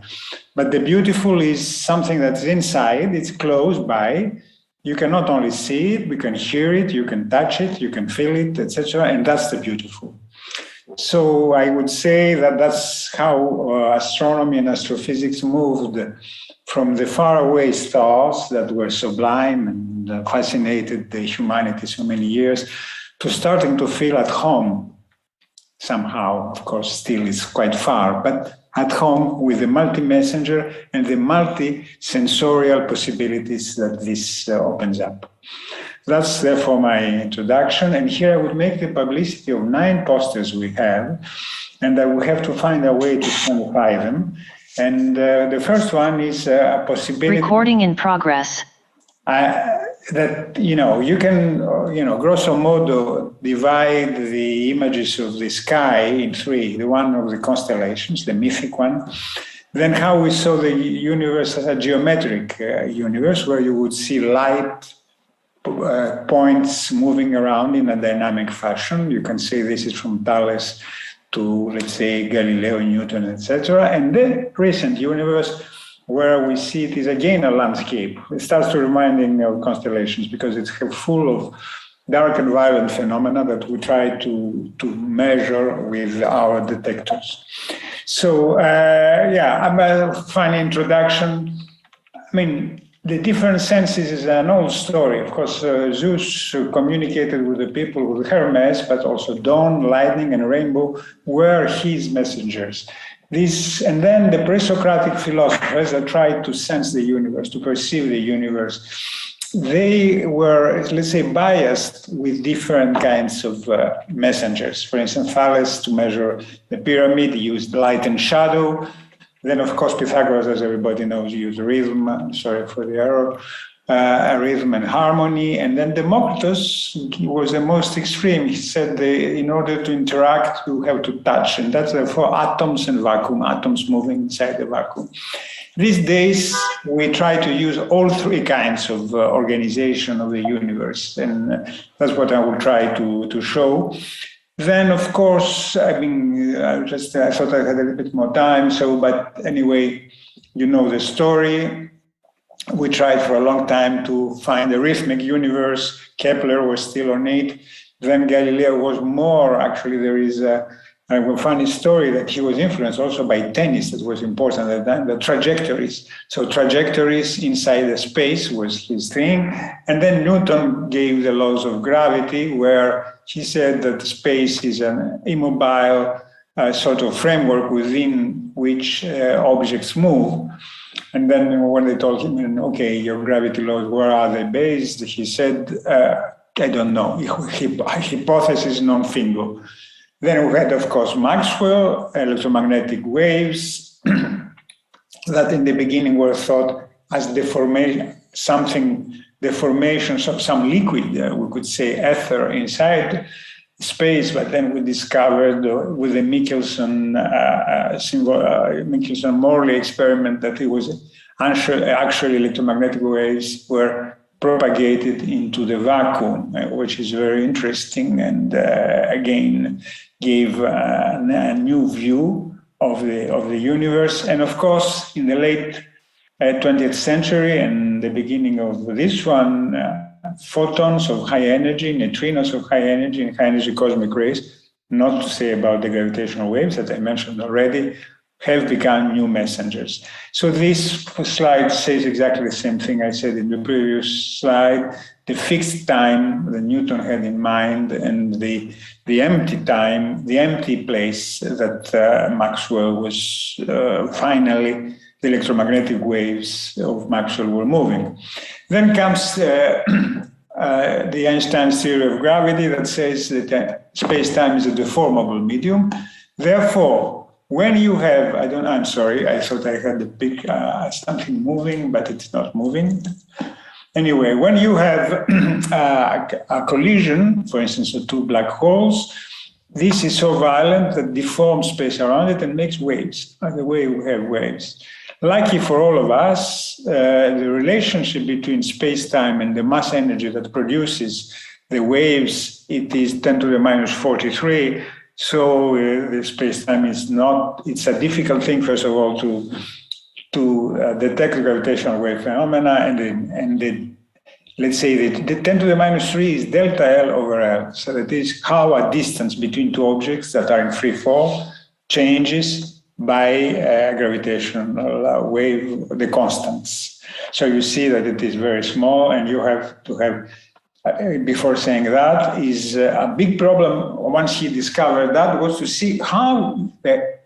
But the beautiful is something that's inside, it's close by. You can not only see it, you can hear it, you can touch it, you can feel it, etc., and that's the beautiful. So I would say that that's how astronomy and astrophysics moved from the faraway stars that were sublime and fascinated the humanity so many years to starting to feel at home somehow. Of course, still it's quite far, but at home with the multi-messenger and the multi-sensorial possibilities that this opens up. That's therefore my introduction. And here I would make the publicity of 9 posters we have, and I will have to find a way to quantify them. And the first one is a possibility. Recording in progress. That, you can, grosso modo, divide the images of the sky in 3. The one of the constellations, the mythic one. Then how we saw the universe as a geometric universe, where you would see light points moving around in a dynamic fashion. You can say this is from Thales to, let's say, Galileo, Newton, etc. And the recent universe, where we see it is again a landscape. It starts to reminding of constellations because it's full of dark and violent phenomena that we try to measure with our detectors. So, I'm a funny introduction. I mean, the different senses is an old story. Of course, Zeus communicated with the people with Hermes, but also dawn, lightning, and rainbow were his messengers. And then the pre-Socratic philosophers that tried to sense the universe, to perceive the universe, they were, let's say, biased with different kinds of messengers. For instance, Thales, to measure the pyramid, used light and shadow. Then, of course, Pythagoras, as everybody knows, used rhythm. Sorry for the error. Rhythm and harmony. And then Democritus was the most extreme. He said in order to interact, you have to touch. And that's therefore atoms and vacuum, atoms moving inside the vacuum. These days, we try to use all 3 kinds of organization of the universe. And that's what I will try to show. Then, of course, I thought I had a little bit more time. But anyway, you know the story. We tried for a long time to find a rhythmic universe. Kepler was still on it. Then Galileo was more. Actually, there is a funny story that he was influenced also by tennis. That was important at that time, the trajectories. So trajectories inside the space was his thing. And then Newton gave the laws of gravity, where he said that space is an immobile sort of framework within which objects move. And then when they told him, okay, your gravity laws, where are they based? He said, I don't know. Hypothesis non fingo. Then we had, of course, Maxwell, electromagnetic waves that in the beginning were thought as the formation of some liquid, we could say ether inside space, but then we discovered with the Michelson-Morley experiment that it was actually electromagnetic waves were propagated into the vacuum, which is very interesting and again gave a new view of the universe. And of course, in the late 20th century and the beginning of this one, photons of high energy, neutrinos of high energy, and high energy cosmic rays, not to say about the gravitational waves that I mentioned already, have become new messengers. So this slide says exactly the same thing I said in the previous slide. The fixed time that Newton had in mind and the empty time, the empty place that Maxwell was finally, the electromagnetic waves of Maxwell were moving. Then comes the Einstein's theory of gravity that says that space-time is a deformable medium. Therefore, when you have, I'm sorry, I thought I had the big something moving, but it's not moving. Anyway, when you have a collision, for instance, of 2 black holes, this is so violent that deforms space around it and makes waves, the way we have waves. Lucky for all of us, the relationship between space-time and the mass energy that produces the waves, it is 10 to the minus 43. So the space-time is not, it's a difficult thing, first of all, to detect the gravitational wave phenomena, and let's say that the 10 to the minus 3 is delta L over L. So that is how a distance between two objects that are in free fall changes by gravitational wave, the constants. So you see that it is very small, and you have to have, before saying that, is a big problem. Once he discovered that, was to see how the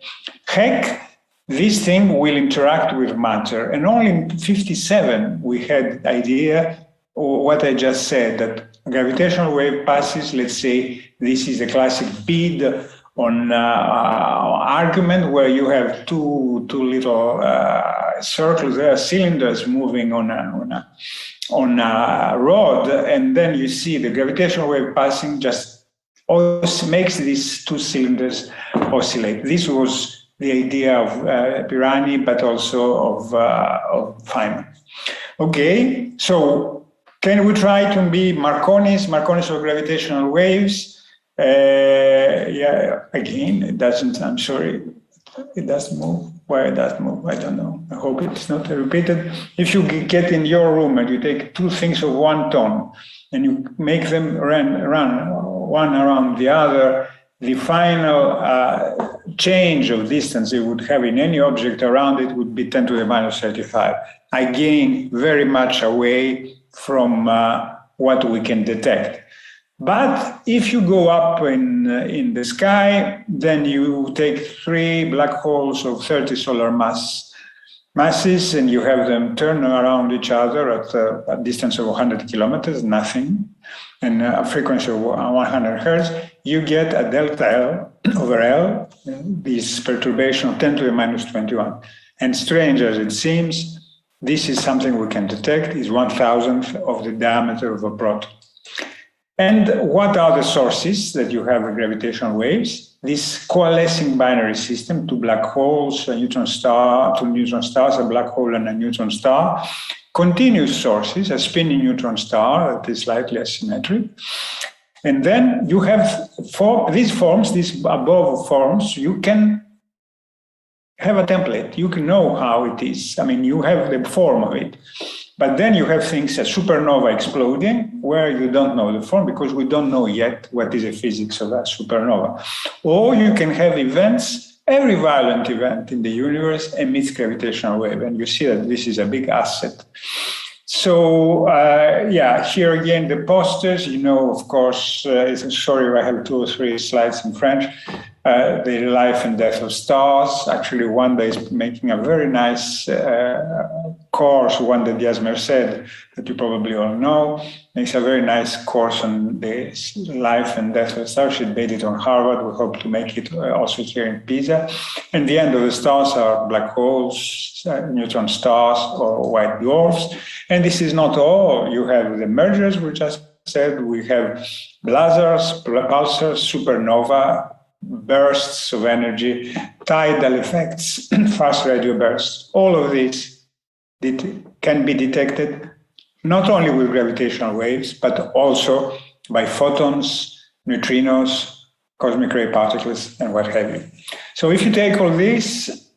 heck this thing will interact with matter. And only in 1957 we had idea, what I just said, that a gravitational wave passes, let's say this is a classic bead on argument where you have two little circles, there are cylinders moving on a rod, and then you see the gravitational wave passing just makes these two cylinders oscillate. This was the idea of Pirani, but also of Feynman. Okay, so can we try to be Marconis of gravitational waves? Yeah, again, it doesn't, I'm sorry, it doesn't move. Why it doesn't move, I don't know. I hope it's not repeated. If you get in your room and you take two things of one tone and you make them run one around the other, the final change of distance you would have in any object around it would be 10 to the minus 35. Again, very much away from what we can detect. But if you go up in the sky, then you take 3 black holes of 30 solar masses, and you have them turn around each other at a distance of 100 kilometers, nothing, and a frequency of 100 hertz, you get a delta L over L, this perturbation of 10 to the minus 21. And strange as it seems, this is something we can detect, is 1,000th of the diameter of a proton. And what are the sources that you have gravitational waves? This coalescing binary system, two black holes, a neutron star, two neutron stars, a black hole and a neutron star. Continuous sources, a spinning neutron star that is slightly asymmetric. And then you have these forms, these above forms, you can have a template. You can know how it is. I mean, you have the form of it. But then you have things, a supernova exploding, where you don't know the form because we don't know yet what is the physics of a supernova. Or you can have events, every violent event in the universe emits gravitational wave. And you see that this is a big asset. So, yeah, here again, the posters, you know, of course, sorry, I have 2 or 3 slides in French. The life and death of stars. Actually, Wanda is making a very nice course, Wanda Diaz-Merced, that you probably all know. Makes a very nice course on the life and death of stars. She made it on Harvard. We hope to make it also here in Pisa. And the end of the stars are black holes, neutron stars, or white dwarfs. And this is not all. You have the mergers, which I said. We have blazars, pulsars, supernova, bursts of energy, tidal effects, fast radio bursts. All of these can be detected not only with gravitational waves, but also by photons, neutrinos, cosmic ray particles, and what have you. So if you take all this,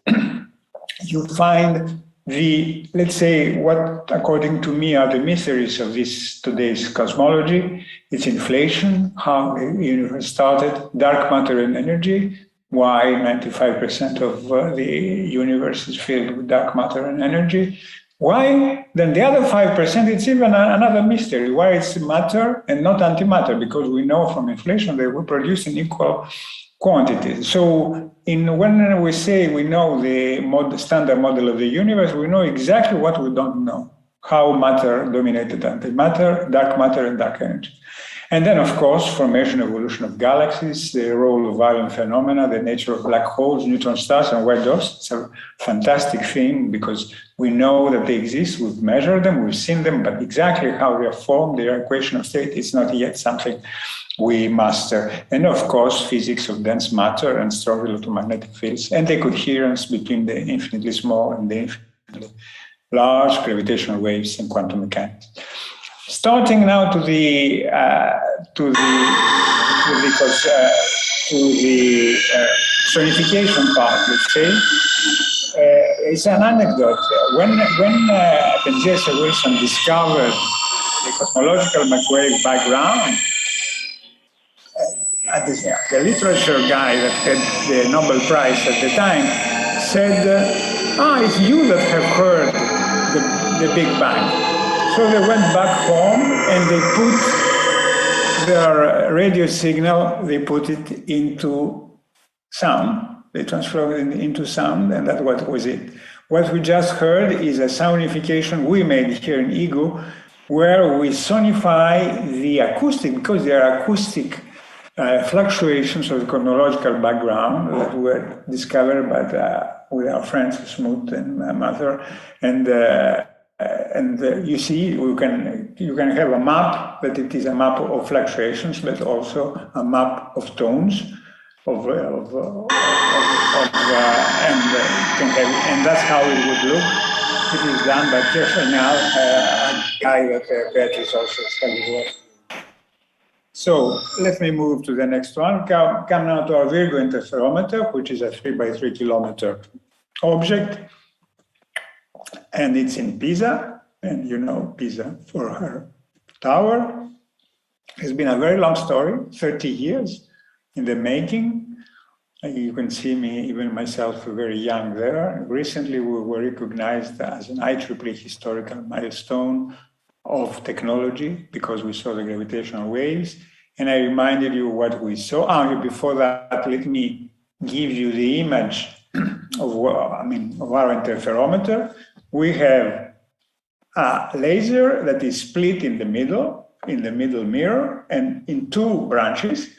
you find let's say, what according to me are the mysteries of today's cosmology. It's inflation, how the universe started, dark matter and energy, why 95% of the universe is filled with dark matter and energy. Why? Then the other 5%, it's even another mystery, why it's matter and not antimatter, because we know from inflation they will produce in equal quantities. So when we say we know the standard model of the universe, we know exactly what we don't know, how matter dominated antimatter, dark matter and dark energy. And then, of course, formation, evolution of galaxies, the role of violent phenomena, the nature of black holes, neutron stars, and white dwarfs. It's a fantastic thing because we know that they exist, we've measured them, we've seen them, but exactly how they are formed, their equation of state, is not yet something we master. And of course, physics of dense matter and strong electromagnetic fields, and the coherence between the infinitely small and the infinitely large gravitational waves in quantum mechanics. Starting now to the sonification part, let's say, it's an anecdote. When Francesco Wilson discovered the cosmological microwave background, the literature guy that had the Nobel Prize at the time said, it's you that have heard the Big Bang. So they went back home and they put their radio signal, they put it into sound. They transformed it into sound, and that's what was it. What we just heard is a soundification we made here in EGO, where we sonify the acoustic, because there are acoustic fluctuations of the chronological background that were discovered with our friends Smoot and Mather, and you see, you can have a map, but it is a map of fluctuations, but also a map of tones, and that's how it would look. It is done by Jeffrey now, a guy that Beatrice also studied with. So let me move to the next one. Come now to our Virgo interferometer, which is a 3x3 kilometer object. And it's in Pisa, and you know Pisa for her tower. It's been a very long story, 30 years in the making. You can see me, even myself, very young there. Recently, we were recognized as an IEEE historical milestone of technology because we saw the gravitational waves. And I reminded you what we saw. Before that, let me give you the image of our interferometer. We have a laser that is split in the middle mirror, and in two branches.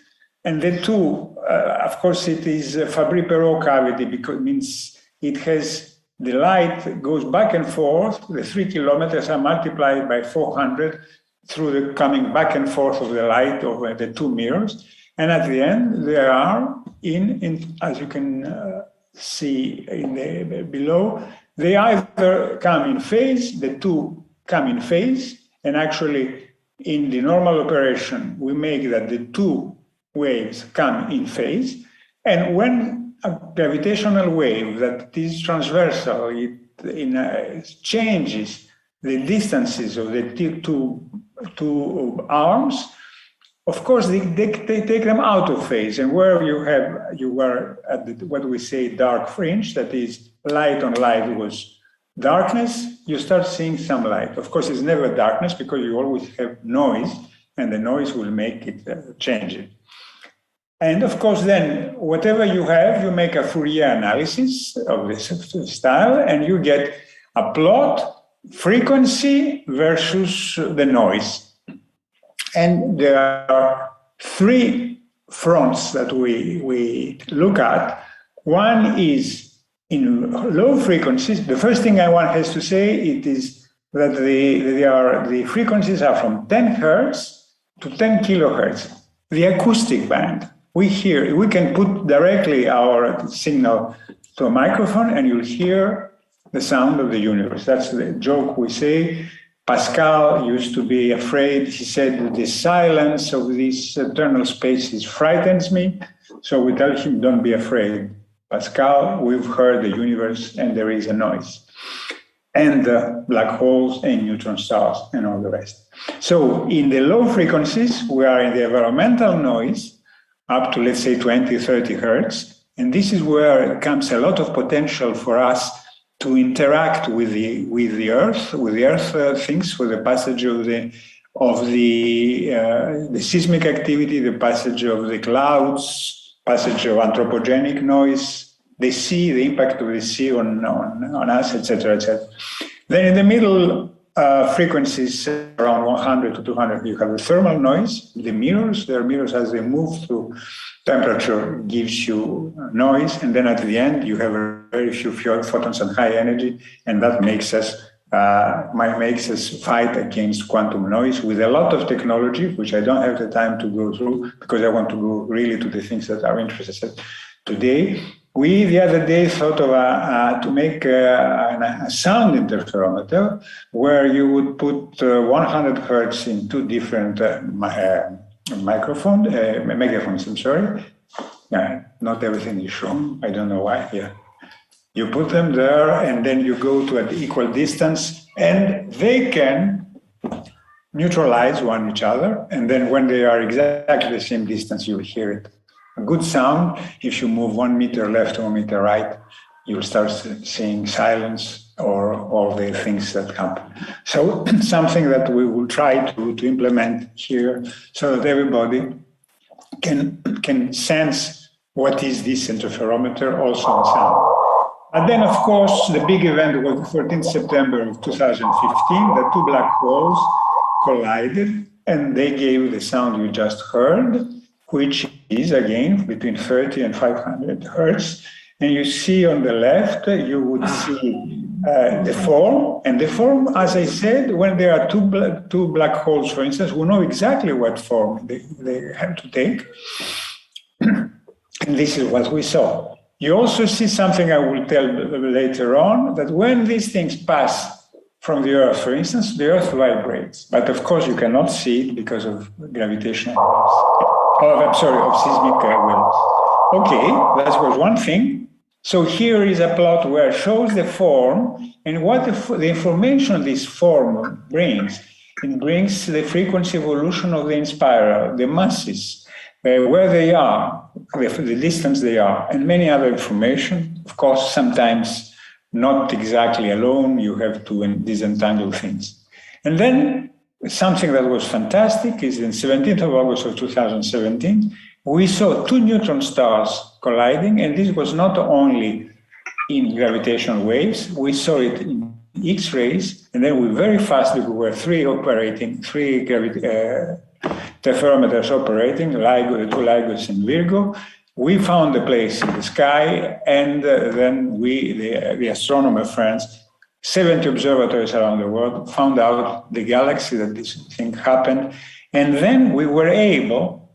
And the two, of course, it is a Fabry-Perot cavity because it means it has the light goes back and forth. The 3 kilometers are multiplied by 400 through the coming back and forth of the light over the two mirrors. And at the end, there are as you can see below, they either come in phase, the two come in phase, and actually in the normal operation, we make that the two waves come in phase. And when a gravitational wave that is transversal, it changes the distances of the two arms, of course, they take them out of phase. And where you were at what we say dark fringe, that is light on light was darkness, you start seeing some light. Of course, it's never darkness because you always have noise, and the noise will make it change it. And of course, then whatever you have, you make a Fourier analysis of this style, and you get a plot, frequency versus the noise. And there are three fronts that we look at. One is in low frequencies. The first thing I has to say it is that the frequencies are from 10 hertz to 10 kilohertz, the acoustic band. We can put directly our signal to a microphone and you'll hear the sound of the universe. That's the joke we say. Pascal used to be afraid. He said, the silence of these eternal spaces frightens me. So we tell him, don't be afraid. Pascal, we've heard the universe and there is a noise. And black holes and neutron stars and all the rest. So in the low frequencies, we are in the environmental noise up to, let's say, 20, 30 hertz. And this is where comes a lot of potential for us to interact with the Earth things, with the passage of the seismic activity, the passage of the clouds, passage of anthropogenic noise, the sea, the impact of the sea on us, etc., etc. Then in the middle frequencies around 100 to 200, you have the thermal noise, the mirrors. Their mirrors, as they move through temperature, gives you noise. And then at the end, you have very few photons and high energy. And that makes us fight against quantum noise with a lot of technology, which I don't have the time to go through because I want to go really to the things that are interested today. We, the other day, thought of to make a sound interferometer where you would put 100 hertz in two different megaphones, I'm sorry. Not everything is shown. I don't know why. Yeah. You put them there and then you go to an equal distance and they can neutralize each other. And then when they are exactly the same distance, you will hear it. A good sound, if you move 1 meter left or 1 meter right, you'll start seeing silence or all the things that happen. So something that we will try to implement here so that everybody can sense what is this interferometer also in sound. And then, of course, the big event was the 14th September of 2015, the two black holes collided and they gave the sound you just heard, which is, again, between 30 and 500 hertz. And you see on the left, you would see the form. And the form, as I said, when there are two black holes, for instance, we know exactly what form they have to take. And this is what we saw. You also see something I will tell later on, that when these things pass from the Earth, for instance, the Earth vibrates. But of course, you cannot see it because of gravitational waves. Of seismic waves. Okay, that was one thing. So here is a plot where it shows the form and what the information this form brings. It brings the frequency evolution of the inspiral, the masses, where they are, the distance they are, and many other information. Of course, sometimes not exactly alone, you have to disentangle things. And then something that was fantastic is in 17th of August of 2017, we saw two neutron stars colliding, and this was not only in gravitational waves, we saw it in X-rays, and then we very fast, we were three interferometers operating, LIGO, two LIGOs and Virgo. We found a place in the sky, and then the astronomer friends, 70 observatories around the world, found out the galaxy that this thing happened. And then we were able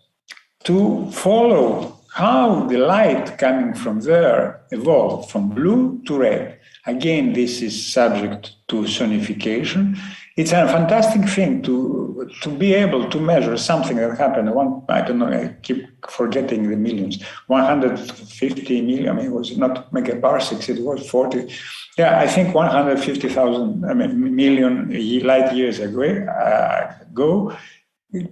to follow how the light coming from there evolved from blue to red. Again, this is subject to sonification. It's a fantastic thing to be able to measure something that happened. I don't know, I keep forgetting the millions. 150 million, I mean, it was not megaparsecs, it was 40. Yeah, I think 150,000 million light years ago,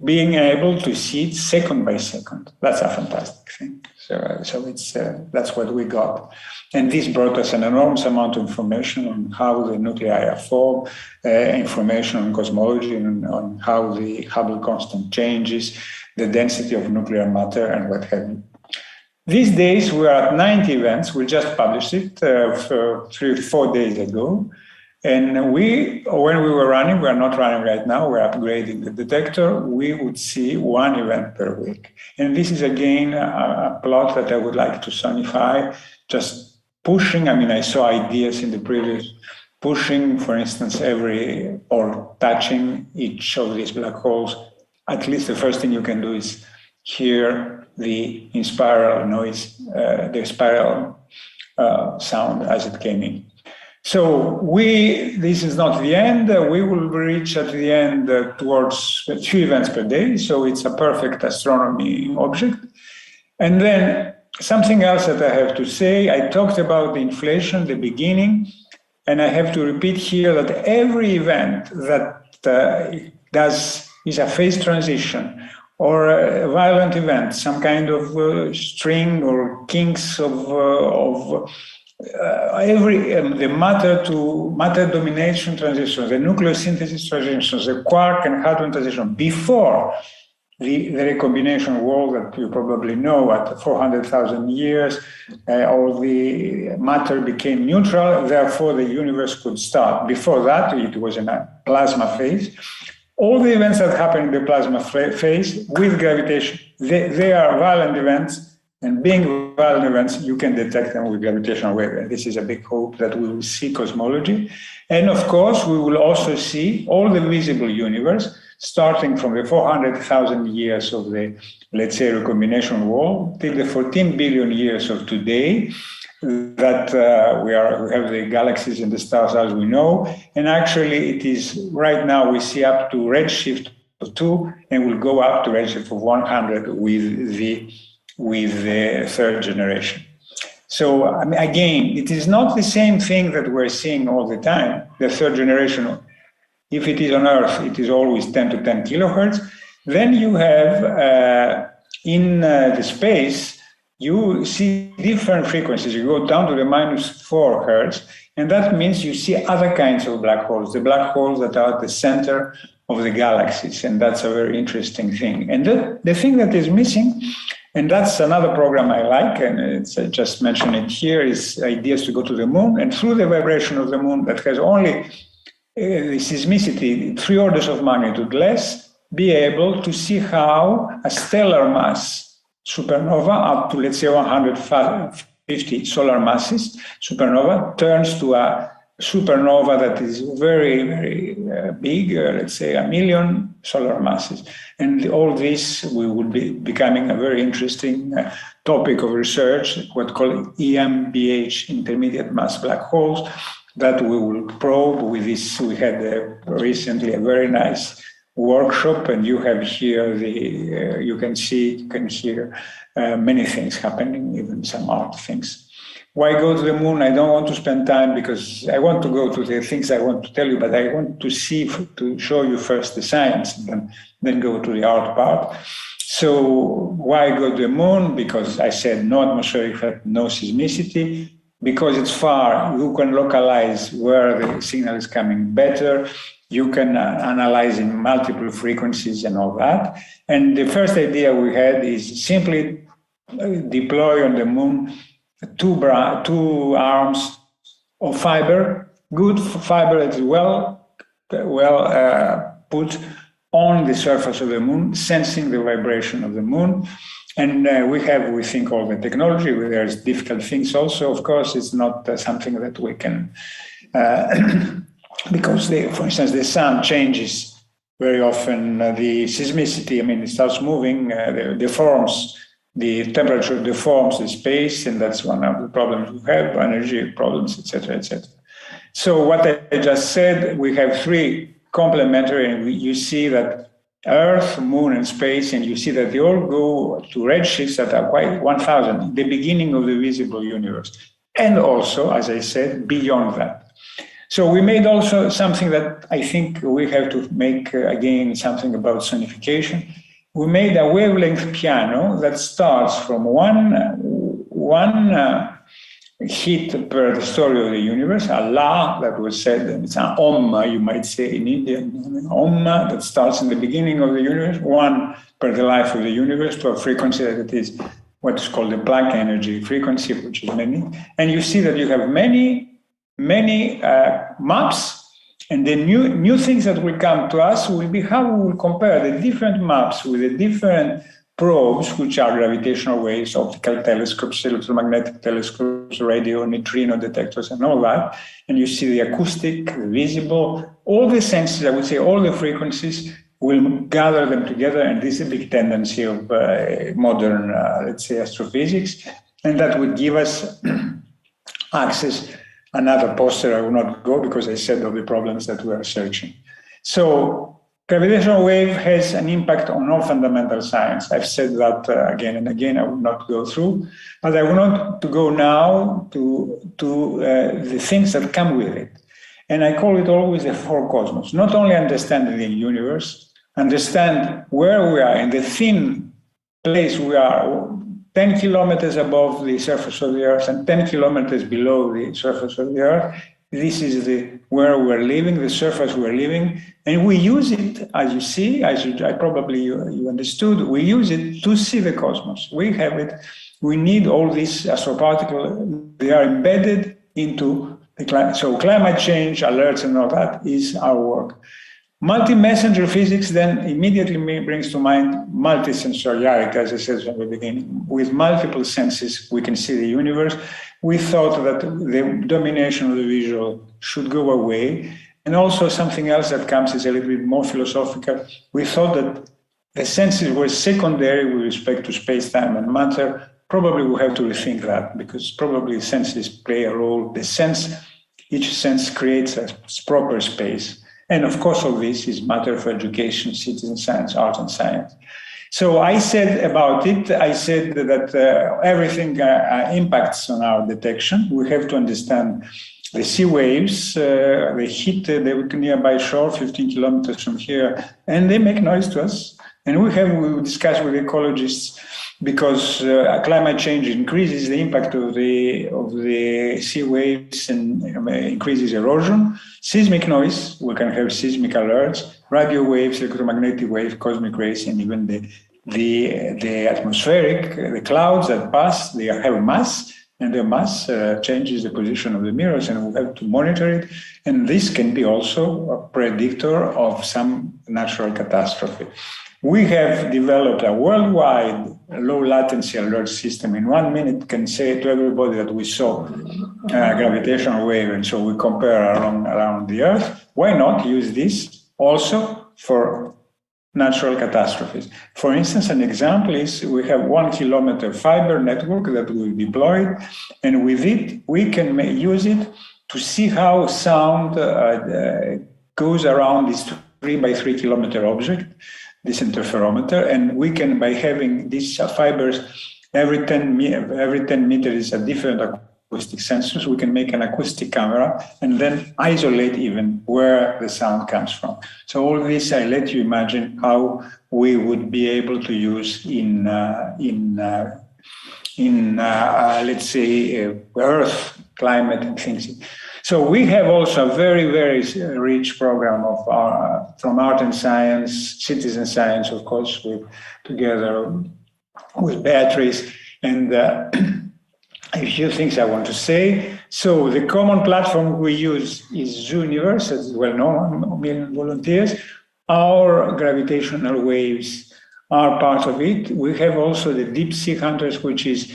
being able to see it second by second. That's a fantastic thing. So it's that's what we got. And this brought us an enormous amount of information on how the nuclei are formed, information on cosmology and on how the Hubble constant changes, the density of nuclear matter and what have you. These days, we are at 90 events. We just published it 3-4 days ago. And when we were running, we are not running right now, we're upgrading the detector, we would see one event per week. And this is, again, a plot that I would like to sonify, just pushing, I mean, I saw ideas in the previous, pushing, for instance, or touching each of these black holes. At least the first thing you can do is hear the spiral noise, the spiral sound as it came in. So this is not the end. We will reach at the end towards 2 events per day. So it's a perfect astronomy object. And then something else that I have to say, I talked about the inflation at the beginning, and I have to repeat here that every event that is a phase transition or a violent event, some kind of string or kinks of the matter to matter domination transitions, the nucleosynthesis transitions, the quark and hadron transition before the recombination world that you probably know at 400,000 years, all the matter became neutral, therefore the universe could start. Before that, it was in a plasma phase. all the events that happen in the plasma phase with gravitation, they are violent events, and being violent events, you can detect them with gravitational wave. And this is a big hope that we will see cosmology. And of course, we will also see all the visible universe, starting from the 400,000 years of the, let's say, recombination wall, till the 14 billion years of today, that we have the galaxies and the stars as we know. And actually, it is right now we see up to redshift of 2, and we'll go up to redshift of 100 with the third generation. So I mean, again, it is not the same thing that we're seeing all the time. The third generation, if it is on Earth, it is always 10 to 10 kilohertz. Then you have in the space, you see different frequencies. You go down to the -4 hertz, and that means you see other kinds of black holes, the black holes that are at the center of the galaxies, and that's a very interesting thing. And the thing that is missing, and that's another program I like, and I just mentioned it here, is ideas to go to the moon, and through the vibration of the moon that has only the seismicity 3 orders of magnitude less, be able to see how a stellar mass supernova up to, let's say, 150 solar masses, supernova turns to a supernova that is very, very big, let's say 1 million solar masses. And all this will be becoming a very interesting topic of research, what's called EMBH, intermediate mass black holes, that we will probe with this. We had recently a very nice workshop, and you have here you can hear many things happening, even some art things. Why go to the moon? I don't want to spend time because I want to go to the things I want to tell you, but I want to show you first the science and then go to the art part. So why go to the moon? Because I said no atmospheric effect, no seismicity. Because it's far, you can localize where the signal is coming better. You can analyze in multiple frequencies and all that. And the first idea we had is simply deploy on the moon two arms of fiber, good fiber that is well put on the surface of the moon, sensing the vibration of the moon. And we think, all the technology. There's difficult things also. Of course, it's not something that we can, because, for instance, the sun changes very often. The seismicity, it starts moving, deforms, the temperature deforms the space, and that's one of the problems we have, energy problems, etc., etc. So what I just said, we have 3 complementary, and you see that Earth, Moon, and space, and you see that they all go to redshifts that are quite 1,000, the beginning of the visible universe. And also, as I said, beyond that. So we made also something that I think we have to make, again, something about sonification. We made a wavelength piano that starts from one hit per the story of the universe, a La that was said, and it's an Om, you might say in Indian, Om that starts in the beginning of the universe, 1 per the life of the universe, to a frequency that it is what is called the Planck energy frequency, which is many. And you see that you have many maps, and the new things that will come to us will be how we will compare the different maps with the different probes, which are gravitational waves, optical telescopes, electromagnetic telescopes, radio, neutrino detectors, and all that. And you see the acoustic, the visible, all the senses, I would say all the frequencies, will gather them together. And this is a big tendency of modern, let's say, astrophysics. And that would give us access. Another poster, I will not go because I said of the problems that we are searching. So gravitational wave has an impact on all fundamental science. I've said that again and again. I will not go through, but I want to go now to the things that come with it. And I call it always the 4 cosmos. Not only understanding the universe, understand where we are in the thin place we are, 10 kilometers above the surface of the Earth and 10 kilometers below the surface of the Earth. This is where we're living, the surface we're living, and we use it, as you see, you understood, we use it to see the cosmos. We have it. We need all these astroparticles. They are embedded into the climate. So climate change, alerts and all that is our work. Multi-messenger physics then immediately brings to mind multisensoriality, as I said from the beginning. With multiple senses, we can see the universe. We thought that the domination of the visual should go away. And also something else that comes is a little bit more philosophical. We thought that the senses were secondary with respect to space, time, and matter. Probably we have to rethink that, because probably senses play a role. Each sense creates a proper space. And of course, all this is matter for education, citizen science, art and science. So I said about it, I said that everything impacts on our detection. We have to understand the sea waves, they hit the nearby shore 15 kilometers from here, and they make noise to us. And we discuss with ecologists, because climate change increases the impact of the sea waves and increases erosion. Seismic noise, we can have seismic alerts, radio waves, electromagnetic waves, cosmic rays, and even the atmospheric, the clouds that pass, they have mass, and the mass changes the position of the mirrors, and we have to monitor it. And this can be also a predictor of some natural catastrophe. We have developed a worldwide low latency alert system. In 1 minute, can say to everybody that we saw a gravitational wave, and so we compare around the Earth. Why not use this also for natural catastrophes? For instance, an example is we have 1 kilometer fiber network that we deployed, and with it, we can use it to see how sound goes around this 3 by 3 kilometer object, this interferometer, and we can, by having these fibers, every 10 meters a different acoustic sensors, we can make an acoustic camera and then isolate even where the sound comes from. So all this, I let you imagine how we would be able to use in let's say, Earth climate and things. So we have also a very, very rich program of from art and science, citizen science, of course, together with Beatrice, and a few things I want to say. So the common platform we use is Zooniverse, as well known, 1 million volunteers. Our gravitational waves are part of it. We have also the deep sea hunters, which is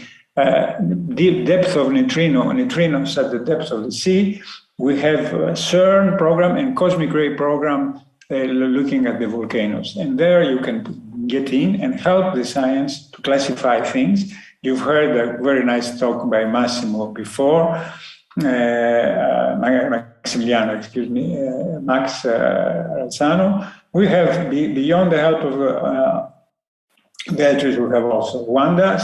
deep depth of neutrinos at the depth of the sea. We have a CERN program and cosmic ray program looking at the volcanoes. And there you can get in and help the science to classify things. You've heard a very nice talk by Massimo before, Maximiliano, excuse me, Max Alzano. We have, beyond the help of Beatrice, we have also Wanda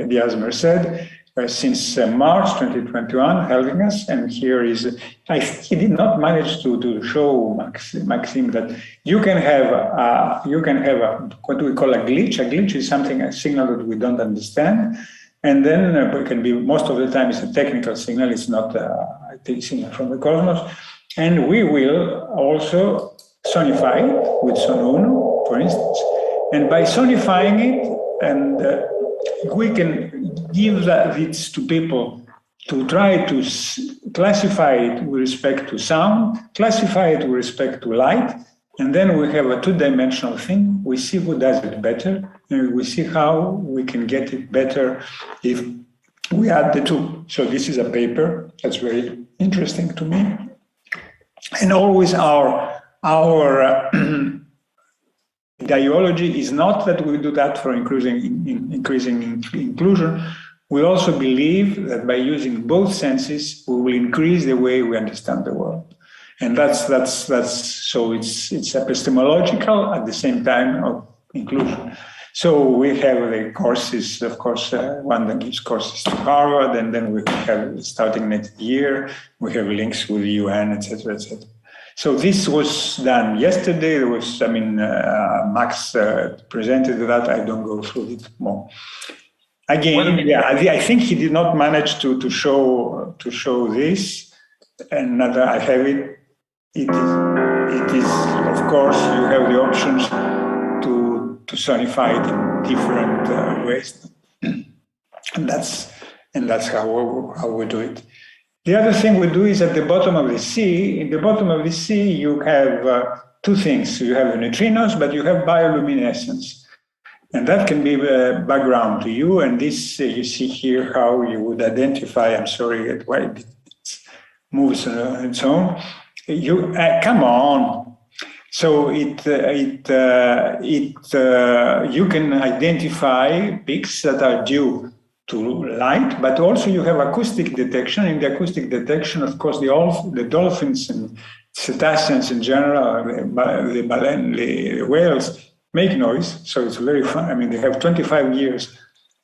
Diaz-Merced, since March 2021, helping us. And here is, he did not manage to show Maxime that you can have what we call a glitch. A glitch is a signal that we don't understand. And then it can be, most of the time it's a technical signal, it's not a signal from the cosmos. And we will also sonify it with Sonuno, for instance. And by sonifying it, and we can give this to people to try to classify it with respect to sound, classify it with respect to light, and then we have a two-dimensional thing. We see who does it better, and we see how we can get it better if we add the two. So this is a paper that's very interesting to me. And always our ideology is not that we do that for increasing inclusion. We also believe that by using both senses, we will increase the way we understand the world. And that's so it's epistemological at the same time of inclusion. So we have the courses, of course, one that gives courses to Harvard, and then we have, starting next year, we have links with the UN, etc., etc. So this was done yesterday. There was, Max presented that. I don't go through it more. Again, I think he did not manage to show this, and I have it. It is, of course, you have the options to sonify it in different ways, and that's how we do it. The other thing we do is at the bottom of the sea. In the bottom of the sea, you have two things. You have neutrinos, but you have bioluminescence. And that can be background to you. And this, you see here how you would identify, I'm sorry, why it moves and so on. You, come on. So you can identify peaks that are due to light, but also you have acoustic detection. In the acoustic detection, of course, the dolphins and cetaceans in general, the whales make noise, so it's very fun. I mean, they have 25 years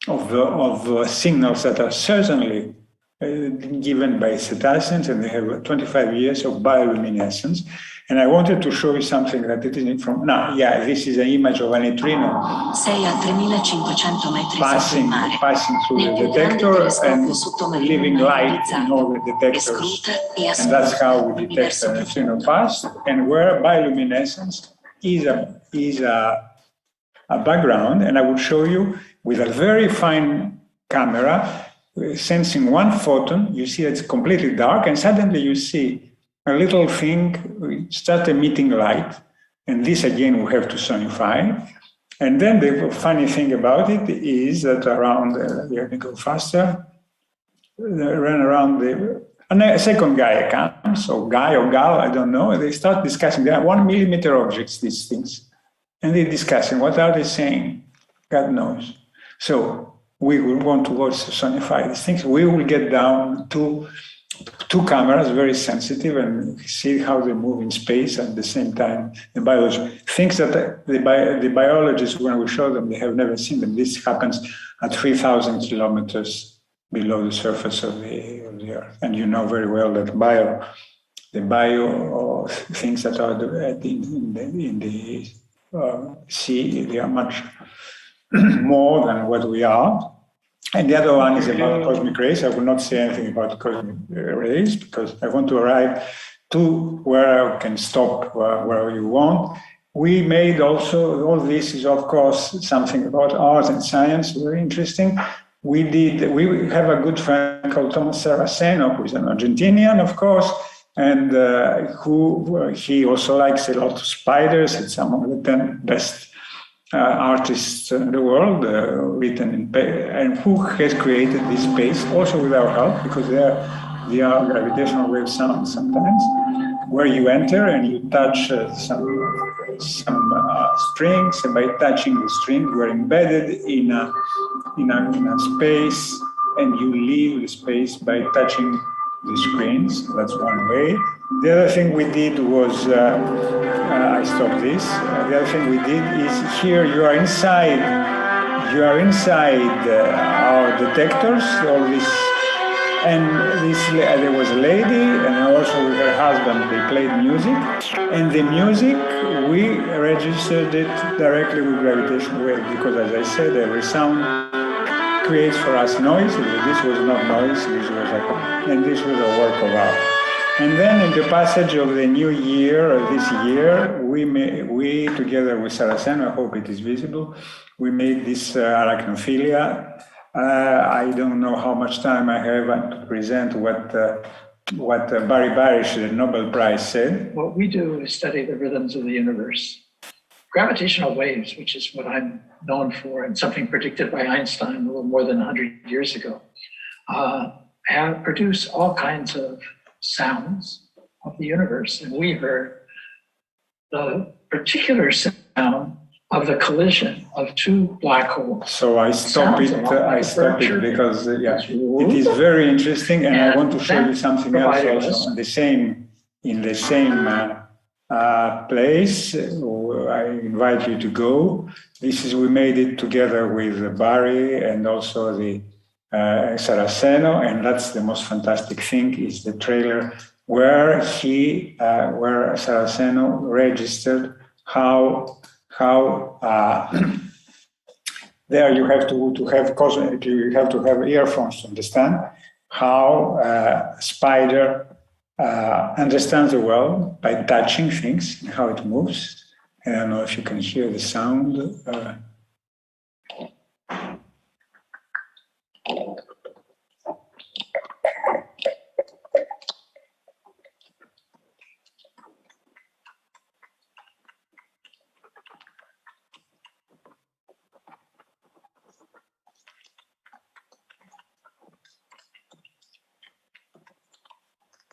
of signals that are certainly given by cetaceans, and they have 25 years of bioluminescence. And I wanted to show you something that it isn't from. Now, yeah, this is an image of a neutrino passing through the detector and leaving light in all the detectors. And that's how we detect a neutrino pass. And where bioluminescence is a background, and I will show you with a very fine camera, sensing one photon. You see it's completely dark, and suddenly you see a little thing start emitting light, and this again we have to sonify. And then the funny thing about it is that around, let me go faster, run around a second guy comes, or guy or gal, I don't know, they start discussing. They are 1 millimeter objects, these things, and they're discussing, what are they saying? God knows. So we will want to also sonify these things. We will get down to two cameras, very sensitive, and see how they move in space at the same time. The biology, things that the biologists, when we show them, they have never seen them. This happens at 3,000 kilometers below the surface of the Earth. And you know very well that the bio things that are in the sea, they are much more than what we are. And the other one is about cosmic rays. I will not say anything about cosmic rays because I want to arrive to where I can stop wherever you want. We made also, all this is of course something about art and science, very interesting. We have a good friend called Thomas Saraceno, who is an Argentinian, of course, and he also likes a lot of spiders. It's some of the 10 best artists in the world, written in and who has created this space, also with our help, because they are gravitational wave sounds sometimes, where you enter and you touch some strings, and by touching the string, you are embedded in a space, and you leave the space by touching the screens. That's one way. The other thing we did was, I stopped this. The other thing we did is here you are inside our detectors, all this, and there was a lady, and also with her husband, they played music, and the music, we registered it directly with gravitational waves, because as I said, every sound creates for us noise. This was not noise, this was a work of art. And then in the passage of the new year, this year, we together with Saraceno, I hope it is visible, we made this arachnophilia. I don't know how much time I have to present what Barry Barish, the Nobel Prize, said. What we do is study the rhythms of the universe. Gravitational waves, which is what I'm known for, and something predicted by Einstein a little more than 100 years ago, have produced all kinds of sounds of the universe. And we heard the particular sound of the collision of two black holes. So I stop it because it is very interesting, and I want to show you something else also in the same place. I invite you to go. We made it together with Barry and also the Saraceno, and that's the most fantastic thing is the trailer where Saraceno registered how there you have to have earphones to understand how spider understands the world by touching things and how it moves. I don't know if you can hear the sound.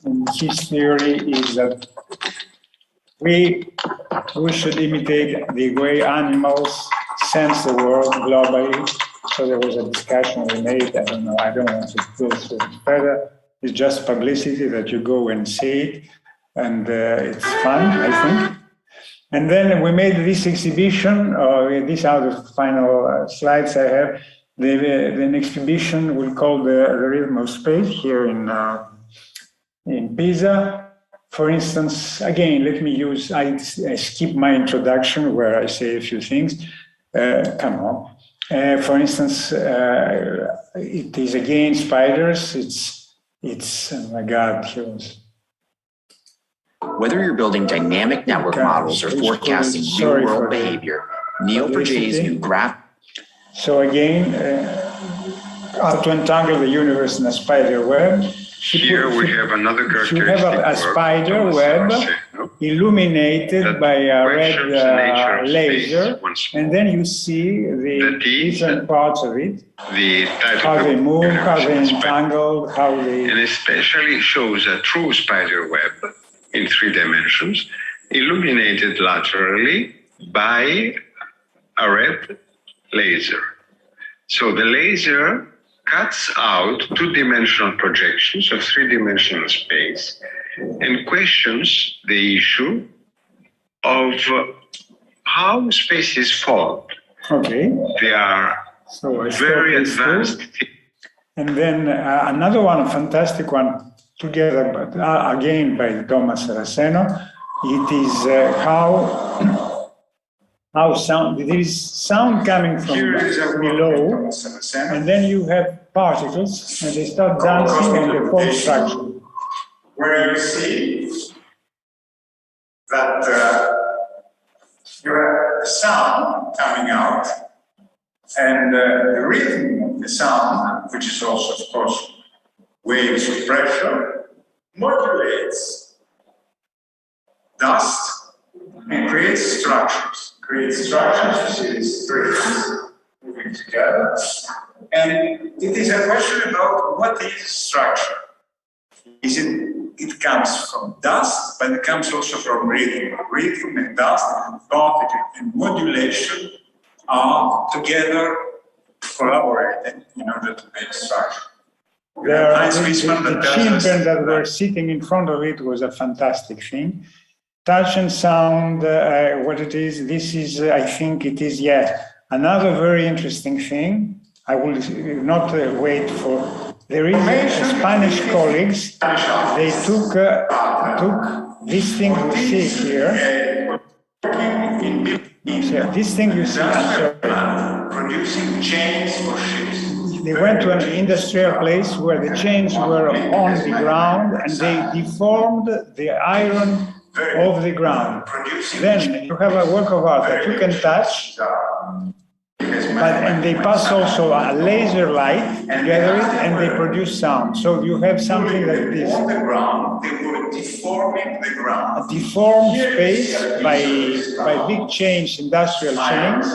And his theory is that we should imitate the way animals sense the world globally. So there was a discussion we made. I don't know. I don't want to go through it further. It's just publicity that you go and see it, and it's fun, I think. And then we made this exhibition. These are the final slides I have. An exhibition we call the Rhythm of Space here in Pisa. For instance, again, let me use. I skip my introduction where I say a few things. Come on. For instance, it is again spiders. It's oh my God, heroes. Whether you're building dynamic network models or forecasting real-world behavior, Neo4j's new graph. So again, how to entangle the universe in a spider web. Here we have another characteristic. You have a spider web illuminated by a red laser, and then you see the different parts of it, how they move, how they entangle, how they... And especially shows a true spider web in 3 dimensions, illuminated laterally by a red laser. So the laser cuts out 2-dimensional projections of 3-dimensional space and questions the issue of how spaces fall. Okay. They are very advanced. And then another one, a fantastic one, together, but again by Thomas Saraceno. It is how sound, there is sound coming from below, and then you have particles, and they start dancing and they form structure. Where you see that you have sound coming out, and the rhythm of the sound, which is also, of course, waves of pressure, modulates dust and creates structures. You see these strings moving together. And it is a question about what is structure. It comes from dust, but it comes also from rhythm. Rhythm and dust and particle and modulation are together collaborating in order to make structure. The children that were sitting in front of it was a fantastic thing. Touch and sound, what it is, this is, I think it is, another very interesting thing. I will not wait for, there is Spanish colleagues, they took this thing you see here, this thing you see, producing chains for ships. They went to an industrial place where the chains were on the ground and they deformed the iron of the ground. Then you have a work of art that you can touch, and they pass also a laser light together it, and they produce sound. So you have something that is on the ground, they were deforming the ground. A deformed space by big chains, industrial chains,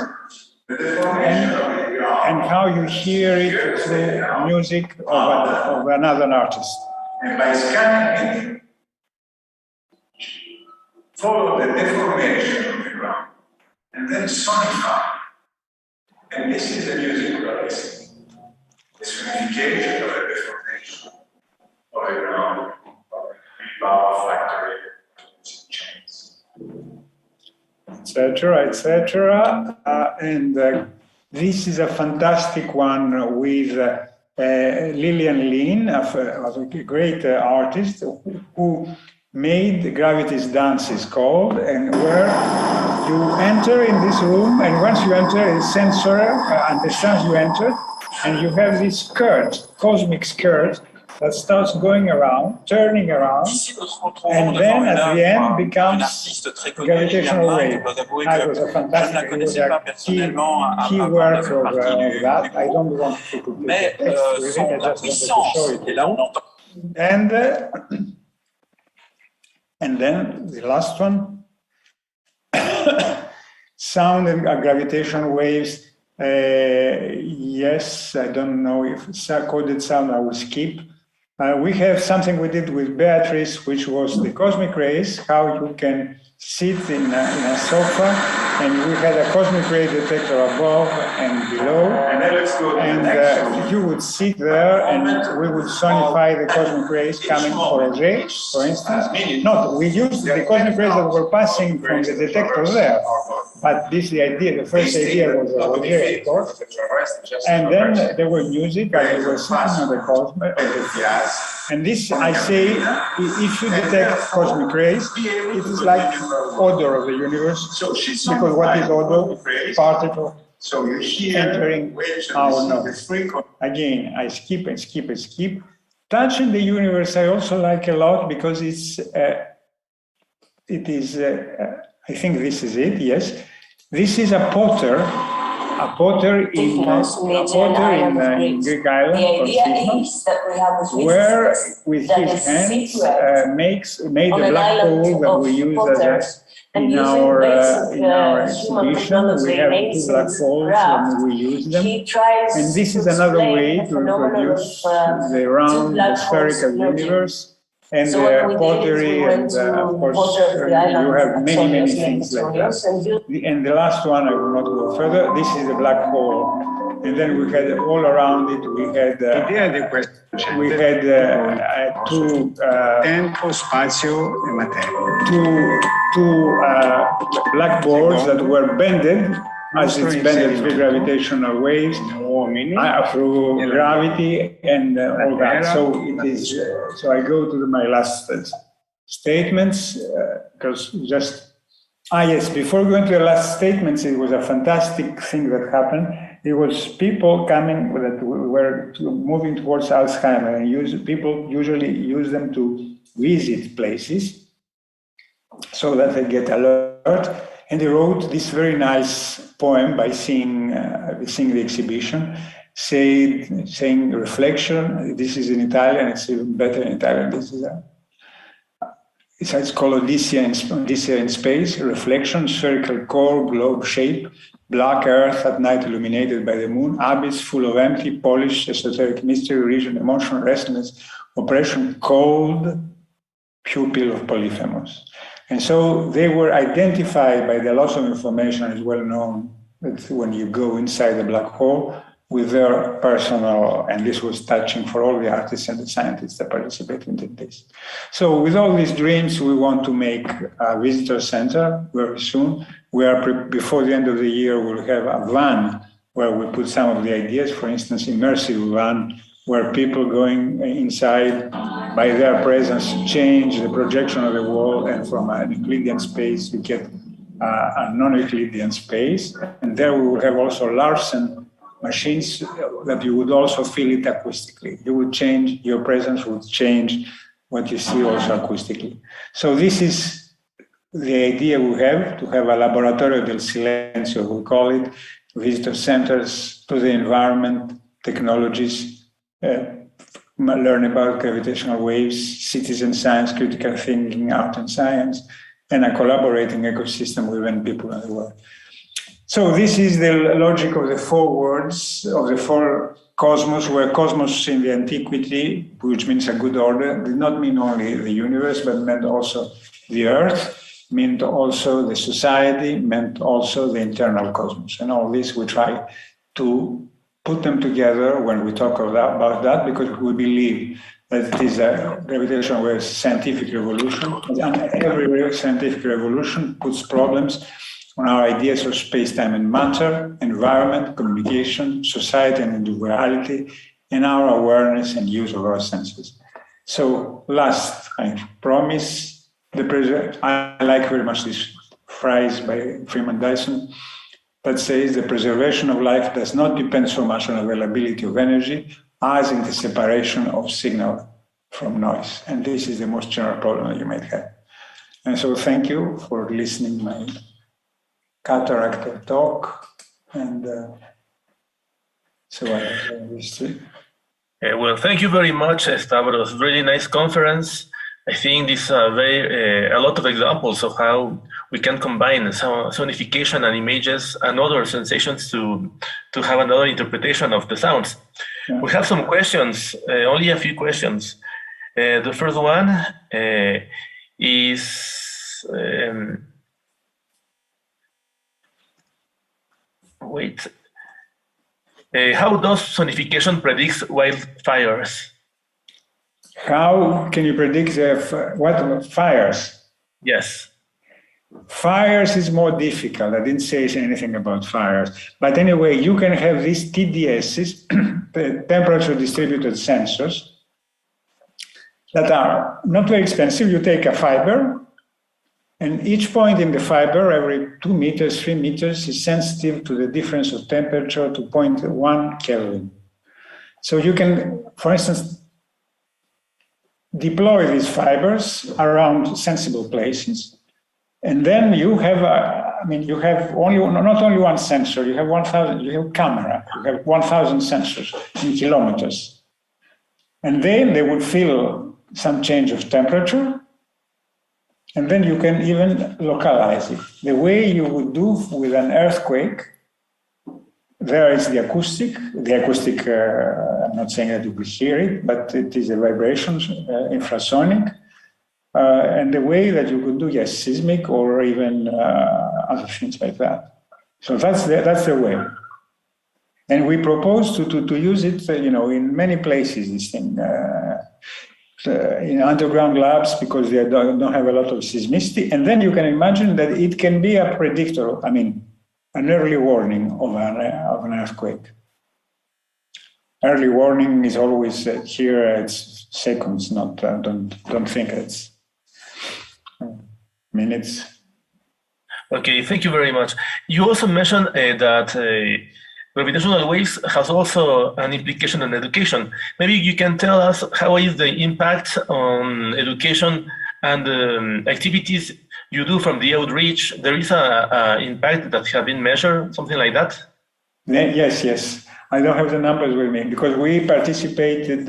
and how you hear it through music of another artist. And by scanning it, follow the deformation of the ground, and then sonify. And this is the music we are listening. The sonification of the deformation of the ground, of the power factory, chains, etc., etc. And this is a fantastic one with Lillian Lin, a great artist who made Gravity's Dance is called, and where you enter in this room, and once you enter, a sensor understands you enter, and you have this skirt, cosmic skirt, that starts going around, turning around, and then at the end becomes gravitational wave. That was a fantastic, it was a key work of that. I don't want to put the text with it, I just wanted to show it. And then the last one, sound and gravitation waves. Yes, I don't know if coded sound I will skip. We have something we did with Beatrice, which was the cosmic rays, how you can sit in a sofa, and we had a cosmic ray detector above and below, and you would sit there and we would sonify the cosmic rays coming for a ray, for instance. No, we used the cosmic rays that were passing from the detector there, but this the idea, the first idea was a ray, of course. And then there was music, and we were sitting on the cosmic, and this, I say, if you detect cosmic rays, it is like odor of the universe, because what is odor? Particle entering our nose. Again, I skip and skip and skip. Touching the universe, I also like a lot because it is. I think this is it. Yes, this is a potter in Greek island, where with his hands made a black hole that we use in our exhibition. We have two black holes and we use them. And this is another way to reproduce the round, the spherical universe. And pottery, and of course, you have many things like that. And the last one, I will not go further. This is the black hole. And then we had all around it, we had two blackboards that were bended as it's bended through gravitational waves, through gravity and all that. So it is. So I go to my last statements because just yes. Before going to the last statements, it was a fantastic thing that happened. It was people coming that were moving towards Alzheimer, and people usually use them to visit places so that they get alert. And they wrote this very nice poem by seeing the exhibition, saying reflection. This is in Italian. It's even better in Italian. This is it's called Odyssea in Space. Reflection, spherical core, globe shape, black earth at night illuminated by the moon, abyss full of empty, polished, esoteric mystery, region, emotion, restlessness, oppression, cold pupil of Polyphemus. And so they were identified by the loss of information, is well known, that when you go inside the black hole with their personal, and this was touching for all the artists and the scientists that participated in this. So with all these dreams, we want to make a visitor center very soon. We are, before the end of the year, we'll have a van where we put some of the ideas, for instance, immersive van, where people going inside by their presence change the projection of the wall, and from an Euclidean space you get a non-Euclidean space. And there we will have also Larsen machines that you would also feel it acoustically. You would change, your presence would change what you see also acoustically. So this is the idea we have, to have a laboratorio del silencio, we call it, visitor centers to the environment, technologies, learn about gravitational waves, citizen science, critical thinking, art and science, and a collaborating ecosystem with many people in the world. So this is the logic of the four words, of the four cosmos, where cosmos in the antiquity, which means a good order, did not mean only the universe, but meant also the earth, meant also the society, meant also the internal cosmos. And all this we try to put them together when we talk about that, because we believe that it is a gravitational wave scientific revolution. And every scientific revolution puts problems on our ideas of space-time and matter, environment, communication, society and individuality, and our awareness and use of our senses. So last, I promise, I like very much this phrase by Freeman Dyson that says the preservation of life does not depend so much on availability of energy as in the separation of signal from noise. And this is the most general problem that you might have. And so thank you for listening to my cataract talk. And so I have this too. Well, thank you very much, Stavros. Really nice conference. I think these are a lot of examples of how we can combine sonification and images and other sensations to have another interpretation of the sounds. Yeah. We have some questions, only a few questions. The first one is how does sonification predict wildfires? How can you predict what fires? Yes. Fires is more difficult. I didn't say anything about fires. But anyway, you can have these TDSs, the temperature distributed sensors, that are not very expensive. You take a fiber, and each point in the fiber, every 2 meters, 3 meters, is sensitive to the difference of temperature to 0.1 Kelvin. So you can, for instance, deploy these fibers around sensible places. And then you have, you have not only one sensor, you have 1,000, you have camera, you have 1,000 sensors in kilometers. And then they will feel some change of temperature, and then you can even localize it. The way you would do with an earthquake, there is the acoustic. I'm not saying that you will hear it, but it is a vibration, infrasonic. And the way that you could do, yes, seismic or even other things like that. So that's the way. And we propose to use it, in many places, this thing. In underground labs, because they don't have a lot of seismicity. And then you can imagine that it can be a predictor, an early warning of an earthquake. Early warning is always here, it's seconds, not, don't think it's minutes. Okay, thank you very much. You also mentioned that gravitational waves has also an implication on education. Maybe you can tell us how is the impact on education and activities you do from the outreach. There is a impact that have been measured, something like that? Yes. I don't have the numbers with me because we participated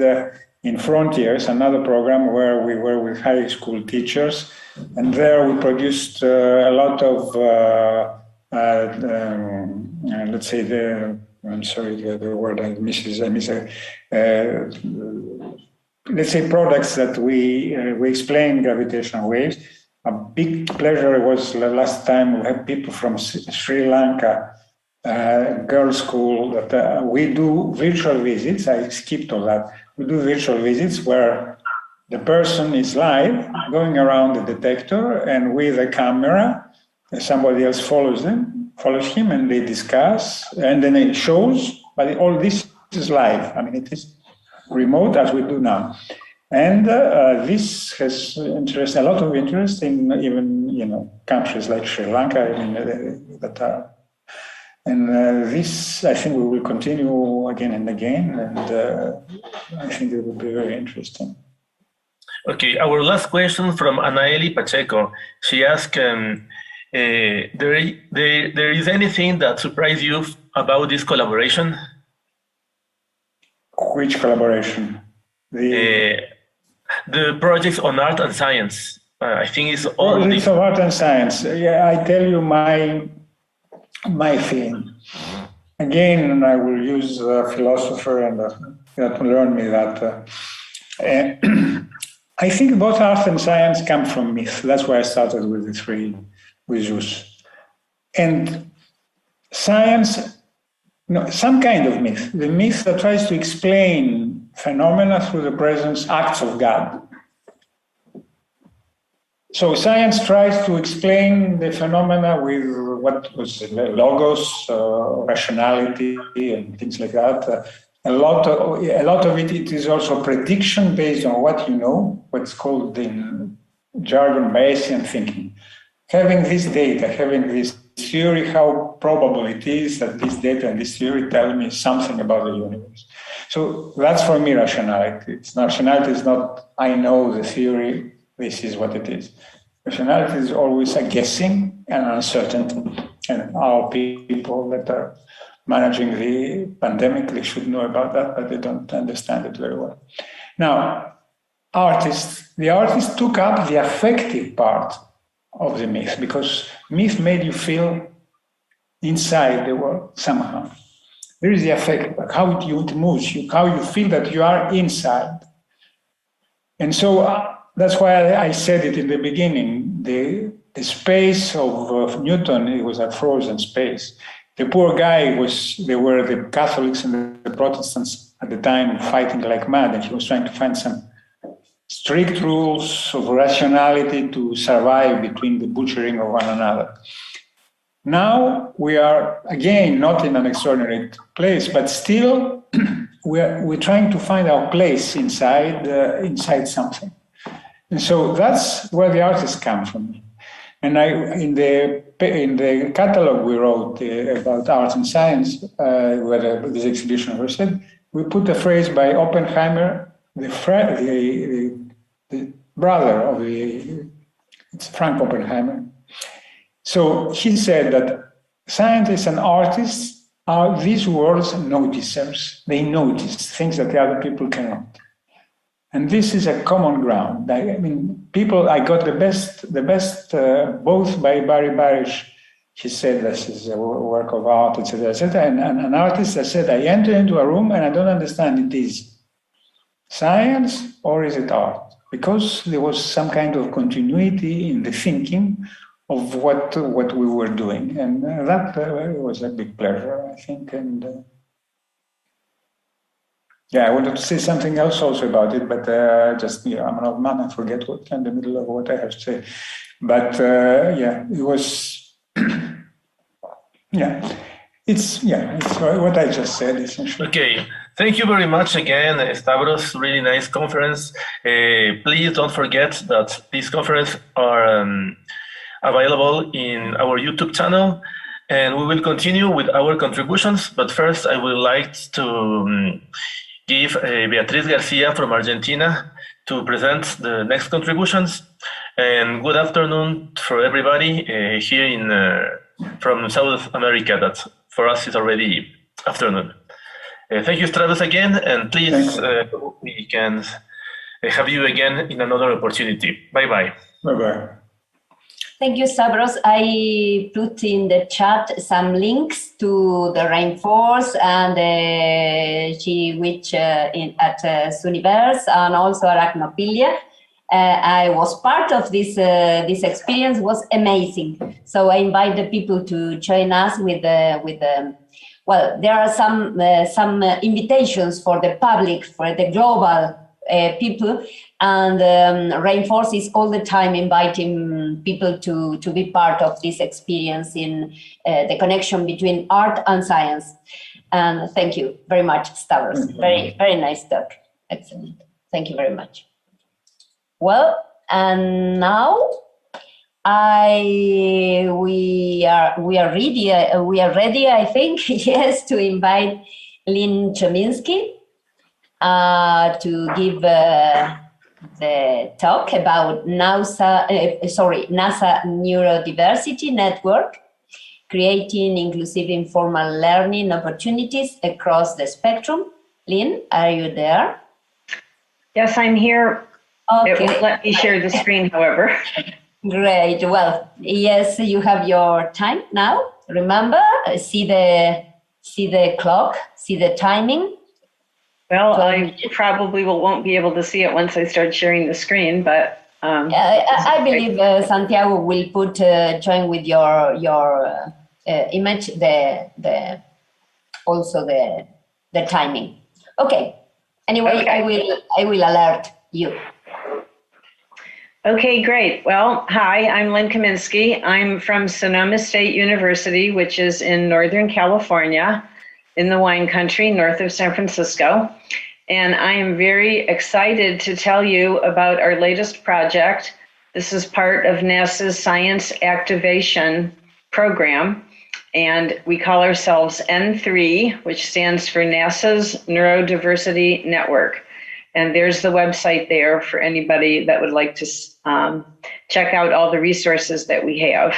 in Frontiers, another program where we were with high school teachers, and there we produced a lot of let's say the word I miss let's say products that we explain gravitational waves. A big pleasure was the last time we had people from Sri Lanka, girls' school, that we do virtual visits. I skipped all that. We do virtual visits where the person is live going around the detector, and with a camera, somebody else follows him, and they discuss, and then it shows, but all this is live. It is remote as we do now. And this has a lot of interest in even, countries like Sri Lanka, this, I think, we will continue again and again, and I think it will be very interesting. Okay, our last question from Anaeli Pacheco. She asked, there is anything that surprised you about this collaboration? Which collaboration? The projects on art and science. I think it's all projects of art and science. Yeah, I tell you my thing. Again, I will use a philosopher and that learned me that I think both art and science come from myth. That's why I started with the three, with Zeus. And science, some kind of myth, the myth that tries to explain phenomena through the presence, acts of God. So science tries to explain the phenomena with what was logos, rationality, and things like that. A lot of it is also prediction based on what you know, what's called in jargon Bayesian thinking. Having this data, having this theory, how probable it is that this data and this theory tell me something about the universe. So that's for me rationality. Rationality is not, I know the theory, this is what it is. Rationality is always a guessing and uncertainty. And our people that are managing the pandemic, they should know about that, but they don't understand it very well. Now, the artists took up the affective part of the myth, because myth made you feel inside the world somehow. There is the affect, how it moves you, how you feel that you are inside. And so that's why I said it in the beginning. The space of Newton, it was a frozen space. The poor guy they were the Catholics and the Protestants at the time fighting like mad, and he was trying to find some strict rules of rationality to survive between the butchering of one another. Now we are, again, not in an extraordinary place, but still we're trying to find our place inside something. And so that's where the artists come from. And in the catalog we wrote about art and science, where this exhibition was said, we put a phrase by Oppenheimer, the brother of it's Frank Oppenheimer. So he said that scientists and artists are these world's noticers. They notice things that the other people cannot. And this is a common ground. I mean, I got the best, both by Barry Barish. He said this is a work of art, etc., etc. And an artist that said, I enter into a room and I don't understand, it is science or is it art? Because there was some kind of continuity in the thinking of what we were doing. And that was a big pleasure, I think. And I wanted to say something else also about it, but I'm an old man, I forget what in the middle of what I have to say. But it was, it's what I just said, essentially. Okay, thank you very much again, Stavros, really nice conference. Please don't forget that these conferences are available in our YouTube channel, and we will continue with our contributions, but first I would like to give Beatriz Garcia from Argentina to present the next contributions. And good afternoon for everybody here from South America, that for us is already afternoon. Thank you, Stavros, again, and please we can have you again in another opportunity. Bye-bye. Bye-bye. Thank you, Stavros. I put in the chat some links to the Rainforest and the GWitch at Swinburne and also Arachnophilia. I was part of this experience. Was amazing. So I invite the people to join us with well, there are some invitations for the public, for the global people, and Rainforest is all the time inviting people to be part of this experience in the connection between art and science. And thank you very much, Stavros. Very, very nice talk. Excellent. Thank you very much. Well, and now we are ready, I think, yes, to invite Lynn Chominsky to give the talk about NASA Neurodiversity Network, creating inclusive informal learning opportunities across the spectrum. Lynn, are you there? Yes, I'm here. Okay. It won't let me share the screen, however. Great. Well, yes, you have your time now. Remember, see the clock, see the timing. Well, I probably won't be able to see it once I start sharing the screen, but I believe Santiago will put join with your image also the timing. Okay. Anyway, okay. I will alert you. Okay, great. Well, hi, I'm Lynn Kaminsky. I'm from Sonoma State University, which is in Northern California, in the wine country, north of San Francisco. And I am very excited to tell you about our latest project. This is part of NASA's Science Activation Program, and we call ourselves N3, which stands for NASA's Neurodiversity Network. And there's the website there for anybody that would like to check out all the resources that we have.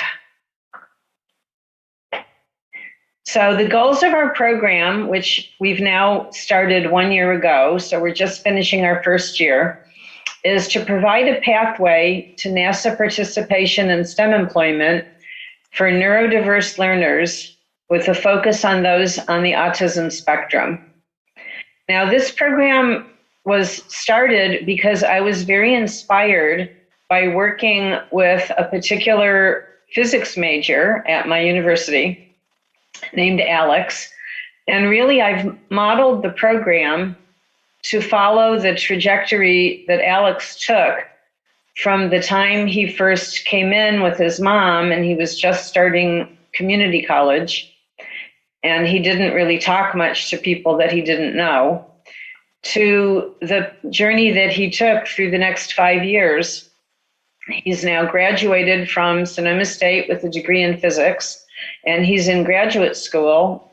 So the goals of our program, which we've now started 1 year ago, so we're just finishing our first year, is to provide a pathway to NASA participation in STEM employment for neurodiverse learners with a focus on those on the autism spectrum. Now, this program was started because I was very inspired by working with a particular physics major at my university named Alex. And really, I've modeled the program to follow the trajectory that Alex took from the time he first came in with his mom, and he was just starting community college, and he didn't really talk much to people that he didn't know, to the journey that he took through the next 5 years. He's now graduated from Sonoma State with a degree in physics, and he's in graduate school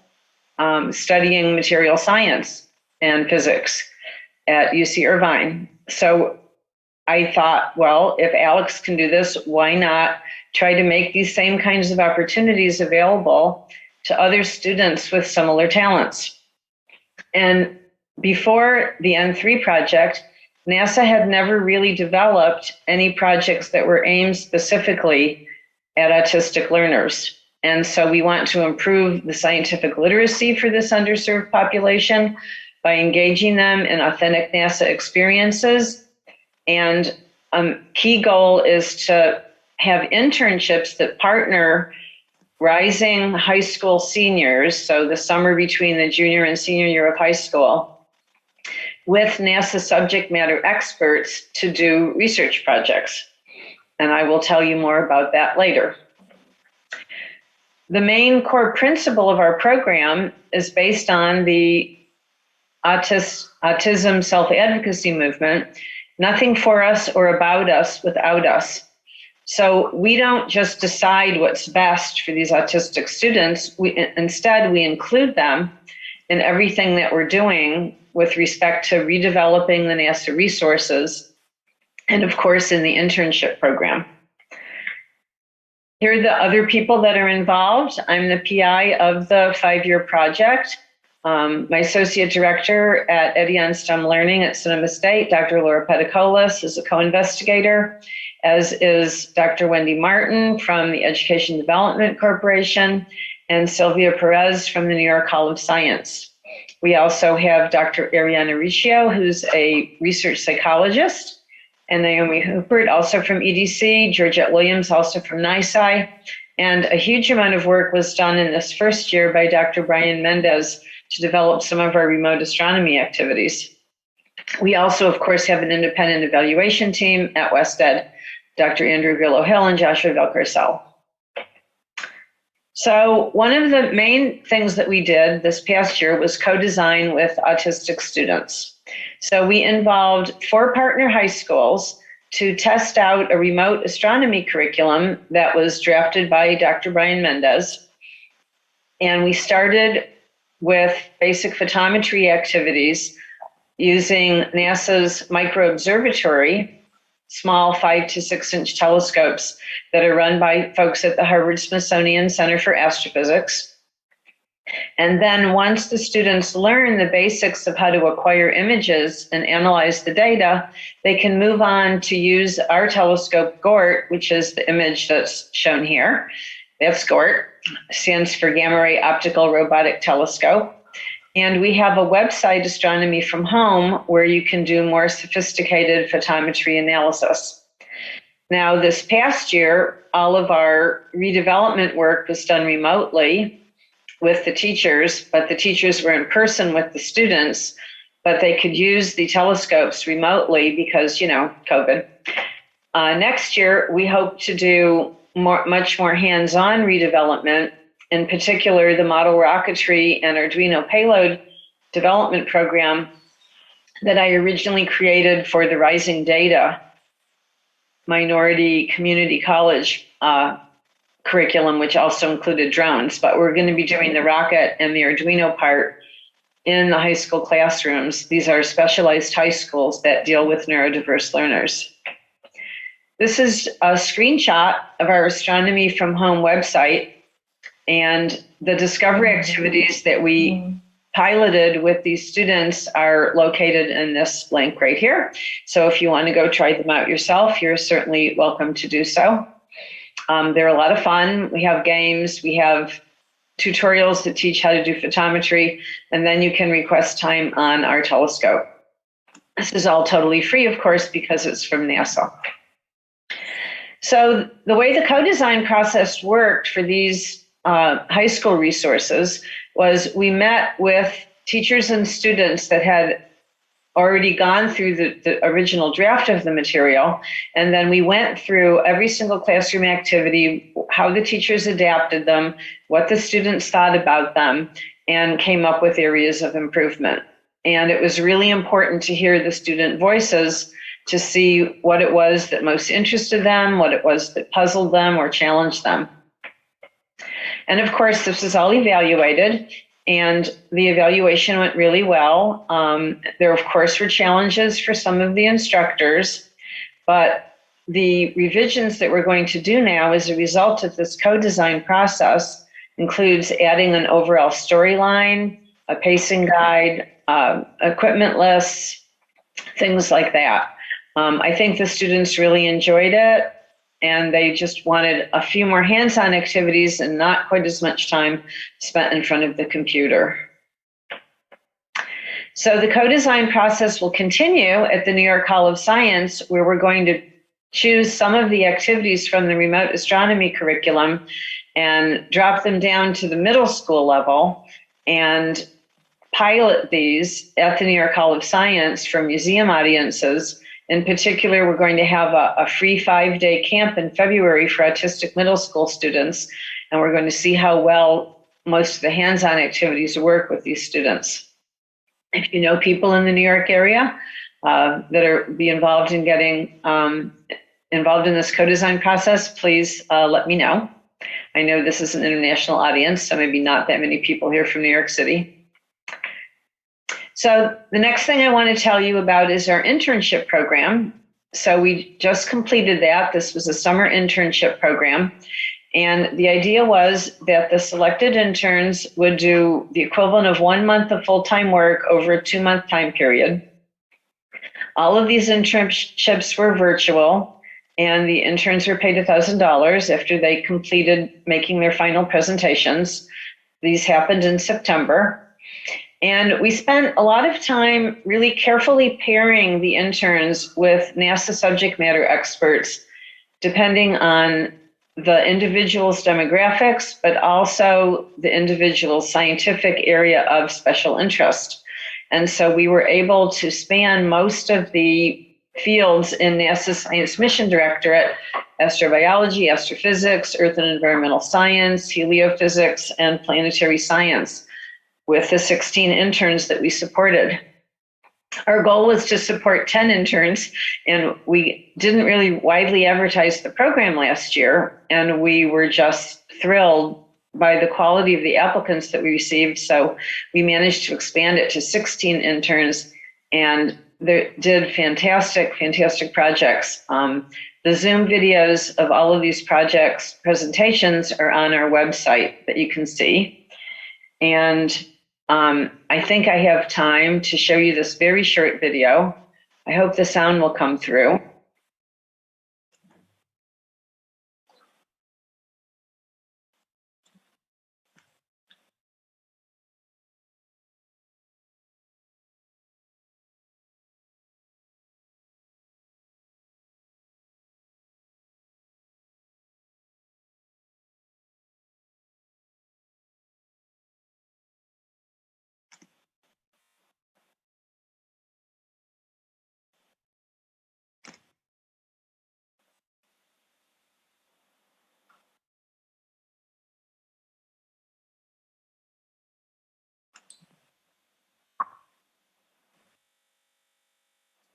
studying material science and physics at UC Irvine. So I thought, well, if Alex can do this, why not try to make these same kinds of opportunities available to other students with similar talents? And before the N3 project, NASA had never really developed any projects that were aimed specifically at autistic learners. And so we want to improve the scientific literacy for this underserved population by engaging them in authentic NASA experiences. And a key goal is to have internships that partner rising high school seniors, so the summer between the junior and senior year of high school, with NASA subject matter experts to do research projects. And I will tell you more about that later. The main core principle of our program is based on the autism self-advocacy movement, nothing for us or about us without us. So we don't just decide what's best for these autistic students. Instead, we include them in everything that we're doing with respect to redeveloping the NASA resources, and of course in the internship program. Here are the other people that are involved. I'm the PI of the 5-year project. My associate director at Edion STEM Learning at Sonoma State, Dr. Laura Pedicolis, is a co-investigator, as is Dr. Wendy Martin from the Education Development Corporation, and Sylvia Perez from the New York Hall of Science. We also have Dr. Ariana Riccio, who's a research psychologist, and Naomi Hoopert, also from EDC, Georgette Williams, also from NYSCI. And a huge amount of work was done in this first year by Dr. Brian Mendez to develop some of our remote astronomy activities. We also, of course, have an independent evaluation team at WestEd, Dr. Andrew Grillo-Hill and Joshua Valcarcel. So one of the main things that we did this past year was co-design with autistic students. So we involved 4 partner high schools to test out a remote astronomy curriculum that was drafted by Dr. Brian Mendez. And we started with basic photometry activities using NASA's micro observatory, small 5 to 6 inch telescopes that are run by folks at the Harvard Smithsonian Center for Astrophysics. And then once the students learn the basics of how to acquire images and analyze the data, they can move on to use our telescope, GORT, which is the image that's shown here. That's GORT, stands for Gamma Ray Optical Robotic Telescope. And we have a website, Astronomy from Home, where you can do more sophisticated photometry analysis. Now, this past year, all of our redevelopment work was done remotely with the teachers, but the teachers were in person with the students, but they could use the telescopes remotely because, you know, COVID. Next year, we hope to do much more hands-on redevelopment, in particular the model rocketry and Arduino payload development program that I originally created for the Rising Data minority community college curriculum, which also included drones. But we're going to be doing the rocket and the Arduino part in the high school classrooms. These are specialized high schools that deal with neurodiverse learners. This is a screenshot of our Astronomy from Home website, and the discovery activities that we piloted with these students are located in this link right here. So if you want to go try them out yourself, you're certainly welcome to do so. They're a lot of fun. We have games, we have tutorials that teach how to do photometry, and then you can request time on our telescope. This is all totally free, of course, because it's from NASA. So the way the co-design process worked for these high school resources was we met with teachers and students that had already gone through the original draft of the material, and then we went through every single classroom activity, how the teachers adapted them, what the students thought about them, and came up with areas of improvement. And it was really important to hear the student voices to see what it was that most interested them, what it was that puzzled them or challenged them. And of course, this is all evaluated, and the evaluation went really well. There, of course, were challenges for some of the instructors, but the revisions that we're going to do now as a result of this co-design process includes adding an overall storyline, a pacing guide, equipment lists, things like that. I think the students really enjoyed it, and they just wanted a few more hands-on activities and not quite as much time spent in front of the computer. So the co-design process will continue at the New York Hall of Science, where we're going to choose some of the activities from the remote astronomy curriculum and drop them down to the middle school level and pilot these at the New York Hall of Science for museum audiences. In particular, we're going to have a free 5-day camp in February for autistic middle school students, and we're going to see how well most of the hands-on activities work with these students. If you know people in the New York area that are be involved in getting involved in this co-design process, please let me know. I know this is an international audience, so maybe not that many people here from New York City. So the next thing I want to tell you about is our internship program. So we just completed that. This was a summer internship program. And the idea was that the selected interns would do the equivalent of 1 month of full-time work over a 2-month time period. All of these internships were virtual, and the interns were paid $1,000 after they completed making their final presentations. These happened in September. And we spent a lot of time really carefully pairing the interns with NASA subject matter experts, depending on the individual's demographics, but also the individual's scientific area of special interest. And so we were able to span most of the fields in NASA's Science Mission Directorate: astrobiology, astrophysics, earth and environmental science, heliophysics, and planetary science, with the 16 interns that we supported. Our goal was to support 10 interns, and we didn't really widely advertise the program last year, and we were just thrilled by the quality of the applicants that we received. So we managed to expand it to 16 interns, and they did fantastic projects. The Zoom videos of all of these projects' presentations are on our website that you can see. And I think I have time to show you this very short video. I hope the sound will come through.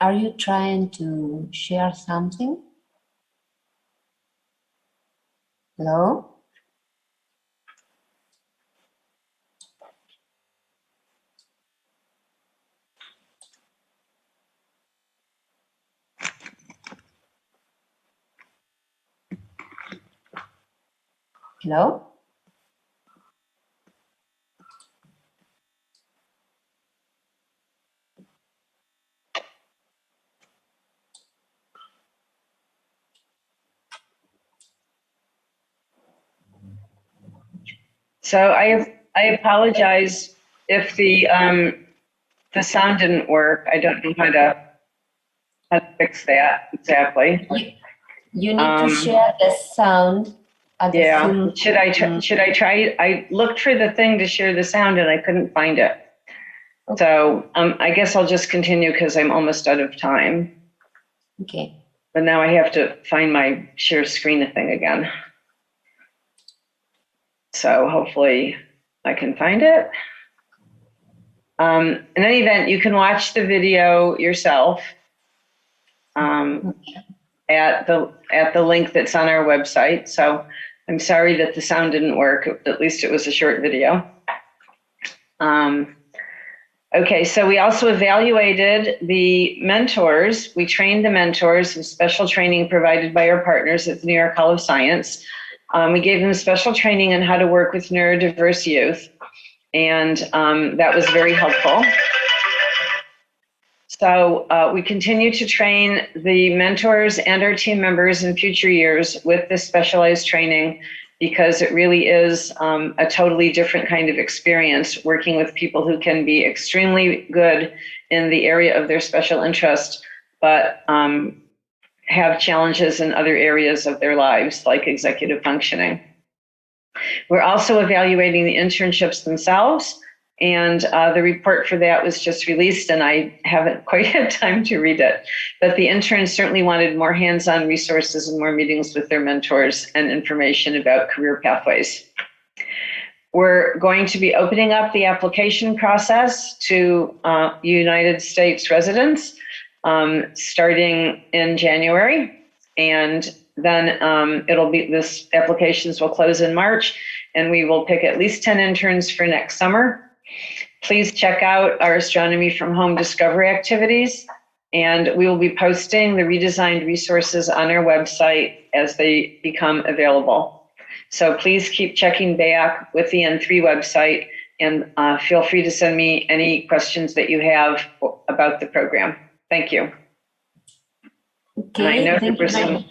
Are you trying to share something? Hello? Hello? So I apologize if the sound didn't work. I don't know how to how to fix that exactly. You need to share the sound. Yeah. Should I try? I looked for the thing to share the sound and I couldn't find it. Okay. So I guess I'll just continue because I'm almost out of time. Okay. But now I have to find my share screen thing again. So hopefully I can find it. In any event, you can watch the video yourself at the link that's on our website. So I'm sorry that the sound didn't work. At least it was a short video. Okay, so we also evaluated the mentors. We trained the mentors with special training provided by our partners at the New York Hall of Science. We gave them special training on how to work with neurodiverse youth, and that was very helpful. So we continue to train the mentors and our team members in future years with this specialized training, because it really is a totally different kind of experience working with people who can be extremely good in the area of their special interest, but have challenges in other areas of their lives, like executive functioning. We're also evaluating the internships themselves, and the report for that was just released, and I haven't quite had time to read it. But the interns certainly wanted more hands-on resources and more meetings with their mentors and information about career pathways. We're going to be opening up the application process to United States residents starting in January, and then this applications will close in March, and we will pick at least 10 interns for next summer. Please check out our Astronomy from Home Discovery activities, and we will be posting the redesigned resources on our website as they become available. So please keep checking back with the N3 website, and feel free to send me any questions that you have about the program. Thank you. Okay, and I know there were some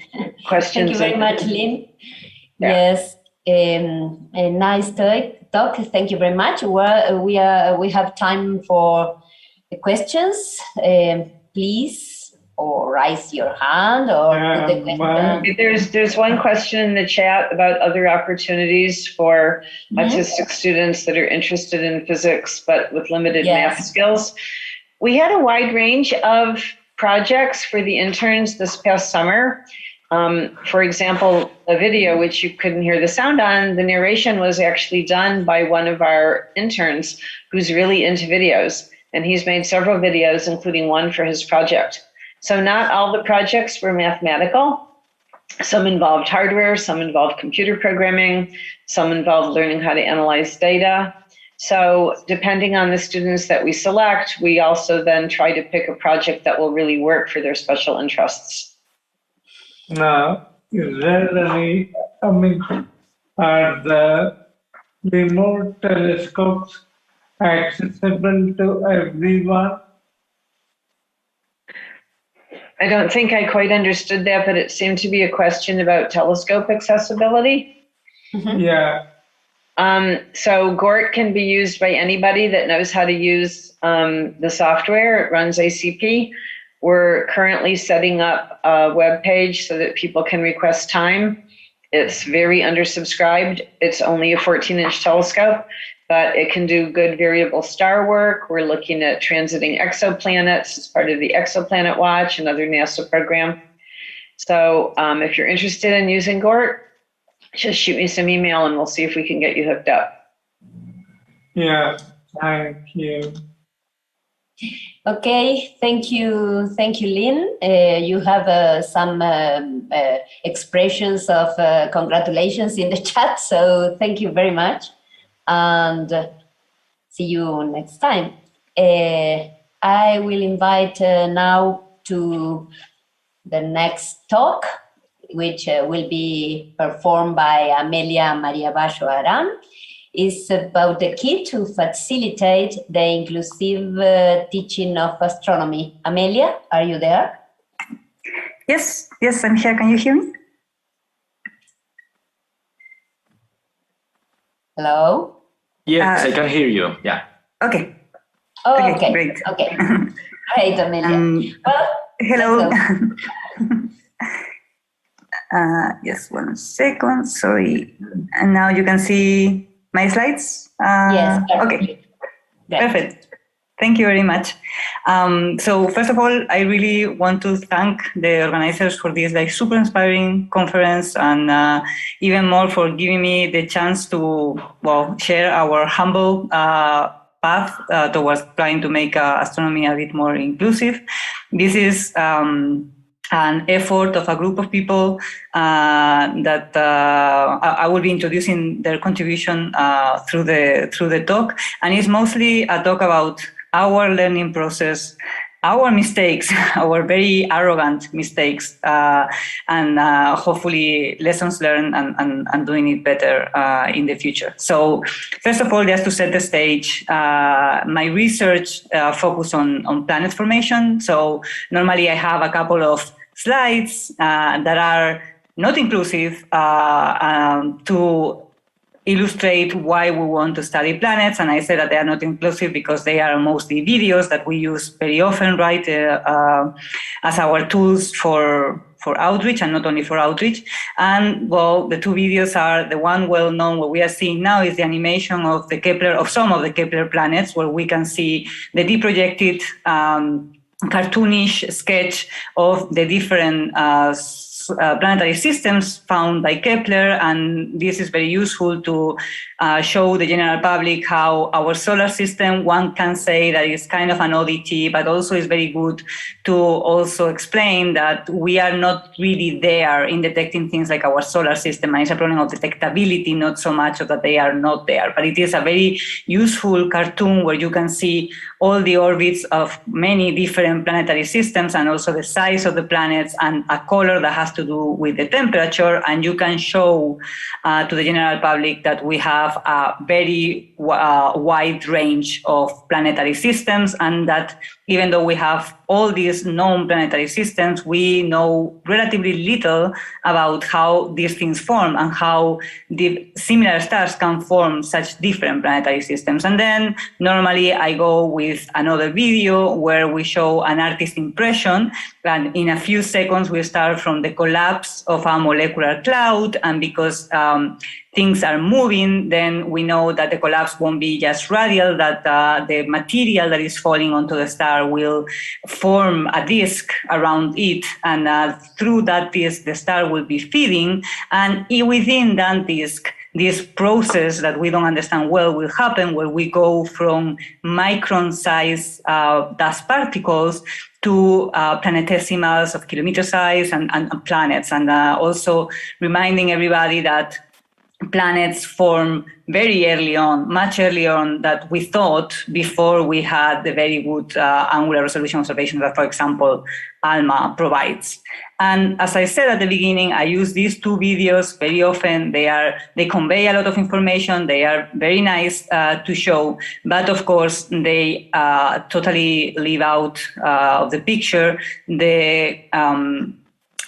questions. Thank you very much, Lynn. Yeah. Yes, a nice talk. Thank you very much. Well, we have time for the questions. Please, or raise your hand, or put the question. There's one question in the chat about other opportunities for autistic students that are interested in physics but with limited math skills. We had a wide range of projects for the interns this past summer. For example, a video which you couldn't hear the sound on, the narration was actually done by one of our interns who's really into videos, and he's made several videos, including one for his project. So not all the projects were mathematical. Some involved hardware, some involved computer programming, some involved learning how to analyze data. So depending on the students that we select, we also then try to pick a project that will really work for their special interests. Now, is there any, are the remote telescopes accessible to everyone? I don't think I quite understood that, but it seemed to be a question about telescope accessibility. Yeah. So GORT can be used by anybody that knows how to use the software. It runs ACP. We're currently setting up a web page so that people can request time. It's very undersubscribed. It's only a 14-inch telescope, but it can do good variable star work. We're looking at transiting exoplanets as part of the Exoplanet Watch, another NASA program. So if you're interested in using GORT, just shoot me some email and we'll see if we can get you hooked up. Yeah, thank you. Okay, thank you, Lynn. You have some expressions of congratulations in the chat, so thank you very much, and see you next time. I will invite now to the next talk, which will be performed by Amelia Maria Waghorn. Is about the key to facilitate the inclusive teaching of astronomy. Amelia, are you there? Yes, I'm here. Can you hear me? Hello? Yes, I can hear you. Yeah. Okay. Oh, okay. Great. Okay. Great, Amelia. Well, Hello. Just 1 second, sorry. And now you can see my slides? Yes. Okay, perfect. Thank you very much. So first of all, I really want to thank the organizers for this super inspiring conference, and even more for giving me the chance to share our humble path towards trying to make astronomy a bit more inclusive. This is an effort of a group of people that I will be introducing their contribution through the talk, and it's mostly a talk about our learning process, our mistakes, our very arrogant mistakes, and hopefully lessons learned and doing it better in the future. So first of all, just to set the stage, my research focus on planet formation. So normally I have a couple of slides that are not inclusive to illustrate why we want to study planets. And I say that they are not inclusive because they are mostly videos that we use very often, right, as our tools for outreach, and not only for outreach. And the two videos are, the one well-known, what we are seeing now is the animation of some of the Kepler planets, where we can see the deprojected cartoonish sketch of the different planetary systems found by Kepler, and this is very useful to show the general public how our solar system, one can say that it's kind of an oddity, but also is very good to also explain that we are not really there in detecting things like our solar system, and it's a problem of detectability, not so much of that they are not there. But it is a very useful cartoon where you can see all the orbits of many different planetary systems, and also the size of the planets, and a color that has to do with the temperature. And you can show to the general public that we have a very wide range of planetary systems, and that even though we have all these known planetary systems, we know relatively little about how these things form and how the similar stars can form such different planetary systems. And then normally I go with another video where we show an artist's impression, and in a few seconds we start from the collapse of a molecular cloud, and because things are moving, then we know that the collapse won't be just radial, that the material that is falling onto the star will form a disk around it, and through that disk the star will be feeding, and within that disk this process that we don't understand well will happen, where we go from micron-size dust particles to planetesimals of kilometer size and planets, and also reminding everybody that planets form very early on, much earlier on than we thought, before we had the very good angular resolution observations that, for example, ALMA provides. And as I said at the beginning, I use these two videos very often. They convey a lot of information. They are very nice to show, but of course they totally leave out of the picture the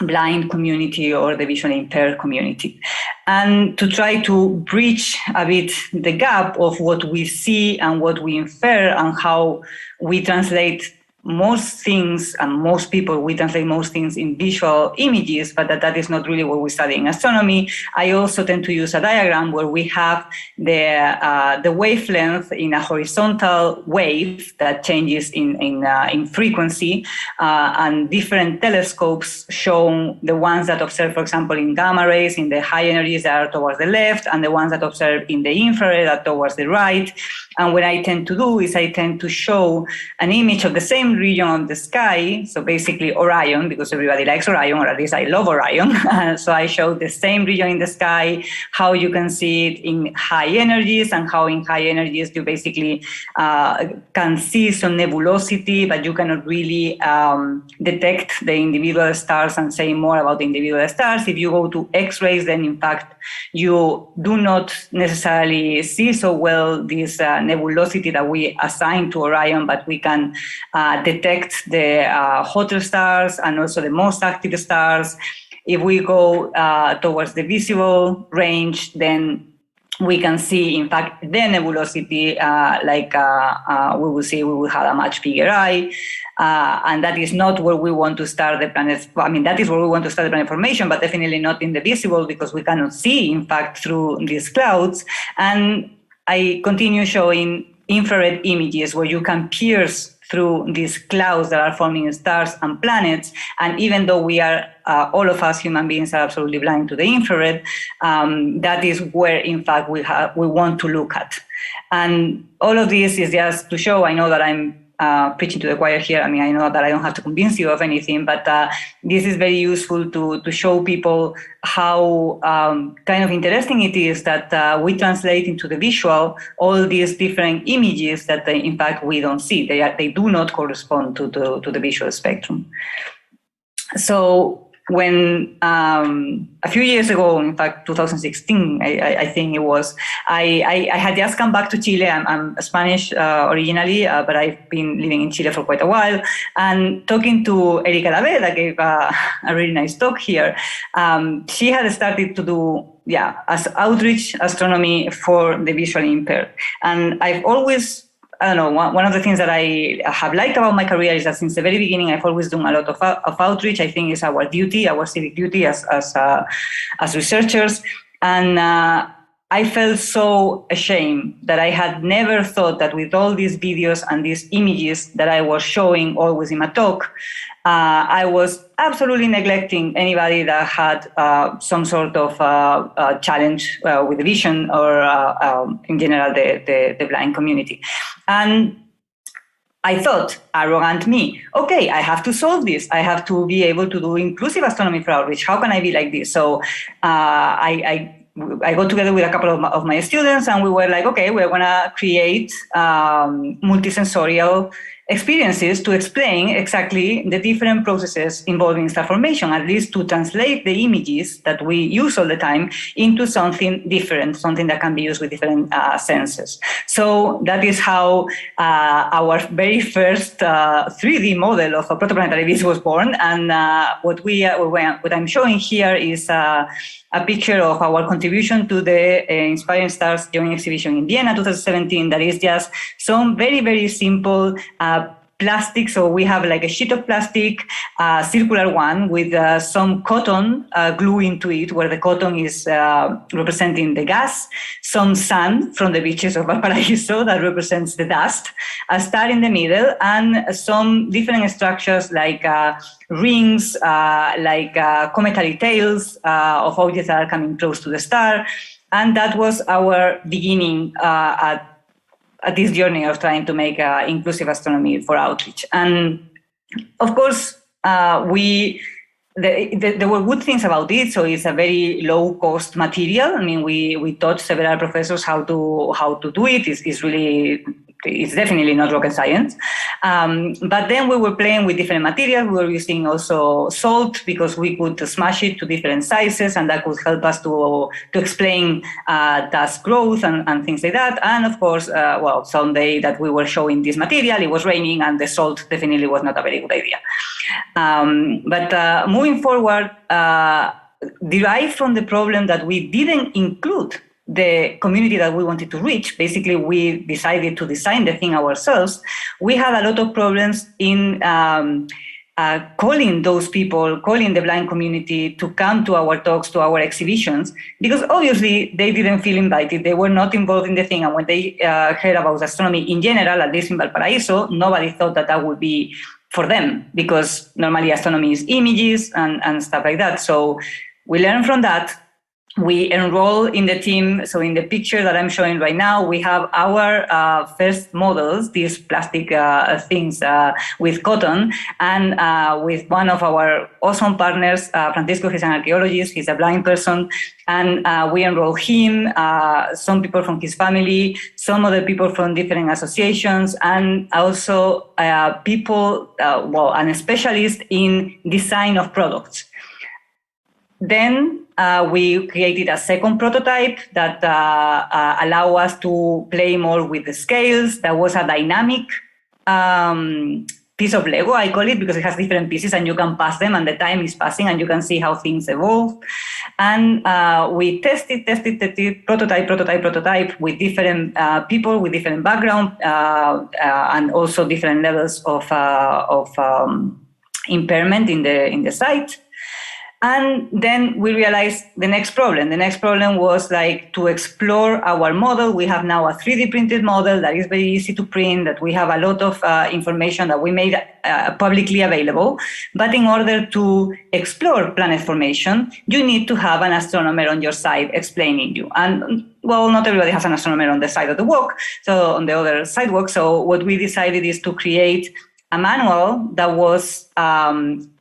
blind community or the visually impaired community. And to try to bridge a bit the gap of what we see and what we infer, and how we translate most things, and most people, we translate most things in visual images, but that is not really what we study in astronomy. I also tend to use a diagram where we have the wavelength in a horizontal wave that changes in frequency, and different telescopes show the ones that observe, for example, in gamma rays, in the high energies that are towards the left, and the ones that observe in the infrared are towards the right. And what I tend to do is I tend to show an image of the same region of the sky, so basically Orion, because everybody likes Orion, or at least I love Orion. So I show the same region in the sky, how you can see it in high energies, and how in high energies you basically can see some nebulosity, but you cannot really detect the individual stars and say more about the individual stars. If you go to X-rays, then in fact you do not necessarily see so well this nebulosity that we assign to Orion, but we can detect the hotter stars and also the most active stars. If we go towards the visible range, then we can see, in fact, the nebulosity, we will see, we will have a much bigger eye. And that is not where we want to start the planet. I mean, that is where we want to start the planet formation, but definitely not in the visible, because we cannot see, in fact, through these clouds. And I continue showing infrared images where you can pierce through these clouds that are forming stars and planets. And even though we are, all of us human beings are absolutely blind to the infrared, that is where, in fact, we want to look at. And all of this is just to show, I know that I'm preaching to the choir here. I mean, I know that I don't have to convince you of anything, but this is very useful to show people how kind of interesting it is that we translate into the visual all these different images that, in fact, we don't see. They do not correspond to the visual spectrum. So when a few years ago, in fact, 2016, I think it was, I had just come back to Chile. I'm Spanish originally, but I've been living in Chile for quite a while. And talking to Erika Labbé, that gave a really nice talk here, she had started to do, as outreach astronomy for the visually impaired. And I've always, I don't know, one of the things that I have liked about my career is that since the very beginning, I've always done a lot of outreach. I think it's our duty, our civic duty as researchers. And I felt so ashamed that I had never thought that with all these videos and these images that I was showing always in my talk, I was absolutely neglecting anybody that had some sort of challenge with the vision or in general the blind community. And I thought, arrogant me, okay, I have to solve this. I have to be able to do inclusive astronomy for outreach. How can I be like this? So I got together with a couple of my students, and we were like, okay, we're going to create multisensorial experiences to explain exactly the different processes involving star formation, at least to translate the images that we use all the time into something different, something that can be used with different senses. So that is how our very first 3D model of a protoplanetary disk was born. And what I'm showing here is a picture of our contribution to the Inspiring Stars Joint Exhibition in Vienna 2017. That is just some very, very simple plastic. So we have like a sheet of plastic, circular one with some cotton glue into it, where the cotton is representing the gas, some sand from the beaches of Valparaiso that represents the dust, a star in the middle, and some different structures like rings, like cometary tails of objects that are coming close to the star. And that was our beginning at this journey of trying to make inclusive astronomy for outreach. And of course, there were good things about it. So it's a very low cost material. I mean, we taught several professors how to do it. It's definitely not rocket science. But then we were playing with different materials. We were using also salt because we could smash it to different sizes, and that could help us to explain dust growth and things like that. And of course, someday that we were showing this material, it was raining, and the salt definitely was not a very good idea. But moving forward, derived from the problem that we didn't include the community that we wanted to reach. Basically, we decided to design the thing ourselves. We had a lot of problems in calling those people, calling the blind community to come to our talks, to our exhibitions, because obviously they didn't feel invited. They were not involved in the thing. And when they heard about astronomy in general, at least in Valparaiso, nobody thought that would be for them, because normally astronomy is images and stuff like that. So we learned from that. We enroll in the team. So in the picture that I'm showing right now, we have our first models, these plastic things with cotton, and with one of our awesome partners, Francesco. He's an archaeologist, he's a blind person, and we enroll him, some people from his family, some other people from different associations, and also people, and a specialist in design of products. Then we created a second prototype that allow us to play more with the scales. That was a dynamic piece of Lego, I call it, because it has different pieces and you can pass them and the time is passing and you can see how things evolve. And we tested, prototype with different people with different background and also different levels of impairment in the site. And then we realized the next problem. The next problem was like to explore our model. We have now a 3D printed model that is very easy to print, that we have a lot of information that we made publicly available. But in order to explore planet formation, you need to have an astronomer on your side explaining you. And well, not everybody has an astronomer on the side of the walk, so on the other sidewalk. So what we decided is to create a manual that was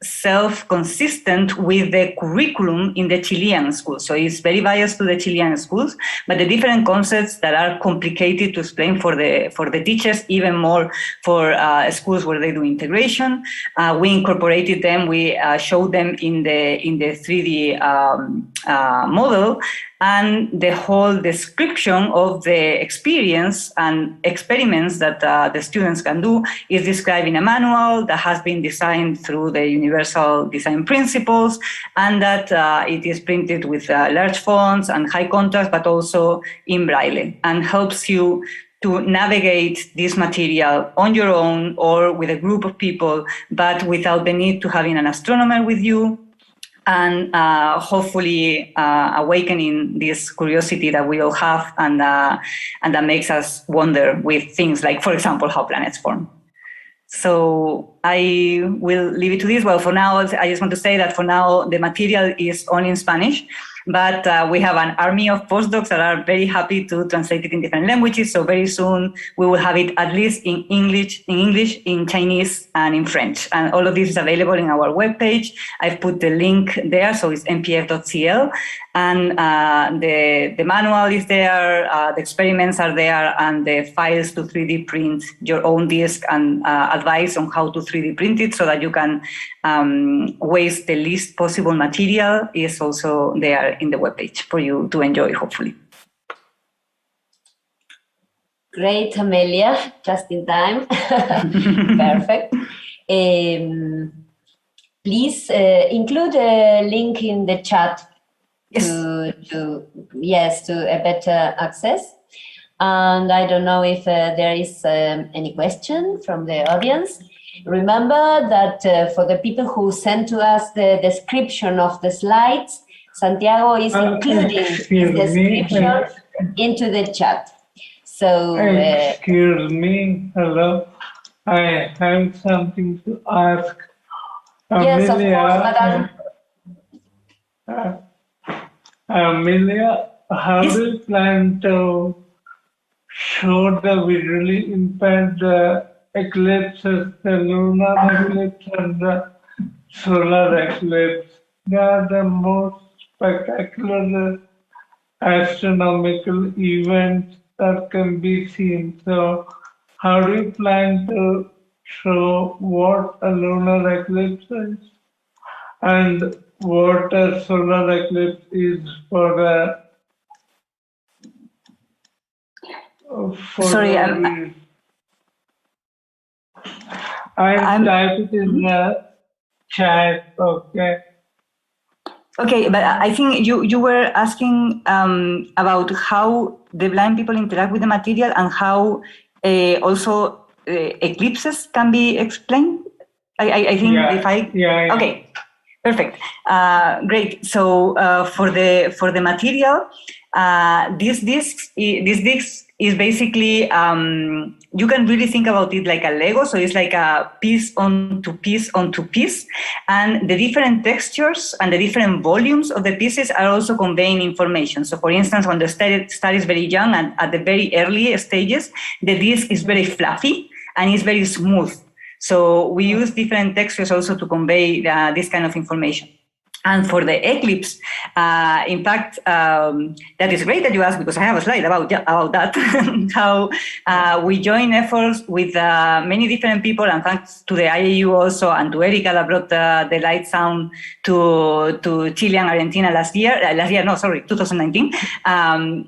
self-consistent with the curriculum in the Chilean schools. So it's very biased to the Chilean schools, but the different concepts that are complicated to explain for the teachers, even more for schools where they do integration. We incorporated them, we showed them in the 3D model, and the whole description of the experience and experiments that the students can do is described in a manual that has been designed through the universal design principles, and that it is printed with large fonts and high contrast, but also in Braille, and helps you to navigate this material on your own or with a group of people, but without the need to having an astronomer with you, and hopefully awakening this curiosity that we all have, and that makes us wonder with things like, for example, how planets form. So I will leave it to this. Well, for now, I just want to say that for now, the material is only in Spanish, but we have an army of postdocs that are very happy to translate it in different languages. So very soon we will have it at least in English, in Chinese, and in French. And all of this is available in our webpage. I've put the link there, so it's npf.cl. And the manual is there, the experiments are there, and the files to 3D print your own disk, and advice on how to 3D print it so that you can waste the least possible material is also there in the webpage for you to enjoy, hopefully. Great, Amelia, just in time. Perfect. Please include a link in the chat to a better access. And I don't know if there is any question from the audience. Remember that for the people who sent to us the description of the slides, Santiago is including the description into the chat. So, excuse me, hello. I have something to ask. Yes, of course, Madam. Amelia, how do you plan to show the visually impaired eclipses, the lunar eclipse and the solar eclipse? They are the most spectacular astronomical events that can be seen. So how do you plan to show what a lunar eclipse is and what a solar eclipse is for Sorry, I typed it in the chat, okay? Okay, but I think you were asking about how the blind people interact with the material and how also eclipses can be explained. I think okay, perfect, great. So for the material, this disc is basically you can really think about it like a Lego. So it's like a piece onto piece onto piece, and the different textures and the different volumes of the pieces are also conveying information. So for instance, when the star is very young and at the very early stages, the disc is very fluffy and it's very smooth. So we use different textures also to convey this kind of information. And for the eclipse, in fact, that is great that you asked, because I have a slide about that, how we join efforts with many different people, and thanks to the IAU also, and to Erika that brought the light sound to Chile and Argentina 2019.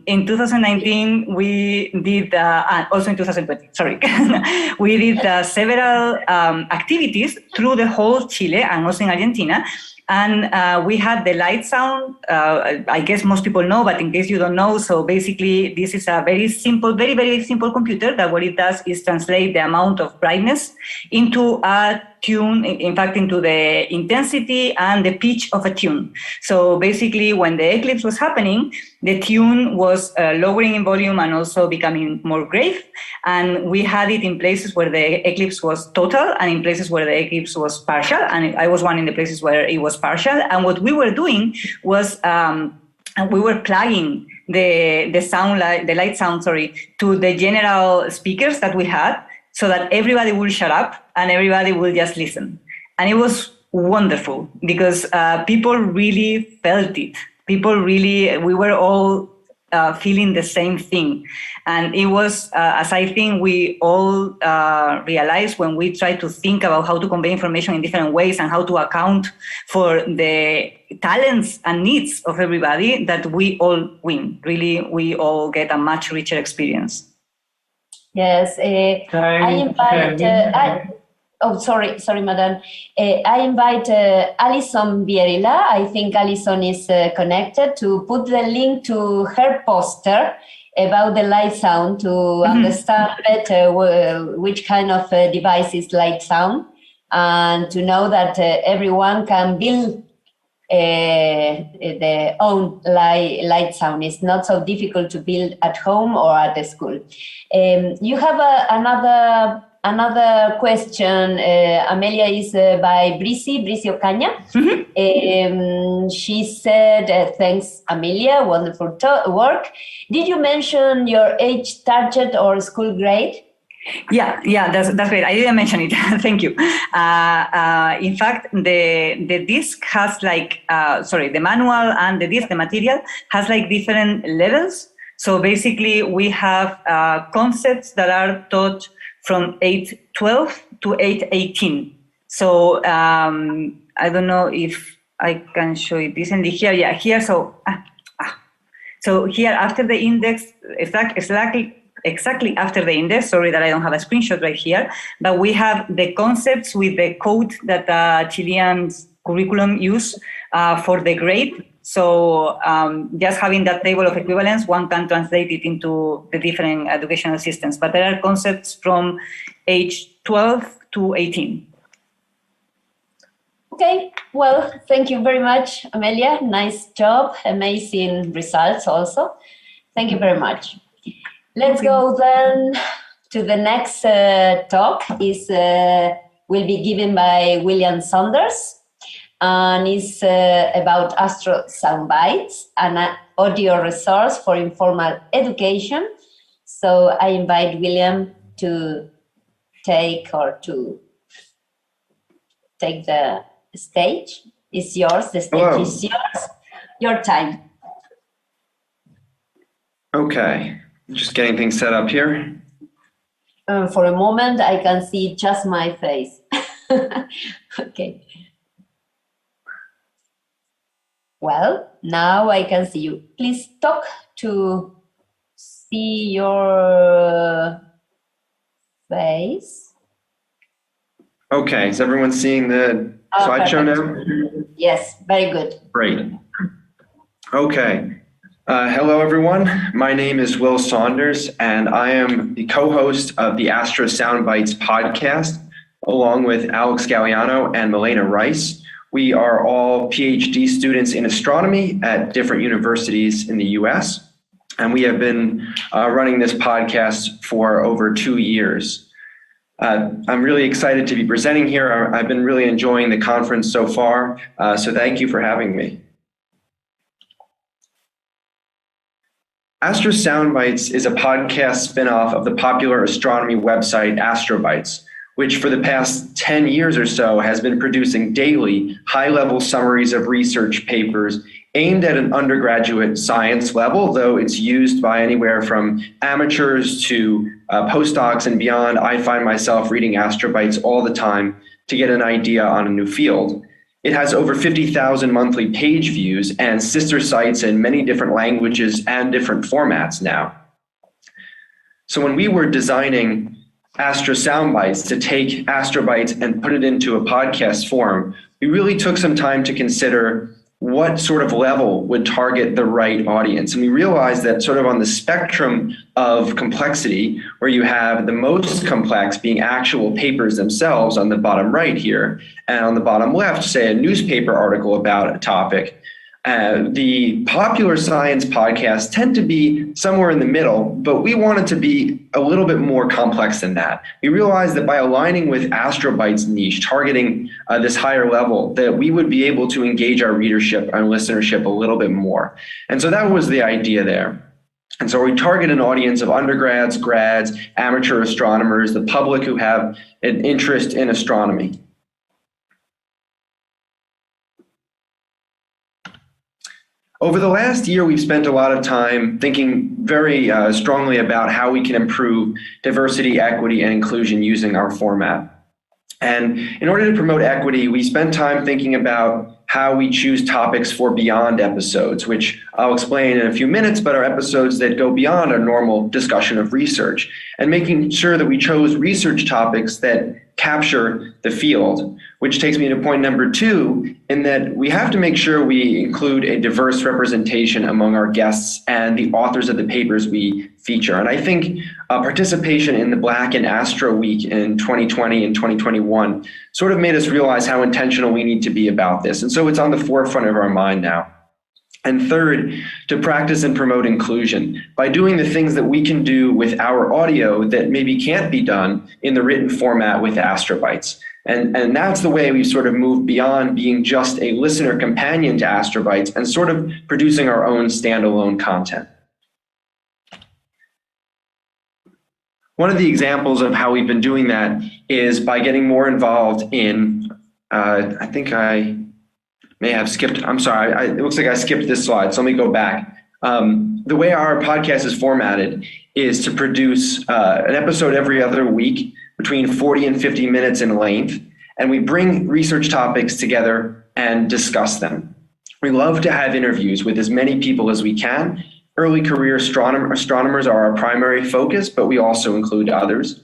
In 2019, we did, also in 2020, sorry, we did several activities through the whole Chile and also in Argentina. And we had the light sound, I guess most people know, but in case you don't know, so basically this is a very simple, very, very simple computer that what it does is translate the amount of brightness into a tune, in fact, into the intensity and the pitch of a tune. So basically when the eclipse was happening, the tune was lowering in volume and also becoming more grave. And we had it in places where the eclipse was total and in places where the eclipse was partial. And I was one in the places where it was partial. And what we were doing was we were plugging the light sound, to the general speakers that we had, so that everybody will shut up and everybody will just listen. And it was wonderful because people really felt it. We were all feeling the same thing. And it was, as I think we all realized when we try to think about how to convey information in different ways and how to account for the talents and needs of everybody, that we all win. Really, we all get a much richer experience. Yes, I invite, madam. I invite Alison Vierila. I think Alison is connected, to put the link to her poster about the light sound to understand better which kind of device is light sound, and to know that everyone can build their own light sound. It's not so difficult to build at home or at the school. You have another question, Amelia, is by Brisi Ocaña. She said, thanks, Amelia, wonderful work. Did you mention your age target or school grade? Yeah, that's great. I didn't mention it. Thank you. In fact, the disc has the manual and the disc, the material, has different levels. So basically, we have concepts that are taught from 8:12 to 8:18. So I don't know if I can show it decently here. Yeah, here. So here after the index, exactly after the index, sorry that I don't have a screenshot right here, but we have the concepts with the code that Chilean curriculum use for the grade. So just having that table of equivalence, one can translate it into the different educational systems. But there are concepts from age 12 to 18. Okay, well, thank you very much, Amelia. Nice job, amazing results also. Thank you very much. Let's go then to the next talk. Will be given by William Saunders, and it's about Astro Soundbites, an audio resource for informal education. So I invite William to take the stage. It's yours. The stage is yours. Your time. Okay. Just getting things set up here. For a moment, I can see just my face. Okay. Well, now I can see you. Please talk to see your face. Okay, is everyone seeing the slideshow now? Yes, very good. Great. Okay. Hello, everyone. My name is Will Saunders, and I am the co-host of the Astro Soundbites podcast, along with Alex Galliano and Milena Rice. We are all PhD students in astronomy at different universities in the US, and we have been running this podcast for over 2 years. I'm really excited to be presenting here. I've been really enjoying the conference so far, so thank you for having me. Astro Soundbites is a podcast spinoff of the popular astronomy website Astrobytes, which for the past 10 years or so has been producing daily high-level summaries of research papers aimed at an undergraduate science level, though it's used by anywhere from amateurs to postdocs and beyond. I find myself reading Astrobytes all the time to get an idea on a new field. It has over 50,000 monthly page views and sister sites in many different languages and different formats now. So when we were designing Astro Soundbites to take Astrobytes and put it into a podcast form, we really took some time to consider what sort of level would target the right audience. And we realized that sort of on the spectrum of complexity, where you have the most complex being actual papers themselves on the bottom right here, and on the bottom left, say a newspaper article about a topic, the popular science podcasts tend to be somewhere in the middle, but we wanted to be a little bit more complex than that. We realized that by aligning with Astrobytes niche, targeting this higher level, that we would be able to engage our readership and listenership a little bit more. And so that was the idea there. And so we target an audience of undergrads, grads, amateur astronomers, the public who have an interest in astronomy. Over the last year, we've spent a lot of time thinking very strongly about how we can improve diversity, equity, and inclusion using our format. And in order to promote equity, we spent time thinking about how we choose topics for beyond episodes, which I'll explain in a few minutes, but are episodes that go beyond our normal discussion of research, and making sure that we chose research topics that capture the field, which takes me to point number 2, in that we have to make sure we include a diverse representation among our guests and the authors of the papers we feature. And I think participation in the Black and Astro Week in 2020 and 2021 sort of made us realize how intentional we need to be about this. And so it's on the forefront of our mind now. And third, to practice and promote inclusion by doing the things that we can do with our audio that maybe can't be done in the written format with Astrobytes. And that's the way we've sort of moved beyond being just a listener companion to Astrobytes and sort of producing our own standalone content. One of the examples of how we've been doing that is by getting more involved in, I think I may have skipped, I'm sorry, it looks like I skipped this slide, so let me go back. The way our podcast is formatted is to produce an episode every other week between 40 and 50 minutes in length, and we bring research topics together and discuss them. We love to have interviews with as many people as we can. Early career astronomers are our primary focus, but we also include others.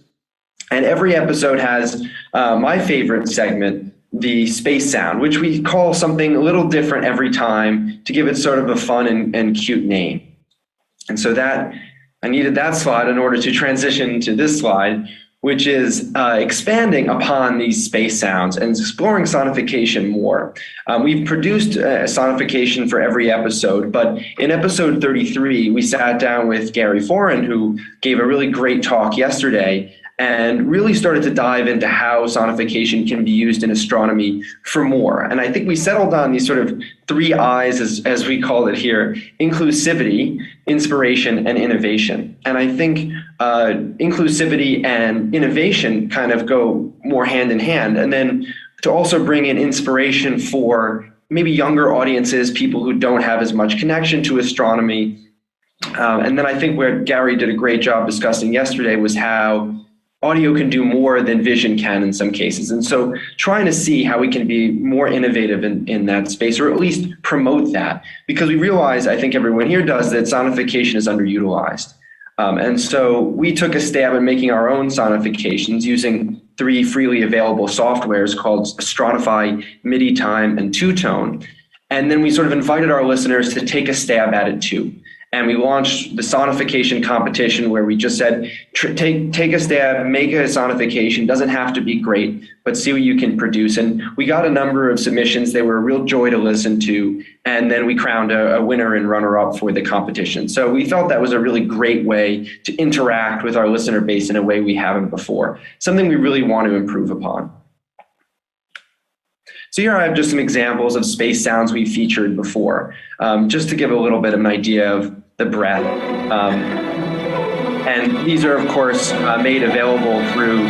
And every episode has my favorite segment, the space sound, which we call something a little different every time to give it sort of a fun and cute name. And so that I needed that slide in order to transition to this slide, which is expanding upon these space sounds and exploring sonification more. We've produced sonification for every episode, but in episode 33, we sat down with Gary Foran, who gave a really great talk yesterday, and really started to dive into how sonification can be used in astronomy for more. And I think we settled on these sort of 3 I's, as we call it here: inclusivity, inspiration, and innovation. And I think inclusivity and innovation kind of go more hand in hand. And then to also bring in inspiration for maybe younger audiences, people who don't have as much connection to astronomy. And then I think where Gary did a great job discussing yesterday was how audio can do more than vision can in some cases. And so trying to see how we can be more innovative in that space, or at least promote that, because we realize, I think everyone here does, that sonification is underutilized. And so we took a stab at making our own sonifications using 3 freely available softwares called Astronify, MIDI Time, and Two Tone. And then we sort of invited our listeners to take a stab at it too. And we launched the sonification competition, where we just said, take a stab, make a sonification. Doesn't have to be great, but see what you can produce. And we got a number of submissions. They were a real joy to listen to. And then we crowned a winner and runner-up for the competition. So we felt that was a really great way to interact with our listener base in a way we haven't before, something we really want to improve upon. So here I have just some examples of space sounds we featured before, just to give a little bit of an idea of the breadth. And these are, of course, made available through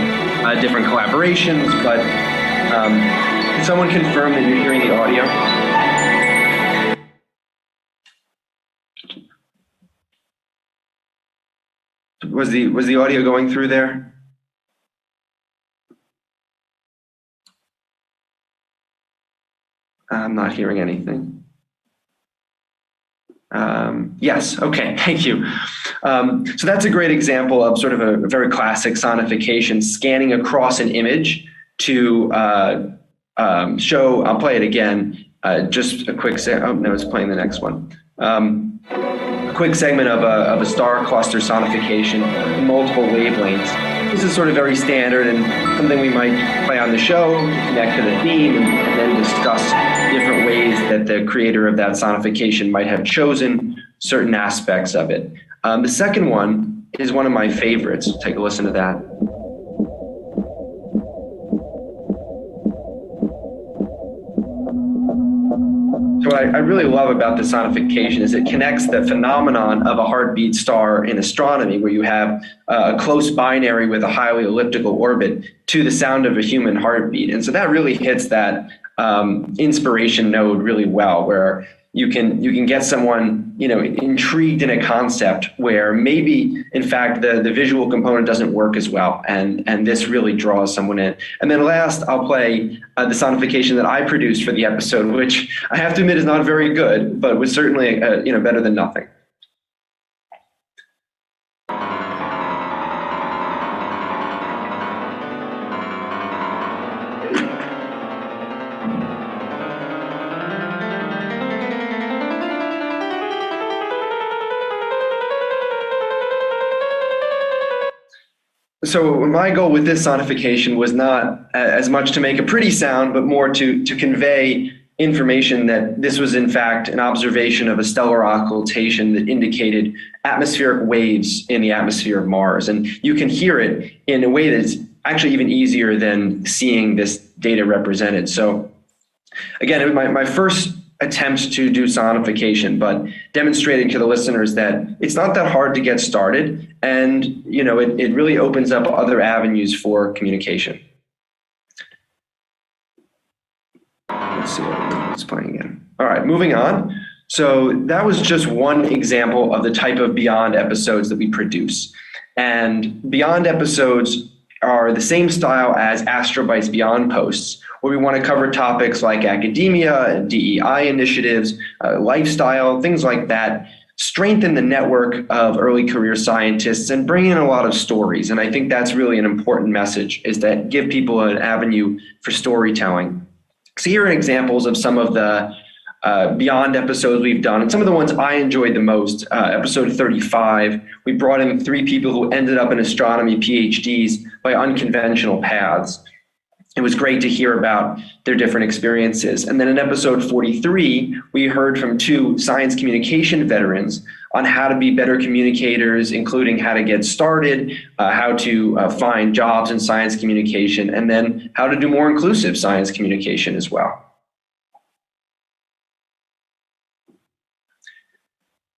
different collaborations, but can someone confirm that you're hearing the audio? Was the audio going through there? I'm not hearing anything. Yes, okay, thank you. So that's a great example of sort of a very classic sonification, scanning across an image to show, I'll play it again, just a quick, oh no, it's playing the next one. A quick segment of a star cluster sonification in multiple wavelengths. This is sort of very standard and something we might play on the show to connect to the theme and then discuss different ways that the creator of that sonification might have chosen certain aspects of it. The second one is one of my favorites. Take a listen to that. So what I really love about the sonification is it connects the phenomenon of a heartbeat star in astronomy, where you have a close binary with a highly elliptical orbit, to the sound of a human heartbeat. And so that really hits that inspiration node really well, where you can get someone, you know, intrigued in a concept where maybe, in fact, the visual component doesn't work as well, and this really draws someone in. And then last, I'll play the sonification that I produced for the episode, which I have to admit is not very good, but was certainly you know, better than nothing. So my goal with this sonification was not as much to make a pretty sound, but more to convey information that this was in fact an observation of a stellar occultation that indicated atmospheric waves in the atmosphere of Mars. And you can hear it in a way that's actually even easier than seeing this data represented. So again, it was my first attempt to do sonification, but demonstrating to the listeners that it's not that hard to get started, and you know, it really opens up other avenues for communication. Let's see what's playing again. All right, moving on. So that was just one example of the type of Beyond episodes that we produce. And Beyond episodes are the same style as Astrobytes Beyond posts, where we want to cover topics like academia, DEI initiatives, lifestyle, things like that, strengthen the network of early career scientists and bring in a lot of stories. And I think that's really an important message, is that give people an avenue for storytelling. So here are examples of some of the Beyond episodes we've done, and some of the ones I enjoyed the most. Episode 35, we brought in 3 people who ended up in astronomy PhDs by unconventional paths. It was great to hear about their different experiences. And then in episode 43, we heard from 2 science communication veterans on how to be better communicators, including how to get started, how to find jobs in science communication, and then how to do more inclusive science communication as well.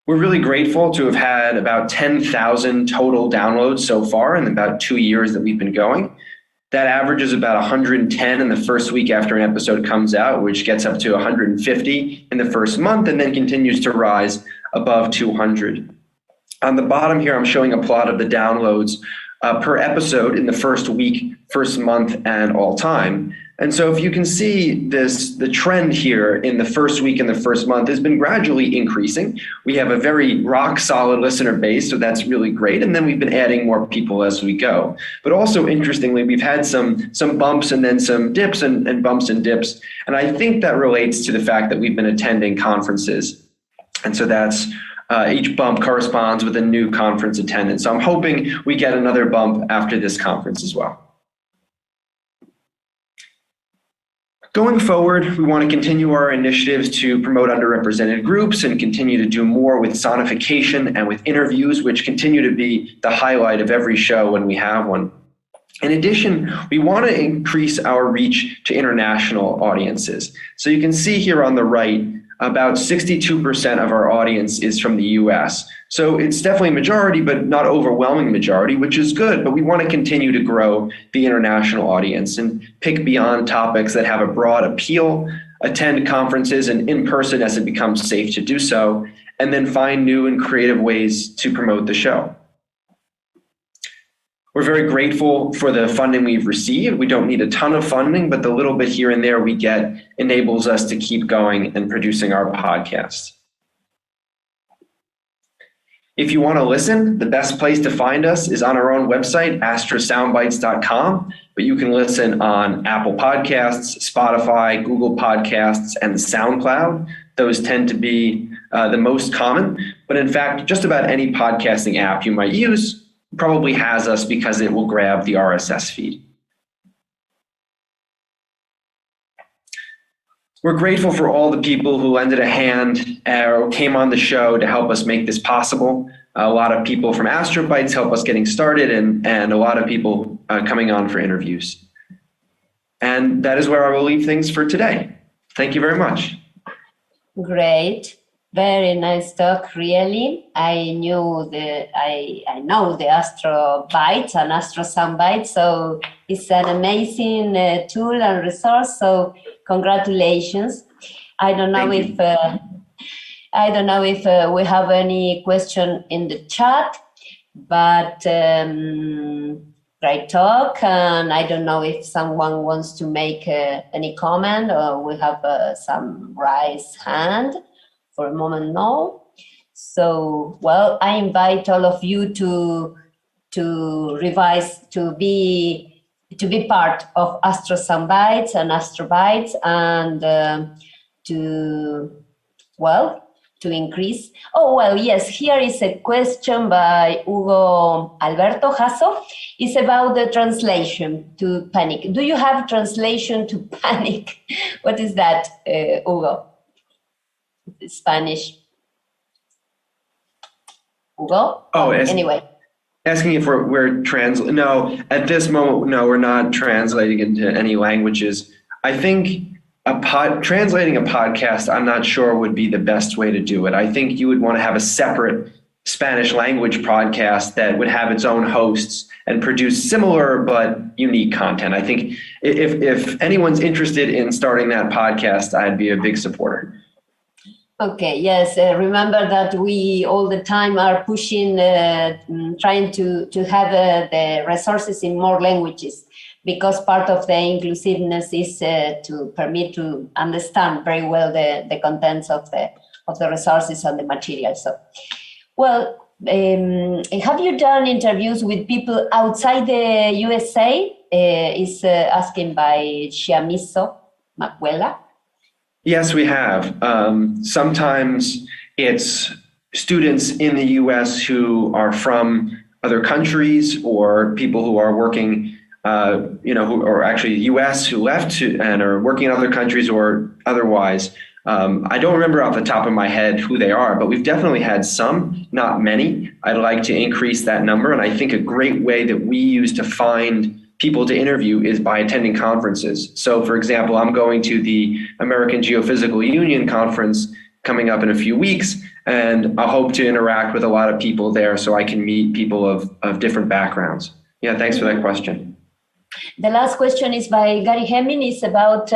We're really grateful to have had about 10,000 total downloads so far in about 2 years that we've been going. That averages about 110 in the first week after an episode comes out, which gets up to 150 in the first month, and then continues to rise above 200. On the bottom here, I'm showing a plot of the downloads per episode in the first week, first month, and all time. And so if you can see this, the trend here in the first week and the first month has been gradually increasing. We have a very rock solid listener base, so that's really great. And then we've been adding more people as we go. But also interestingly, we've had some bumps and then some dips and bumps and dips. And I think that relates to the fact that we've been attending conferences. And so that's each bump corresponds with a new conference attendance. So I'm hoping we get another bump after this conference as well. Going forward, we want to continue our initiatives to promote underrepresented groups and continue to do more with sonification and with interviews, which continue to be the highlight of every show when we have one. In addition, we want to increase our reach to international audiences. So you can see here on the right about 62% of our audience is from the US. So it's definitely a majority, but not overwhelming majority, which is good. But we want to continue to grow the international audience and pick beyond topics that have a broad appeal, attend conferences and in person as it becomes safe to do so, and then find new and creative ways to promote the show. We're very grateful for the funding we've received. We don't need a ton of funding, but the little bit here and there we get enables us to keep going and producing our podcast. If you want to listen, the best place to find us is on our own website, astrosoundbites.com, but you can listen on Apple Podcasts, Spotify, Google Podcasts, and SoundCloud. Those tend to be the most common, but in fact, just about any podcasting app you might use probably has us because it will grab the RSS feed. We're grateful for all the people who lended a hand or came on the show to help us make this possible. A lot of people from Astrobytes help us getting started and a lot of people coming on for interviews. And that is where I will leave things for today. Thank you very much. Great. Very nice talk, really. I know the Astrobytes and Astrosoundbites, so it's an amazing tool and resource. So congratulations. I don't know if we have any question in the chat, but great talk. And I don't know if someone wants to make any comment, or we have some raised hand. For a moment, no. So, well, I invite all of you to revise, to be part of Astrosoundbites and Astrobytes, and to increase. Oh, well, yes, here is a question by Hugo Alberto Jasso. It's about the translation to panic. Do you have translation to panic? What is that, Hugo? Spanish. Hugo? Oh, anyway. Asking if we're translating. No, at this moment, no, we're not translating into any languages. I think translating a podcast, I'm not sure would be the best way to do it. I think you would want to have a separate Spanish language podcast that would have its own hosts and produce similar but unique content. I think if anyone's interested in starting that podcast, I'd be a big supporter. Okay, yes, remember that we all the time are pushing, trying to have the resources in more languages, because part of the inclusiveness is to permit to understand very well the contents of the resources and the material. So, well, have you done interviews with people outside the USA? Is asking by Chiamiso Macuela. Yes, we have. Sometimes it's students in the US who are from other countries, or people who are working, who are actually US who left and are working in other countries or otherwise. I don't remember off the top of my head who they are, but we've definitely had some, not many. I'd like to increase that number. And I think a great way that we use to find people to interview is by attending conferences. So for example, I'm going to the American Geophysical Union conference coming up in a few weeks, and I hope to interact with a lot of people there so I can meet people of different backgrounds. Yeah, thanks for that question. The last question is by Gary Hemming. It's about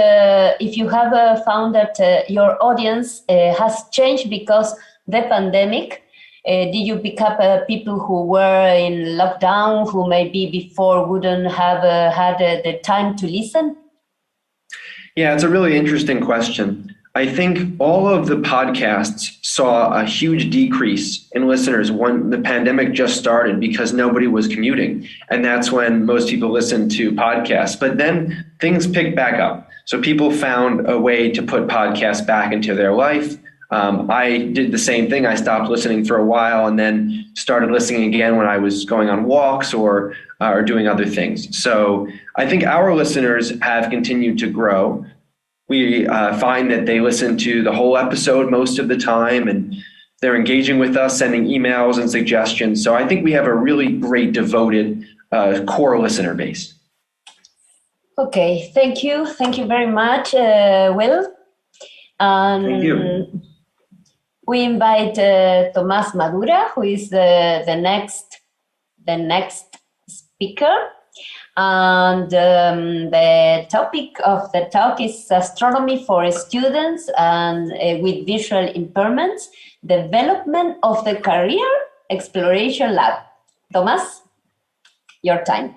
if you have found that your audience has changed because the pandemic. Did you pick up people who were in lockdown, who maybe before wouldn't have had the time to listen? Yeah, it's a really interesting question. I think all of the podcasts saw a huge decrease in listeners when the pandemic just started, because nobody was commuting. And that's when most people listened to podcasts. But then things picked back up. So people found a way to put podcasts back into their life. I did the same thing. I stopped listening for a while and then started listening again when I was going on walks or doing other things. So I think our listeners have continued to grow. We find that they listen to the whole episode most of the time, and they're engaging with us, sending emails and suggestions. So I think we have a really great, devoted core listener base. Okay, thank you. Thank you very much, Will. Thank you. We invite Tomás Madura, who is the next speaker. And the topic of the talk is astronomy for students and with visual impairments, development of the career exploration lab. Tomás, your time.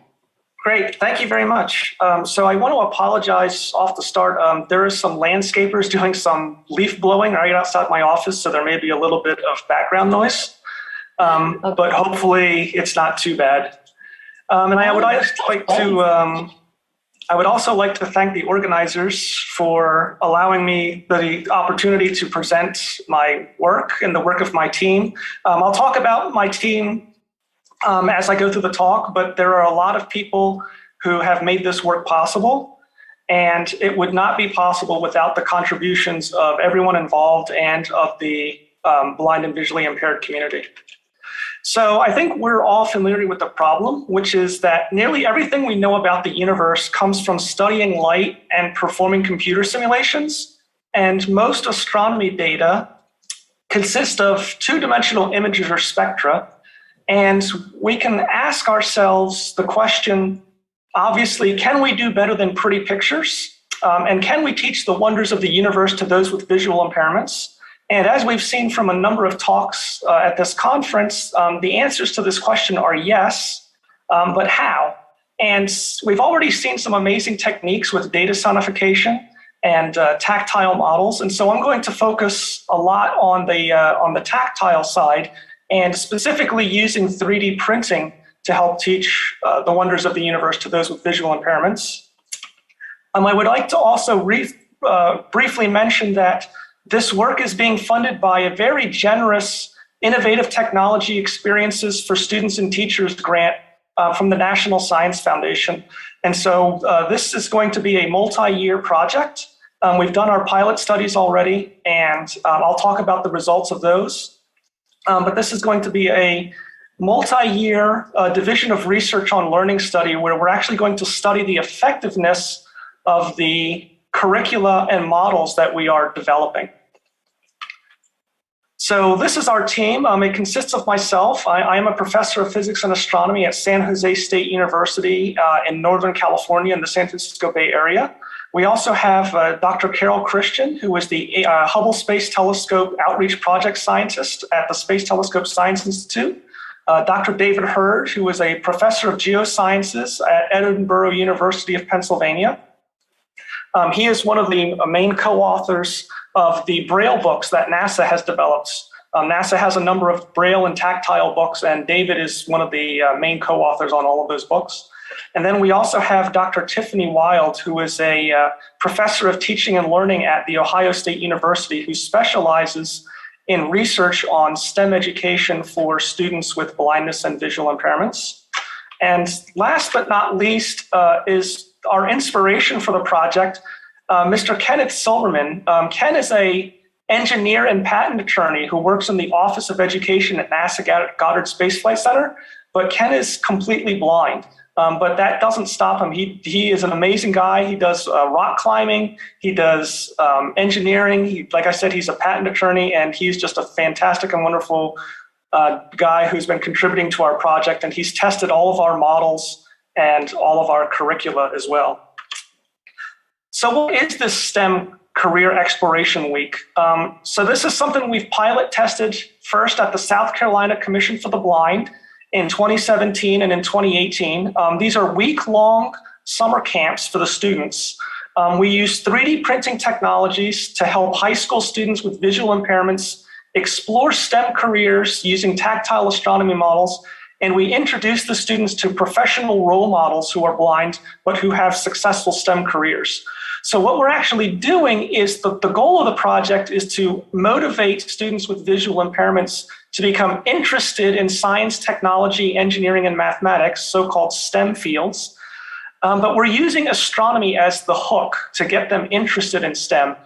Great, thank you very much. So I want to apologize off the start. There are some landscapers doing some leaf blowing right outside my office, so there may be a little bit of background noise, but hopefully it's not too bad. And I would also like to thank the organizers for allowing me the opportunity to present my work and the work of my team. I'll talk about my team as I go through the talk, but there are a lot of people who have made this work possible, and it would not be possible without the contributions of everyone involved and of the blind and visually impaired community. So I think we're all familiar with the problem, which is that nearly everything we know about the universe comes from studying light and performing computer simulations, and most astronomy data consist of two-dimensional images or spectra. And we can ask ourselves the question, obviously, can we do better than pretty pictures? And can we teach the wonders of the universe to those with visual impairments? And as we've seen from a number of talks at this conference, the answers to this question are yes, but how? And we've already seen some amazing techniques with data sonification and tactile models. And so I'm going to focus a lot on the tactile side, and specifically using 3D printing to help teach the wonders of the universe to those with visual impairments. I would like to also briefly mention that this work is being funded by a very generous Innovative Technology Experiences for Students and Teachers grant from the National Science Foundation. And so this is going to be a multi-year project. We've done our pilot studies already, and I'll talk about the results of those. But this is going to be a multi-year division of research on learning study where we're actually going to study the effectiveness of the curricula and models that we are developing. So this is our team. It consists of myself. I am a professor of physics and astronomy at San Jose State University in Northern California in the San Francisco Bay Area. We also have Dr. Carol Christian, who is the Hubble Space Telescope Outreach Project Scientist at the Space Telescope Science Institute. Dr. David Hurd, who is a professor of geosciences at Edinburgh University of Pennsylvania. He is one of the main co-authors of the Braille books that NASA has developed. NASA has a number of Braille and tactile books, and David is one of the main co-authors on all of those books. And then we also have Dr. Tiffany Wild, who is a professor of teaching and learning at The Ohio State University, who specializes in research on STEM education for students with blindness and visual impairments. And last but not least is our inspiration for the project, Mr. Kenneth Silverman. Ken is an engineer and patent attorney who works in the Office of Education at NASA Goddard Space Flight Center, but Ken is completely blind. But that doesn't stop him. He is an amazing guy. He does rock climbing. He does engineering. Like I said, he's a patent attorney, and he's just a fantastic and wonderful guy who's been contributing to our project. And he's tested all of our models and all of our curricula as well. So what is this STEM Career Exploration Week? So this is something we've pilot tested first at the South Carolina Commission for the Blind in 2017 and in 2018. These are week-long summer camps for the students. We use 3D printing technologies to help high school students with visual impairments explore STEM careers using tactile astronomy models, and we introduce the students to professional role models who are blind but who have successful STEM careers. So what we're actually doing is the goal of the project is to motivate students with visual impairments to become interested in science, technology, engineering, and mathematics, so-called STEM fields. But we're using astronomy as the hook to get them interested in STEM.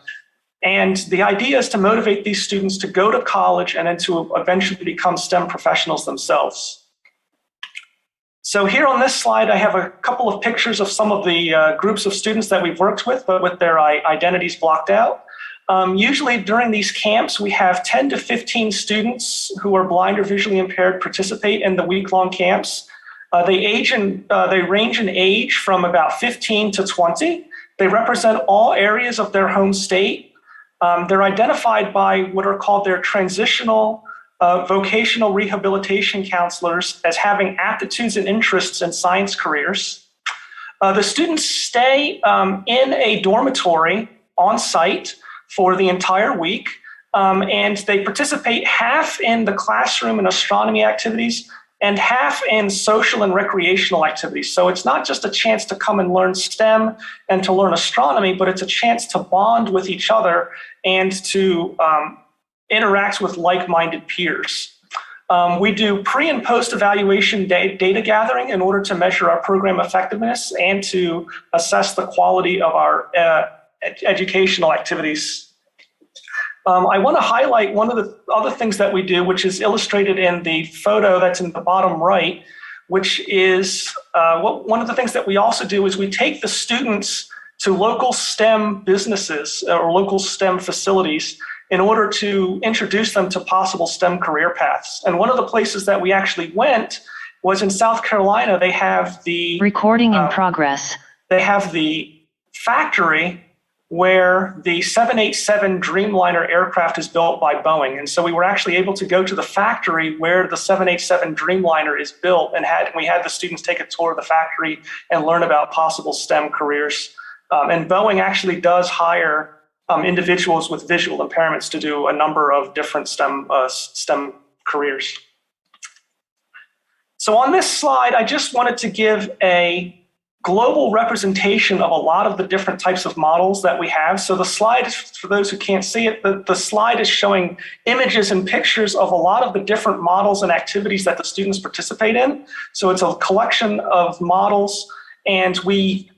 And the idea is to motivate these students to go to college and then to eventually become STEM professionals themselves. So here on this slide, I have a couple of pictures of some of the groups of students that we've worked with, but with their identities blocked out. Usually during these camps, we have 10 to 15 students who are blind or visually impaired participate in the week-long camps. They range in age from about 15 to 20. They represent all areas of their home state. They're identified by what are called their transitional vocational rehabilitation counselors as having aptitudes and interests in science careers. The students stay in a dormitory on site for the entire week, and they participate half in the classroom and astronomy activities and half in social and recreational activities. So it's not just a chance to come and learn STEM and to learn astronomy, but it's a chance to bond with each other and to interact with like-minded peers. We do pre and post evaluation data gathering in order to measure our program effectiveness and to assess the quality of our educational activities. I want to highlight one of the other things that we do, which is illustrated in the photo that's in the bottom right, which is one of the things that we also do is we take the students to local STEM businesses or local STEM facilities in order to introduce them to possible STEM career paths. And one of the places that we actually went was in South Carolina. They have the recording in progress. They have the factory where the 787 Dreamliner aircraft is built by Boeing. And so we were actually able to go to the factory where the 787 Dreamliner is built, and we had the students take a tour of the factory and learn about possible STEM careers. And Boeing actually does hire individuals with visual impairments to do a number of different STEM careers. So on this slide, I just wanted to give a global representation of a lot of the different types of models that we have. So the slide, for those who can't see it, the slide is showing images and pictures of a lot of the different models and activities that the students participate in. So it's a collection of models, and we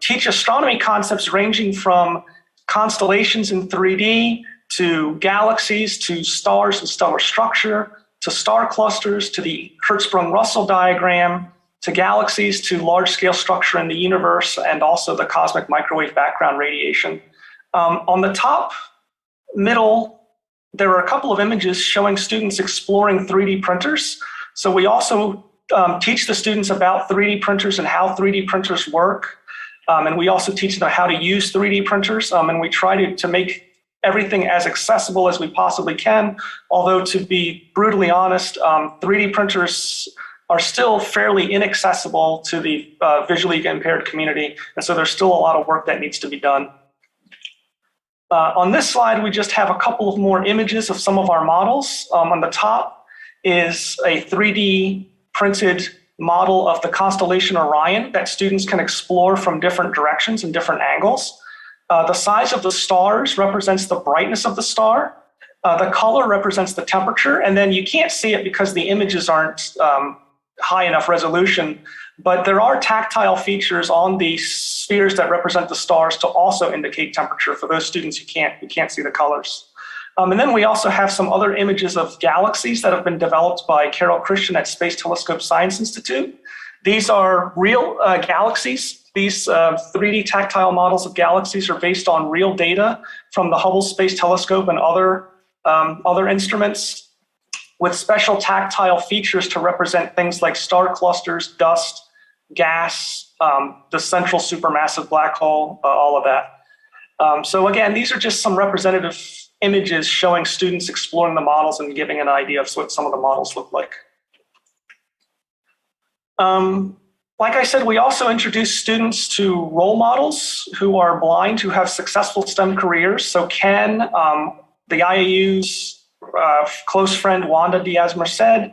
teach astronomy concepts ranging from constellations in 3D to galaxies, to stars and stellar structure, to star clusters, to the Hertzsprung-Russell diagram, to galaxies, to large-scale structure in the universe, and also the cosmic microwave background radiation. On the top middle, there are a couple of images showing students exploring 3D printers. So we also teach the students about 3D printers and how 3D printers work. And we also teach them how to use 3D printers. And we try to make everything as accessible as we possibly can. Although, to be brutally honest, 3D printers are still fairly inaccessible to the visually impaired community. And so there's still a lot of work that needs to be done. On this slide, we just have a couple of more images of some of our models. On the top is a 3D printed model of the constellation Orion that students can explore from different directions and different angles. The size of the stars represents the brightness of the star. The color represents the temperature. And then you can't see it because the images aren't high enough resolution, but there are tactile features on the spheres that represent the stars to also indicate temperature for those students who can't see the colors. And then we also have some other images of galaxies that have been developed by Carol Christian at Space Telescope Science Institute. These are real galaxies. These 3D tactile models of galaxies are based on real data from the Hubble Space Telescope and other instruments, with special tactile features to represent things like star clusters, dust, gas, the central supermassive black hole, all of that. So again, these are just some representative images showing students exploring the models and giving an idea of what some of the models look like. Like I said, we also introduce students to role models who are blind, who have successful STEM careers. So Ken, the IAU's close friend Wanda Diaz-Merced,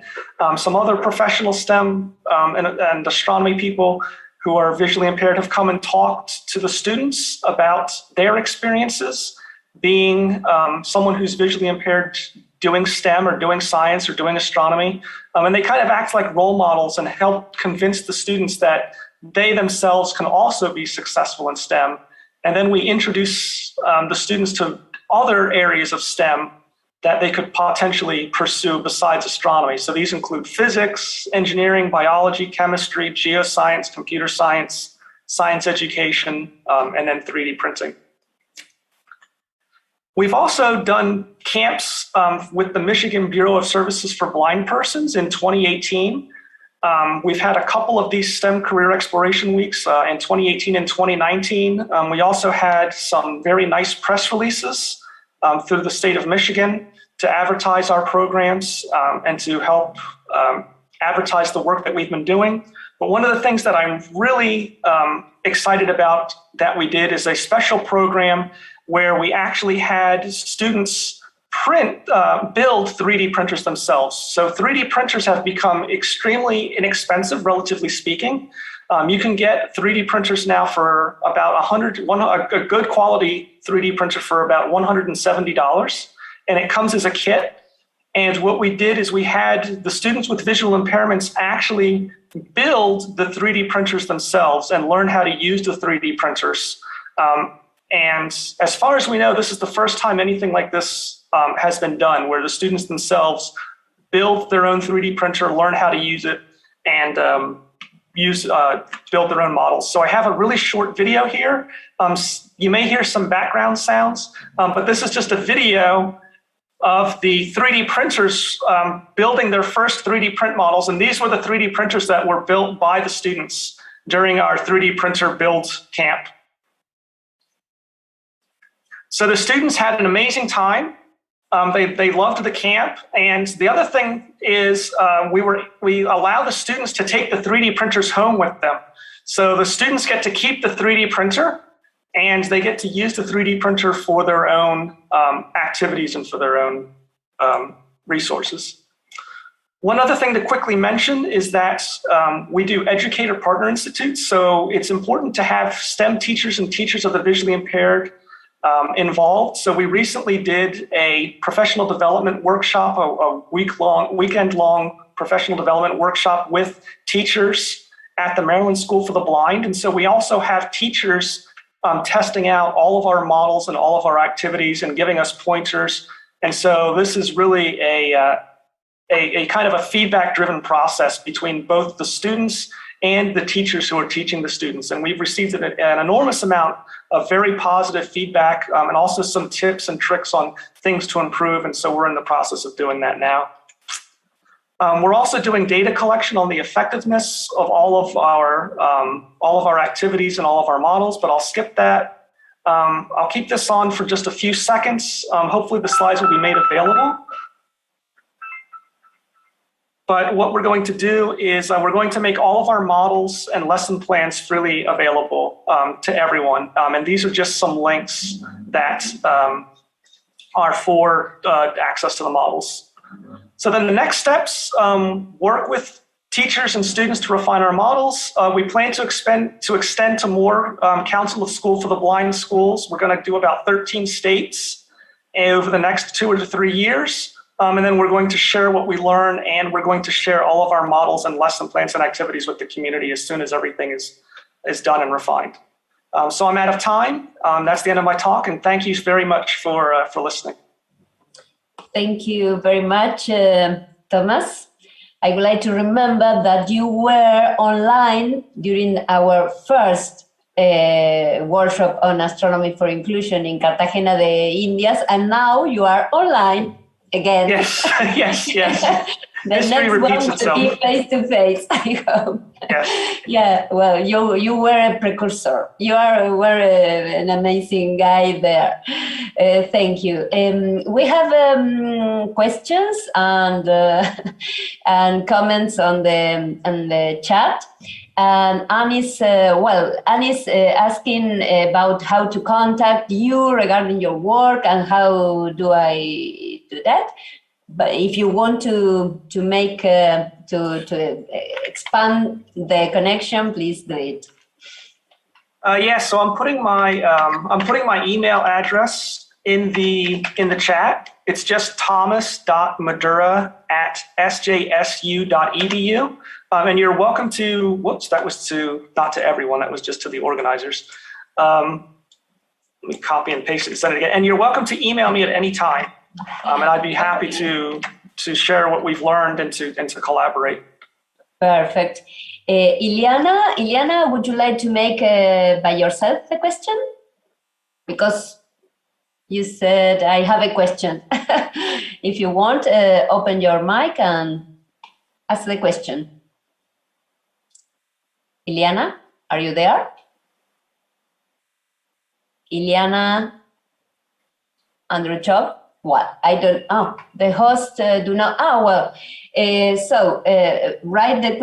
some other professional STEM and astronomy people who are visually impaired have come and talked to the students about their experiences being someone who's visually impaired doing STEM or doing science or doing astronomy. And they kind of act like role models and help convince the students that they themselves can also be successful in STEM. And then we introduce the students to other areas of STEM that they could potentially pursue besides astronomy. So these include physics, engineering, biology, chemistry, geoscience, computer science, science education, and then 3D printing. We've also done camps with the Michigan Bureau of Services for Blind Persons in 2018. We've had a couple of these STEM career exploration weeks in 2018 and 2019. We also had some very nice press releases through the state of Michigan to advertise our programs and to help advertise the work that we've been doing. But one of the things that I'm really excited about that we did is a special program where we actually had students build 3D printers themselves. So 3D printers have become extremely inexpensive, relatively speaking. You can get 3D printers now for about a good quality 3D printer for about $170, and it comes as a kit. And what we did is we had the students with visual impairments actually build the 3D printers themselves and learn how to use the 3D printers. And as far as we know, this is the first time anything like this has been done, where the students themselves build their own 3D printer, learn how to use it, and build their own models. So I have a really short video here. You may hear some background sounds, but this is just a video of the 3D printers building their first 3D print models. And these were the 3D printers that were built by the students during our 3D printer build camp. So the students had an amazing time. They loved the camp. And the other thing is we allow the students to take the 3D printers home with them. So the students get to keep the 3D printer, and they get to use the 3D printer for their own activities and for their own resources. One other thing to quickly mention is that we do educator partner institutes. So it's important to have STEM teachers and teachers of the visually impaired involved. So we recently did a professional development workshop, a weekend-long professional development workshop with teachers at the Maryland School for the Blind. And so we also have teachers testing out all of our models and all of our activities and giving us pointers. And so this is really a kind of a feedback-driven process between both the students and the teachers who are teaching the students. And we've received an enormous amount of very positive feedback and also some tips and tricks on things to improve. And so we're in the process of doing that now. We're also doing data collection on the effectiveness of all of our activities and all of our models, but I'll skip that. I'll keep this on for just a few seconds. Hopefully the slides will be made available. But what we're going to do is we're going to make all of our models and lesson plans freely available to everyone. And these are just some links that are for access to the models. So then the next steps, work with teachers and students to refine our models. We plan to extend to more Council of School for the Blind schools. We're going to do about 13 states over the next 2 to 3 years. And then we're going to share what we learn, and we're going to share all of our models and lesson plans and activities with the community as soon as everything is done and refined. So I'm out of time. That's the end of my talk, and thank you very much for listening. Thank you very much, Thomas. I would like to remember that you were online during our first workshop on astronomy for inclusion in Cartagena de Indias, and now you are online again. Yes, yes. The next one to be face to face, I hope. Yes. Yeah, well, you were a precursor. You were an amazing guy there. Thank you. We have questions and comments on the chat. And Annie's asking about how to contact you regarding your work and how do I do that. But if you want to make to expand the connection, please do it. So I'm putting my email address in the chat. It's just thomas.madura@sjsu.edu. And you're welcome to, whoops, that was not to everyone, that was just to the organizers. Let me copy and paste it and send it again. And you're welcome to email me at any time. And I'd be happy to share what we've learned and to collaborate. Perfect. Iliana, would you like to make by yourself the question? Because You said, I have a question. If you want, open your mic and ask the question. Iliana, are you there? Iliana Andruchov? What? I don't, the host do not, write the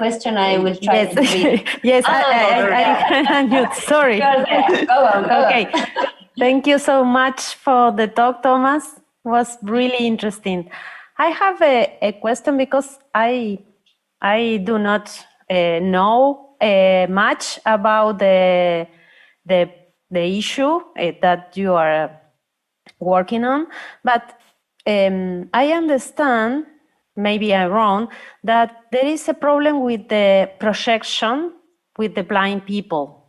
question, I will try to read. Yes, I unmute, sorry. Go on. Okay, thank you so much for the talk, Thomas. It was really interesting. I have a question because I do not know much about the issue that you are working on, but I understand, maybe I'm wrong, that there is a problem with the projection with the blind people.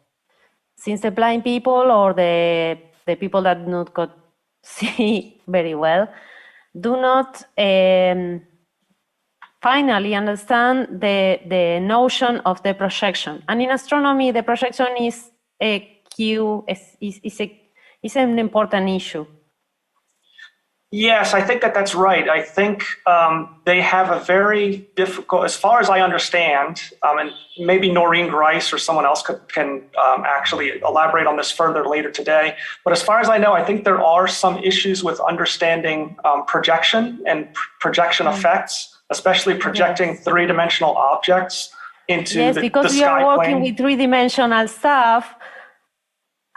Since the blind people or the people that do not got see very well do not finally understand the notion of the projection. And in astronomy, the projection is an important issue. Yes, I think that's right. I think they have a very difficult, as far as I understand, and maybe Noreen Grice or someone else can actually elaborate on this further later today. But as far as I know, I think there are some issues with understanding projection and projection effects, especially projecting three-dimensional objects into the because we sky are working plane. with three-dimensional stuff.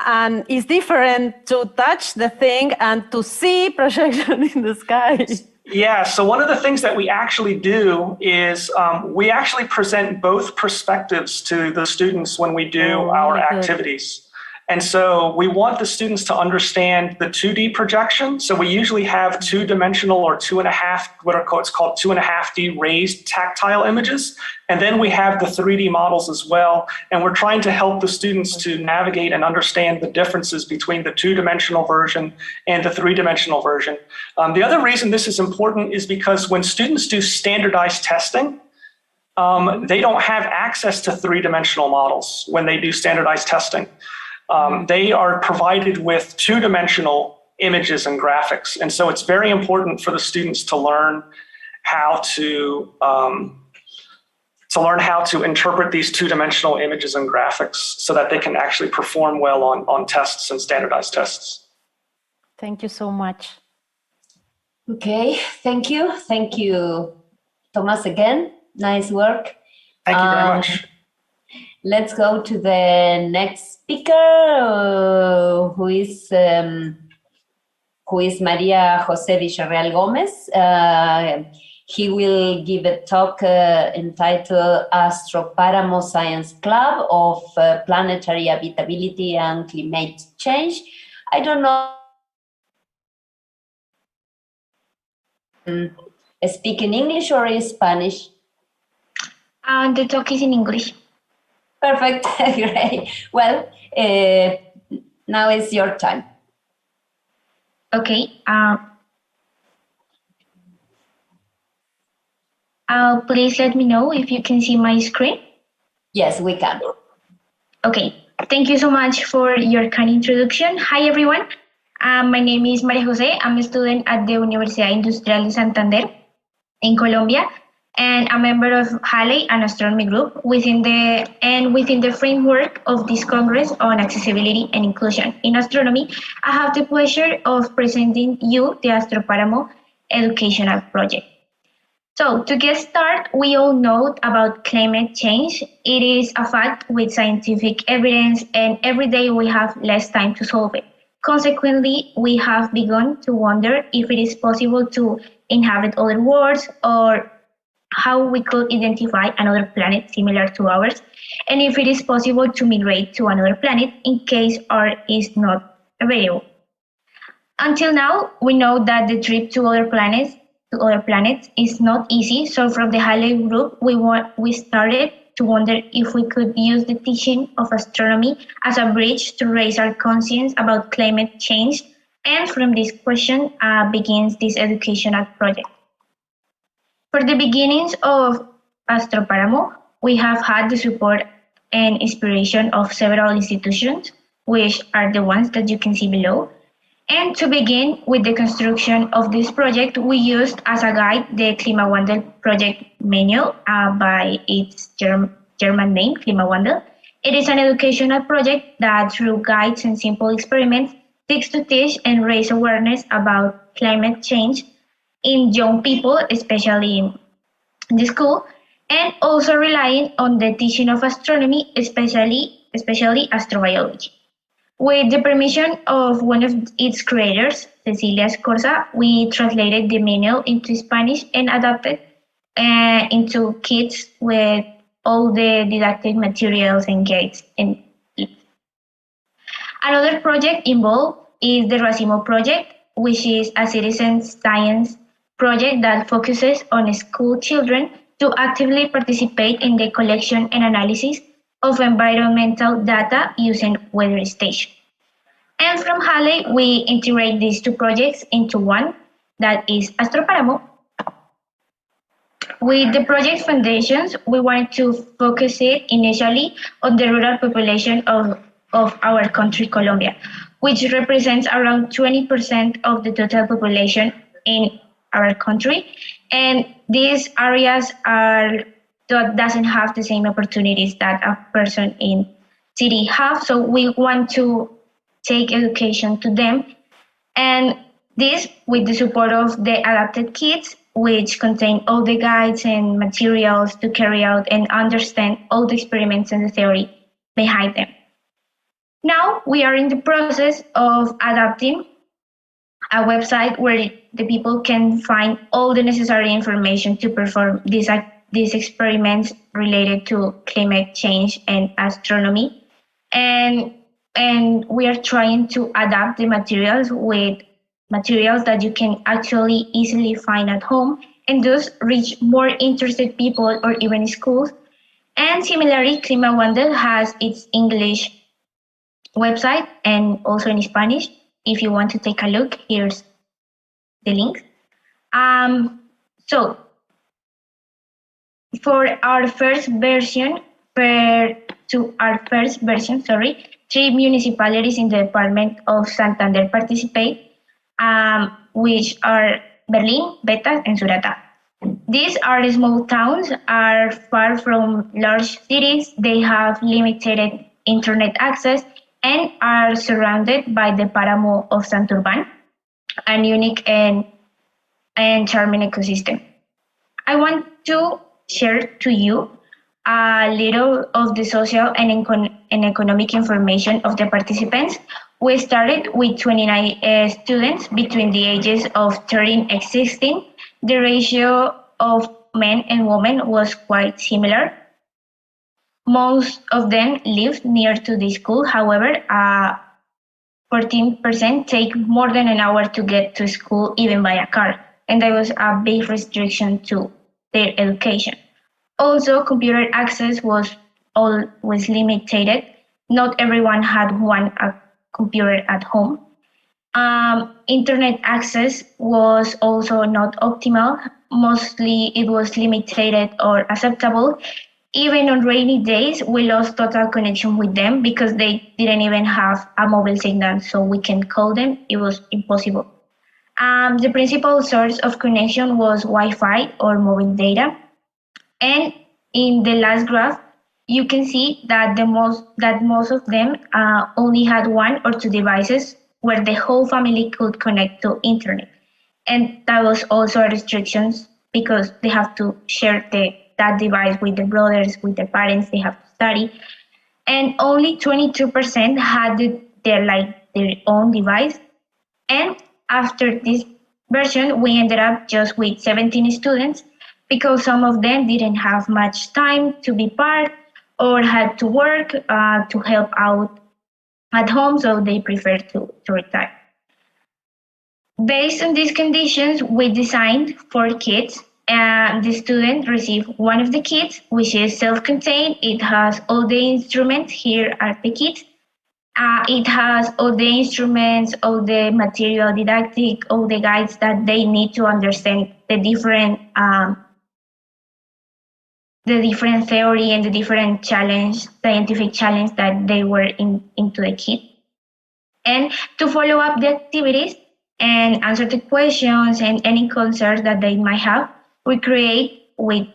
And it's different to touch the thing and to see projection in the sky. Yeah, so one of the things that we actually do is we actually present both perspectives to the students when we do our activities. And so we want the students to understand the 2D projection. So we usually have two-dimensional or 2.5, it's called 2.5D raised tactile images. And then we have the 3D models as well. And we're trying to help the students to navigate and understand the differences between the two-dimensional version and the three-dimensional version. The other reason this is important is because when students do standardized testing, they don't have access to three-dimensional models when they do standardized testing. They are provided with two-dimensional images and graphics. And so it's very important for the students to learn how to interpret these two-dimensional images and graphics so that they can actually perform well on tests and standardized tests. Thank you so much. Okay, thank you. Thank you, Thomas, again. Nice work. Thank you very much. Let's go to the next speaker, who is Maria Jose Villarreal Gomez. He will give a talk entitled Astropáramo Science Club of Planetary Habitability and Climate Change. I don't know. Speak in English or in Spanish? The talk is in English. Perfect, great. Well, now is your time. Okay. Please let me know if you can see my screen. Yes, we can. Okay. Thank you so much for your kind introduction. Hi, everyone. My name is Maria Jose. I'm a student at the Universidad Industrial de Santander in Colombia, and a member of HALE, an astronomy group, within the framework of this Congress on Accessibility and Inclusion in Astronomy. I have the pleasure of presenting you the Astropáramo educational project. So to get started, we all know about climate change. It is a fact with scientific evidence, and every day we have less time to solve it. Consequently, we have begun to wonder if it is possible to inhabit other worlds, or how we could identify another planet similar to ours, and if it is possible to migrate to another planet in case ours is not available. Until now, we know that the trip to other planets is not easy. So from the HALE group, we started to wonder if we could use the teaching of astronomy as a bridge to raise our conscience about climate change. And from this question begins this educational project. For the beginnings of Astropáramo, we have had the support and inspiration of several institutions, which are the ones that you can see below. And to begin with the construction of this project, we used as a guide the Klimawandel project manual by its German name, Klimawandel. It is an educational project that, through guides and simple experiments, seeks to teach and raise awareness about climate change in young people, especially in the school, and also relying on the teaching of astronomy, especially astrobiology. With the permission of one of its creators, Cecilia Escorza, we translated the manual into Spanish and adapted into kits with all the didactic materials and guides. Another project involved is the Racimo project, which is a citizen science project that focuses on school children to actively participate in the collection and analysis of environmental data using weather stations. And from Halle, we integrate these two projects into one, that is Astropáramo. With the project foundations, we wanted to focus it initially on the rural population of our country, Colombia, which represents around 20% of the total population in our country. And these areas doesn't have the same opportunities that a person in city have. So we want to take education to them. And this with the support of the adapted kits, which contain all the guides and materials to carry out and understand all the experiments and the theory behind them. Now we are in the process of adapting a website where the people can find all the necessary information to perform these experiments related to climate change and astronomy. And we are trying to adapt the materials with materials that you can actually easily find at home and thus reach more interested people or even schools. And similarly, Klimawandel has its English website and also in Spanish. If you want to take a look, here's the link. So for our first version, 3 municipalities in the department of Santander participate, which are Berlin, Betas, and Suratá. These are small towns, are far from large cities, they have limited internet access, and are surrounded by the Páramo of Santurbán, an unique and charming ecosystem. I want to share to you a little of the social and economic information of the participants. We started with 29 students between the ages of 13 and 16. The ratio of men and women was quite similar. Most of them lived near to the school. However, 14% take more than an hour to get to school, even by a car. And that was a big restriction to their education. Also, computer access was always limited. Not everyone had a computer at home. Internet access was also not optimal. Mostly it was limited or acceptable. Even on rainy days, we lost total connection with them because they didn't even have a mobile signal, so we can call them. It was impossible. The principal source of connection was Wi-Fi or mobile data. And in the last graph, you can see that most of them only had 1 or 2 devices where the whole family could connect to internet. And that was also a restriction because they have to share that device with their brothers, with their parents, they have to study. And only 22% had their own device. And after this version, we ended up just with 17 students because some of them didn't have much time to be part or had to work to help out at home, so they preferred to retire. Based on these conditions, we designed 4 kits. The student received one of the kits, which is self-contained. It has all the instruments. Here are the kits. It has all the instruments, all the material didactic, all the guides that they need to understand the different theory and the different scientific challenge that they were into the kit. And to follow up the activities and answer the questions and any concerns that they might have, we create with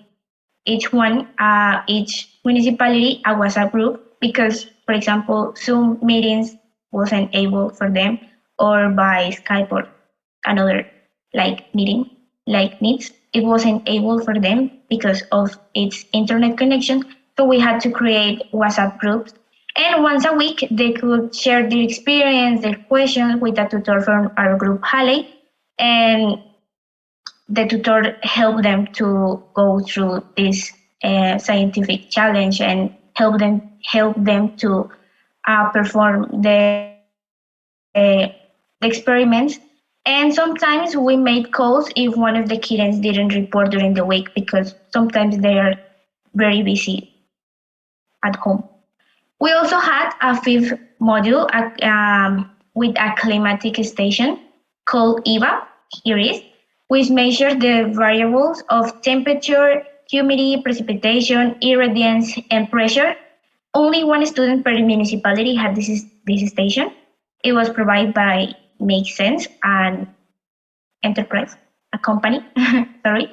each municipality a WhatsApp group, because, for example, Zoom meetings wasn't able for them, or by Skype or another meeting like Meets, it wasn't able for them because of its internet connection. So we had to create WhatsApp groups, and once a week they could share their experience, their questions with a tutor from our group, Halle, and the tutor helped them to go through this scientific challenge and help them to perform the experiments. And sometimes we made calls if one of the kittens didn't report during the week, because sometimes they are very busy at home. We also had a fifth module with a climatic station called EVA, here is, which measures the variables of temperature, humidity, precipitation, irradiance, and pressure. Only one student per municipality had this station. It was provided by Make Sense and Enterprise, a company, sorry.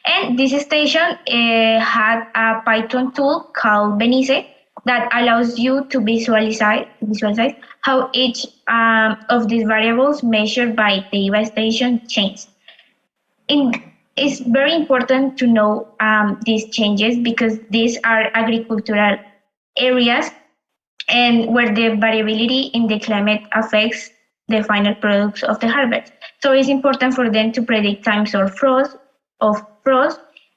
And this station had a Python tool called Benice that allows you to visualize how each of these variables measured by the EVA station changed. It's very important to know these changes, because these are agricultural areas and where the variability in the climate affects the final products of the harvest. So it's important for them to predict times of frost,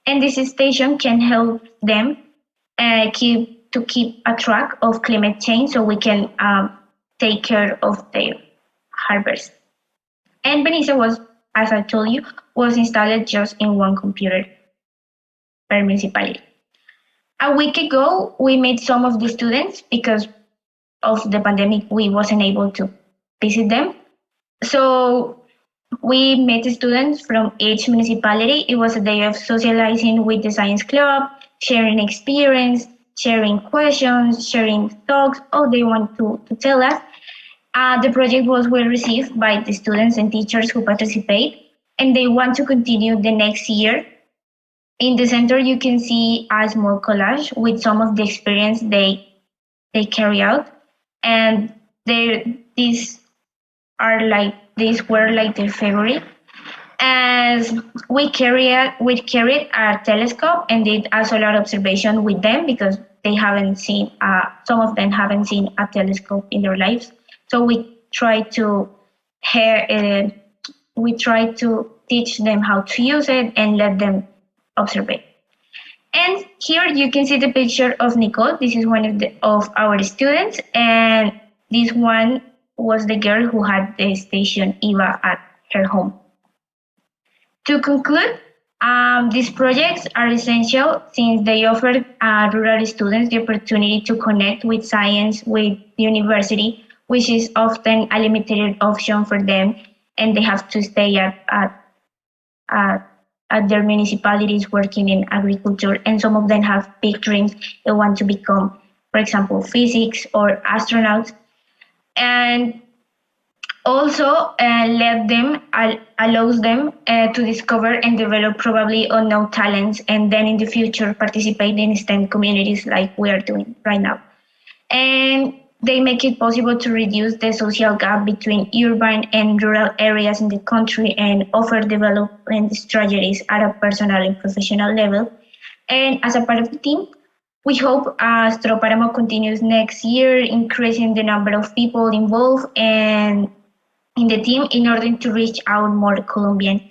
and this station can help them keep a track of climate change, so we can take care of their harvest. And Benice was, as I told you, was installed just in one computer per municipality. A week ago, we met some of the students. Because of the pandemic, we wasn't able to visit them. So we met students from each municipality. It was a day of socializing with the science club, sharing experience, sharing questions, sharing talks, all they want to tell us. The project was well received by the students and teachers who participate, and they want to continue the next year. In the center, you can see a small collage with some of the experience they carry out, and these were like their favorite. As we carried our telescope and did a solar observation with them, because they haven't seen, some of them haven't seen a telescope in their lives. So we try to teach them how to use it and let them observe it. And here you can see the picture of Nicole. This is one of our students, and this one was the girl who had the station EVA at her home. To conclude, these projects are essential since they offer rural students the opportunity to connect with science with the university, which is often a limited option for them, and they have to stay at their municipalities working in agriculture, and some of them have big dreams. They want to become, for example, physics or astronauts. And also allows them to discover and develop probably unknown talents, and then in the future participate in STEM communities like we are doing right now. And they make it possible to reduce the social gap between urban and rural areas in the country, and offer development strategies at a personal and professional level. And as a part of the team, we hope Astropáramo continues next year, increasing the number of people involved and in the team in order to reach out more Colombian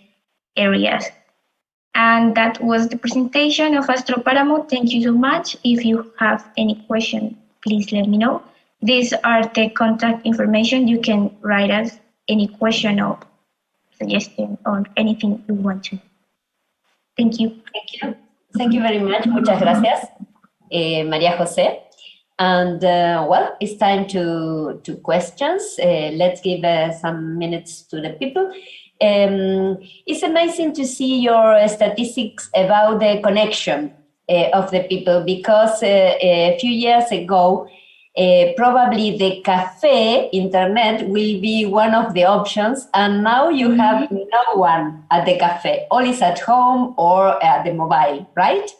areas. And that was the presentation of Astropáramo. Thank you so much. If you have any question, please let me know. These are the contact information. You can write us any question or suggestion or anything you want to. Thank you. Thank you. Thank you very much. Muchas gracias, María José. And well, it's time to questions. Let's give some minutes to the people. It's amazing to see your statistics about the connection of the people, because a few years ago, probably the cafe internet will be one of the options. And now you have no one at the cafe. All is at home or at the mobile, right?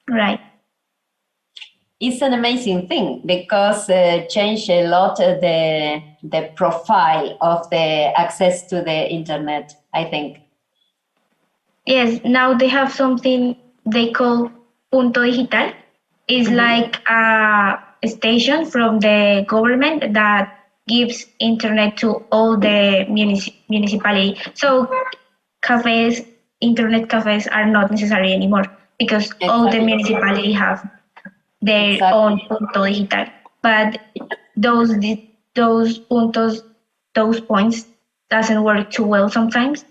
Right. It's an amazing thing because change a lot the profile of the access to the internet, I think. Yes, now they have something they call Punto Digital. It's like a station from the government that gives internet to all the municipality. So cafes, internet cafes are not necessary anymore because all the municipality have their own Punto Digital. But those points doesn't work too well sometimes,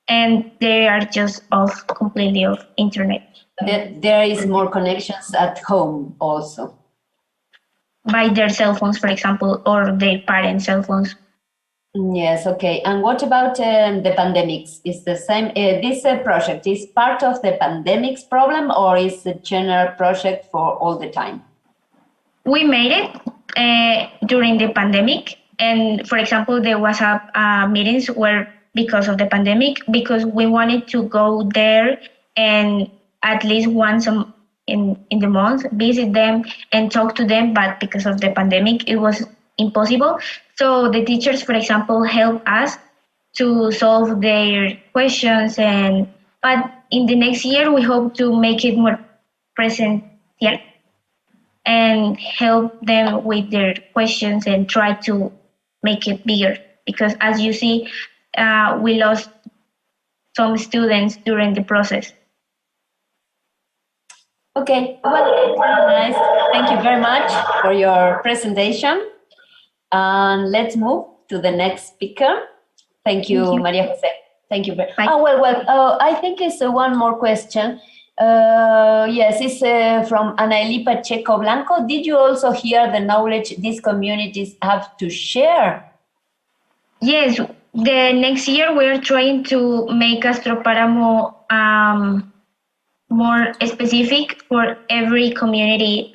and they are just off completely of internet. There is more connections at home also. By their cell phones, for example, or their parents' cell phones. Yes, okay. And what about the pandemics? Is the same? This project is part of the pandemics problem, or is a general project for all the time? We made it during the pandemic, and for example, there was meetings where because of the pandemic, because we wanted to go there and at least once in the month, visit them and talk to them, but because of the pandemic, it was impossible. So the teachers, for example, help us to solve their questions, but in the next year, we hope to make it more present and help them with their questions and try to make it bigger. Because as you see, we lost some students during the process. Okay, well, nice. Thank you very much for your presentation. And let's move to the next speaker. Thank you, Maria Jose. Thank you very much. I think it's one more question. Yes, it's from Anaeli Pacheco Blanco. Did you also hear the knowledge these communities have to share? Yes, the next year we're trying to make Astropáramo more specific for every community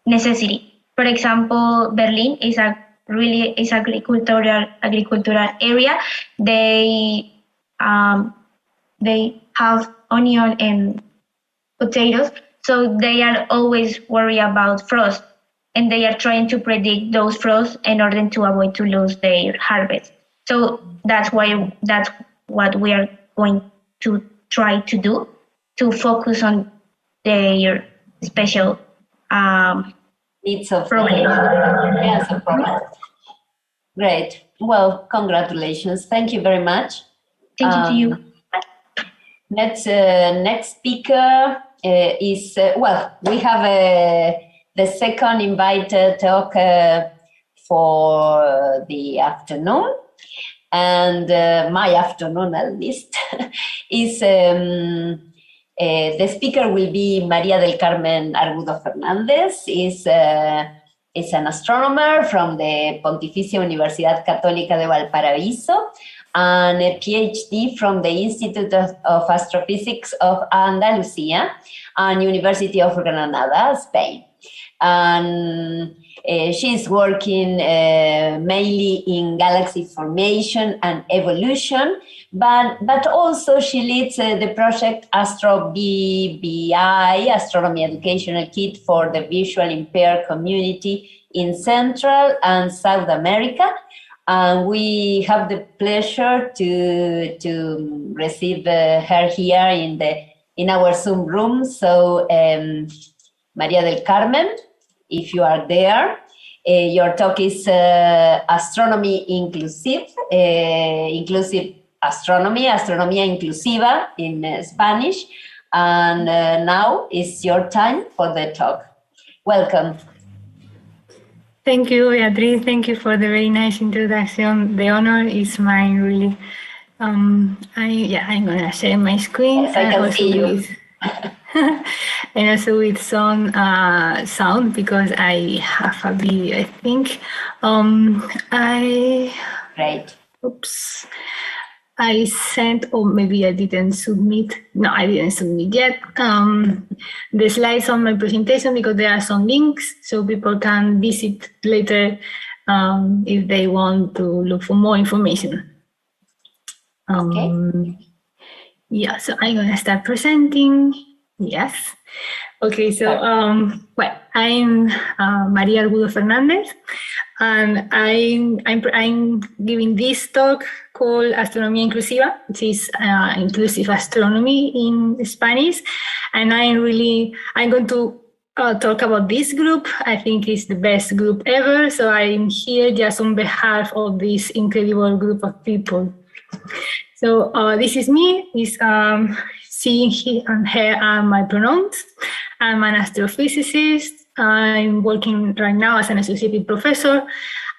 necessity. For example, Berlin is agricultural area. They have onion and potatoes, so they are always worried about frost, and they are trying to predict those frosts in order to avoid to lose their harvest. So that's what we are going to try to do, to focus on their special needs of problems. Yes, of problems. Great. Well, congratulations. Thank you very much. Thank you to you. Next speaker is, we have the second invited talk for the afternoon, and my afternoon at least, is the speaker will be María del Carmen Argudo Fernández. Is an astronomer from the Pontificia Universidad Católica de Valparaíso and a PhD from the Institute of Astrophysics of Andalusia and University of Granada, Spain. And she's working mainly in galaxy formation and evolution, but also she leads the project Astro BBI, Astronomy Educational Kit for the Visually Impaired Community in Central and South America. And we have the pleasure to receive her here in our Zoom room. So María del Carmen, if you are there, your talk is Astronomy Inclusive, inclusive astronomy, Astronomía Inclusiva in Spanish. And now is your time for the talk. Welcome. Thank you, Beatriz. Thank you for the very nice introduction. The honor is mine, really. I'm gonna share my screen. Yes, I can see you. And also with some sound, because I have a video, I think. Great. Oops. I sent, or maybe I didn't submit. No, I didn't submit yet. The slides on my presentation, because there are some links, so people can visit later if they want to look for more information. Yeah, so I'm gonna start presenting. Yes. Okay, so well, I'm Maria Argudo Fernandez, and I'm giving this talk called Astronomía Inclusiva, which is inclusive astronomy in Spanish, and I'm going to talk about this group. I think it's the best group ever, so I'm here just on behalf of this incredible group of people. So this is me. Seeing he and her are my pronouns. I'm an astrophysicist. I'm working right now as an associate professor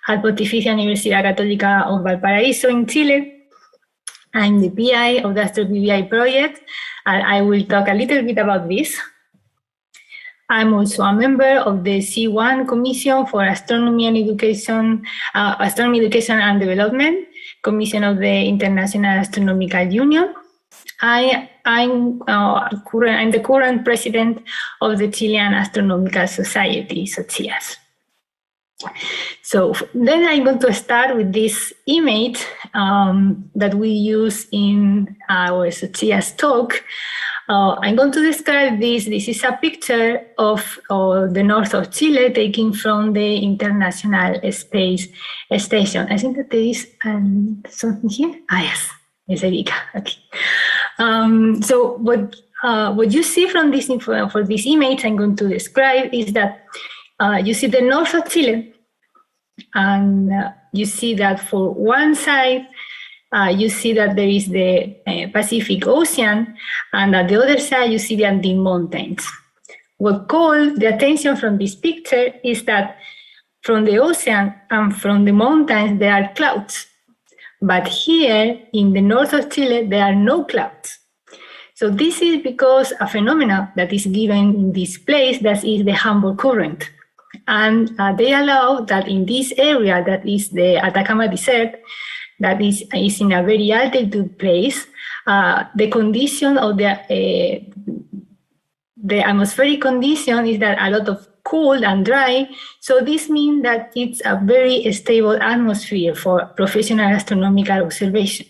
at Pontificia Universidad Católica of Valparaíso in Chile. I'm the PI of the AstroPBI project, and I will talk a little bit about this. I'm also a member of the C1 Commission for Astronomy and Education, Astronomy Education and Development, Commission of the International Astronomical Union. I'm the current president of the Chilean Astronomical Society, SOCHIAS. So then I'm going to start with this image that we use in our SOCHIAS talk. I'm going to describe this. This is a picture of the north of Chile taken from the International Space Station. I think that there is something here. Ah, yes, it's Erika. Okay. So what you see from this for this image I'm going to describe is that you see the north of Chile, and you see that for one side you see that there is the Pacific Ocean, and at the other side you see the Andean Mountains. What called the attention from this picture is that from the ocean and from the mountains there are clouds. But here in the north of Chile, there are no clouds. So this is because a phenomenon that is given in this place, that is the Humboldt current. And they allow that in this area, that is the Atacama Desert, that is in a very altitude place, the condition of the atmospheric condition is that a lot of cold and dry. So this means that it's a very stable atmosphere for professional astronomical observation.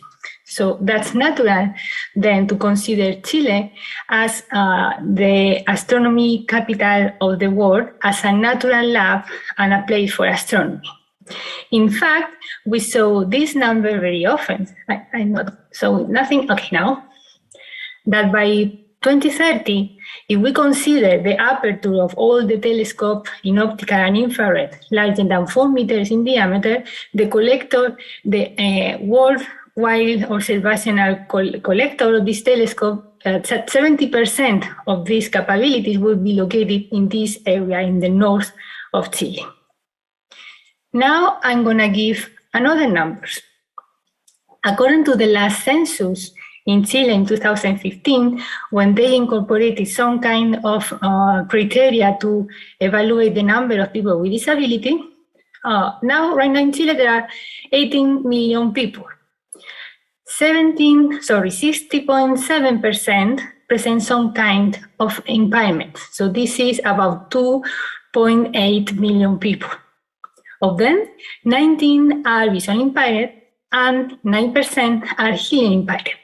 So that's natural then to consider Chile as the astronomy capital of the world, as a natural lab and a place for astronomy. In fact, we saw this number very often. I'm not, so nothing, okay, now, that by 2030, if we consider the aperture of all the telescopes in optical and infrared larger than 4 meters in diameter, the collector, the worldwide observational collector of this telescope, 70% of these capabilities will be located in this area in the north of Chile. Now I'm going to give another numbers. According to the last census in Chile in 2015, when they incorporated some kind of criteria to evaluate the number of people with disability, right now in Chile there are 18 million people. 60.7% present some kind of impairment. So this is about 2.8 million people. Of them, 19 are visually impaired and 9% are hearing impaired.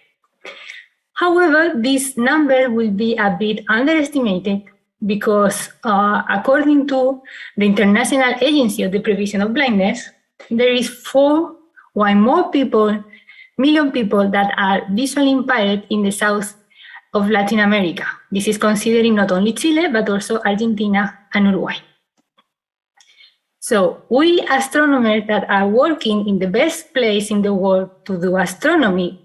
However, this number will be a bit underestimated because according to the International Agency of the Prevention of Blindness, there is 4 million people that are visually impaired in the south of Latin America. This is considering not only Chile, but also Argentina and Uruguay. So we astronomers that are working in the best place in the world to do astronomy,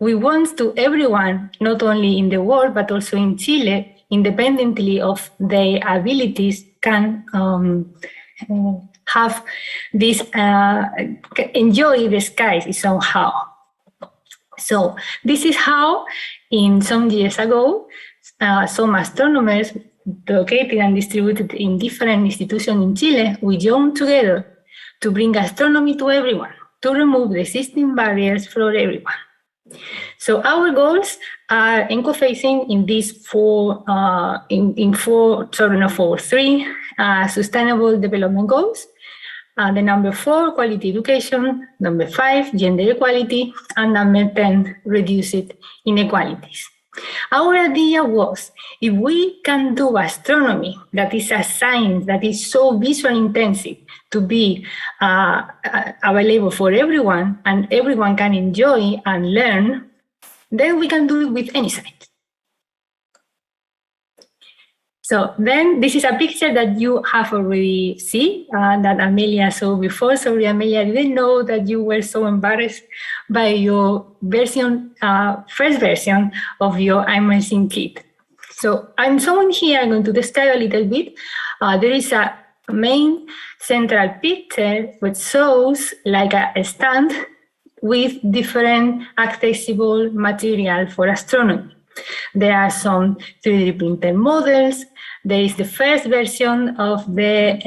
we want to everyone, not only in the world, but also in Chile, independently of their abilities, can have this, enjoy the skies somehow. So this is how, in some years ago, some astronomers located and distributed in different institutions in Chile, we joined together to bring astronomy to everyone, to remove the existing barriers for everyone. So our goals are encompassing in these three sustainable development goals. The number 4, quality education, number 5, gender equality, and number 10, reduced inequalities. Our idea was, if we can do astronomy, that is a science that is so visual intensive, to be available for everyone, and everyone can enjoy and learn, then we can do it with any science. So then this is a picture that you have already seen, that Amelia saw before. Sorry, Amelia, I didn't know that you were so embarrassed by your version, first version of your immersing kit. So I'm showing here, I'm going to describe a little bit. There is a main central picture which shows like a stand with different accessible material for astronomy. There are some 3D printed models. There is the first version of the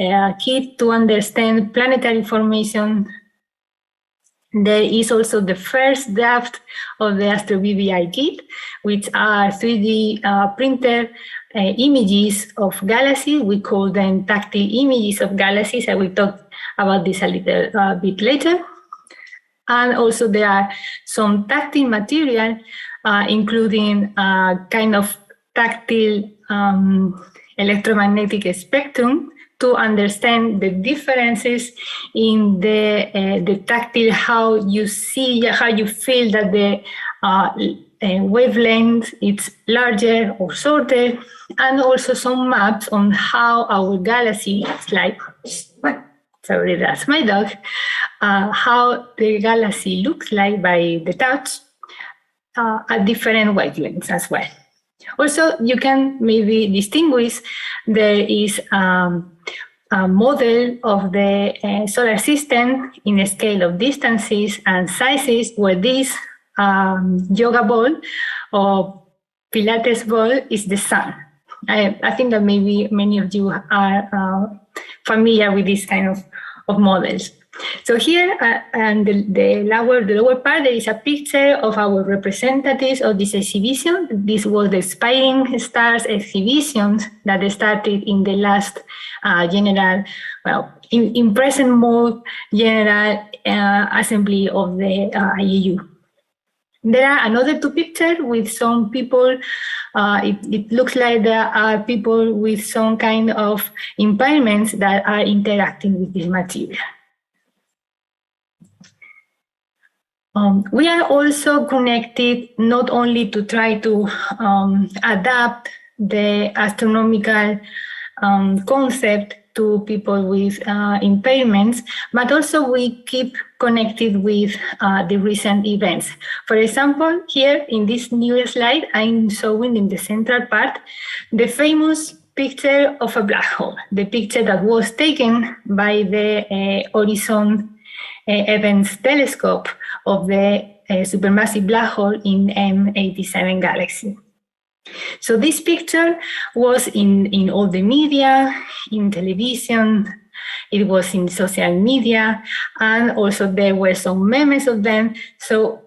kit to understand planetary formation. There is also the first draft of the AstroVBI kit, which are 3D printed images of galaxies. We call them tactile images of galaxies. I will talk about this a little bit later. And also there are some tactile material, including kind of tactile electromagnetic spectrum to understand the differences in the tactile, how you see, how you feel that the wavelength is larger or shorter, and also some maps on how our galaxy looks like. Sorry, that's my dog. How the galaxy looks like by the touch at different wavelengths as well. Also, you can maybe distinguish, there is a model of the solar system in a scale of distances and sizes, where this yoga ball or Pilates ball is the sun. I think that maybe many of you are familiar with this kind of models. So here, and the lower part, there is a picture of our representatives of this exhibition. This was the Inspiring Stars exhibition that started in the last general, well, in present mode, general assembly of the IAU. There are another two pictures with some people. It looks like there are people with some kind of impairments that are interacting with this material. We are also connected not only to try to adapt the astronomical concept to people with impairments, but also we keep connected with the recent events. For example, here in this new slide, I'm showing in the central part the famous picture of a black hole, the picture that was taken by the Horizon Events Telescope of the supermassive black hole in M87 galaxy. So this picture was in all the media, in television, it was in social media, and also there were some memes of them. So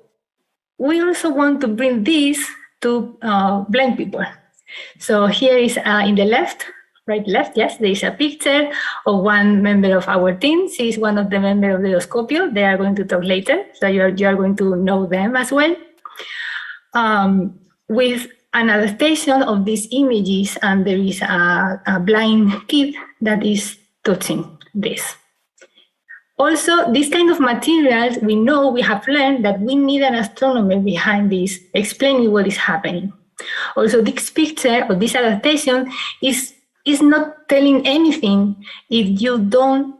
we also want to bring this to blind people. So here is in the left, yes, there is a picture of one member of our team. She is one of the members of the Oscopio. They are going to talk later, so you are going to know them as well. With an adaptation of these images, and there is a blind kid that is touching this. Also, this kind of materials, we know, we have learned that we need an astronomer behind this, explaining what is happening. Also, this picture or this adaptation is not telling anything if you don't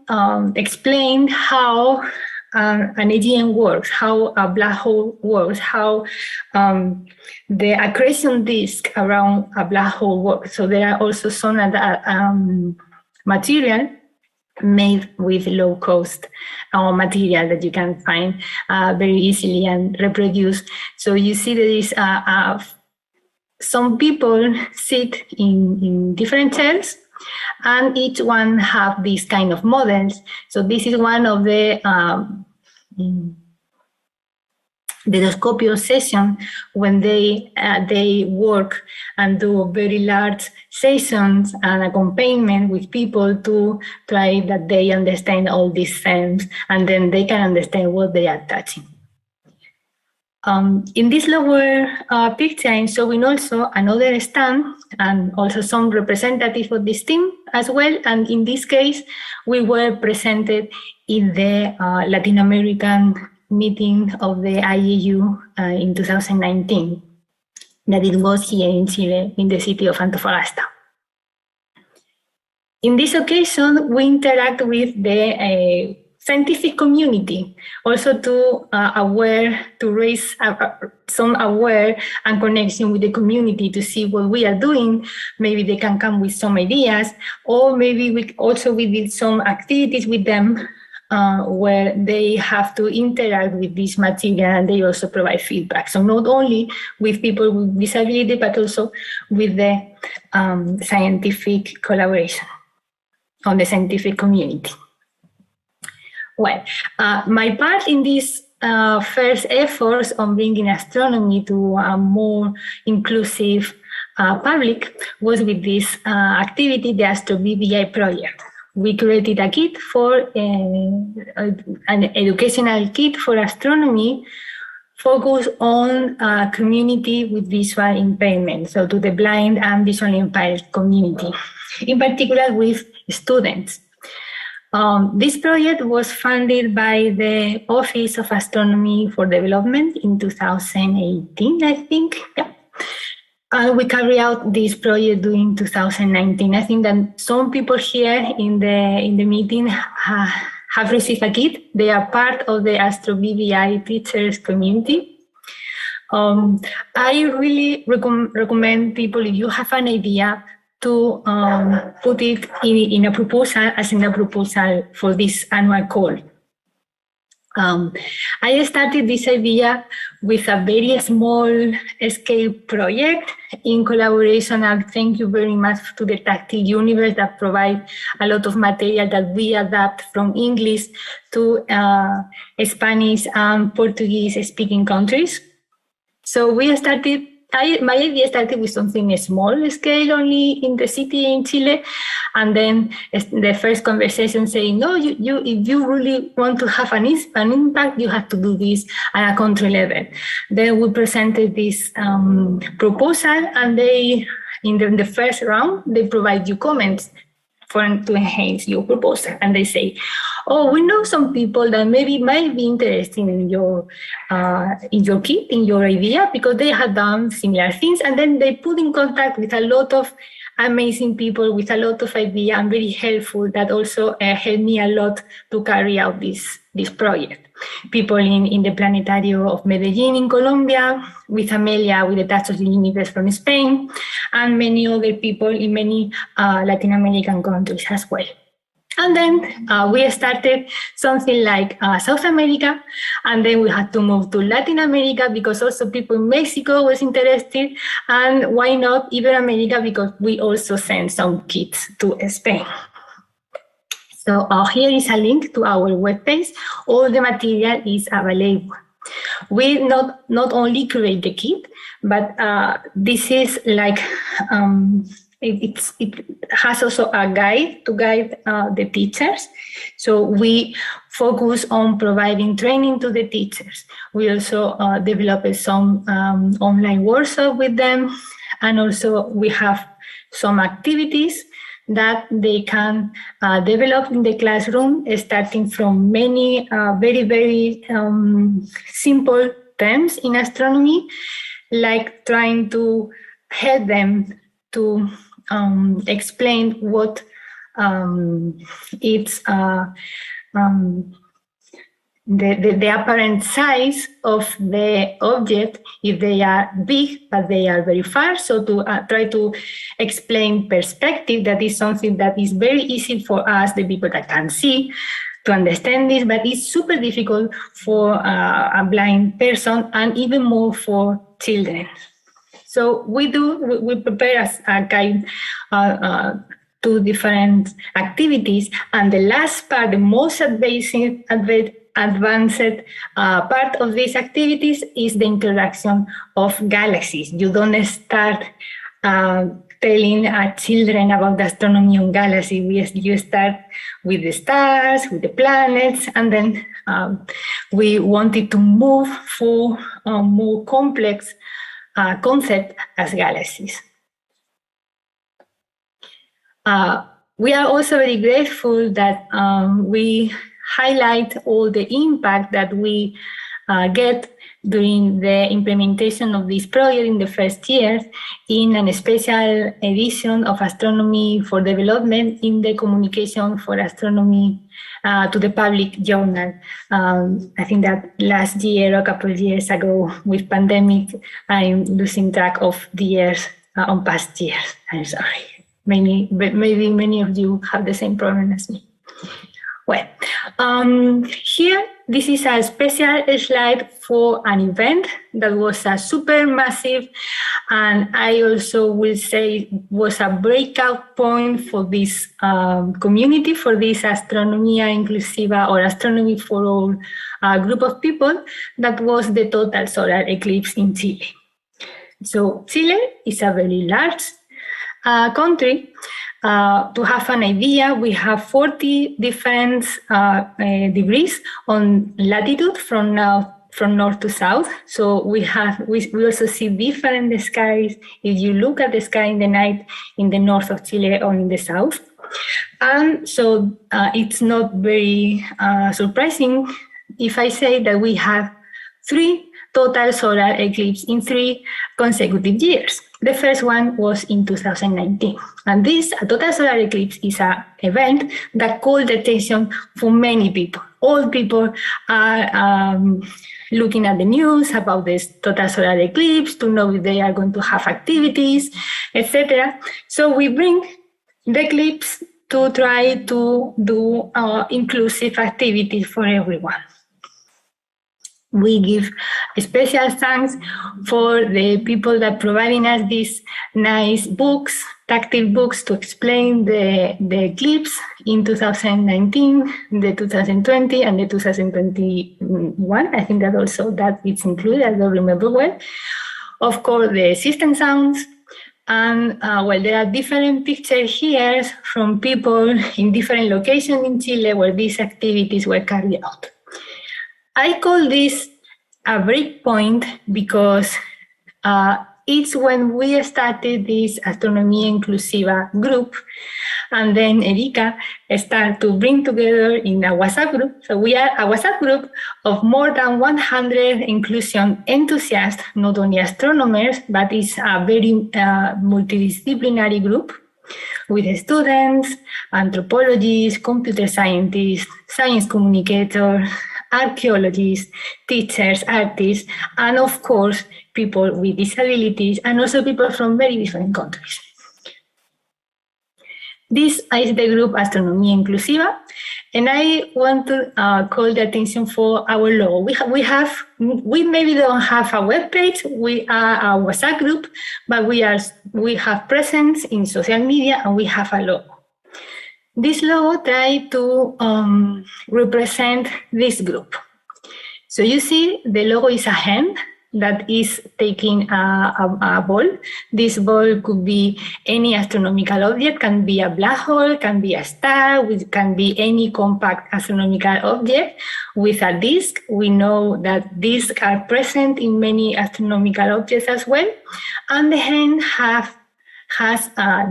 explain how an AGN works, how a black hole works, how the accretion disk around a black hole works. So there are also some material made with low-cost material that you can find very easily and reproduce. So you see there is some people sit in different chairs, and each one have these kind of models. So this is one of the the Doscopio session, when they work and do very large sessions and accompaniment with people to try that they understand all these themes, and then they can understand what they are touching. In this lower picture, I'm showing also another stand and also some representative of this team as well. And in this case, we were presented in the Latin American meeting of the IAU in 2019, that it was here in Chile, in the city of Antofagasta. In this occasion, we interact with the scientific community, also to raise some aware and connection with the community to see what we are doing. Maybe they can come with some ideas, or maybe we did some activities with them where they have to interact with this material, and they also provide feedback. So not only with people with disability, but also with the scientific collaboration on the scientific community. Well, my part in this first efforts on bringing astronomy to a more inclusive public was with this activity, the AstroBBI project. We created a kit for an educational kit for astronomy focused on community with visual impairment, so to the blind and visually impaired community, in particular with students. This project was funded by the Office of Astronomy for Development in 2018, I think. Yeah. We carry out this project during 2019. I think that some people here in the meeting have received a kit. They are part of the AstroBBI teachers community. I really recommend people, if you have an idea, to put it in a proposal, as in a proposal for this annual call. I started this idea with a very small scale project in collaboration, and thank you very much to the Tactile Universe that provide a lot of material that we adapt from English to Spanish and Portuguese speaking countries. So we started, my idea started with something small scale only in the city in Chile. And then the first conversation saying, no, if you really want to have an impact, you have to do this at a country level. Then we presented this proposal, and they, in the first round, they provide you comments to enhance your proposal. And they say, oh, we know some people that maybe might be interested in your kit, in your idea, because they have done similar things. And then they put in contact with a lot of amazing people with a lot of ideas and very helpful, that also helped me a lot to carry out this project. People in the Planetario of Medellin in Colombia, with Amelia with the Touch of the Universe from Spain, and many other people in many Latin American countries as well. And then we started something like South America, and then we had to move to Latin America because also people in Mexico was interested, and why not Ibero-America, because we also sent some kits to Spain. So here is a link to our webpage. All the material is available. We not only create the kit, but this is like, it has also a guide to guide the teachers. So we focus on providing training to the teachers. We also developed some online workshop with them. And also we have some activities that they can develop in the classroom, starting from many very, very simple terms in astronomy, like trying to help them to explain what it's the apparent size of the object, if they are big but they are very far. So to try to explain perspective, that is something that is very easy for us, the people that can see, to understand this, but it's super difficult for a blind person, and even more for children. So we prepare as a guide 2 different activities, and the last part, the most advanced advanced part of these activities is the introduction of galaxies. You don't start telling children about the astronomy on galaxies. You start with the stars, with the planets, and then we wanted to move for a more complex concept as galaxies. We are also very grateful that we highlight all the impact that we get during the implementation of this project in the first year in a special edition of Astronomy for Development in the Communication for Astronomy to the Public journal. I think that last year or a couple of years ago with pandemic, I'm losing track of the years on past years. I'm sorry. Maybe many of you have the same problem as me. Well, here, this is a special slide for an event that was a super massive, and I also will say was a breakout point for this community, for this Astronomía Inclusiva or Astronomy for All group of people. That was the total solar eclipse in Chile. So Chile is a very large country. To have an idea, we have 40 different degrees on latitude from north to south. So we also see different skies if you look at the sky in the night in the north of Chile or in the south. And so it's not very surprising if I say that we have 3 total solar eclipses in 3 consecutive years. The first one was in 2019. And this total solar eclipse is an event that called attention for many people. All people are looking at the news about this total solar eclipse to know if they are going to have activities, etc. So we bring the eclipse to try to do inclusive activities for everyone. We give special thanks for the people that providing us these nice books, tactile books to explain the eclipse in 2019, the 2020, and the 2021. I think that also that it's included, I don't remember well. Of course, the system sounds. And well, there are different pictures here from people in different locations in Chile where these activities were carried out. I call this a break point because it's when we started this Astronomía Inclusiva group, and then Erika started to bring together in a WhatsApp group. So we are a WhatsApp group of more than 100 inclusion enthusiasts, not only astronomers, but it's a very multidisciplinary group with students, anthropologists, computer scientists, science communicators, archaeologists, teachers, artists, and of course, people with disabilities, and also people from very different countries. This is the group Astronomía Inclusiva, and I want to call the attention for our logo. We maybe don't have a web page. We are a WhatsApp group, but we have presence in social media, and we have a logo. This logo tries to represent this group. So you see the logo is a hand that is taking a ball. This ball could be any astronomical object, can be a black hole, can be a star, which can be any compact astronomical object with a disk. We know that disks are present in many astronomical objects as well. And the hand has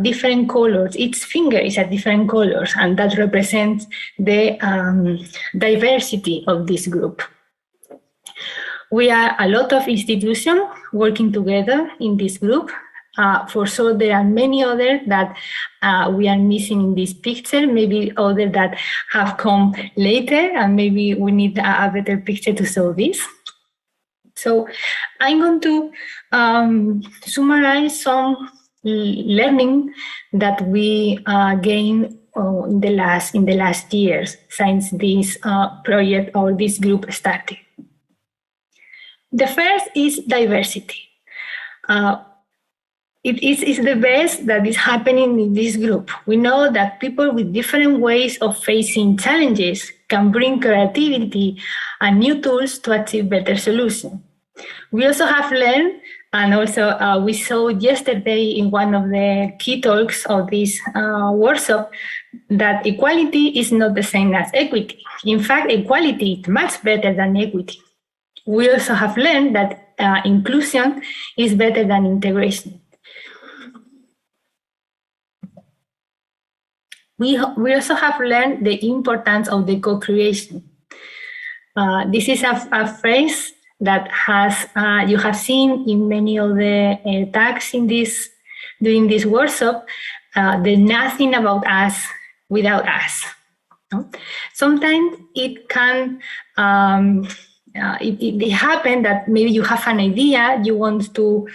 different colors. Each finger is a different colors, and that represents the diversity of this group. We are a lot of institutions working together in this group. For sure, there are many others that we are missing in this picture, maybe others that have come later, and maybe we need a better picture to show this. So I'm going to summarize some learning that we gained in the last years since this project or this group started. The first is diversity. It is the best that is happening in this group. We know that people with different ways of facing challenges can bring creativity and new tools to achieve better solutions. We also have learned, and also we saw yesterday in one of the key talks of this workshop, that equality is not the same as equity. In fact, equality is much better than equity. We also have learned that inclusion is better than integration. We also have learned the importance of the co-creation. This is a phrase that has you have seen in many of the talks in during this workshop. There's nothing about us without us. No? Sometimes it can it happen that maybe you have an idea, you want to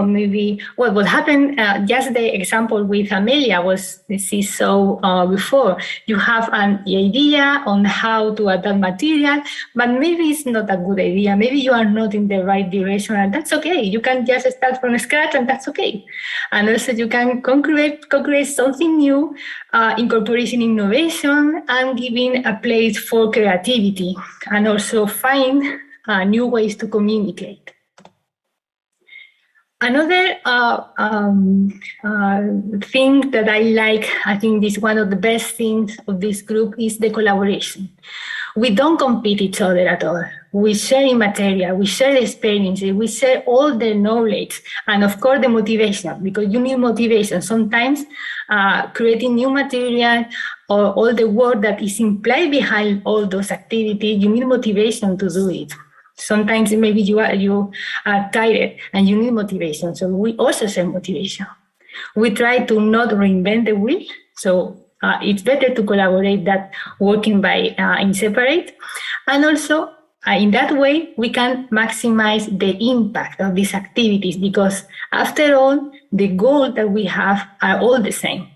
maybe what happened, just the example with Amelia was this is so before. You have an idea on how to adapt material, but maybe it's not a good idea. Maybe you are not in the right direction, and that's okay. You can just start from scratch, and that's okay. And also you can co-create something new, incorporating innovation and giving a place for creativity, and also find new ways to communicate. Another thing that I like, I think this one of the best things of this group is the collaboration. We don't compete each other at all. We share material, we share experiences, we share all the knowledge, and of course the motivation, because you need motivation. Sometimes creating new material or all the work that is implied behind all those activities, you need motivation to do it. Sometimes maybe you are tired and you need motivation. So we also share motivation. We try to not reinvent the wheel. So it's better to collaborate than working by in separate. And also in that way, we can maximize the impact of these activities, because after all, the goals that we have are all the same.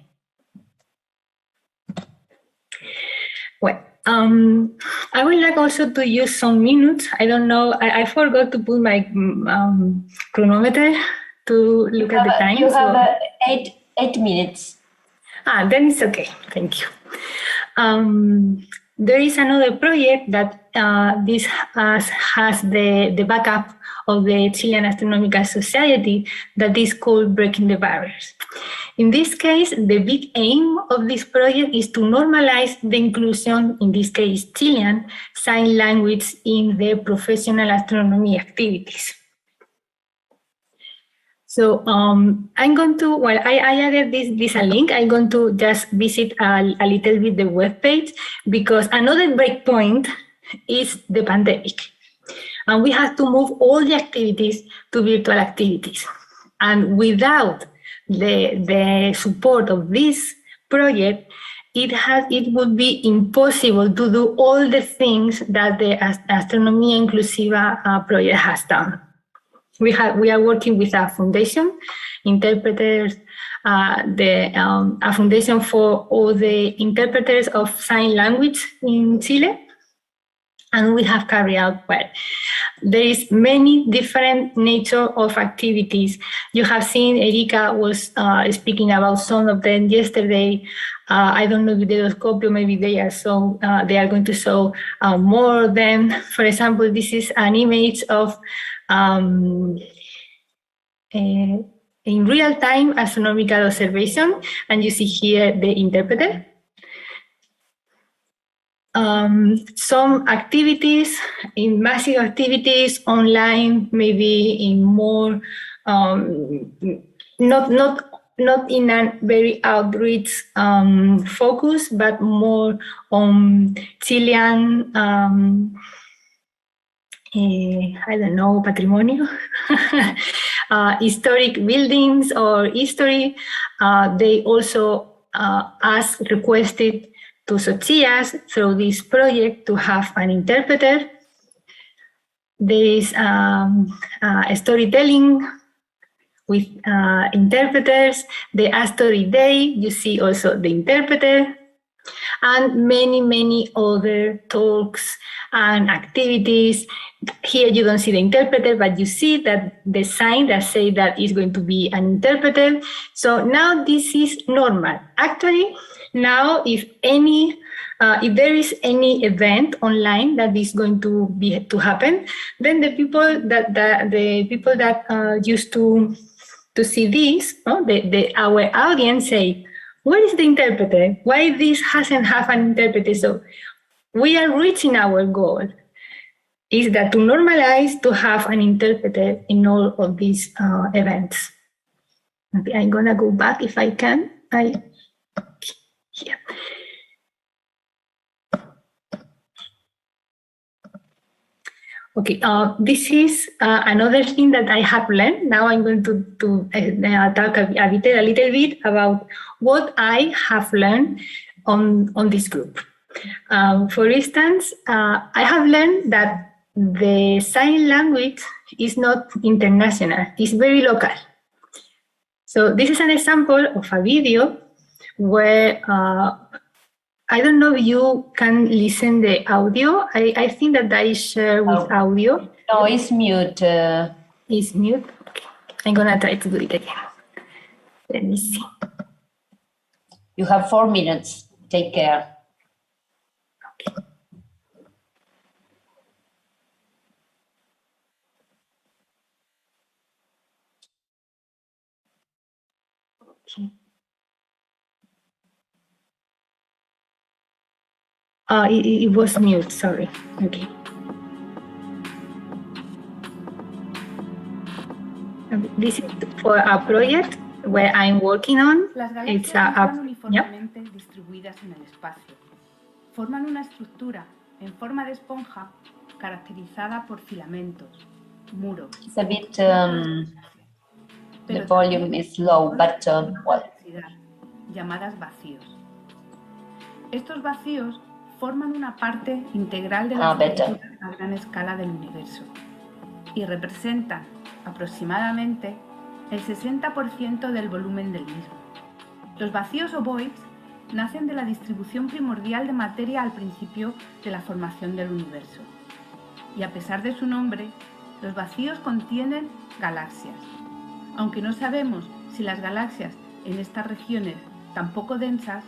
Well, I would like also to use some minutes. I don't know, I forgot to put my chronometer to look at the time. You have 8 minutes. Then it's okay, thank you. There is another project that this has the backup of the Chilean Astronomical Society that is called Breaking the Barriers. In this case, the big aim of this project is to normalize the inclusion, in this case Chilean, sign language in the professional astronomy activities. So I'm going to, well, I added this a link. I'm going to just visit a little bit the webpage, because another breakpoint is the pandemic. And we have to move all the activities to virtual activities. And without the support of this project, it would be impossible to do all the things that the Astronomía Inclusiva project has done. We are working with a foundation, interpreters, a foundation for all the interpreters of sign language in Chile, and we have carried out well. There is many different nature of activities. You have seen Erika was speaking about some of them yesterday. I don't know if they copy, maybe they are going to show more of them. For example, this is an image of in real-time astronomical observation, and you see here the interpreter. Some activities, in massive activities, online, maybe in more, not in a very outreach focus, but more on Chilean, I don't know, patrimonio, historic buildings or history. They also requested to SOCIAS through this project to have an interpreter. There is storytelling with interpreters. The Astory Day, you see also the interpreter. and many other talks and activities. Here you don't see the interpreter, but you see that the sign that say that is going to be an interpreter. So now this is normal. Actually, now if there is any event online that is going to happen, then the people that used to see this, our audience say, where is the interpreter? Why this hasn't have an interpreter? So we are reaching our goal, is that to normalize to have an interpreter in all of these events. Okay, I'm gonna go back if I can. Here. Okay, this is another thing that I have learned. Now I'm going to talk a little bit about what I have learned on this group. For instance, I have learned that the sign language is not international, it's very local. So this is an example of a video where I don't know if you can listen the audio. I think that I share with audio. No, it's mute. It's mute? Okay. I'm gonna try to do it again. Let me see. You have 4 minutes. Take care. Okay. Okay. It was mute, sorry. Okay. This is for a project where I'm working on. It's están uniformemente distribuidas en el espacio. Forman una estructura en forma de esponja caracterizada por filamentos, muros. It's a bit, the volume is low, but well. Llamadas vacíos. Estos vacíos forman una parte integral de la estructura a gran escala del universo y representan aproximadamente el 60% del volumen del mismo. Los vacíos o voids nacen de la distribución primordial de materia al principio de la formación del universo. Y a pesar de su nombre, los vacíos contienen galaxias. Aunque no sabemos si las galaxias en estas regiones tan poco densas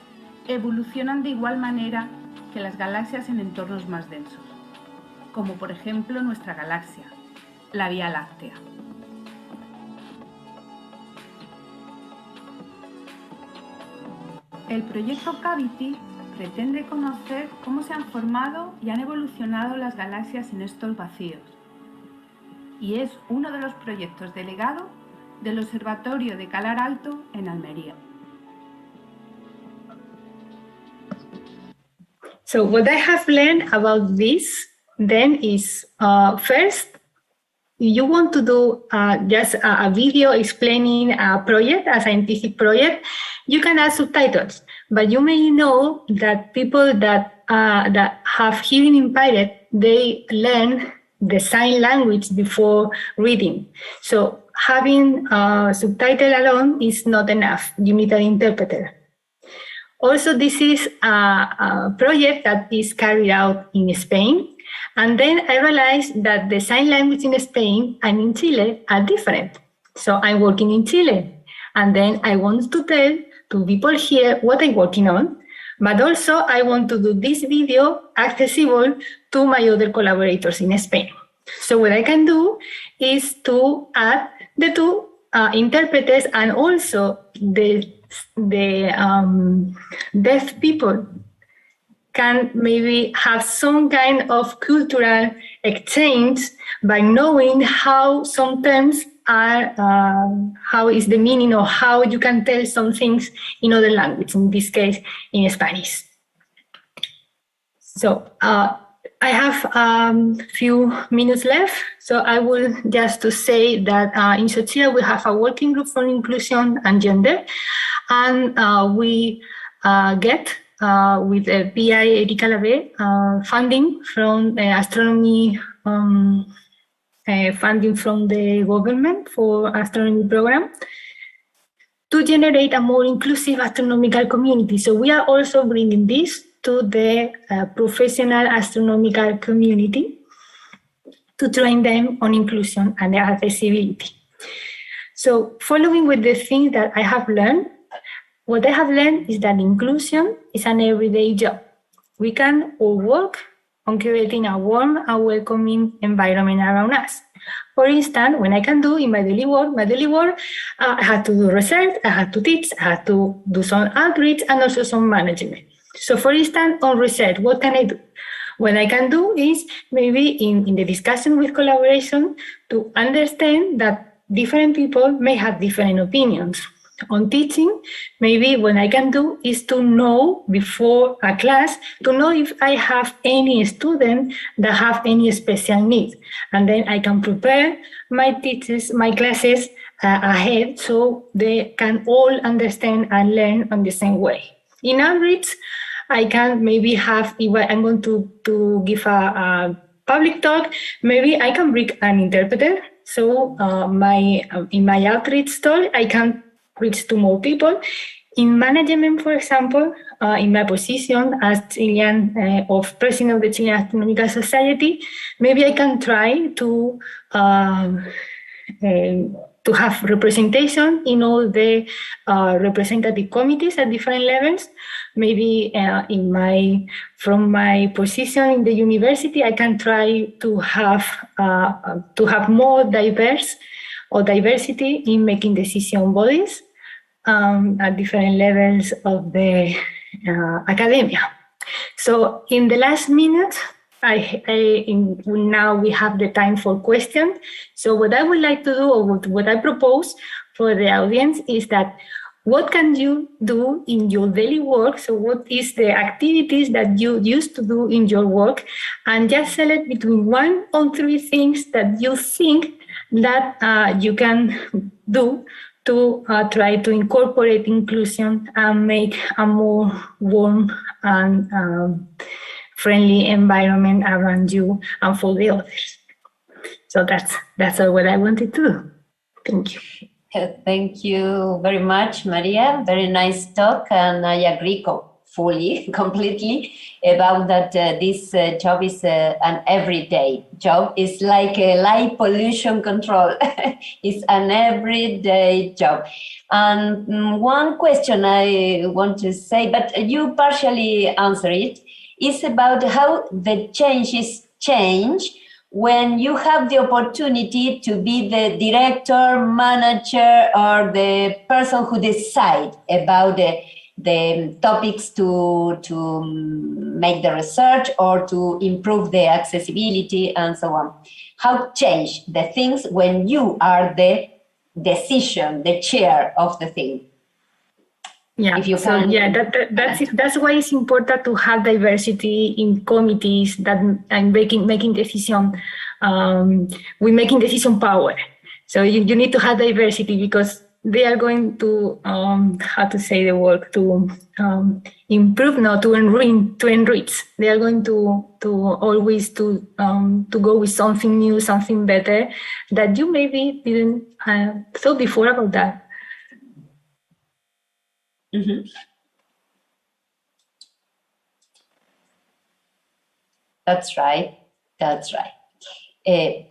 evolucionan de igual manera que las galaxias en entornos más densos, como por ejemplo nuestra galaxia, la Vía Láctea. El proyecto Cavity pretende conocer cómo se han formado y han evolucionado las galaxias en estos vacíos, y es uno de los proyectos delegado del Observatorio de Calar Alto en Almería. So what I have learned about this then is first, you want to do just a video explaining a project, a scientific project, you can add subtitles, but you may know that people that have hearing impaired, they learn the sign language before reading. So having subtitle alone is not enough. You need an interpreter. Also, this is a project that is carried out in Spain. And then I realized that the sign language in Spain and in Chile are different. So I'm working in Chile. And then I want to tell to people here what I'm working on. But also I want to do this video accessible to my other collaborators in Spain. So what I can do is to add the two interpreters and also the deaf people can maybe have some kind of cultural exchange by knowing how some terms are, how is the meaning or how you can tell some things in other language, in this case, in Spanish. So I have a few minutes left, so I will just to say that in Xochitl we have a working group for inclusion and gender, and we get with the PI Erika Labbé funding from astronomy, funding from the government for astronomy program. to generate a more inclusive astronomical community. So we are also bringing this to the professional astronomical community to train them on inclusion and accessibility. So following with the things that I have learned, what I have learned is that inclusion is an everyday job. We can all work on creating a warm and welcoming environment around us. For instance, when I can do in my daily work, I had to do research, I had to teach, I had to do some outreach and also some management. So for instance, on research, what can I do? What I can do is maybe in the discussion with collaboration to understand that different people may have different opinions. On teaching, maybe what I can do is to know before a class, to know if I have any student that have any special needs. And then I can prepare my teachers, my classes ahead so they can all understand and learn on the same way. In outreach, I can maybe have, if I'm going to give a public talk, maybe I can bring an interpreter. So in my outreach talk, I can reach to more people. In management, for example, in my position as Chilean of president of the Chilean Astronomical Society, maybe I can try to have representation in all the representative committees at different levels. Maybe from my position in the university, I can try to have more diversity in making decision bodies at different levels of the academia. So in the last minute, now we have the time for questions. So what I would like to do, or what I propose for the audience, is that what can you do in your daily work? So what is the activities that you used to do in your work? And just select between 1 or 3 things that you think that you can do to try to incorporate inclusion and make a more warm and friendly environment around you and for the others. So that's all what I wanted to do. Thank you. Thank you very much, Maria. Very nice talk, and I agree fully, completely about that. This job is an everyday job. It's like a light pollution control. It's an everyday job. And one question I want to say, but you partially answer it, is about how the changes change when you have the opportunity to be the director, manager, or the person who decides about the topics to make the research or to improve the accessibility and so on. How change the things when you are the decision, the chair of the thing? Yeah, if you can, that's why it's important to have diversity in committees that and making decision. We're making decision power. So you need to have diversity because they are going to how to say the word, to improve, not to enrich. They are going to always to go with something new, something better that you maybe didn't thought before about that. Mm-hmm. That's right. That's right.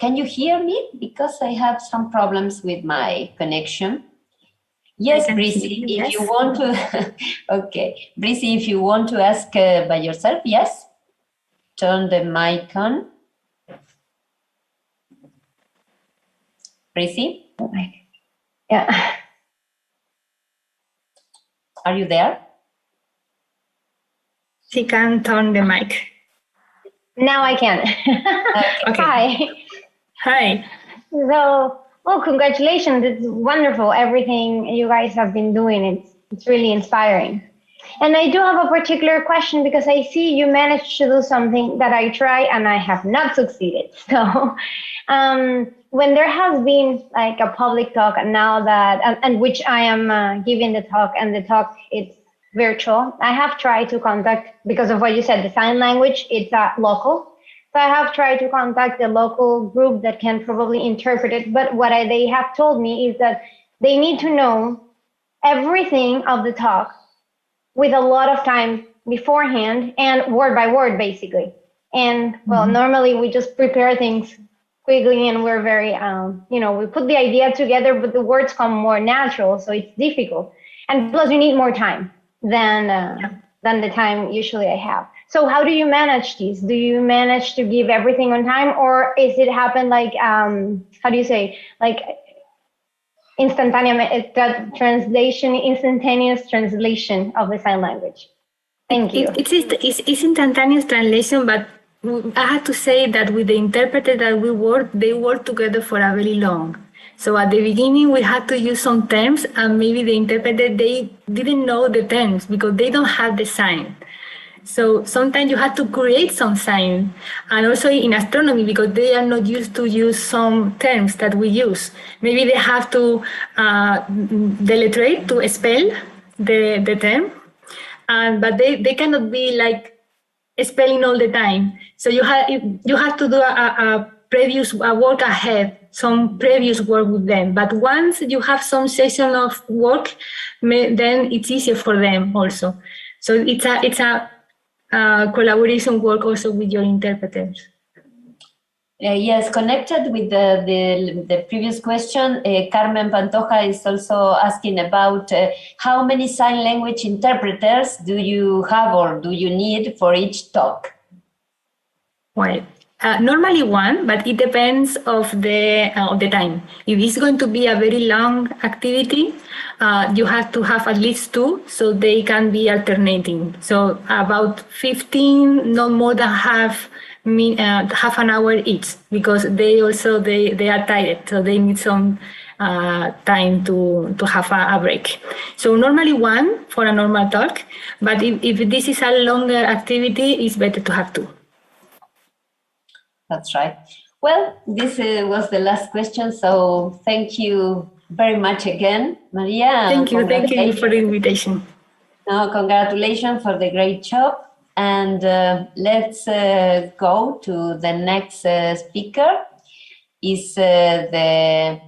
Can you hear me? Because I have some problems with my connection. Yes, Brissy, if you want to. Okay, Brissy, if you want to ask by yourself, yes. Turn the mic on. Brissy? Yeah. Are you there? She can turn the mic. Now I can. Okay. Hi. Hi. So, well, congratulations. It's wonderful, everything you guys have been doing. It's really inspiring. And I do have a particular question because I see you managed to do something that I tried and I have not succeeded. So when there has been like a public talk and now that, and which I am giving the talk and the talk it's virtual, I have tried to contact, because of what you said, the sign language, it's local. So I have tried to contact the local group that can probably interpret it. But what they have told me is that they need to know everything of the talk with a lot of time beforehand and word by word, basically. And well, normally we just prepare things quickly and we're very, we put the idea together, but the words come more natural, so it's difficult. And plus you need more time than the time usually I have. So how do you manage this? Do you manage to give everything on time, or is it happen like, how do you say, like instantaneous translation of the sign language? Thank you. It's instantaneous translation, but I have to say that with the interpreter that we work, they work together for a very long. So at the beginning, we had to use some terms, and maybe the interpreter, they didn't know the terms because they don't have the sign. So sometimes you have to create some sign, and also in astronomy, because they are not used to use some terms that we use. Maybe they have to deletrate to spell the term, but they cannot be like spelling all the time. So you have to do a previous work ahead, some previous work with them. But once you have some session of work, then it's easier for them also. So it's a collaboration work also with your interpreters. Yes, connected with the previous question, Carmen Pantoja is also asking about how many sign language interpreters do you have or do you need for each talk? Well, normally one, but it depends of the time. If it's going to be a very long activity, you have to have at least two, so they can be alternating. So about 15, not more than half an hour each, because they are tired, so they need some time to have a break. So normally one for a normal talk, but if this is a longer activity, it's better to have two. That's right. Well, this was the last question, so thank you very much again, Maria. Thank you for the invitation. No, congratulations for the great job. And let's go to the next speaker. Is the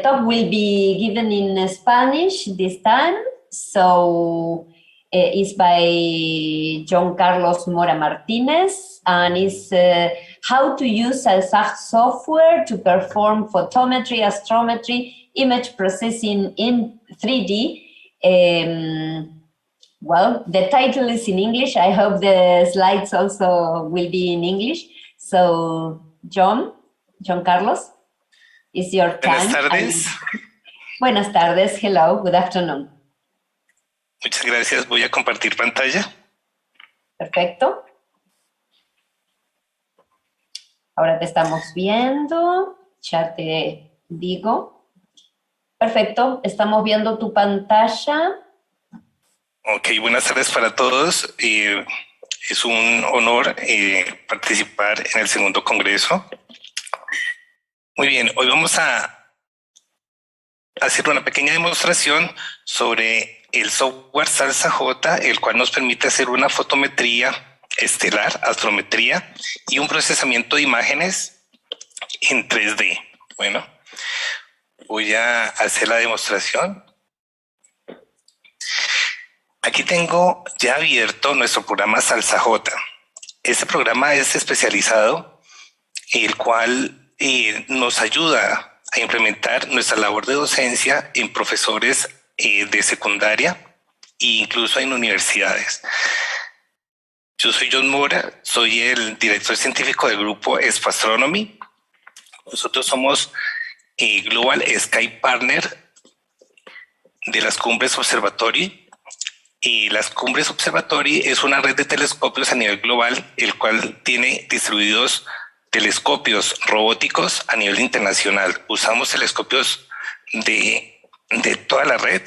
talk will be given in Spanish this time. So it's by John Carlos Mora Martinez, and it's how to use a software to perform photometry, astrometry, image processing in 3D. Well, the title is in English. I hope the slides also will be in English. So, John Carlos, it's your time. Buenas tardes. Buenas tardes. Hello. Good afternoon. Muchas gracias. Voy a compartir pantalla. Perfecto. Ahora te estamos viendo. Ya te digo. Perfecto. Estamos viendo tu pantalla. Ok, buenas tardes para todos. Es un honor participar en el segundo congreso. Muy bien, hoy vamos a hacer una pequeña demostración sobre el software Salsa J, el cual nos permite hacer una fotometría estelar, astrometría y un procesamiento de imágenes en 3D. Bueno, voy a hacer la demostración. Aquí tengo ya abierto nuestro programa Salsa J. Este programa es especializado, el cual nos ayuda a implementar nuestra labor de docencia en profesores de secundaria e incluso en universidades. Yo soy John Mora, soy el director científico del grupo Astronomy. Nosotros somos Global Sky Partner de las Cumbres Observatory. Y las Cumbres Observatory es una red de telescopios a nivel global, el cual tiene distribuidos telescopios robóticos a nivel internacional. Usamos telescopios de toda la red.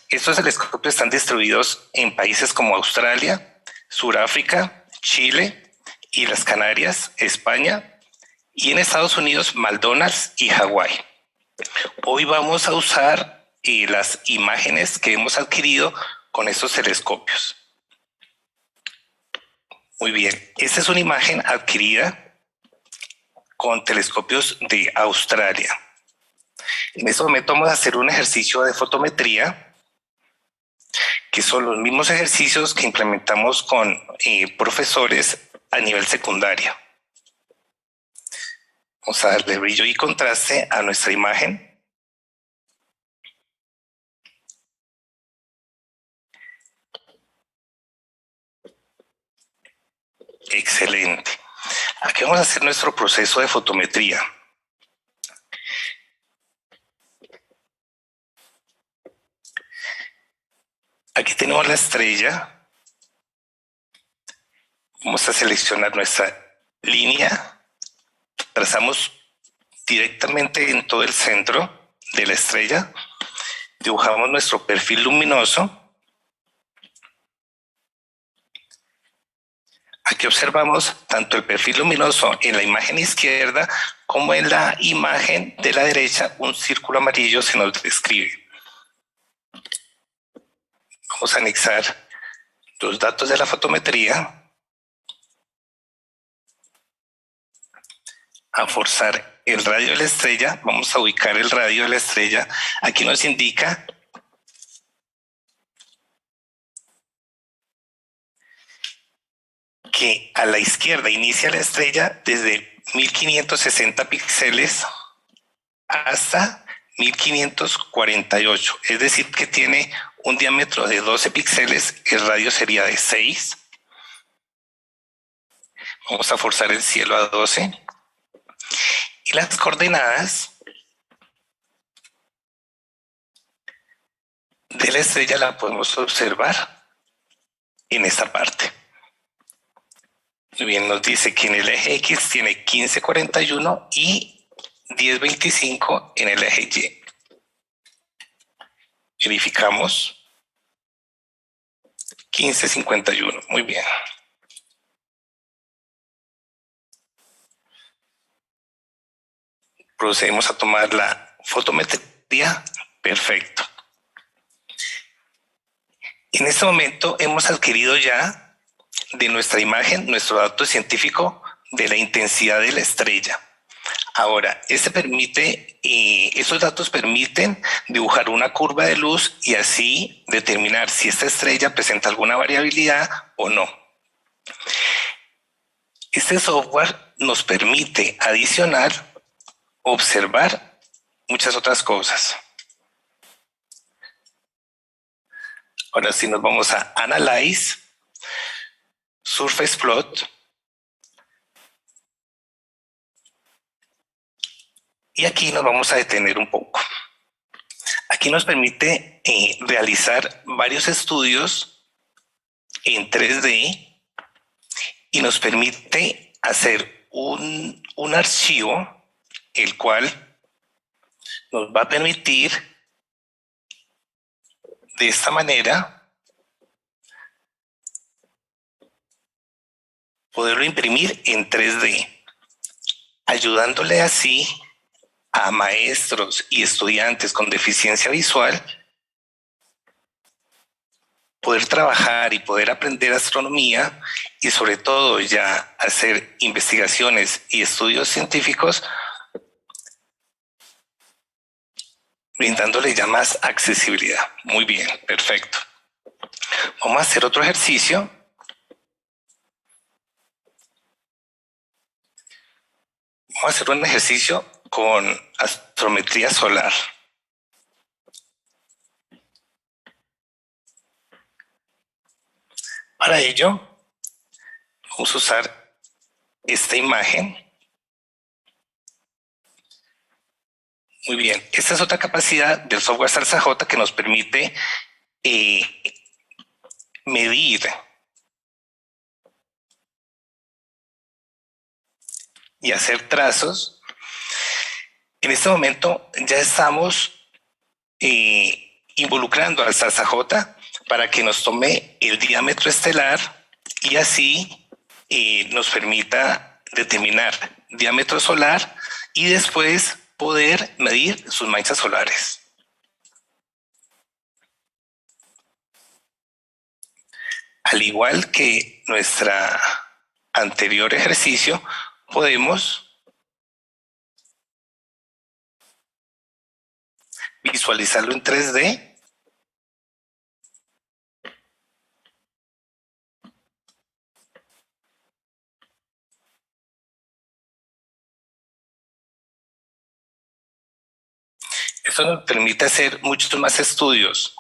Estos telescopios están distribuidos en países como Australia, Sudáfrica, Chile y las Canarias, España, y en Estados Unidos, McDonald's y Hawái. Hoy vamos a usar las imágenes que hemos adquirido con estos telescopios. Muy bien, esta es una imagen adquirida con telescopios de Australia. En este momento vamos a hacer un ejercicio de fotometría, que son los mismos ejercicios que implementamos con profesores a nivel secundario. Vamos a darle brillo y contraste a nuestra imagen. Excelente. Aquí vamos a hacer nuestro proceso de fotometría. Aquí tenemos la estrella. Vamos a seleccionar nuestra línea. Trazamos directamente en todo el centro de la estrella. Dibujamos nuestro perfil luminoso. Aquí observamos tanto el perfil luminoso en la imagen izquierda como en la imagen de la derecha. Un círculo amarillo se nos describe. Vamos a anexar los datos de la fotometría, a forzar el radio de la estrella. Vamos a ubicar el radio de la estrella. Aquí nos indica que a la izquierda inicia la estrella desde 1560 píxeles hasta 1548, es decir, que tiene un diámetro de 12 píxeles, el radio sería de 6. Vamos a forzar el cielo a 12. Y las coordenadas de la estrella la podemos observar en esta parte. Muy bien, nos dice que en el eje X tiene 1541 y 1025 en el eje Y. Verificamos. 1551, muy bien. Procedemos a tomar la fotometría. Perfecto. En este momento hemos adquirido ya de nuestra imagen nuestro dato científico de la intensidad de la estrella. Ahora, esos datos permiten dibujar una curva de luz y así determinar si esta estrella presenta alguna variabilidad o no. Este software nos permite adicionar, observar muchas otras cosas. Ahora sí nos vamos a Analyze, Surface Plot. Y aquí nos vamos a detener un poco. Aquí nos permite realizar varios estudios en 3D y nos permite hacer un archivo, el cual nos va a permitir de esta manera poderlo imprimir en 3D, ayudándole así a maestros y estudiantes con deficiencia visual poder trabajar y poder aprender astronomía y sobre todo ya hacer investigaciones y estudios científicos, brindándole ya más accesibilidad. Muy bien, perfecto. Vamos a hacer otro ejercicio. Vamos a hacer un ejercicio con astrometría solar. Para ello, vamos a usar esta imagen. Muy bien, esta es otra capacidad del software StarSJ que nos permite medir y hacer trazos. En este momento ya estamos involucrando al StarSJ para que nos tome el diámetro estelar y así nos permita determinar diámetro solar y después poder medir sus manchas solares. Al igual que nuestro anterior ejercicio, podemos visualizarlo en 3D. Eso nos permite hacer muchos más estudios.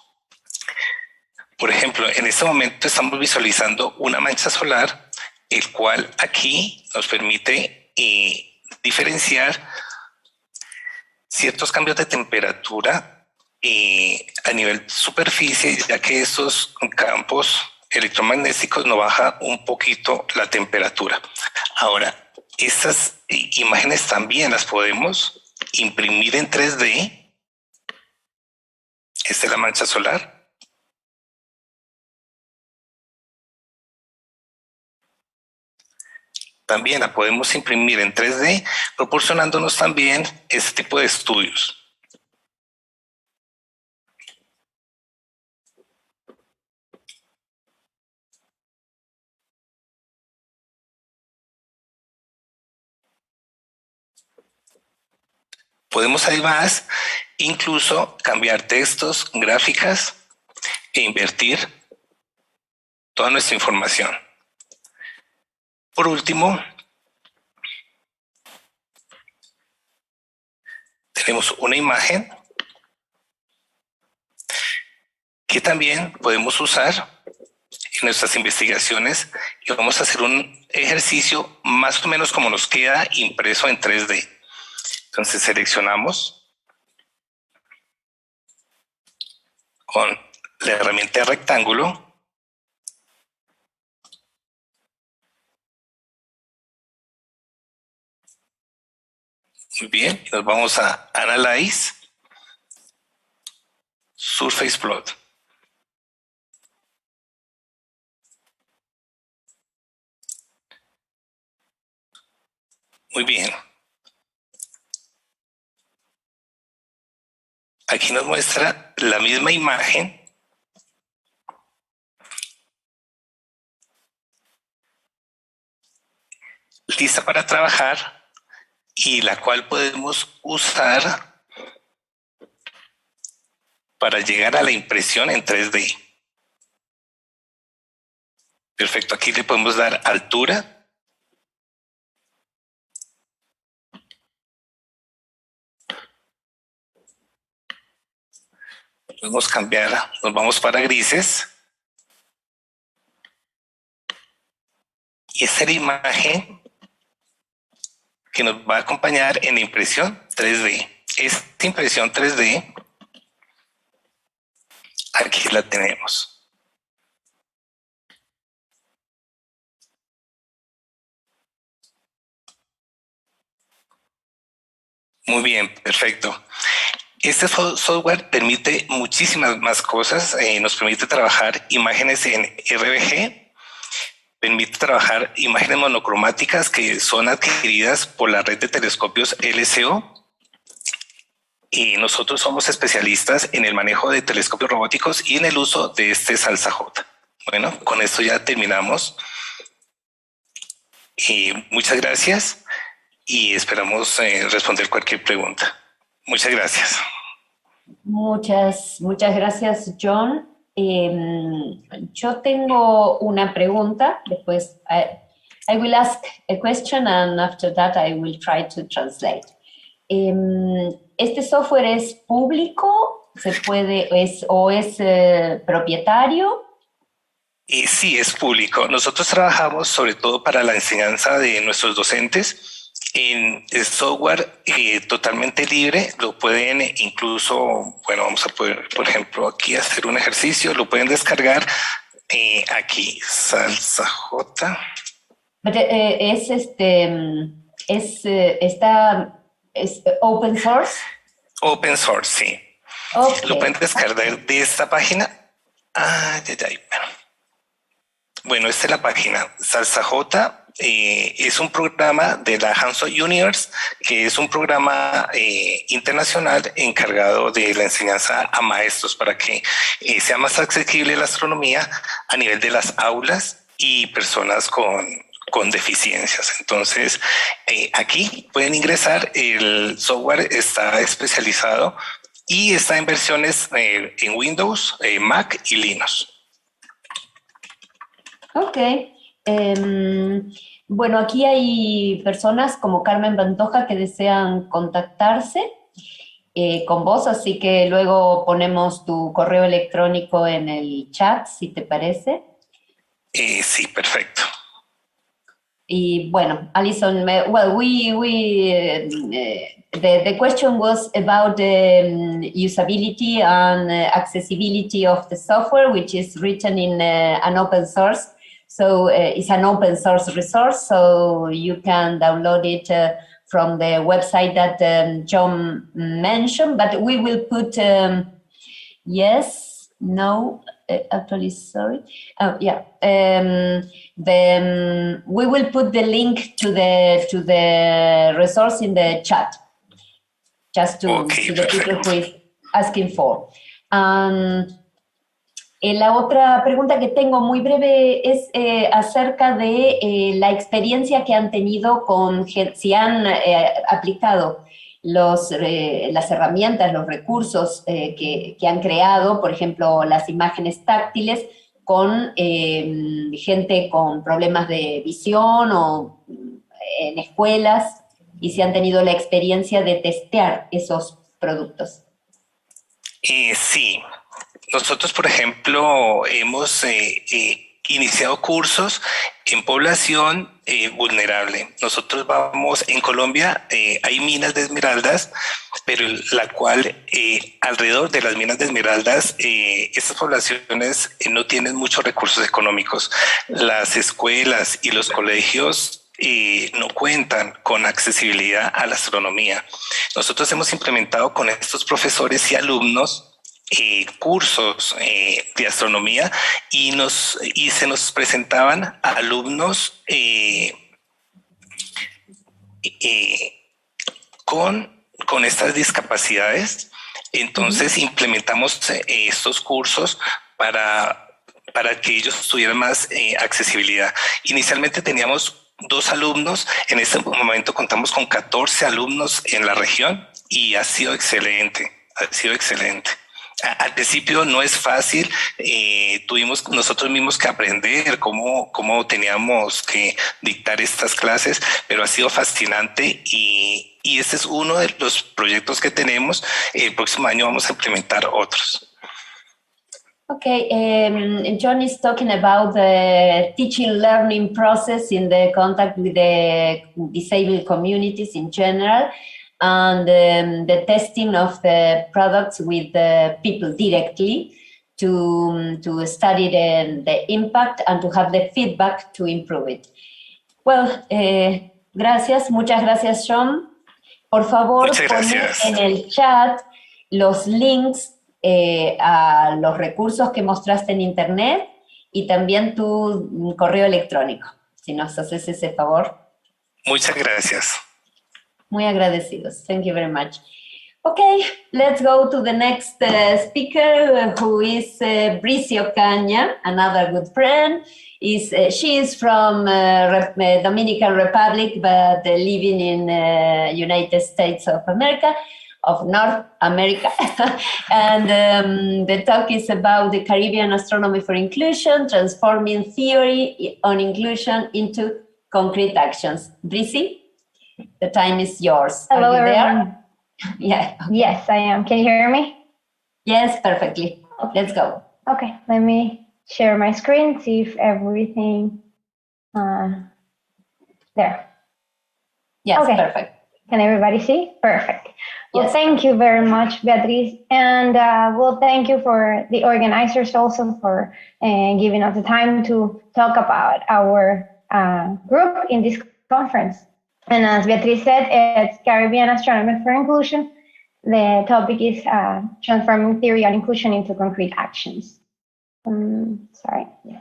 Por ejemplo, en este momento estamos visualizando una mancha solar, el cual aquí nos permite diferenciar ciertos cambios de temperatura a nivel superficie, ya que estos campos electromagnéticos nos bajan un poquito la temperatura. Ahora, estas imágenes también las podemos imprimir en 3D. Esta es la mancha solar. También la podemos imprimir en 3D, proporcionándonos también este tipo de estudios. Podemos además incluso cambiar textos, gráficas e invertir toda nuestra información. Por último, tenemos una imagen que también podemos usar en nuestras investigaciones y vamos a hacer un ejercicio más o menos como nos queda impreso en 3D. Entonces seleccionamos con la herramienta de rectángulo. Muy bien, nos vamos a Analyze, Surface Plot. Muy bien. Aquí nos muestra la misma imagen. Lista para trabajar y la cual podemos usar para llegar a la impresión en 3D. Perfecto, aquí le podemos dar altura. Podemos cambiar, nos vamos para grises. Y esta es la imagen que nos va a acompañar en la impresión 3D. Esta impresión 3D, aquí la tenemos. Muy bien, perfecto. Este software permite muchísimas más cosas. Nos permite trabajar imágenes en RGB, permite trabajar imágenes monocromáticas que son adquiridas por la red de telescopios LCO. Y nosotros somos especialistas en el manejo de telescopios robóticos y en el uso de este salsa J. Bueno, con esto ya terminamos. Y muchas gracias y esperamos responder cualquier pregunta. Muchas gracias. Muchas gracias, John. Yo tengo una pregunta. Después, I will ask a question and after that I will try to translate. ¿Este software es público? ¿Se puede, es propietario? Sí, es público. Nosotros trabajamos sobre todo para la enseñanza de nuestros docentes en el software totalmente libre. Lo pueden incluso, bueno, vamos a poder, por ejemplo, aquí hacer un ejercicio, lo pueden descargar aquí, salsa J. But, ¿es open source? Open source, sí. Okay. Lo pueden descargar de esta página. Bueno, esta es la página. Salsa J es un programa de la Hanson Universe, que es un programa internacional encargado de la enseñanza a maestros para que sea más accesible la astronomía a nivel de las aulas y personas con deficiencias. Entonces, aquí pueden ingresar, el software está especializado y está en versiones en Windows, Mac y Linux. Ok. Bueno, aquí hay personas como Carmen Pantoja que desean contactarse con vos, así que luego ponemos tu correo electrónico en el chat, si te parece. Sí, perfecto. Y bueno, Alison, well, the question was about the usability and accessibility of the software, which is written in an open source. So it's an open source resource, so you can download it from the website that John mentioned, but we will put, yes, no, actually, sorry. Oh, yeah. We will put the link to the resource in the chat, just to the people who is asking for. La otra pregunta que tengo muy breve es acerca de la experiencia que han tenido con, si han aplicado las herramientas, los recursos que han creado, por ejemplo, las imágenes táctiles, con gente con problemas de visión o en escuelas, y si han tenido la experiencia de testear esos productos. Sí. Nosotros, por ejemplo, hemos iniciado cursos en población vulnerable. Nosotros vamos, en Colombia hay minas de esmeraldas, pero la cual alrededor de las minas de esmeraldas, estas poblaciones no tienen muchos recursos económicos. Las escuelas y los colegios no cuentan con accesibilidad a la astronomía. Nosotros hemos implementado con estos profesores y alumnos cursos de astronomía y se nos presentaban alumnos con estas discapacidades. Entonces implementamos estos cursos para que ellos tuvieran más accesibilidad. Inicialmente teníamos 2 alumnos, en este momento contamos con 14 alumnos en la región y ha sido excelente, Al principio no es fácil, tuvimos nosotros mismos que aprender cómo teníamos que dictar estas clases, pero ha sido fascinante y este es uno de los proyectos que tenemos. El próximo año vamos a implementar otros. Okay, John is talking about the teaching learning process in the contact with the disabled communities in general, and the testing of the products with the people directly to study the impact and to have the feedback to improve it. Well, muchas gracias, John. Por favor, poner en el chat los links a los recursos que mostraste en internet y también tu correo electrónico, si nos haces ese favor. Muchas gracias. Muy agradecidos. Thank you very much. Okay, let's go to the next speaker, who is Brici Ocaña, another good friend. She is from Dominican Republic, but living in United States of America, of North America. And the talk is about the Caribbean astronomy for inclusion, transforming theory on inclusion into concrete actions. Brici, the time is yours. Hello, Are you everyone. there? Yeah. Okay. Yes, I am. Can you hear me? Yes, perfectly. Okay. Let's go. Okay, let me share my screen, see if everything there. Yes, okay. Perfect. Can everybody see? Perfect. Well, Yes. thank you very much, Beatriz. And well, thank you for the organizers also for giving us the time to talk about our group in this conference. And as Beatriz said, it's Caribbean Astronomy for Inclusion. The topic is transforming theory on inclusion into concrete actions. Sorry. Yeah.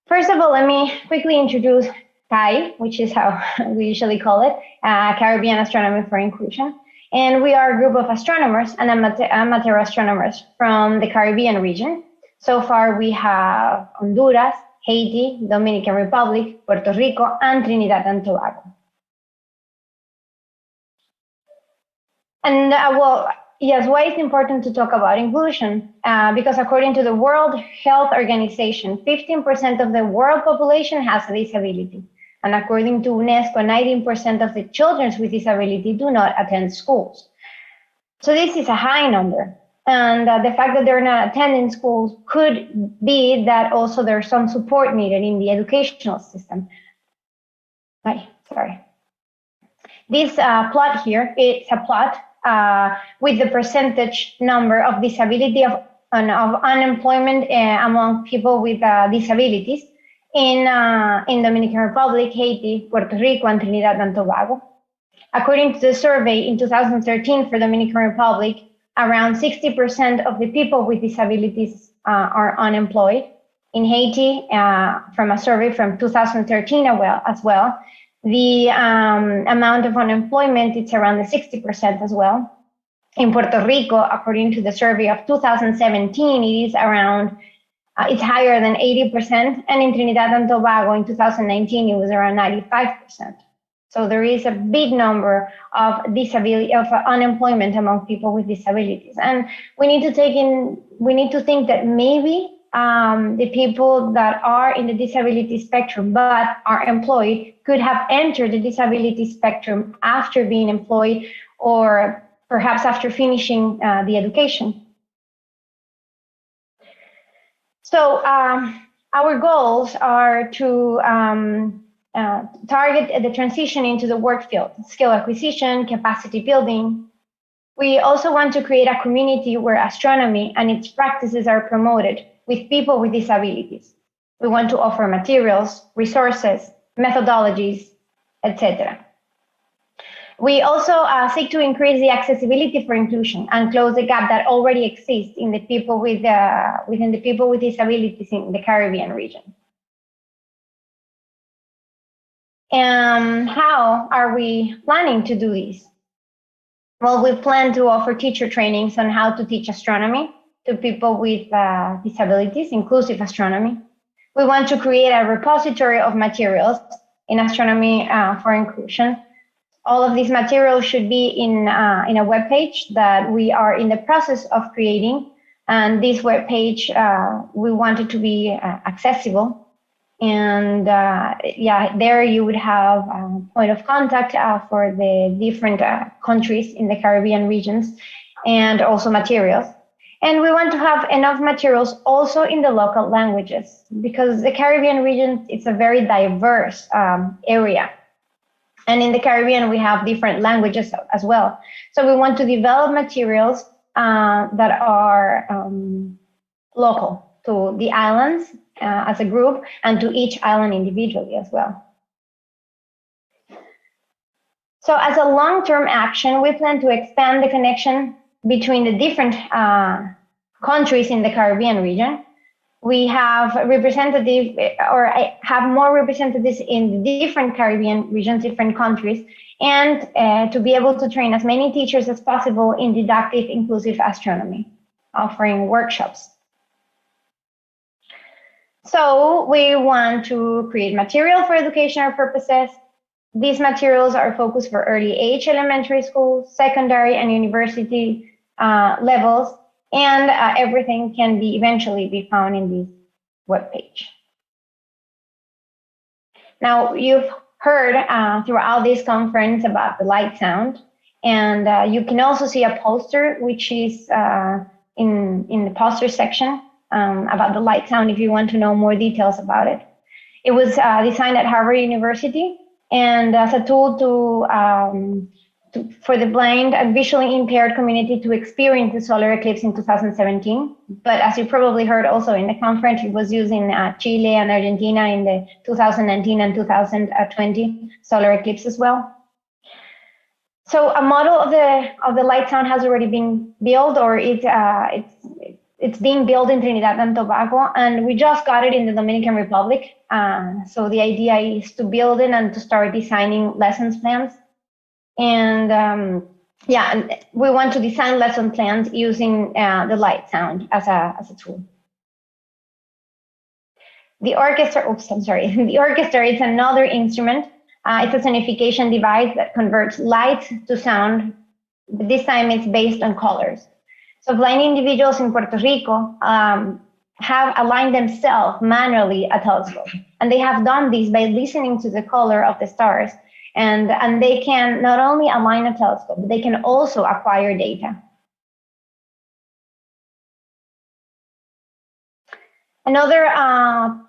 First of all, let me quickly introduce CAI, which is how we usually call it, Caribbean Astronomy for Inclusion. And we are a group of astronomers and amateur astronomers from the Caribbean region. So far, we have Honduras, Haiti, Dominican Republic, Puerto Rico, and Trinidad and Tobago. And well, yes, why it's important to talk about inclusion? Because according to the World Health Organization, 15% of the world population has a disability. And according to UNESCO, 19% of the children with disability do not attend schools. So this is a high number. And the fact that they're not attending schools could be that also there's some support needed in the educational system. This plot here, it's a plot with the percentage number of disability of unemployment among people with disabilities in Dominican Republic, Haiti, Puerto Rico, and Trinidad and Tobago. According to the survey in 2013 for Dominican Republic, around 60% of the people with disabilities are unemployed. In Haiti, from a survey from 2013 as well, the amount of unemployment is around the 60% as well. In Puerto Rico, according to the survey of 2017, it is around, it's higher than 80%. And in Trinidad and Tobago in 2019, it was around 95%. So there is a big number of unemployment among people with disabilities. And we need to think that maybe the people that are in the disability spectrum but are employed could have entered the disability spectrum after being employed or perhaps after finishing the education. So our goals are to target the transition into the work field, skill acquisition, capacity building. We also want to create a community where astronomy and its practices are promoted with people with disabilities. We want to offer materials, resources, methodologies, etc. We also seek to increase the accessibility for inclusion and close the gap that already exists in the people with within the people with disabilities in the Caribbean region. And how are we planning to do this? Well, we plan to offer teacher trainings on how to teach astronomy to people with disabilities, inclusive astronomy. We want to create a repository of materials in astronomy for inclusion. All of these materials should be in a web page that we are in the process of creating. And this web page, we want it to be accessible. And there you would have a point of contact for the different countries in the Caribbean regions and also materials. And we want to have enough materials also in the local languages because the Caribbean region, it's a very diverse area. And in the Caribbean, we have different languages as well. So we want to develop materials that are local to the islands as a group and to each island individually as well. So as a long-term action, we plan to expand the connection between the different countries in the Caribbean region. We have representatives or have more representatives in the different Caribbean regions, different countries, and to be able to train as many teachers as possible in didactic inclusive astronomy, offering workshops. So we want to create material for educational purposes. These materials are focused for early age elementary school, secondary and university levels, and everything can be eventually be found in this webpage. Now, you've heard throughout this conference about the light sound, and you can also see a poster, which is in the poster section about the light sound if you want to know more details about it. It was designed at Harvard University and as a tool for the blind and visually impaired community to experience the solar eclipse in 2017. But as you probably heard also in the conference, it was used in Chile and Argentina in the 2019 and 2020 solar eclipse as well. So a model of the light sound has already been built, or it's being built in Trinidad and Tobago, and we just got it in the Dominican Republic. So the idea is to build it and to start designing lessons plans. And we want to design lesson plans using the light sound as a tool. The orchestra, the orchestra is another instrument. It's a sonification device that converts light to sound This time it's based on colors. So blind individuals in Puerto Rico have aligned themselves manually a telescope. And they have done this by listening to the color of the stars. And they can not only align a telescope, but they can also acquire data. Another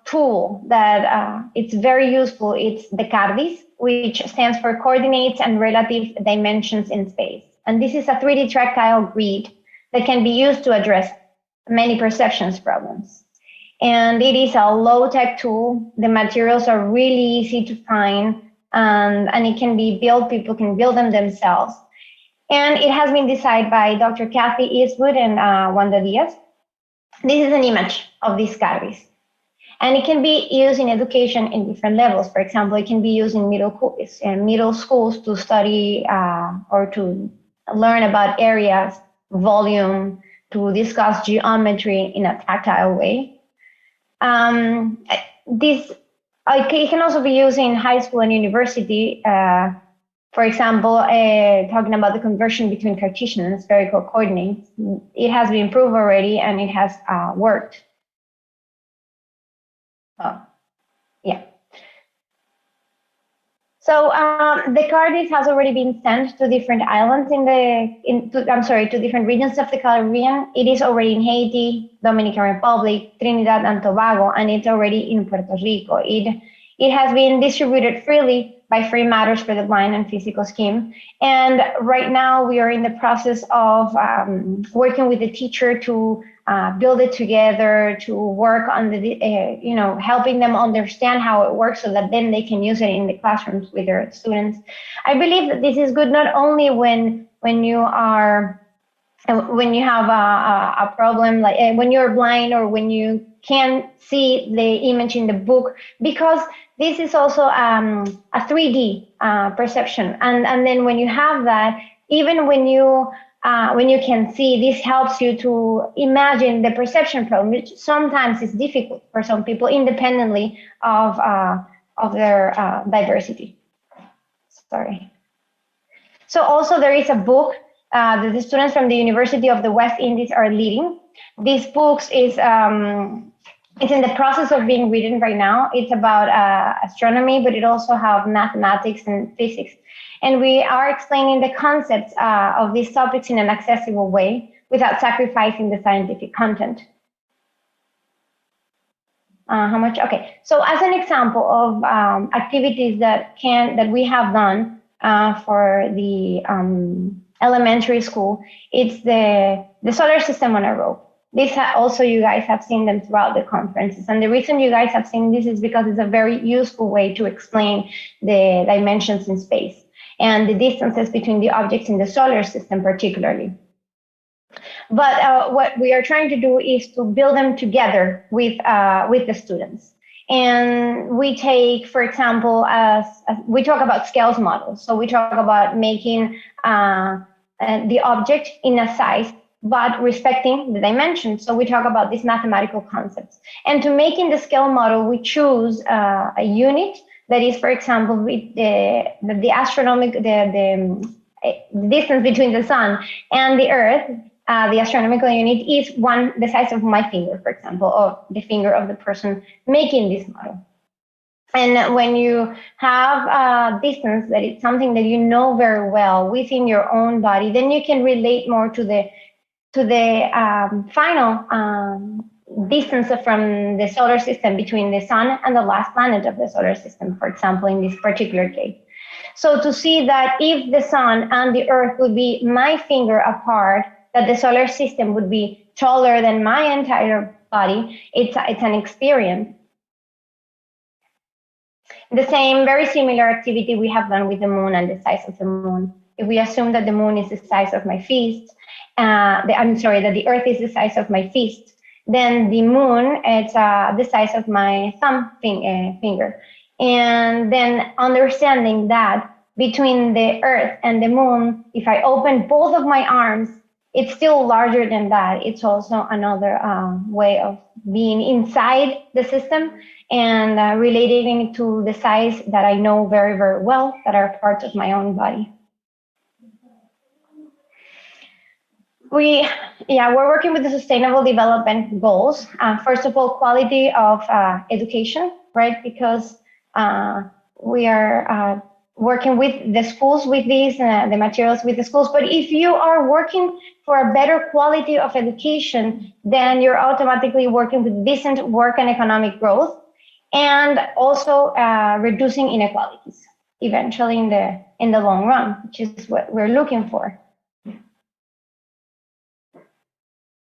tool that it's very useful, it's the CARDIS, which stands for Coordinates and Relative Dimensions in Space. And this is a 3D tactile grid that can be used to address many perceptions problems. And it is a low-tech tool. The materials are really easy to find, and it can be built, people can build them themselves. And it has been designed by Dr. Kathy Eastwood and Wanda Diaz. This is an image of this CARDIS. And it can be used in education in different levels. For example, it can be used in middle schools to study or to learn about areas, volume, to discuss geometry in a tactile way. It can also be used in high school and university. For example, talking about the conversion between Cartesian and spherical coordinates. It has been proved already and it has worked. Yeah. So the CARDIS has already been sent to different islands to different regions of the Caribbean. It is already in Haiti, Dominican Republic, Trinidad and Tobago, and it's already in Puerto Rico. It has been distributed freely by Free Matters for the Blind and Physical Scheme. And right now we are in the process of working with the teacher to build it together, to work on the, helping them understand how it works so that then they can use it in the classrooms with their students. I believe that this is good not only when you have a problem, like when you're blind or when you can't see the image in the book, because this is also a 3D perception. And then when you have that, even when you can see, this helps you to imagine the perception problem, which sometimes is difficult for some people, independently of their diversity. Sorry. So also there is a book that the students from the University of the West Indies are leading. This book is it's in the process of being written right now. It's about astronomy, but it also has mathematics and physics. And we are explaining the concepts of these topics in an accessible way without sacrificing the scientific content. How much? Okay. So as an example of activities that we have done for the elementary school, it's the solar system on a rope. This also, you guys have seen them throughout the conferences. And the reason you guys have seen this is because it's a very useful way to explain the dimensions in space and the distances between the objects in the solar system particularly. But what we are trying to do is to build them together with the students. And we take, for example, we talk about scales models. So we talk about making the object in a size, but respecting the dimensions. So we talk about these mathematical concepts. And to making the scale model, we choose a unit that is, for example, the astronomical, the distance between the sun and the Earth. The astronomical unit is the size of my finger, for example, or the finger of the person making this model. And when you have a distance that is something that you know very well within your own body, then you can relate more to the final distance from the solar system between the sun and the last planet of the solar system, for example, in this particular case. So to see that if the sun and the Earth would be my finger apart, that the solar system would be taller than my entire body, it's an experience. The same, very similar activity we have done with the moon and the size of the moon. If we assume that the moon is the size of my fist, that the Earth is the size of my fist, then the moon is the size of my thumb finger. And then understanding that between the Earth and the moon, if I open both of my arms, it's still larger than that. It's also another way of being inside the system and relating it to the size that I know very, very well, that are parts of my own body. we're working with the Sustainable Development Goals. First of all, quality of education, right? Because we are working with the schools with these, the materials with the schools. But if you are working for a better quality of education, then you're automatically working with decent work and economic growth, and also reducing inequalities eventually in the long run, which is what we're looking for.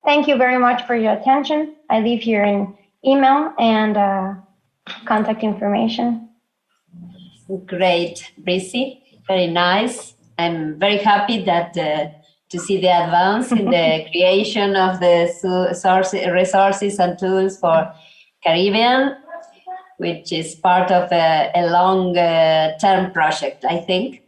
Thank you very much for your attention. I leave here an email and contact information. Great, Brissy, very nice. I'm very happy that to see the advance in the creation of the resources and tools for Caribbean, which is part of a long-term project, I think.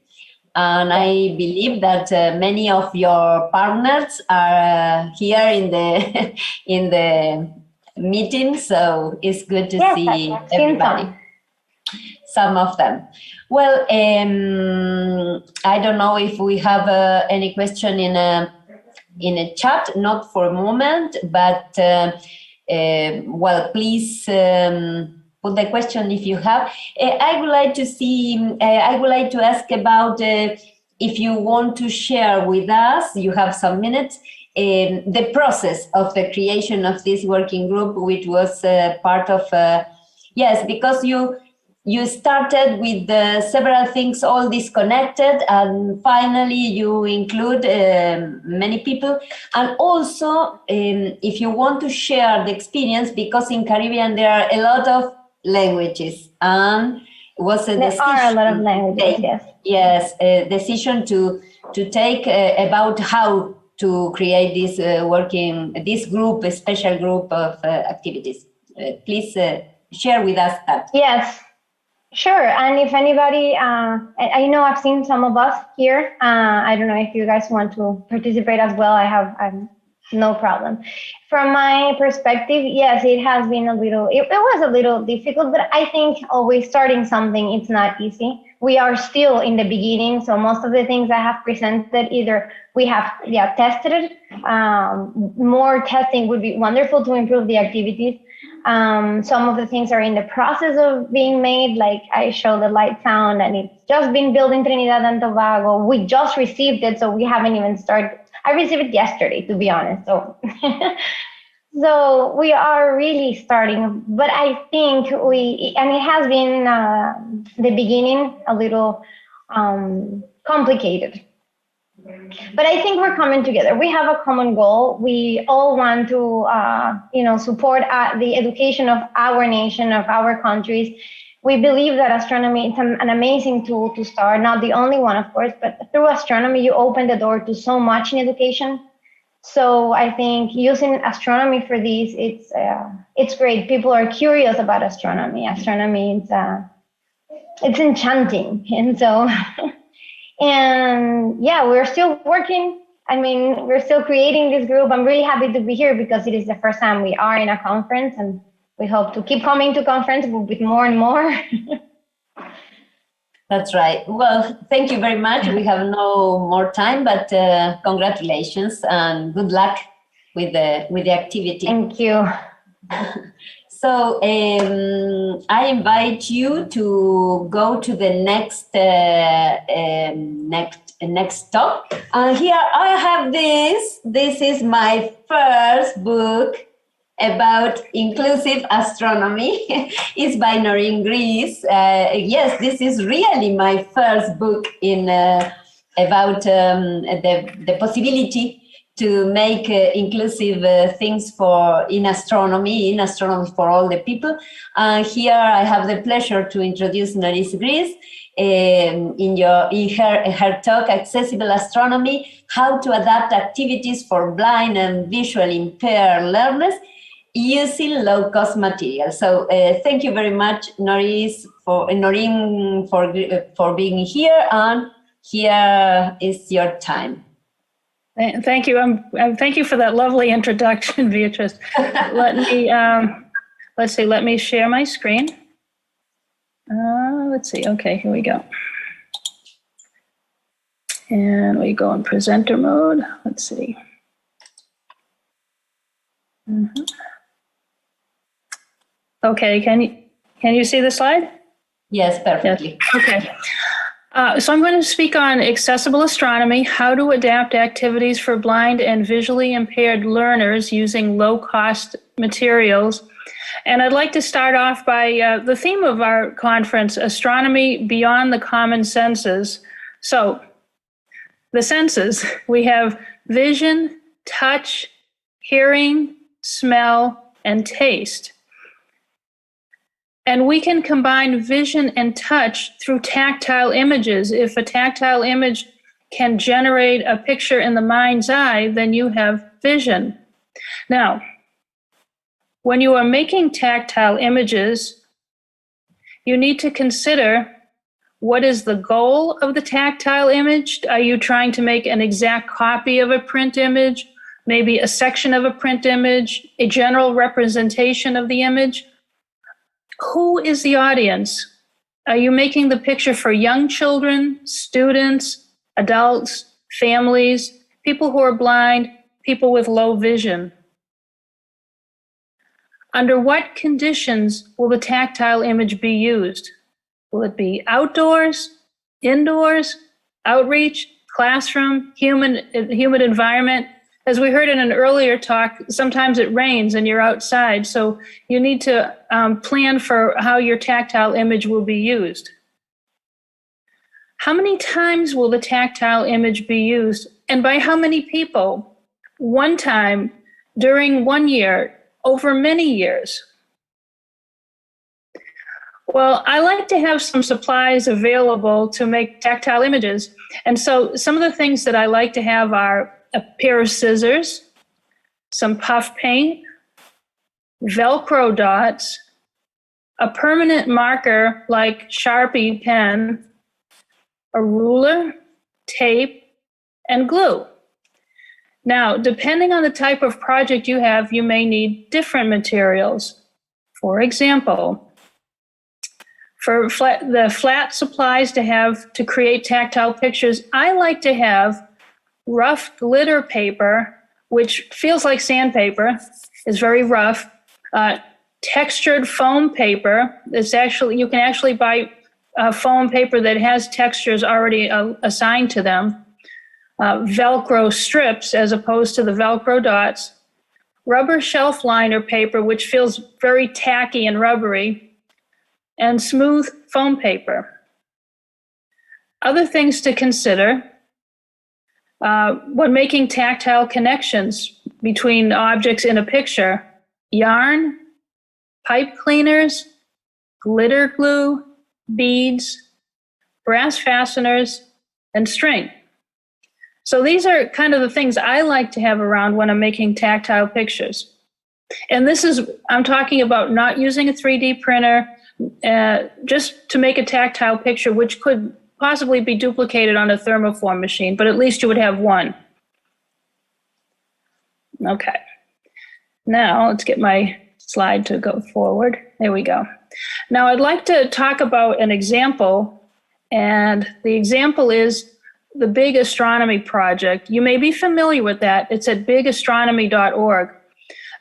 And I believe that many of your partners are here in the in the meeting, so it's good to see everybody. Some of them. Well, I don't know if we have any question in a chat, not for a moment, but well, please put the question if you have. I would like to see. I would like to ask about if you want to share with us. You have some minutes. The process of the creation of this working group, which was part of yes, because you started with several things all disconnected, and finally you include many people. And also, if you want to share the experience, because in Caribbean there are a lot of languages, and it was a decision. There are a lot of languages, yes. Yes, a decision to take about how to create this group, a special group of activities. Please share with us that. Yes. Sure, and if anybody, I know I've seen some of us here. I don't know if you guys want to participate as well. I'm no problem. From my perspective, yes, it has been it was a little difficult, but I think always starting something, it's not easy. We are still in the beginning, so most of the things I have presented, either we have tested it. More testing would be wonderful to improve the activities. Some of the things are in the process of being made, like I showed the light sound, and it's just been built in Trinidad and Tobago. We just received it, so we haven't even started. I received it yesterday, to be honest. So, so we are really starting, but I think it has been the beginning a little complicated. But I think we're coming together. We have a common goal. We all want to, support the education of our nation, of our countries. We believe that astronomy is an amazing tool to start, not the only one, of course, but through astronomy, you open the door to so much in education. So I think using astronomy for these, it's great. People are curious about astronomy. Astronomy is it's enchanting, and so. And yeah, we're still working. I mean, we're still creating this group. I'm really happy to be here because it is the first time we are in a conference, and we hope to keep coming to conference with more and more. That's right. Well, thank you very much. We have no more time, but congratulations and good luck with the activity. Thank you. So I invite you to go to the next talk. Here I have this. This is my first book about inclusive astronomy. It's by Noreen Grease. Yes, this is really my first book in about the possibility to make inclusive things in astronomy for all the people. Here I have the pleasure to introduce Noreen Grease in her talk, Accessible Astronomy, How to Adapt Activities for Blind and Visually Impaired Learners Using Low-Cost Materials. So thank you very much, Noreen, for being here, and here is your time. Thank you. Thank you for that lovely introduction, Beatrice. Let me share my screen. Let's see. Okay, here we go. And we go in presenter mode. Let's see. Mm-hmm. Okay, can you see the slide? Yes, perfectly. Yes. Okay. So I'm going to speak on accessible astronomy, how to adapt activities for blind and visually impaired learners using low-cost materials. And I'd like to start off by the theme of our conference, Astronomy Beyond the Common Senses. So the senses, we have vision, touch, hearing, smell, and taste. And we can combine vision and touch through tactile images. If a tactile image can generate a picture in the mind's eye, then you have vision. Now, when you are making tactile images, you need to consider what is the goal of the tactile image. Are you trying to make an exact copy of a print image, maybe a section of a print image, a general representation of the image? Who is the audience? Are you making the picture for young children, students, adults, families, people who are blind, people with low vision? Under what conditions will the tactile image be used? Will it be outdoors, indoors, outreach, classroom, humid environment? As we heard in an earlier talk, sometimes it rains and you're outside, so you need to plan for how your tactile image will be used. How many times will the tactile image be used, and by how many people? One time, during 1 year, over many years? Well, I like to have some supplies available to make tactile images, and so some of the things that I like to have are a pair of scissors, some puff paint, Velcro dots, a permanent marker like Sharpie pen, a ruler, tape, and glue. Now, depending on the type of project you have, you may need different materials. For example, for the flat supplies to create tactile pictures, I like to have rough glitter paper, which feels like sandpaper, is very rough. Textured foam paper. You can actually buy foam paper that has textures already assigned to them. Velcro strips as opposed to the Velcro dots. Rubber shelf liner paper, which feels very tacky and rubbery. And smooth foam paper. Other things to consider when making tactile connections between objects in a picture: yarn, pipe cleaners, glitter glue, beads, brass fasteners, and string. So these are kind of the things I like to have around when I'm making tactile pictures. And I'm talking about not using a 3D printer, just to make a tactile picture, which could possibly be duplicated on a thermoform machine, but at least you would have one. Okay. Now let's get my slide to go forward. There we go. Now I'd like to talk about an example, and the example is the Big Astronomy Project. You may be familiar with that. It's at bigastronomy.org.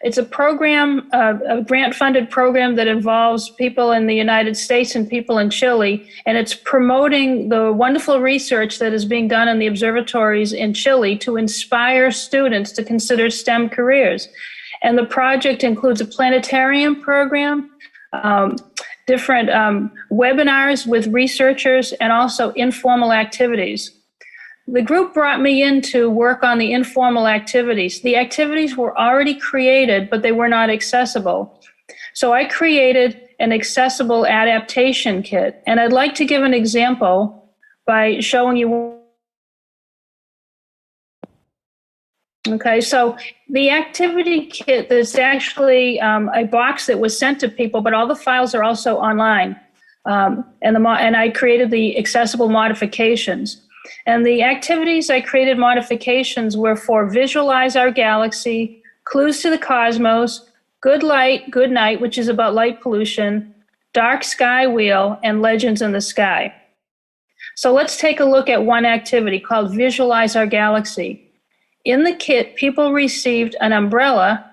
It's a program, a grant-funded program that involves people in the United States and people in Chile, and it's promoting the wonderful research that is being done in the observatories in Chile to inspire students to consider STEM careers. And the project includes a planetarium program, different webinars with researchers, and also informal activities. The group brought me in to work on the informal activities. The activities were already created, but they were not accessible. So I created an accessible adaptation kit. And I'd like to give an example by showing you. Okay, so the activity kit is actually a box that was sent to people, but all the files are also online. And I created the accessible modifications. And the activities I created modifications were for Visualize Our Galaxy, Clues to the Cosmos, Good Light, Good Night, which is about light pollution, Dark Sky Wheel, and Legends in the Sky. So let's take a look at one activity called Visualize Our Galaxy. In the kit, people received an umbrella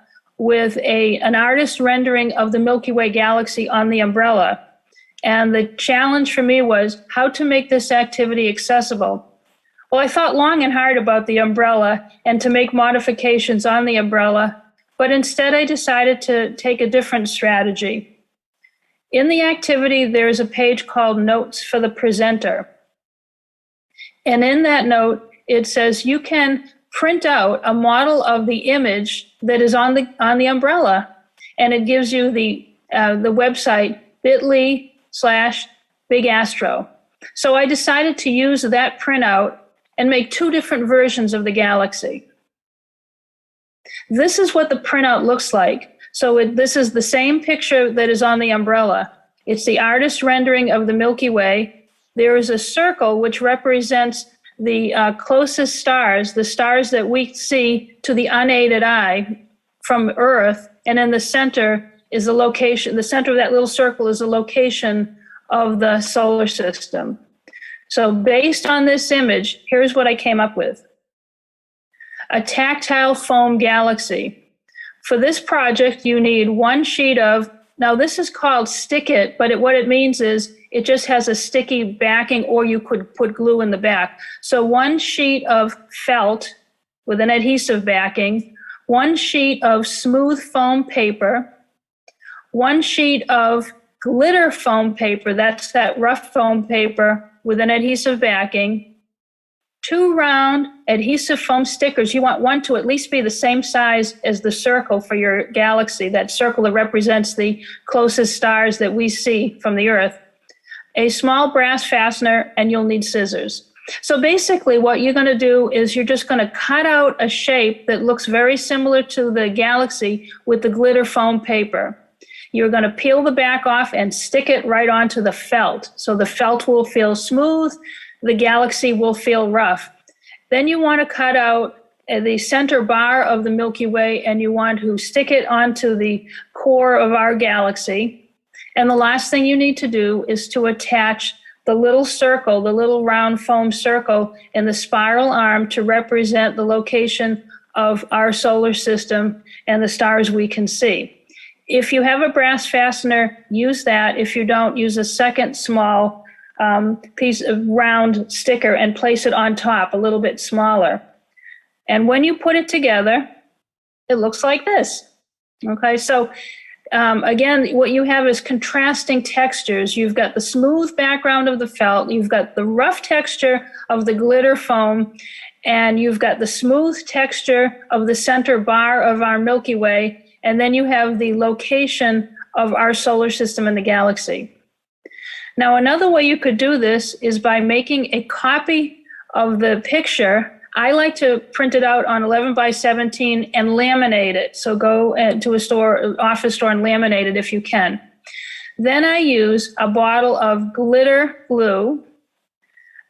with an artist rendering of the Milky Way galaxy on the umbrella. And the challenge for me was how to make this activity accessible. Well, I thought long and hard about the umbrella and to make modifications on the umbrella, but instead I decided to take a different strategy. In the activity, there's a page called Notes for the Presenter. And in that note, it says you can print out a model of the image that is on the umbrella, and it gives you the website bit.ly/bigastro. So I decided to use that printout and make two different versions of the galaxy. This is what the printout looks like. So this is the same picture that is on the umbrella. It's the artist rendering of the Milky Way. There is a circle which represents the closest stars, the stars that we see to the unaided eye from Earth, and in the center is the location, the center of that little circle is the location of the solar system. So based on this image, here's what I came up with. A tactile foam galaxy. For this project, you need one sheet of, now this is called Stick It, but what it means is it just has a sticky backing, or you could put glue in the back. So one sheet of felt with an adhesive backing, one sheet of smooth foam paper, one sheet of glitter foam paper, that's that rough foam paper with an adhesive backing, 2 round adhesive foam stickers. You want one to at least be the same size as the circle for your galaxy, that circle that represents the closest stars that we see from the Earth. A small brass fastener, and you'll need scissors. So basically what you're going to do is you're just going to cut out a shape that looks very similar to the galaxy with the glitter foam paper. You're going to peel the back off and stick it right onto the felt. So the felt will feel smooth, the galaxy will feel rough. Then you want to cut out the center bar of the Milky Way, and you want to stick it onto the core of our galaxy. And the last thing you need to do is to attach the little circle, the little round foam circle in the spiral arm to represent the location of our solar system and the stars we can see. If you have a brass fastener, use that. If you don't, use a second small piece of round sticker and place it on top, a little bit smaller. And when you put it together, it looks like this. Okay, so again, what you have is contrasting textures. You've got the smooth background of the felt, you've got the rough texture of the glitter foam, and you've got the smooth texture of the center bar of our Milky Way, and then you have the location of our solar system and the galaxy. Now, another way you could do this is by making a copy of the picture. I like to print it out on 11 by 17 and laminate it. So go to a store, office store, and laminate it if you can. Then I use a bottle of glitter glue.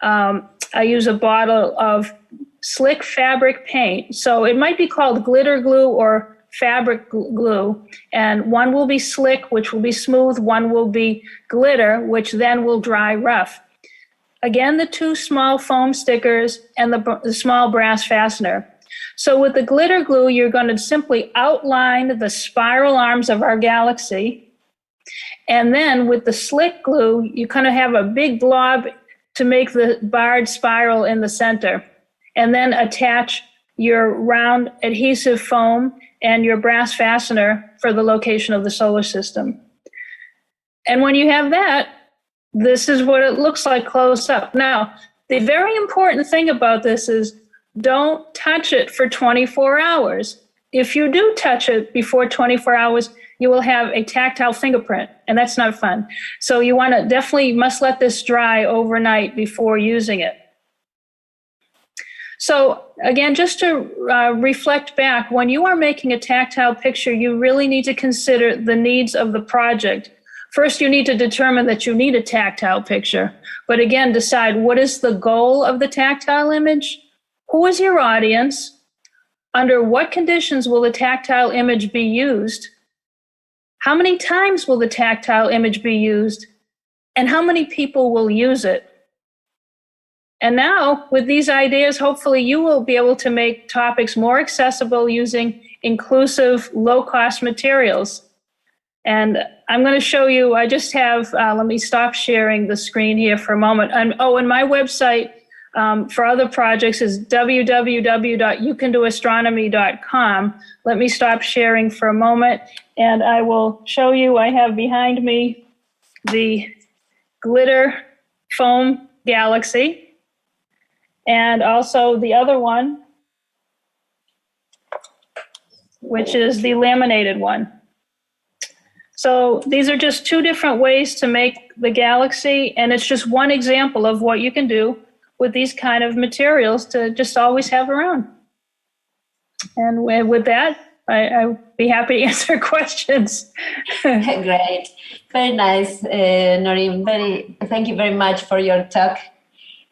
I use a bottle of slick fabric paint. So it might be called glitter glue or fabric glue, and one will be slick, which will be smooth, one will be glitter, which then will dry rough. Again, the 2 small foam stickers and the small brass fastener. So with the glitter glue, you're going to simply outline the spiral arms of our galaxy, and then with the slick glue, you kind of have a big blob to make the barred spiral in the center, and then attach your round adhesive foam and your brass fastener for the location of the solar system. And when you have that, this is what it looks like close up. Now, the very important thing about this is don't touch it for 24 hours. If you do touch it before 24 hours, you will have a tactile fingerprint, and that's not fun. So you want to definitely must let this dry overnight before using it. So again, just to reflect back, when you are making a tactile picture, you really need to consider the needs of the project. First, you need to determine that you need a tactile picture. But again, decide what is the goal of the tactile image? Who is your audience? Under what conditions will the tactile image be used? How many times will the tactile image be used? And how many people will use it? And now, with these ideas, hopefully you will be able to make topics more accessible using inclusive, low-cost materials. And I'm going to show you, I just have, let me stop sharing the screen here for a moment. And my website for other projects is www.youcandoastronomy.com. Let me stop sharing for a moment, and I will show you, I have behind me the glitter foam galaxy, and also the other one, which is the laminated one. So these are just two different ways to make the galaxy, and it's just one example of what you can do with these kind of materials to just always have around. And with that, I'll be happy to answer questions. Great, very nice, Noreen. Thank you very much for your talk.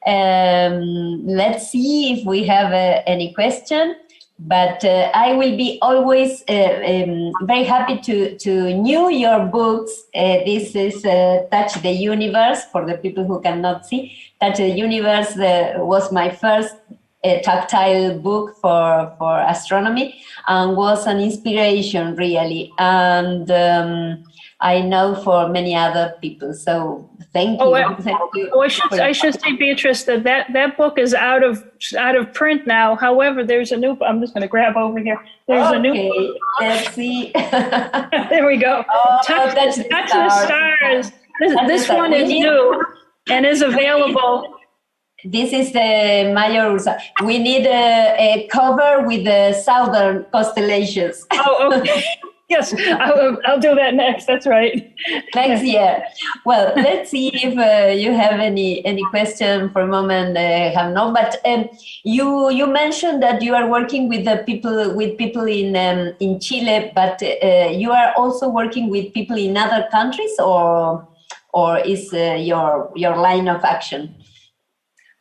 Let's see if we have any question. But I will be always very happy to know your books. This is Touch the Universe, for the people who cannot see. Touch the Universe was my first tactile book for astronomy, and was an inspiration, really. And I know for many other people. So thank you. I should say, Beatrice, that book is out of print now. However, there's a new. I'm just going to grab over here. There's a new book. Let's see. There we go. Touch the Stars. This one is new and is available. This is the Major Ursa. We need a cover with the southern constellations. Oh, okay. Yes, I'll do that next. That's right. Next year. Well, let's see if you have any question for a moment. Have no, but you mentioned that you are working with people in Chile, but you are also working with people in other countries, or is your line of action?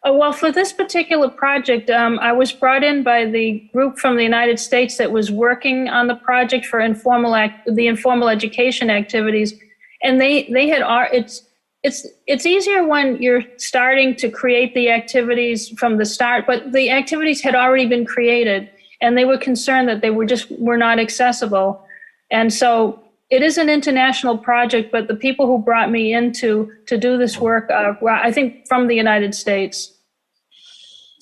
Well, for this particular project, I was brought in by the group from the United States that was working on the project for the informal education activities, and they had it's easier when you're starting to create the activities from the start, but the activities had already been created, and they were concerned that they were not accessible, and so. It is an international project, but the people who brought me in to do this work are, I think, from the United States.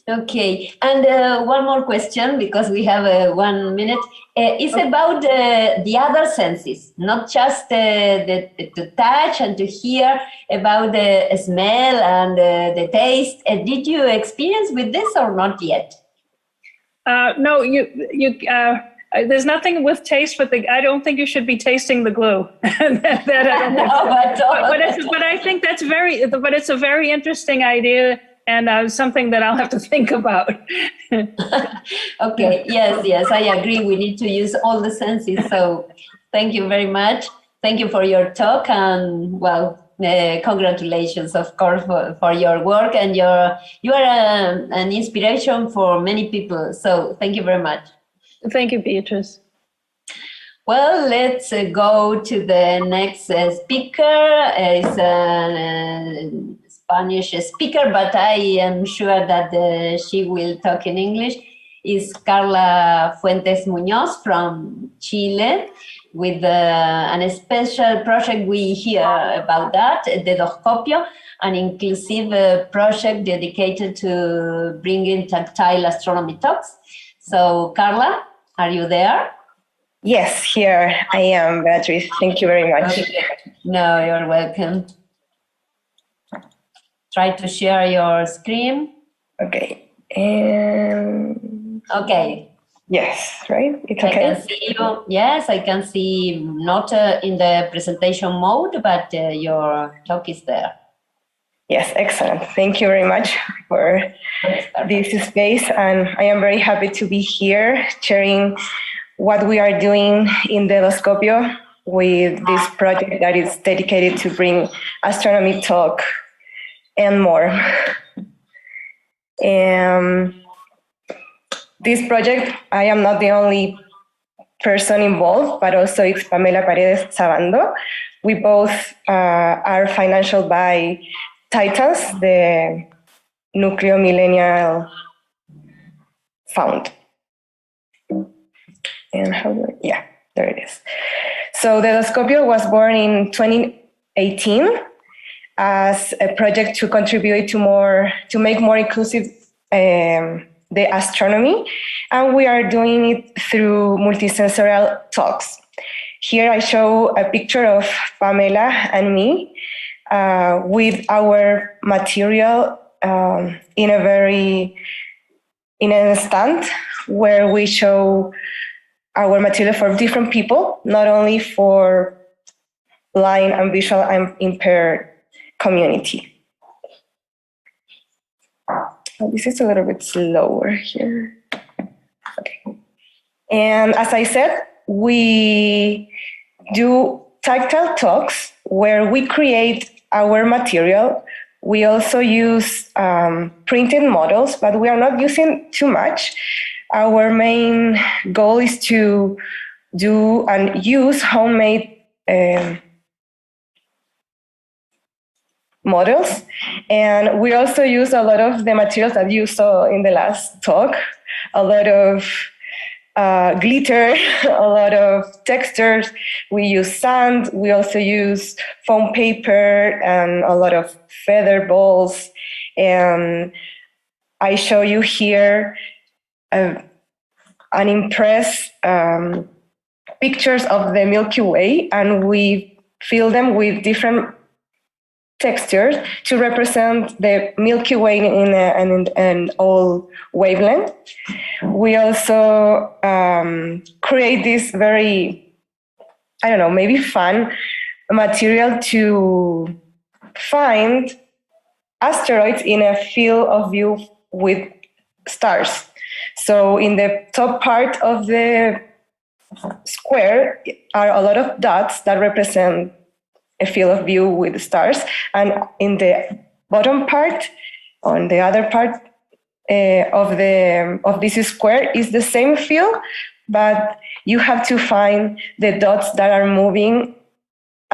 Okay, and one more question, because we have 1 minute. It's about the other senses, not just to touch and to hear, about the smell and the taste. Did you experience with this or not yet? No, there's nothing with taste, but I don't think you should be tasting the glue. But I think it's a very interesting idea, and something that I'll have to think about. Okay, yes, I agree. We need to use all the senses. So thank you very much. Thank you for your talk, and congratulations, of course, for your work, and you are an inspiration for many people. So thank you very much. Thank you, Beatrice. Well, let's go to the next speaker. It's a Spanish speaker, but I am sure that she will talk in English. Is Carla Fuentes Muñoz from Chile, with a special project we hear about that, Dedoscopio, an inclusive project dedicated to bringing tactile astronomy talks. So, Carla, are you there? Yes, here I am, Beatrice. Thank you very much. Okay. No, you're welcome. Try to share your screen. Okay. Okay. Yes, right? It's okay. I can see you. Yes, I can see, not in the presentation mode, but your talk is there. Yes, excellent. Thank you very much for this space. And I am very happy to be here sharing what we are doing in Dedoscopio with this project that is dedicated to bring astronomy talk and more. This project, I am not the only person involved, but also it's Pamela Paredes Sabando. We both are financial by Titans, the Núcleo Millennial Fund. And yeah, there it is. So the Telescopio was born in 2018 as a project to contribute to make more inclusive the astronomy, and we are doing it through multisensorial talks. Here I show a picture of Pamela and me with our material in a stand where we show our material for different people, not only for blind and visual and impaired community. Oh, this is a little bit slower here. Okay. And as I said, we do tactile talks where we create our material. We also use printed models, but we are not using too much. Our main goal is to do and use homemade models. And we also use a lot of the materials that you saw in the last talk, a lot of glitter, a lot of textures. We use sand. We also use foam paper and a lot of feather balls. And I show you here an impress pictures of the Milky Way, and we fill them with different textures to represent the Milky Way in an all wavelength. We also create this very, I don't know, maybe fun material to find asteroids in a field of view with stars. So in the top part of the square are a lot of dots that represent a field of view with stars, and in the bottom part, on the other part of this square is the same field, but you have to find the dots that are moving,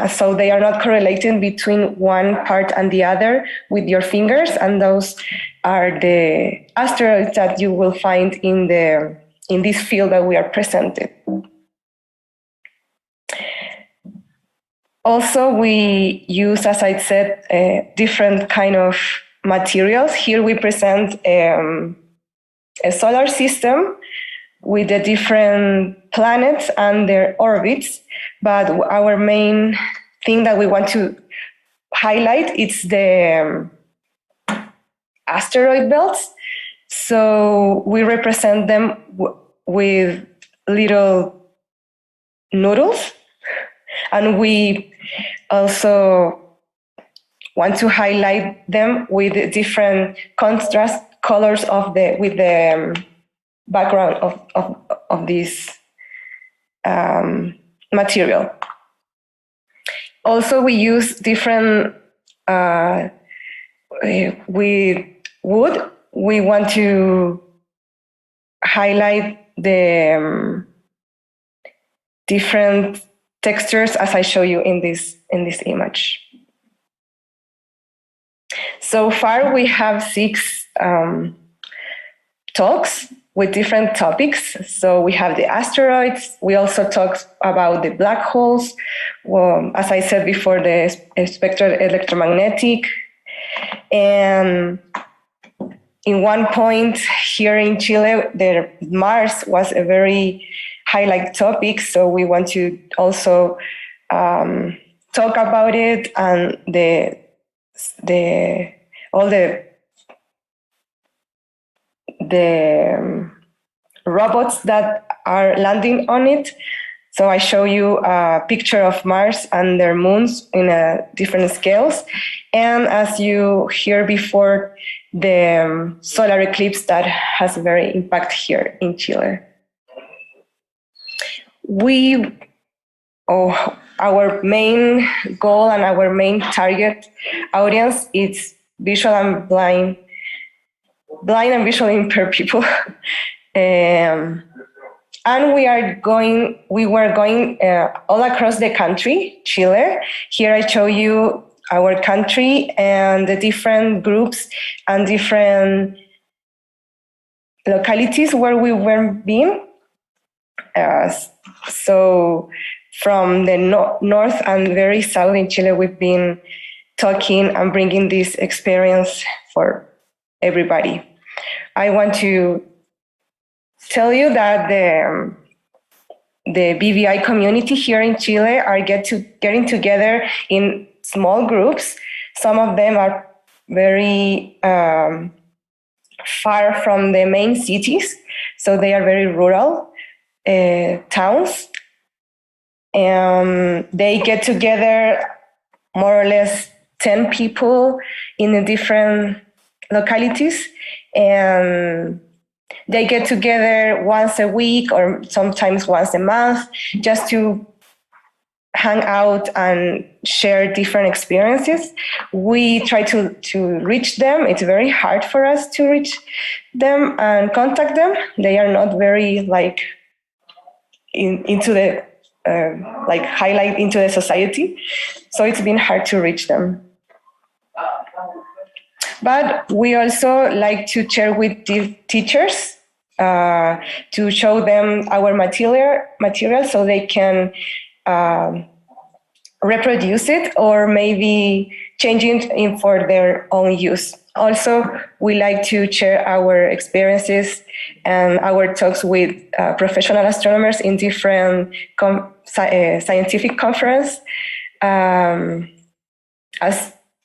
so they are not correlating between one part and the other with your fingers, and those are the asteroids that you will find in this field that we are presented. Also, we use, as I said, different kind of materials. Here we present a solar system with the different planets and their orbits. But our main thing that we want to highlight is the asteroid belts. So we represent them with little noodles. And we also want to highlight them with different contrast colors with the background of this material. Also, we use different with wood. We want to highlight the different textures as I show you in this image. So far, we have 6 talks with different topics. So we have the asteroids. We also talked about the black holes. Well, as I said before, the spectral electromagnetic. And in one point here in Chile, Mars was a very highlight topic, so we want to also talk about it, and all the robots that are landing on it. So I show you a picture of Mars and their moons in different scales, and as you heard before, the solar eclipse that has a very impact here in Chile. Our main goal and our main target audience is visual and blind and visually impaired people. And we were going all across the country, Chile. Here I show you our country and the different groups and different localities where we were being. So from the north and very south in Chile, we've been talking and bringing this experience for everybody. I want to tell you that the BVI community here in Chile are getting together in small groups. Some of them are very far from the main cities, so they are very rural towns. And they get together more or less 10 people in the different localities, and they get together once a week or sometimes once a month just to hang out and share different experiences. We try to reach them. It's very hard for us to reach them and contact them. They are not very into the highlight into the society. So it's been hard to reach them. But we also like to share with the teachers to show them our material so they can reproduce it or maybe change it in for their own use. Also, we like to share our experiences and our talks with professional astronomers in different scientific conferences. As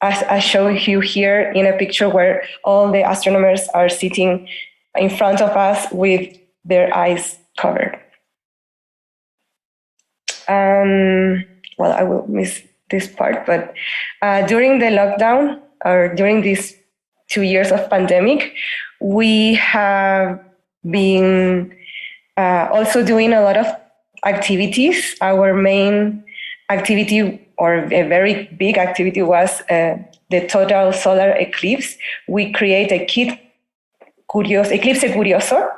I show you here in a picture where all the astronomers are sitting in front of us with their eyes covered. Well, I will miss this part, but during the lockdown or during these 2 years of pandemic, we have been also doing a lot of activities. Our main activity, or a very big activity, was the total solar eclipse. We create a kit, Eclipse Curioso,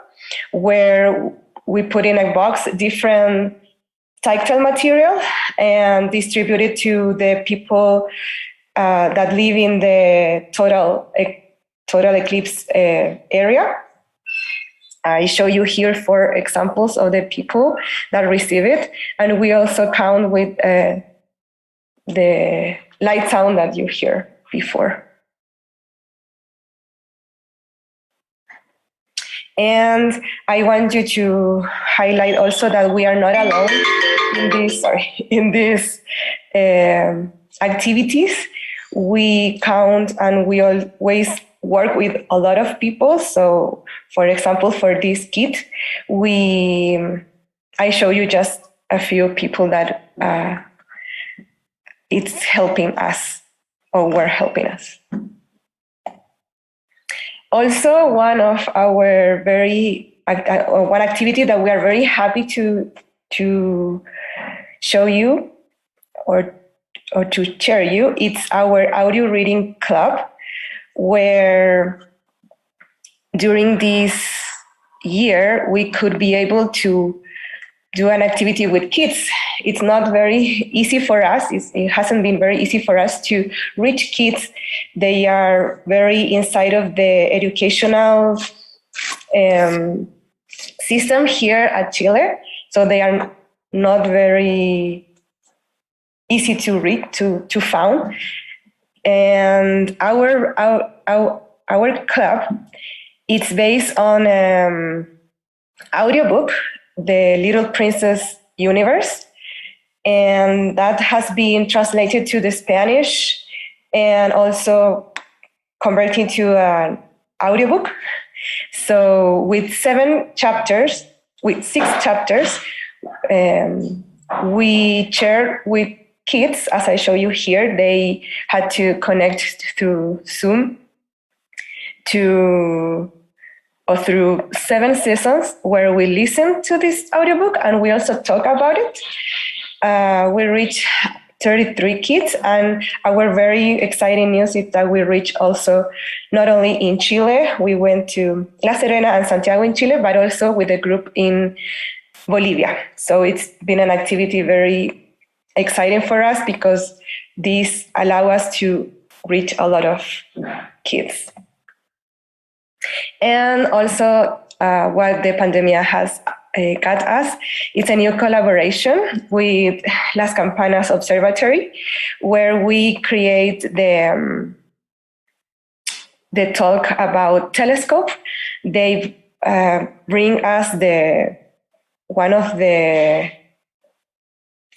where we put in a box different tactile material and distribute it to the people that live in the total eclipse area. I show you here 4 examples of the people that receive it, and we also count with the light sound that you hear before. And I want you to highlight also that we are not alone in these activities. We count and we always work with a lot of people. So, for example, for this kit, I show you just a few people that it's helping us or were helping us. Also, one of our one activity that we are very happy to show you or to share you, it's our audio reading club, where during this year we could be able to do an activity with kids. It's not very easy for us. It hasn't been very easy for us to reach kids. They are very inside of the educational system here at Chile. So they are not very easy to read, to found. And our club, it's based on audiobook, The Little Princess Universe, and that has been translated to the Spanish and also converted to an audiobook. So with 6 chapters, we share with kids, as I show you here. They had to connect through Zoom through 7 seasons where we listen to this audiobook and we also talk about it. We reached 33 kids, and our very exciting news is that we reached also not only in Chile, we went to La Serena and Santiago in Chile, but also with a group in Bolivia. So it's been an activity very exciting for us because this allows us to reach a lot of kids. And also what the pandemic has Cacace. It's a new collaboration with Las Campanas Observatory, where we create the talk about telescope. They bring us one of the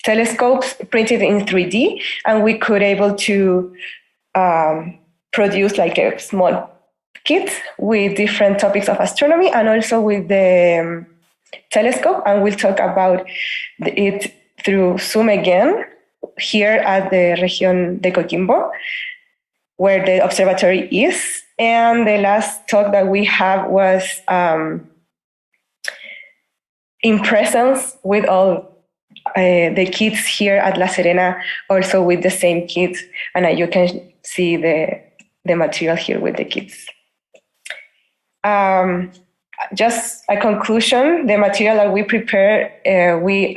telescopes printed in 3D, and we could able to produce like a small kit with different topics of astronomy and also with the telescope. And we'll talk about it through Zoom again here at the Región de Coquimbo, where the observatory is. And the last talk that we have was in presence with all the kids here at La Serena, also with the same kids. And you can see the material here with the kids. Just a conclusion, the material that we prepare, we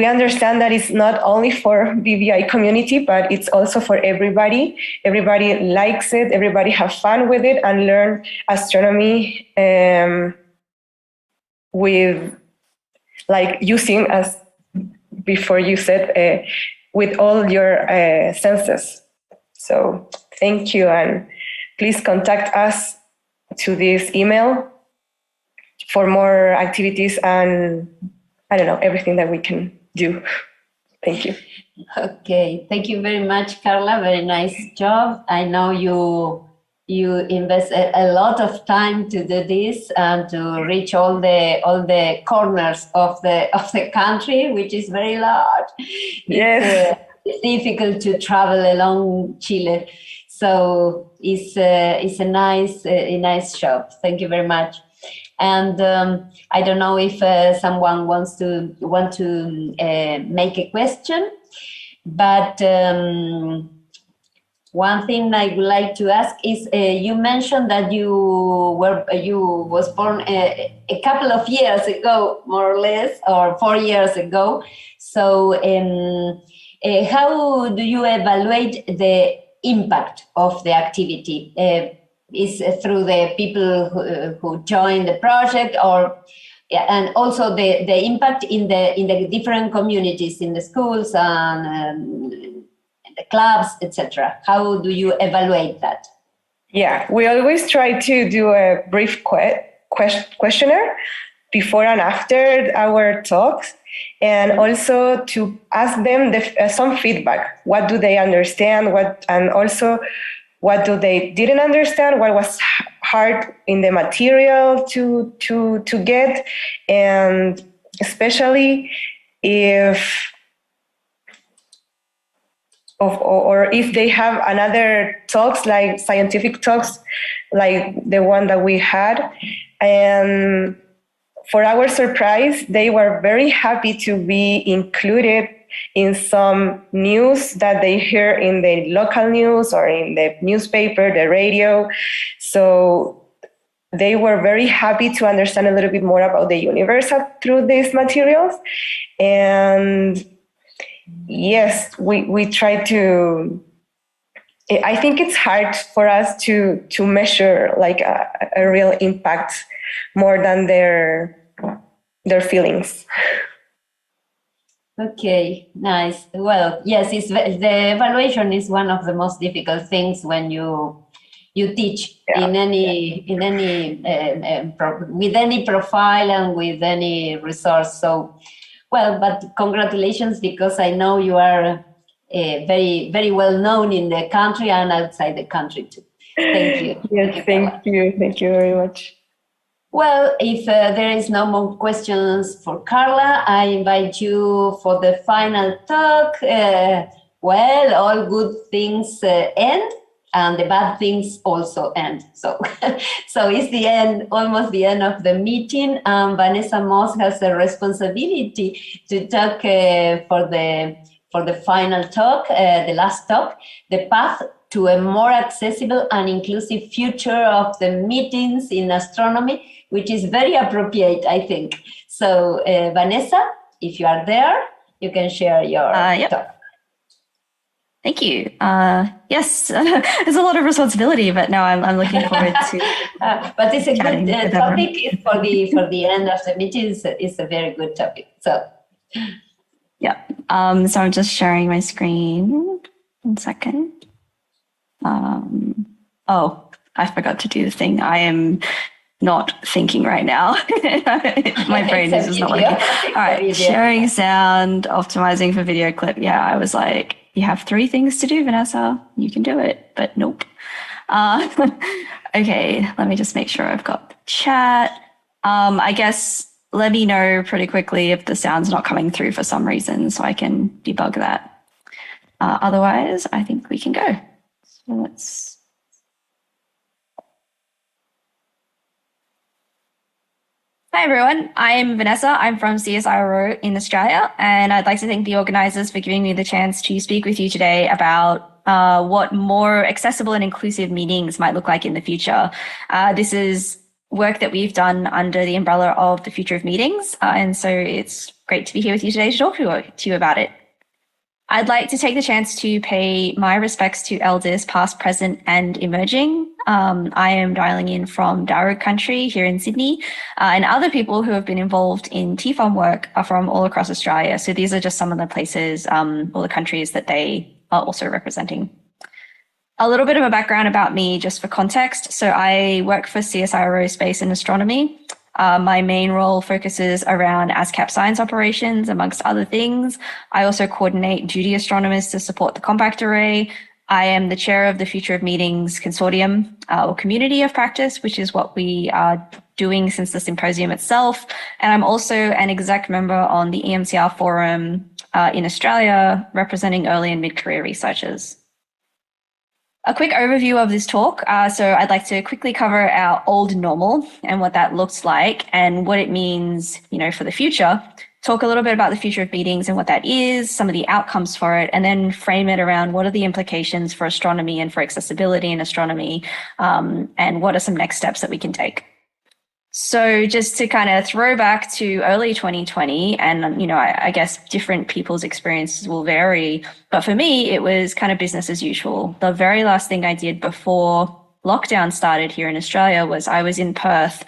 understand that it's not only for BVI community, but it's also for everybody. Everybody likes it, everybody have fun with it and learn astronomy with like using, as before you said, with all your senses. So thank you, and please contact us to this email for more activities and I don't know, everything that we can do. Thank you. Okay, thank you very much, Carla. Very nice job. I know you invest a lot of time to do this and to reach all the corners of the country, which is very large. Yes. It's difficult to travel along Chile, so it's a nice job. Thank you very much. And I don't know if someone want to make a question, but one thing I would like to ask is you mentioned that you was born a couple of years ago, more or less, or 4 years ago. So how do you evaluate the impact of the activity? Is through the people who join the project, or and also the impact in the different communities, in the schools and the clubs, etc. How do you evaluate that? Yeah, we always try to do a brief questionnaire before and after our talks, and also to ask them some feedback. What do they understand? And also what do they didn't understand? What was hard in the material to get? And especially if they have another talks, like scientific talks, like the one that we had. And for our surprise, they were very happy to be included in some news that they hear in the local news or in the newspaper, the radio. So they were very happy to understand a little bit more about the universe through these materials. And yes, we try to, I think it's hard for us to measure like a real impact more than their feelings. Okay, nice. Well, yes, the evaluation is one of the most difficult things when you teach with any profile and with any resource. So, well, but congratulations, because I know you are very, very well known in the country and outside the country too. Thank you. Yes, thank you. Thank you very much. Well, if there is no more questions for Carla, I invite you for the final talk. Well, all good things end, and the bad things also end. So, so it's the end, almost the end of the meeting. Vanessa Moss has a responsibility to talk for the final talk, the last talk, the path to a more accessible and inclusive future of the meetings in astronomy, which is very appropriate, I think. So, Vanessa, if you are there, you can share your talk. Thank you. Yes, there's a lot of responsibility, but no, I'm looking forward to. But it's a good topic for the end of the meeting. It's a very good topic. So. Yeah. So I'm just sharing my screen. 1 second. Oh, I forgot to do the thing. I am not thinking right now. My brain is just not working. All right, sharing sound, optimizing for video clip. Yeah, I was like, you have 3 things to do, Vanessa. You can do it, but nope. Okay, let me just make sure I've got the chat. I guess let me know pretty quickly if the sound's not coming through for some reason so I can debug that. Otherwise, I think we can go. So let's. Hi everyone, I'm Vanessa. I'm from CSIRO in Australia, and I'd like to thank the organisers for giving me the chance to speak with you today about what more accessible and inclusive meetings might look like in the future. This is work that we've done under the umbrella of the Future of Meetings, and so it's great to be here with you today to talk to you about it. I'd like to take the chance to pay my respects to elders past, present and emerging. I am dialing in from Darug country here in Sydney, and other people who have been involved in TFOM work are from all across Australia. So these are just some of the places or the countries that they are also representing. A little bit of a background about me just for context. So I work for CSIRO Space and Astronomy. My main role focuses around ASCAP science operations, amongst other things. I also coordinate duty astronomers to support the compact array. I am the chair of the Future of Meetings Consortium or Community of Practice, which is what we are doing since the symposium itself. And I'm also an exec member on the EMCR forum in Australia, representing early and mid-career researchers. A quick overview of this talk. So I'd like to quickly cover our old normal and what that looks like and what it means, for the future. Talk a little bit about the future of meetings and what that is, some of the outcomes for it, and then frame it around what are the implications for astronomy and for accessibility in astronomy, and what are some next steps that we can take. So just to kind of throw back to early 2020, and, I guess different people's experiences will vary, but for me, it was kind of business as usual. The very last thing I did before lockdown started here in Australia was I was in Perth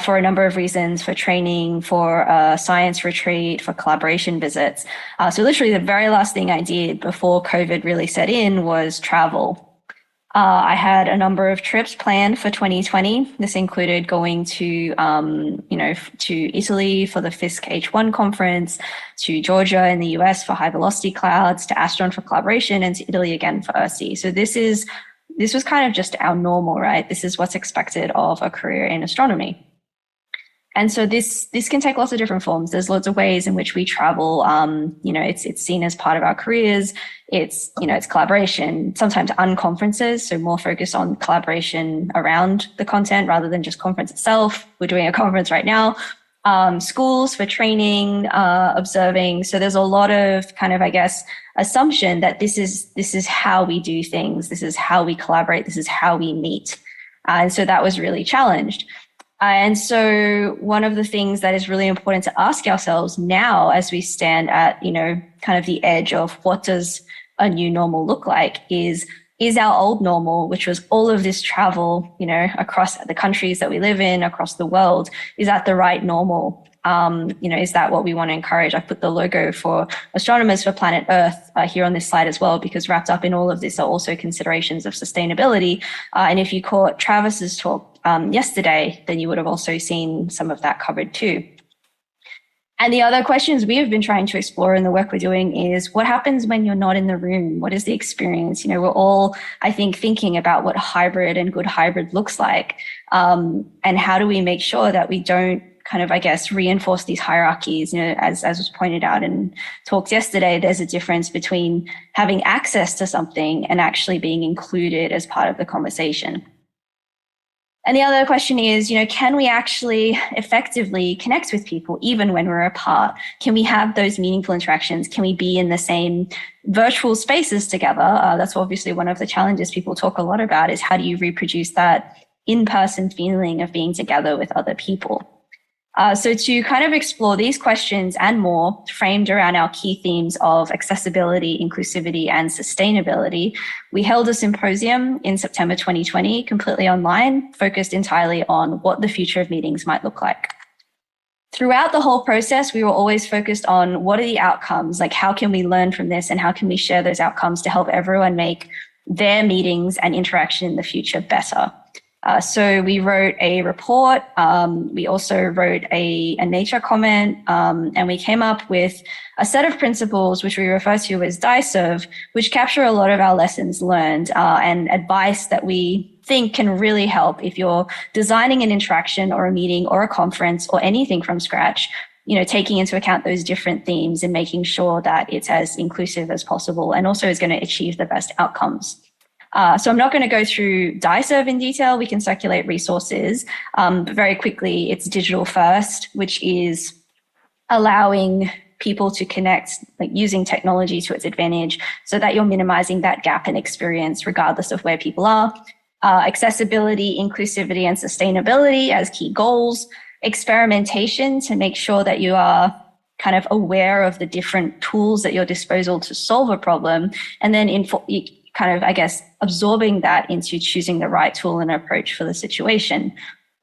for a number of reasons, for training, for a science retreat, for collaboration visits. So literally the very last thing I did before COVID really set in was travel. I had a number of trips planned for 2020. This included going to, to Italy for the FISC H1 conference, to Georgia in the US for high velocity clouds, to Astron for collaboration, and to Italy again for ERSI. So this was kind of just our normal, right? This is what's expected of a career in astronomy. And so this can take lots of different forms. There's lots of ways in which we travel. It's seen as part of our careers. It's collaboration, sometimes unconferences, so more focus on collaboration around the content rather than just conference itself. We're doing a conference right now. Schools for training, observing. So there's a lot of kind of, I guess, assumption that this is how we do things. This is how we collaborate. This is how we meet. And so that was really challenged. And so one of the things that is really important to ask ourselves now as we stand at, kind of the edge of what does a new normal look like is our old normal, which was all of this travel, across the countries that we live in, across the world, is that the right normal? Is that what we want to encourage? I put the logo for Astronomers for Planet Earth here on this slide as well, because wrapped up in all of this are also considerations of sustainability. And if you caught Travis's talk yesterday, then you would have also seen some of that covered too. And the other questions we have been trying to explore in the work we're doing is what happens when you're not in the room? What is the experience? We're all, I think, thinking about what hybrid and good hybrid looks like. And how do we make sure that we don't kind of, I guess, reinforce these hierarchies? As was pointed out in talks yesterday, there's a difference between having access to something and actually being included as part of the conversation. And the other question is, can we actually effectively connect with people even when we're apart? Can we have those meaningful interactions? Can we be in the same virtual spaces together? That's obviously one of the challenges people talk a lot about, is how do you reproduce that in-person feeling of being together with other people? So to kind of explore these questions and more framed around our key themes of accessibility, inclusivity, and sustainability, we held a symposium in September 2020, completely online, focused entirely on what the future of meetings might look like. Throughout the whole process, we were always focused on what are the outcomes, like how can we learn from this and how can we share those outcomes to help everyone make their meetings and interaction in the future better. So we wrote a report, we also wrote a nature comment, and we came up with a set of principles which we refer to as DICERV, which capture a lot of our lessons learned and advice that we think can really help if you're designing an interaction or a meeting or a conference or anything from scratch, you know, taking into account those different themes and making sure that it's as inclusive as possible and also is going to achieve the best outcomes. So I'm not going to go through DICERV in detail. We can circulate resources, but very quickly, it's digital first, which is allowing people to connect, like using technology to its advantage so that you're minimizing that gap in experience regardless of where people are. Accessibility, inclusivity, and sustainability as key goals. Experimentation to make sure that you are kind of aware of the different tools at your disposal to solve a problem, and then kind of, I guess, absorbing that into choosing the right tool and approach for the situation.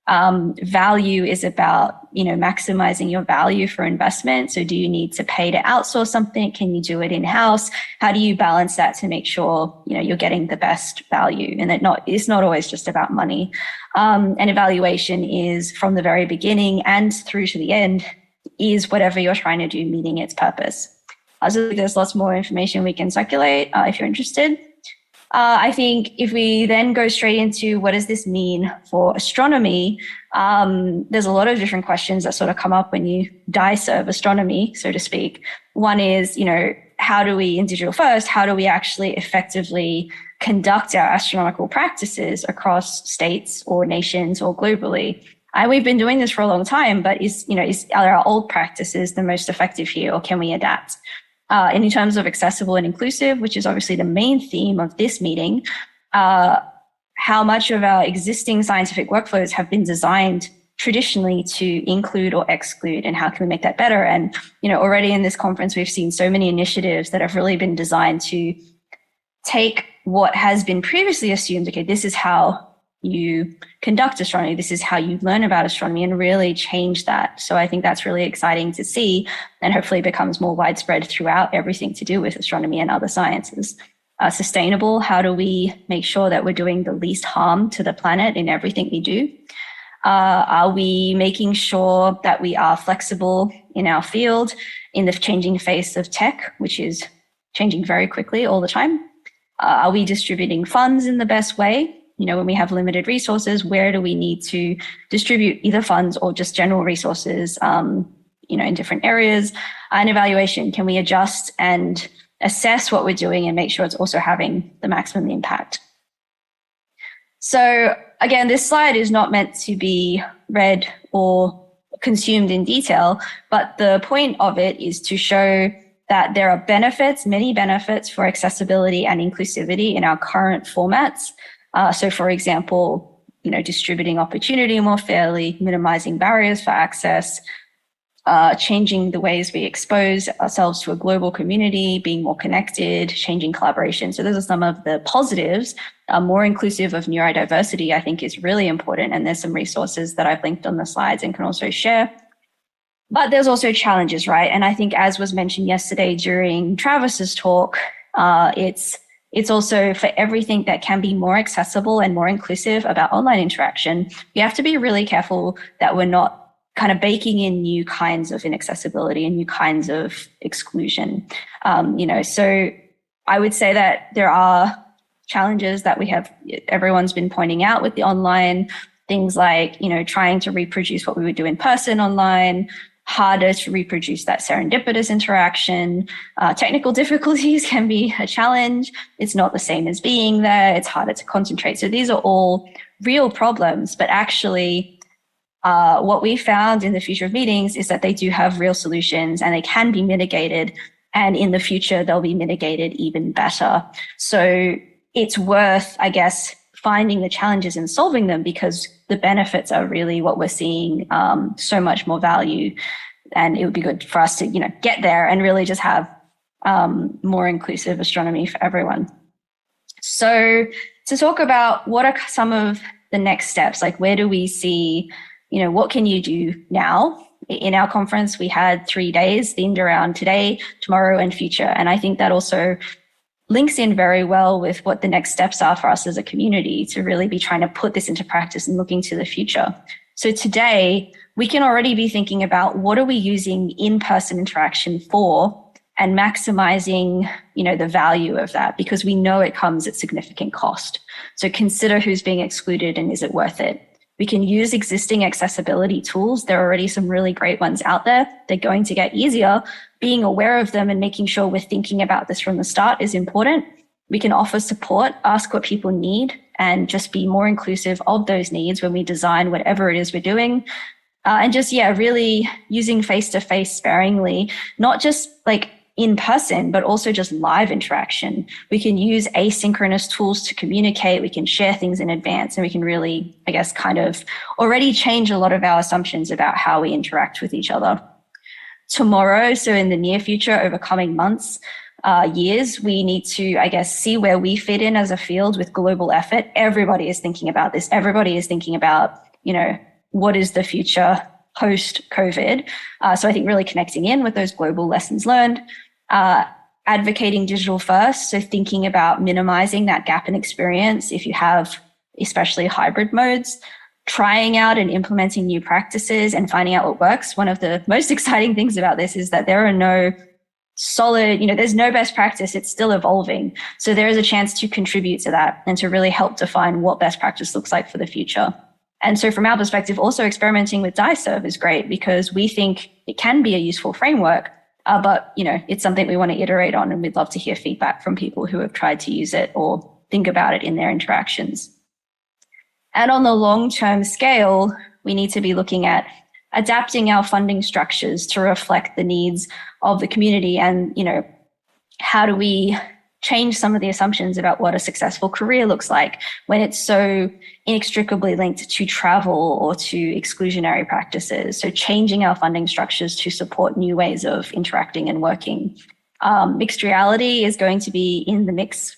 Value is about, you know, maximizing your value for investment. So do you need to pay to outsource something? Can you do it in-house? How do you balance that to make sure, you know, you're getting the best value and that it's not always just about money. And evaluation is from the very beginning and through to the end is whatever you're trying to do meeting its purpose. So there's lots more information we can circulate if you're interested. I think if we then go straight into what does this mean for astronomy, there's a lot of different questions that sort of come up when you DICERV astronomy, so to speak. One is, you know, how do we, in digital first, how do we actually effectively conduct our astronomical practices across states or nations or globally? And we've been doing this for a long time, but are our old practices the most effective here, or can we adapt? And in terms of accessible and inclusive, which is obviously the main theme of this meeting, how much of our existing scientific workflows have been designed traditionally to include or exclude, and how can we make that better? And, you know, already in this conference, we've seen so many initiatives that have really been designed to take what has been previously assumed, okay, this is how you conduct astronomy, this is how you learn about astronomy, and really change that. So I think that's really exciting to see, and hopefully becomes more widespread throughout everything to do with astronomy and other sciences. Sustainable, how do we make sure that we're doing the least harm to the planet in everything we do? Are we making sure that we are flexible in our field in the changing face of tech, which is changing very quickly all the time? Are we distributing funds in the best way? You know, when we have limited resources, where do we need to distribute either funds or just general resources, you know, in different areas? And evaluation, can we adjust and assess what we're doing and make sure it's also having the maximum impact? So again, this slide is not meant to be read or consumed in detail, but the point of it is to show that there are benefits, many benefits for accessibility and inclusivity in our current formats. So for example, you know, distributing opportunity more fairly, minimizing barriers for access, changing the ways we expose ourselves to a global community, being more connected, changing collaboration. So those are some of the positives. More inclusive of neurodiversity, I think, is really important. And there's some resources that I've linked on the slides and can also share. But there's also challenges, right? And I think, as was mentioned yesterday during Travis's talk, it's also for everything that can be more accessible and more inclusive about online interaction, we have to be really careful that we're not kind of baking in new kinds of inaccessibility and new kinds of exclusion. You know, so I would say that there are challenges that everyone's been pointing out with the online, things like, you know, trying to reproduce what we would do in person online, harder to reproduce that serendipitous interaction. Technical difficulties can be a challenge. It's not the same as being there. It's harder to concentrate. So these are all real problems, but actually what we found in the future of meetings is that they do have real solutions and they can be mitigated. And in the future, they'll be mitigated even better. So it's worth, I guess, finding the challenges and solving them, because the benefits are really what we're seeing so much more value. And it would be good for us to, get there and really just have more inclusive astronomy for everyone. So to talk about what are some of the next steps, like where do we see, what can you do now? In our conference, we had 3 days themed around today, tomorrow, and future. And I think that also links in very well with what the next steps are for us as a community to really be trying to put this into practice and looking to the future. So today, we can already be thinking about what are we using in-person interaction for, and maximizing, the value of that, because we know it comes at significant cost. So consider who's being excluded and is it worth it? We can use existing accessibility tools. There are already some really great ones out there. They're going to get easier. Being aware of them and making sure we're thinking about this from the start is important. We can offer support, ask what people need, and just be more inclusive of those needs when we design whatever it is we're doing. And just, really using face-to-face sparingly, not just like in person, but also just live interaction. We can use asynchronous tools to communicate. We can share things in advance, and we can really, kind of already change a lot of our assumptions about how we interact with each other. Tomorrow, so in the near future, over coming months, years, we need to, see where we fit in as a field with global effort. Everybody is thinking about this. Everybody is thinking about, what is the future post-COVID? So I think really connecting in with those global lessons learned, advocating digital first. So thinking about minimizing that gap in experience if you have especially hybrid modes, trying out and implementing new practices and finding out what works. One of the most exciting things about this is that there are no solid, there's no best practice. It's still evolving. So there is a chance to contribute to that and to really help define what best practice looks like for the future. And so from our perspective, also experimenting with DISERV is great because we think it can be a useful framework, but it's something we want to iterate on, and we'd love to hear feedback from people who have tried to use it or think about it in their interactions. And on the long-term scale, we need to be looking at adapting our funding structures to reflect the needs of the community, and how do we change some of the assumptions about what a successful career looks like when it's so inextricably linked to travel or to exclusionary practices. So changing our funding structures to support new ways of interacting and working. Mixed reality is going to be in the mix.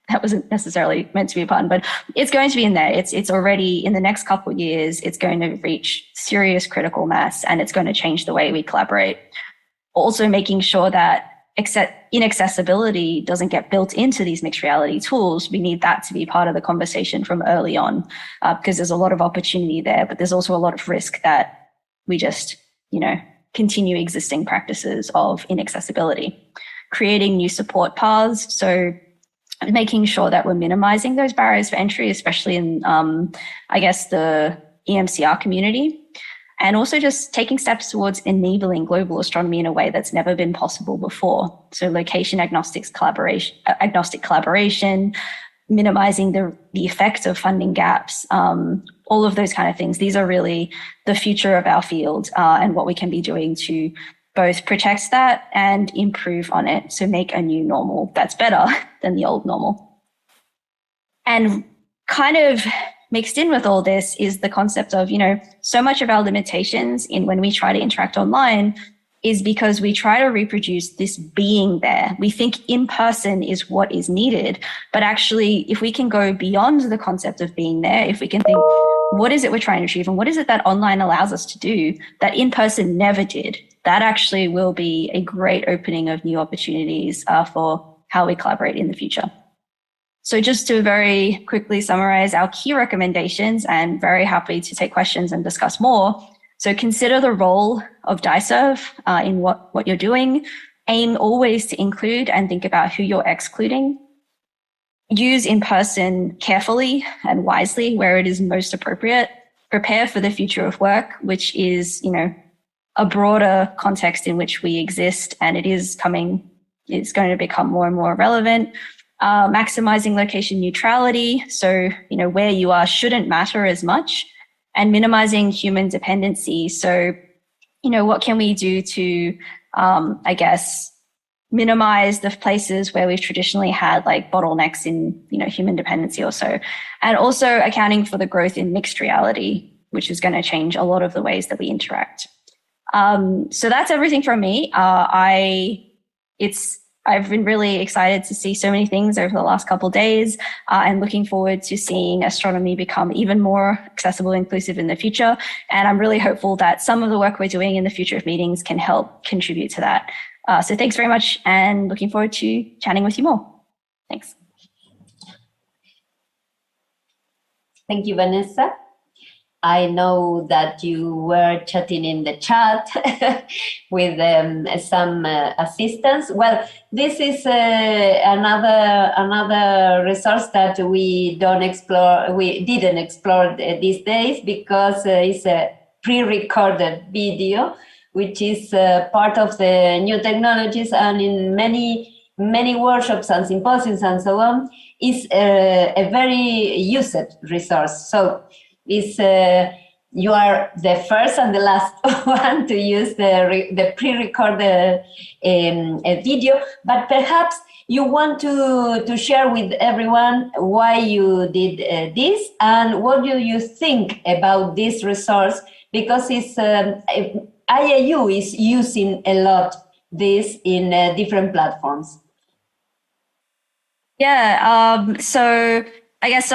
That wasn't necessarily meant to be a pun, but it's going to be in there. It's already, in the next couple of years, it's going to reach serious critical mass, and it's going to change the way we collaborate. Also making sure that inaccessibility doesn't get built into these mixed reality tools. We need that to be part of the conversation from early on, because there's a lot of opportunity there, but there's also a lot of risk that we just, continue existing practices of inaccessibility. Creating new support paths. So making sure that we're minimizing those barriers for entry, especially in, the EMCR community. And also just taking steps towards enabling global astronomy in a way that's never been possible before. So location agnostic collaboration, minimizing the effect of funding gaps, all of those kind of things. These are really the future of our field, and what we can be doing to both protect that and improve on it. So make a new normal that's better than the old normal. And kind of mixed in with all this is the concept of, so much of our limitations in when we try to interact online is because we try to reproduce this being there. We think in person is what is needed, but actually if we can go beyond the concept of being there, if we can think, what is it we're trying to achieve and what is it that online allows us to do that in person never did? That actually will be a great opening of new opportunities for how we collaborate in the future. So just to very quickly summarize our key recommendations, and very happy to take questions and discuss more. So consider the role of DISERV in what you're doing. Aim always to include and think about who you're excluding. Use in person carefully and wisely where it is most appropriate. Prepare for the future of work, which is, a broader context in which we exist, and it's going to become more and more relevant. Maximizing location neutrality. So, where you are shouldn't matter as much, and minimizing human dependency. So, what can we do to, minimize the places where we've traditionally had like bottlenecks in, human dependency or so. And also accounting for the growth in mixed reality, which is going to change a lot of the ways that we interact. So that's everything from me. I've been really excited to see so many things over the last couple of days, and looking forward to seeing astronomy become even more accessible and inclusive in the future. And I'm really hopeful that some of the work we're doing in the future of meetings can help contribute to that. So thanks very much, and looking forward to chatting with you more. Thanks. Thank you, Vanessa. I know that you were chatting in the chat with some assistants. Well, this is another resource that we didn't explore these days, because it's a pre-recorded video, which is part of the new technologies, and in many workshops and symposiums and so on, is a very used resource. So you are the first and the last one to use the pre-recorded video, but perhaps you want to share with everyone why you did this and what do you think about this resource, because it's IAU is using a lot this in different platforms. Yeah, so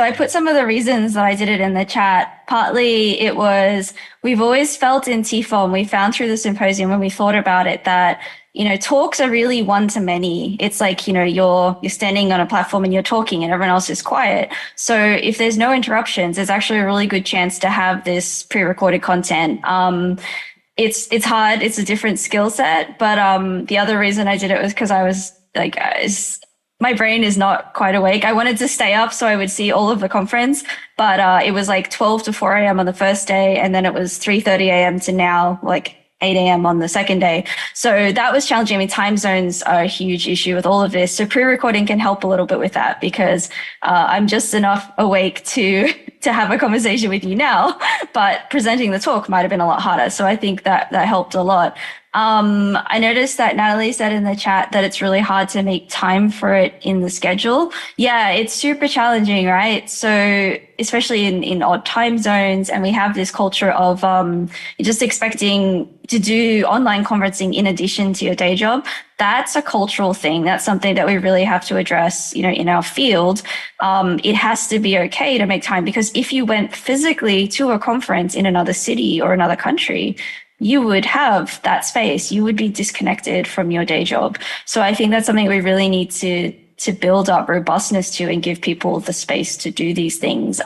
I put some of the reasons that I did it in the chat. Partly it was, we've always felt in TFOM, we found through the symposium when we thought about it that, talks are really one-to-many. It's like, you're standing on a platform and you're talking and everyone else is quiet. So if there's no interruptions, there's actually a really good chance to have this pre-recorded content. It's hard, it's a different skill set, but the other reason I did it was because I was like, my brain is not quite awake. I wanted to stay up so I would see all of the conference, but it was like 12 to 4 a.m. on the first day, and then it was 3:30 a.m. to now like 8 a.m. on the second day. So that was challenging. I mean, time zones are a huge issue with all of this. So pre-recording can help a little bit with that, because I'm just enough awake to have a conversation with you now, but presenting the talk might have been a lot harder. So I think that helped a lot. I noticed that Natalie said in the chat that it's really hard to make time for it in the schedule. Yeah, it's super challenging, right? So especially in odd time zones, and we have this culture of just expecting to do online conferencing in addition to your day job. That's a cultural thing. That's something that we really have to address, in our field. It has to be okay to make time, because if you went physically to a conference in another city or another country, you would have that space. You would be disconnected from your day job. So I think that's something we really need to build up robustness to, and give people the space to do these things.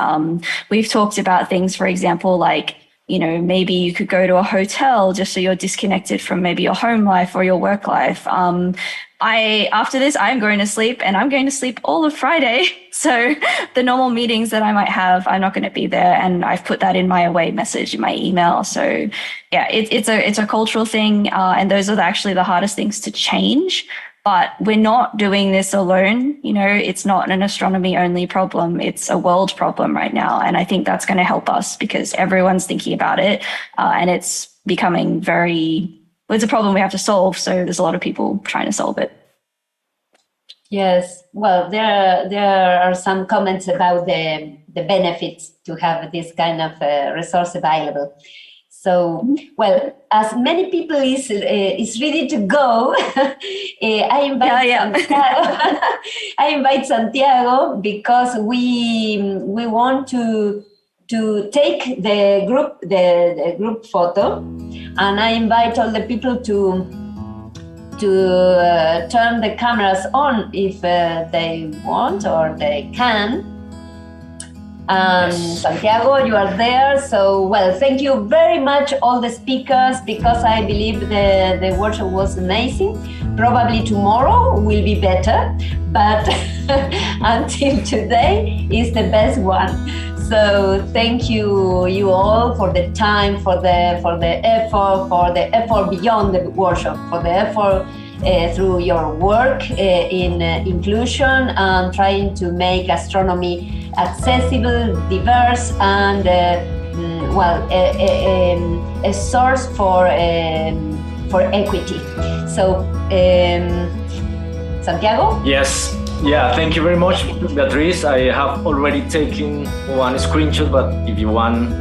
We've talked about things, for example, like, maybe you could go to a hotel just so you're disconnected from maybe your home life or your work life. After this, I'm going to sleep, and I'm going to sleep all of Friday. So the normal meetings that I might have, I'm not going to be there. And I've put that in my away message in my email. So yeah, it's a cultural thing. And those are actually the hardest things to change. But we're not doing this alone. It's not an astronomy only problem. It's a world problem right now. And I think that's going to help us, because everyone's thinking about it. And it's becoming it's a problem we have to solve. So there's a lot of people trying to solve it. Yes, well, there are some comments about the benefits to have this kind of resource available. So, well, as many people is ready to go, I invite Santiago, because we want to take the group photo, and I invite all the people to turn the cameras on if they want or they can. Yes. Santiago, you are there. So, well, thank you very much, all the speakers, because I believe the workshop was amazing. Probably tomorrow will be better, but until today is the best one. So thank you all for the time, for the effort beyond the workshop, for the effort through your work in inclusion and trying to make astronomy accessible, diverse, and a source for equity. So Santiago? Yes. Yeah, thank you very much, Beatriz. I have already taken one screenshot, but if you want,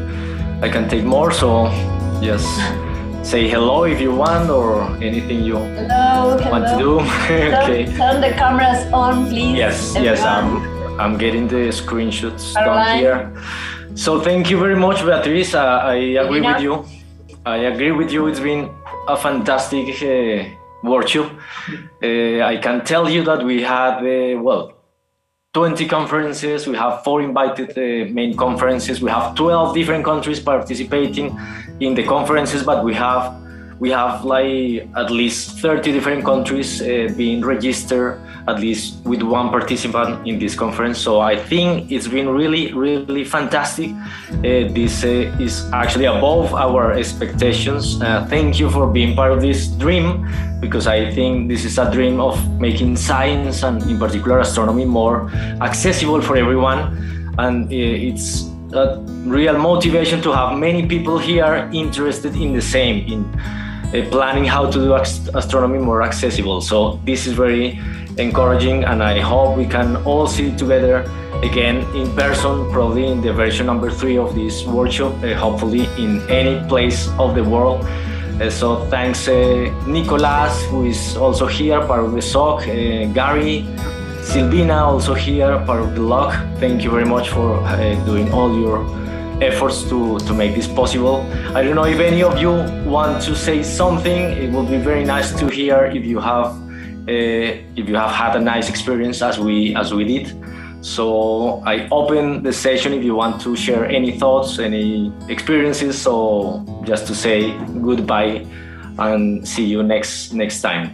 I can take more. So just say hello if you want, or anything you want to do. Okay. Turn the cameras on, please. Yes, everyone. yes, I'm getting the screenshots down here. So thank you very much, Beatriz. I agree with you. I agree with you. It's been a fantastic workshop. I can tell you that we had 20 conferences. We have 4 invited main conferences. We have 12 different countries participating in the conferences, but we have like at least 30 different countries being registered, at least with one participant in this conference. So I think it's been really, really fantastic. This is actually above our expectations. Thank you for being part of this dream, because I think this is a dream of making science, and in particular astronomy, more accessible for everyone. And it's a real motivation to have many people here interested in the same, in planning how to do astronomy more accessible. So this is very encouraging, and I hope we can all see together again in person, probably in the version number 3 of this workshop, hopefully in any place of the world. So thanks Nicolas, who is also here, part of the SOC, Gary, Silvina, also here, part of the LOC. Thank you very much for doing all your efforts to make this possible. I don't know if any of you want to say something. It would be very nice to hear if you have had a nice experience as we did. So I open the session if you want to share any thoughts, any experiences. So just to say goodbye and see you next time.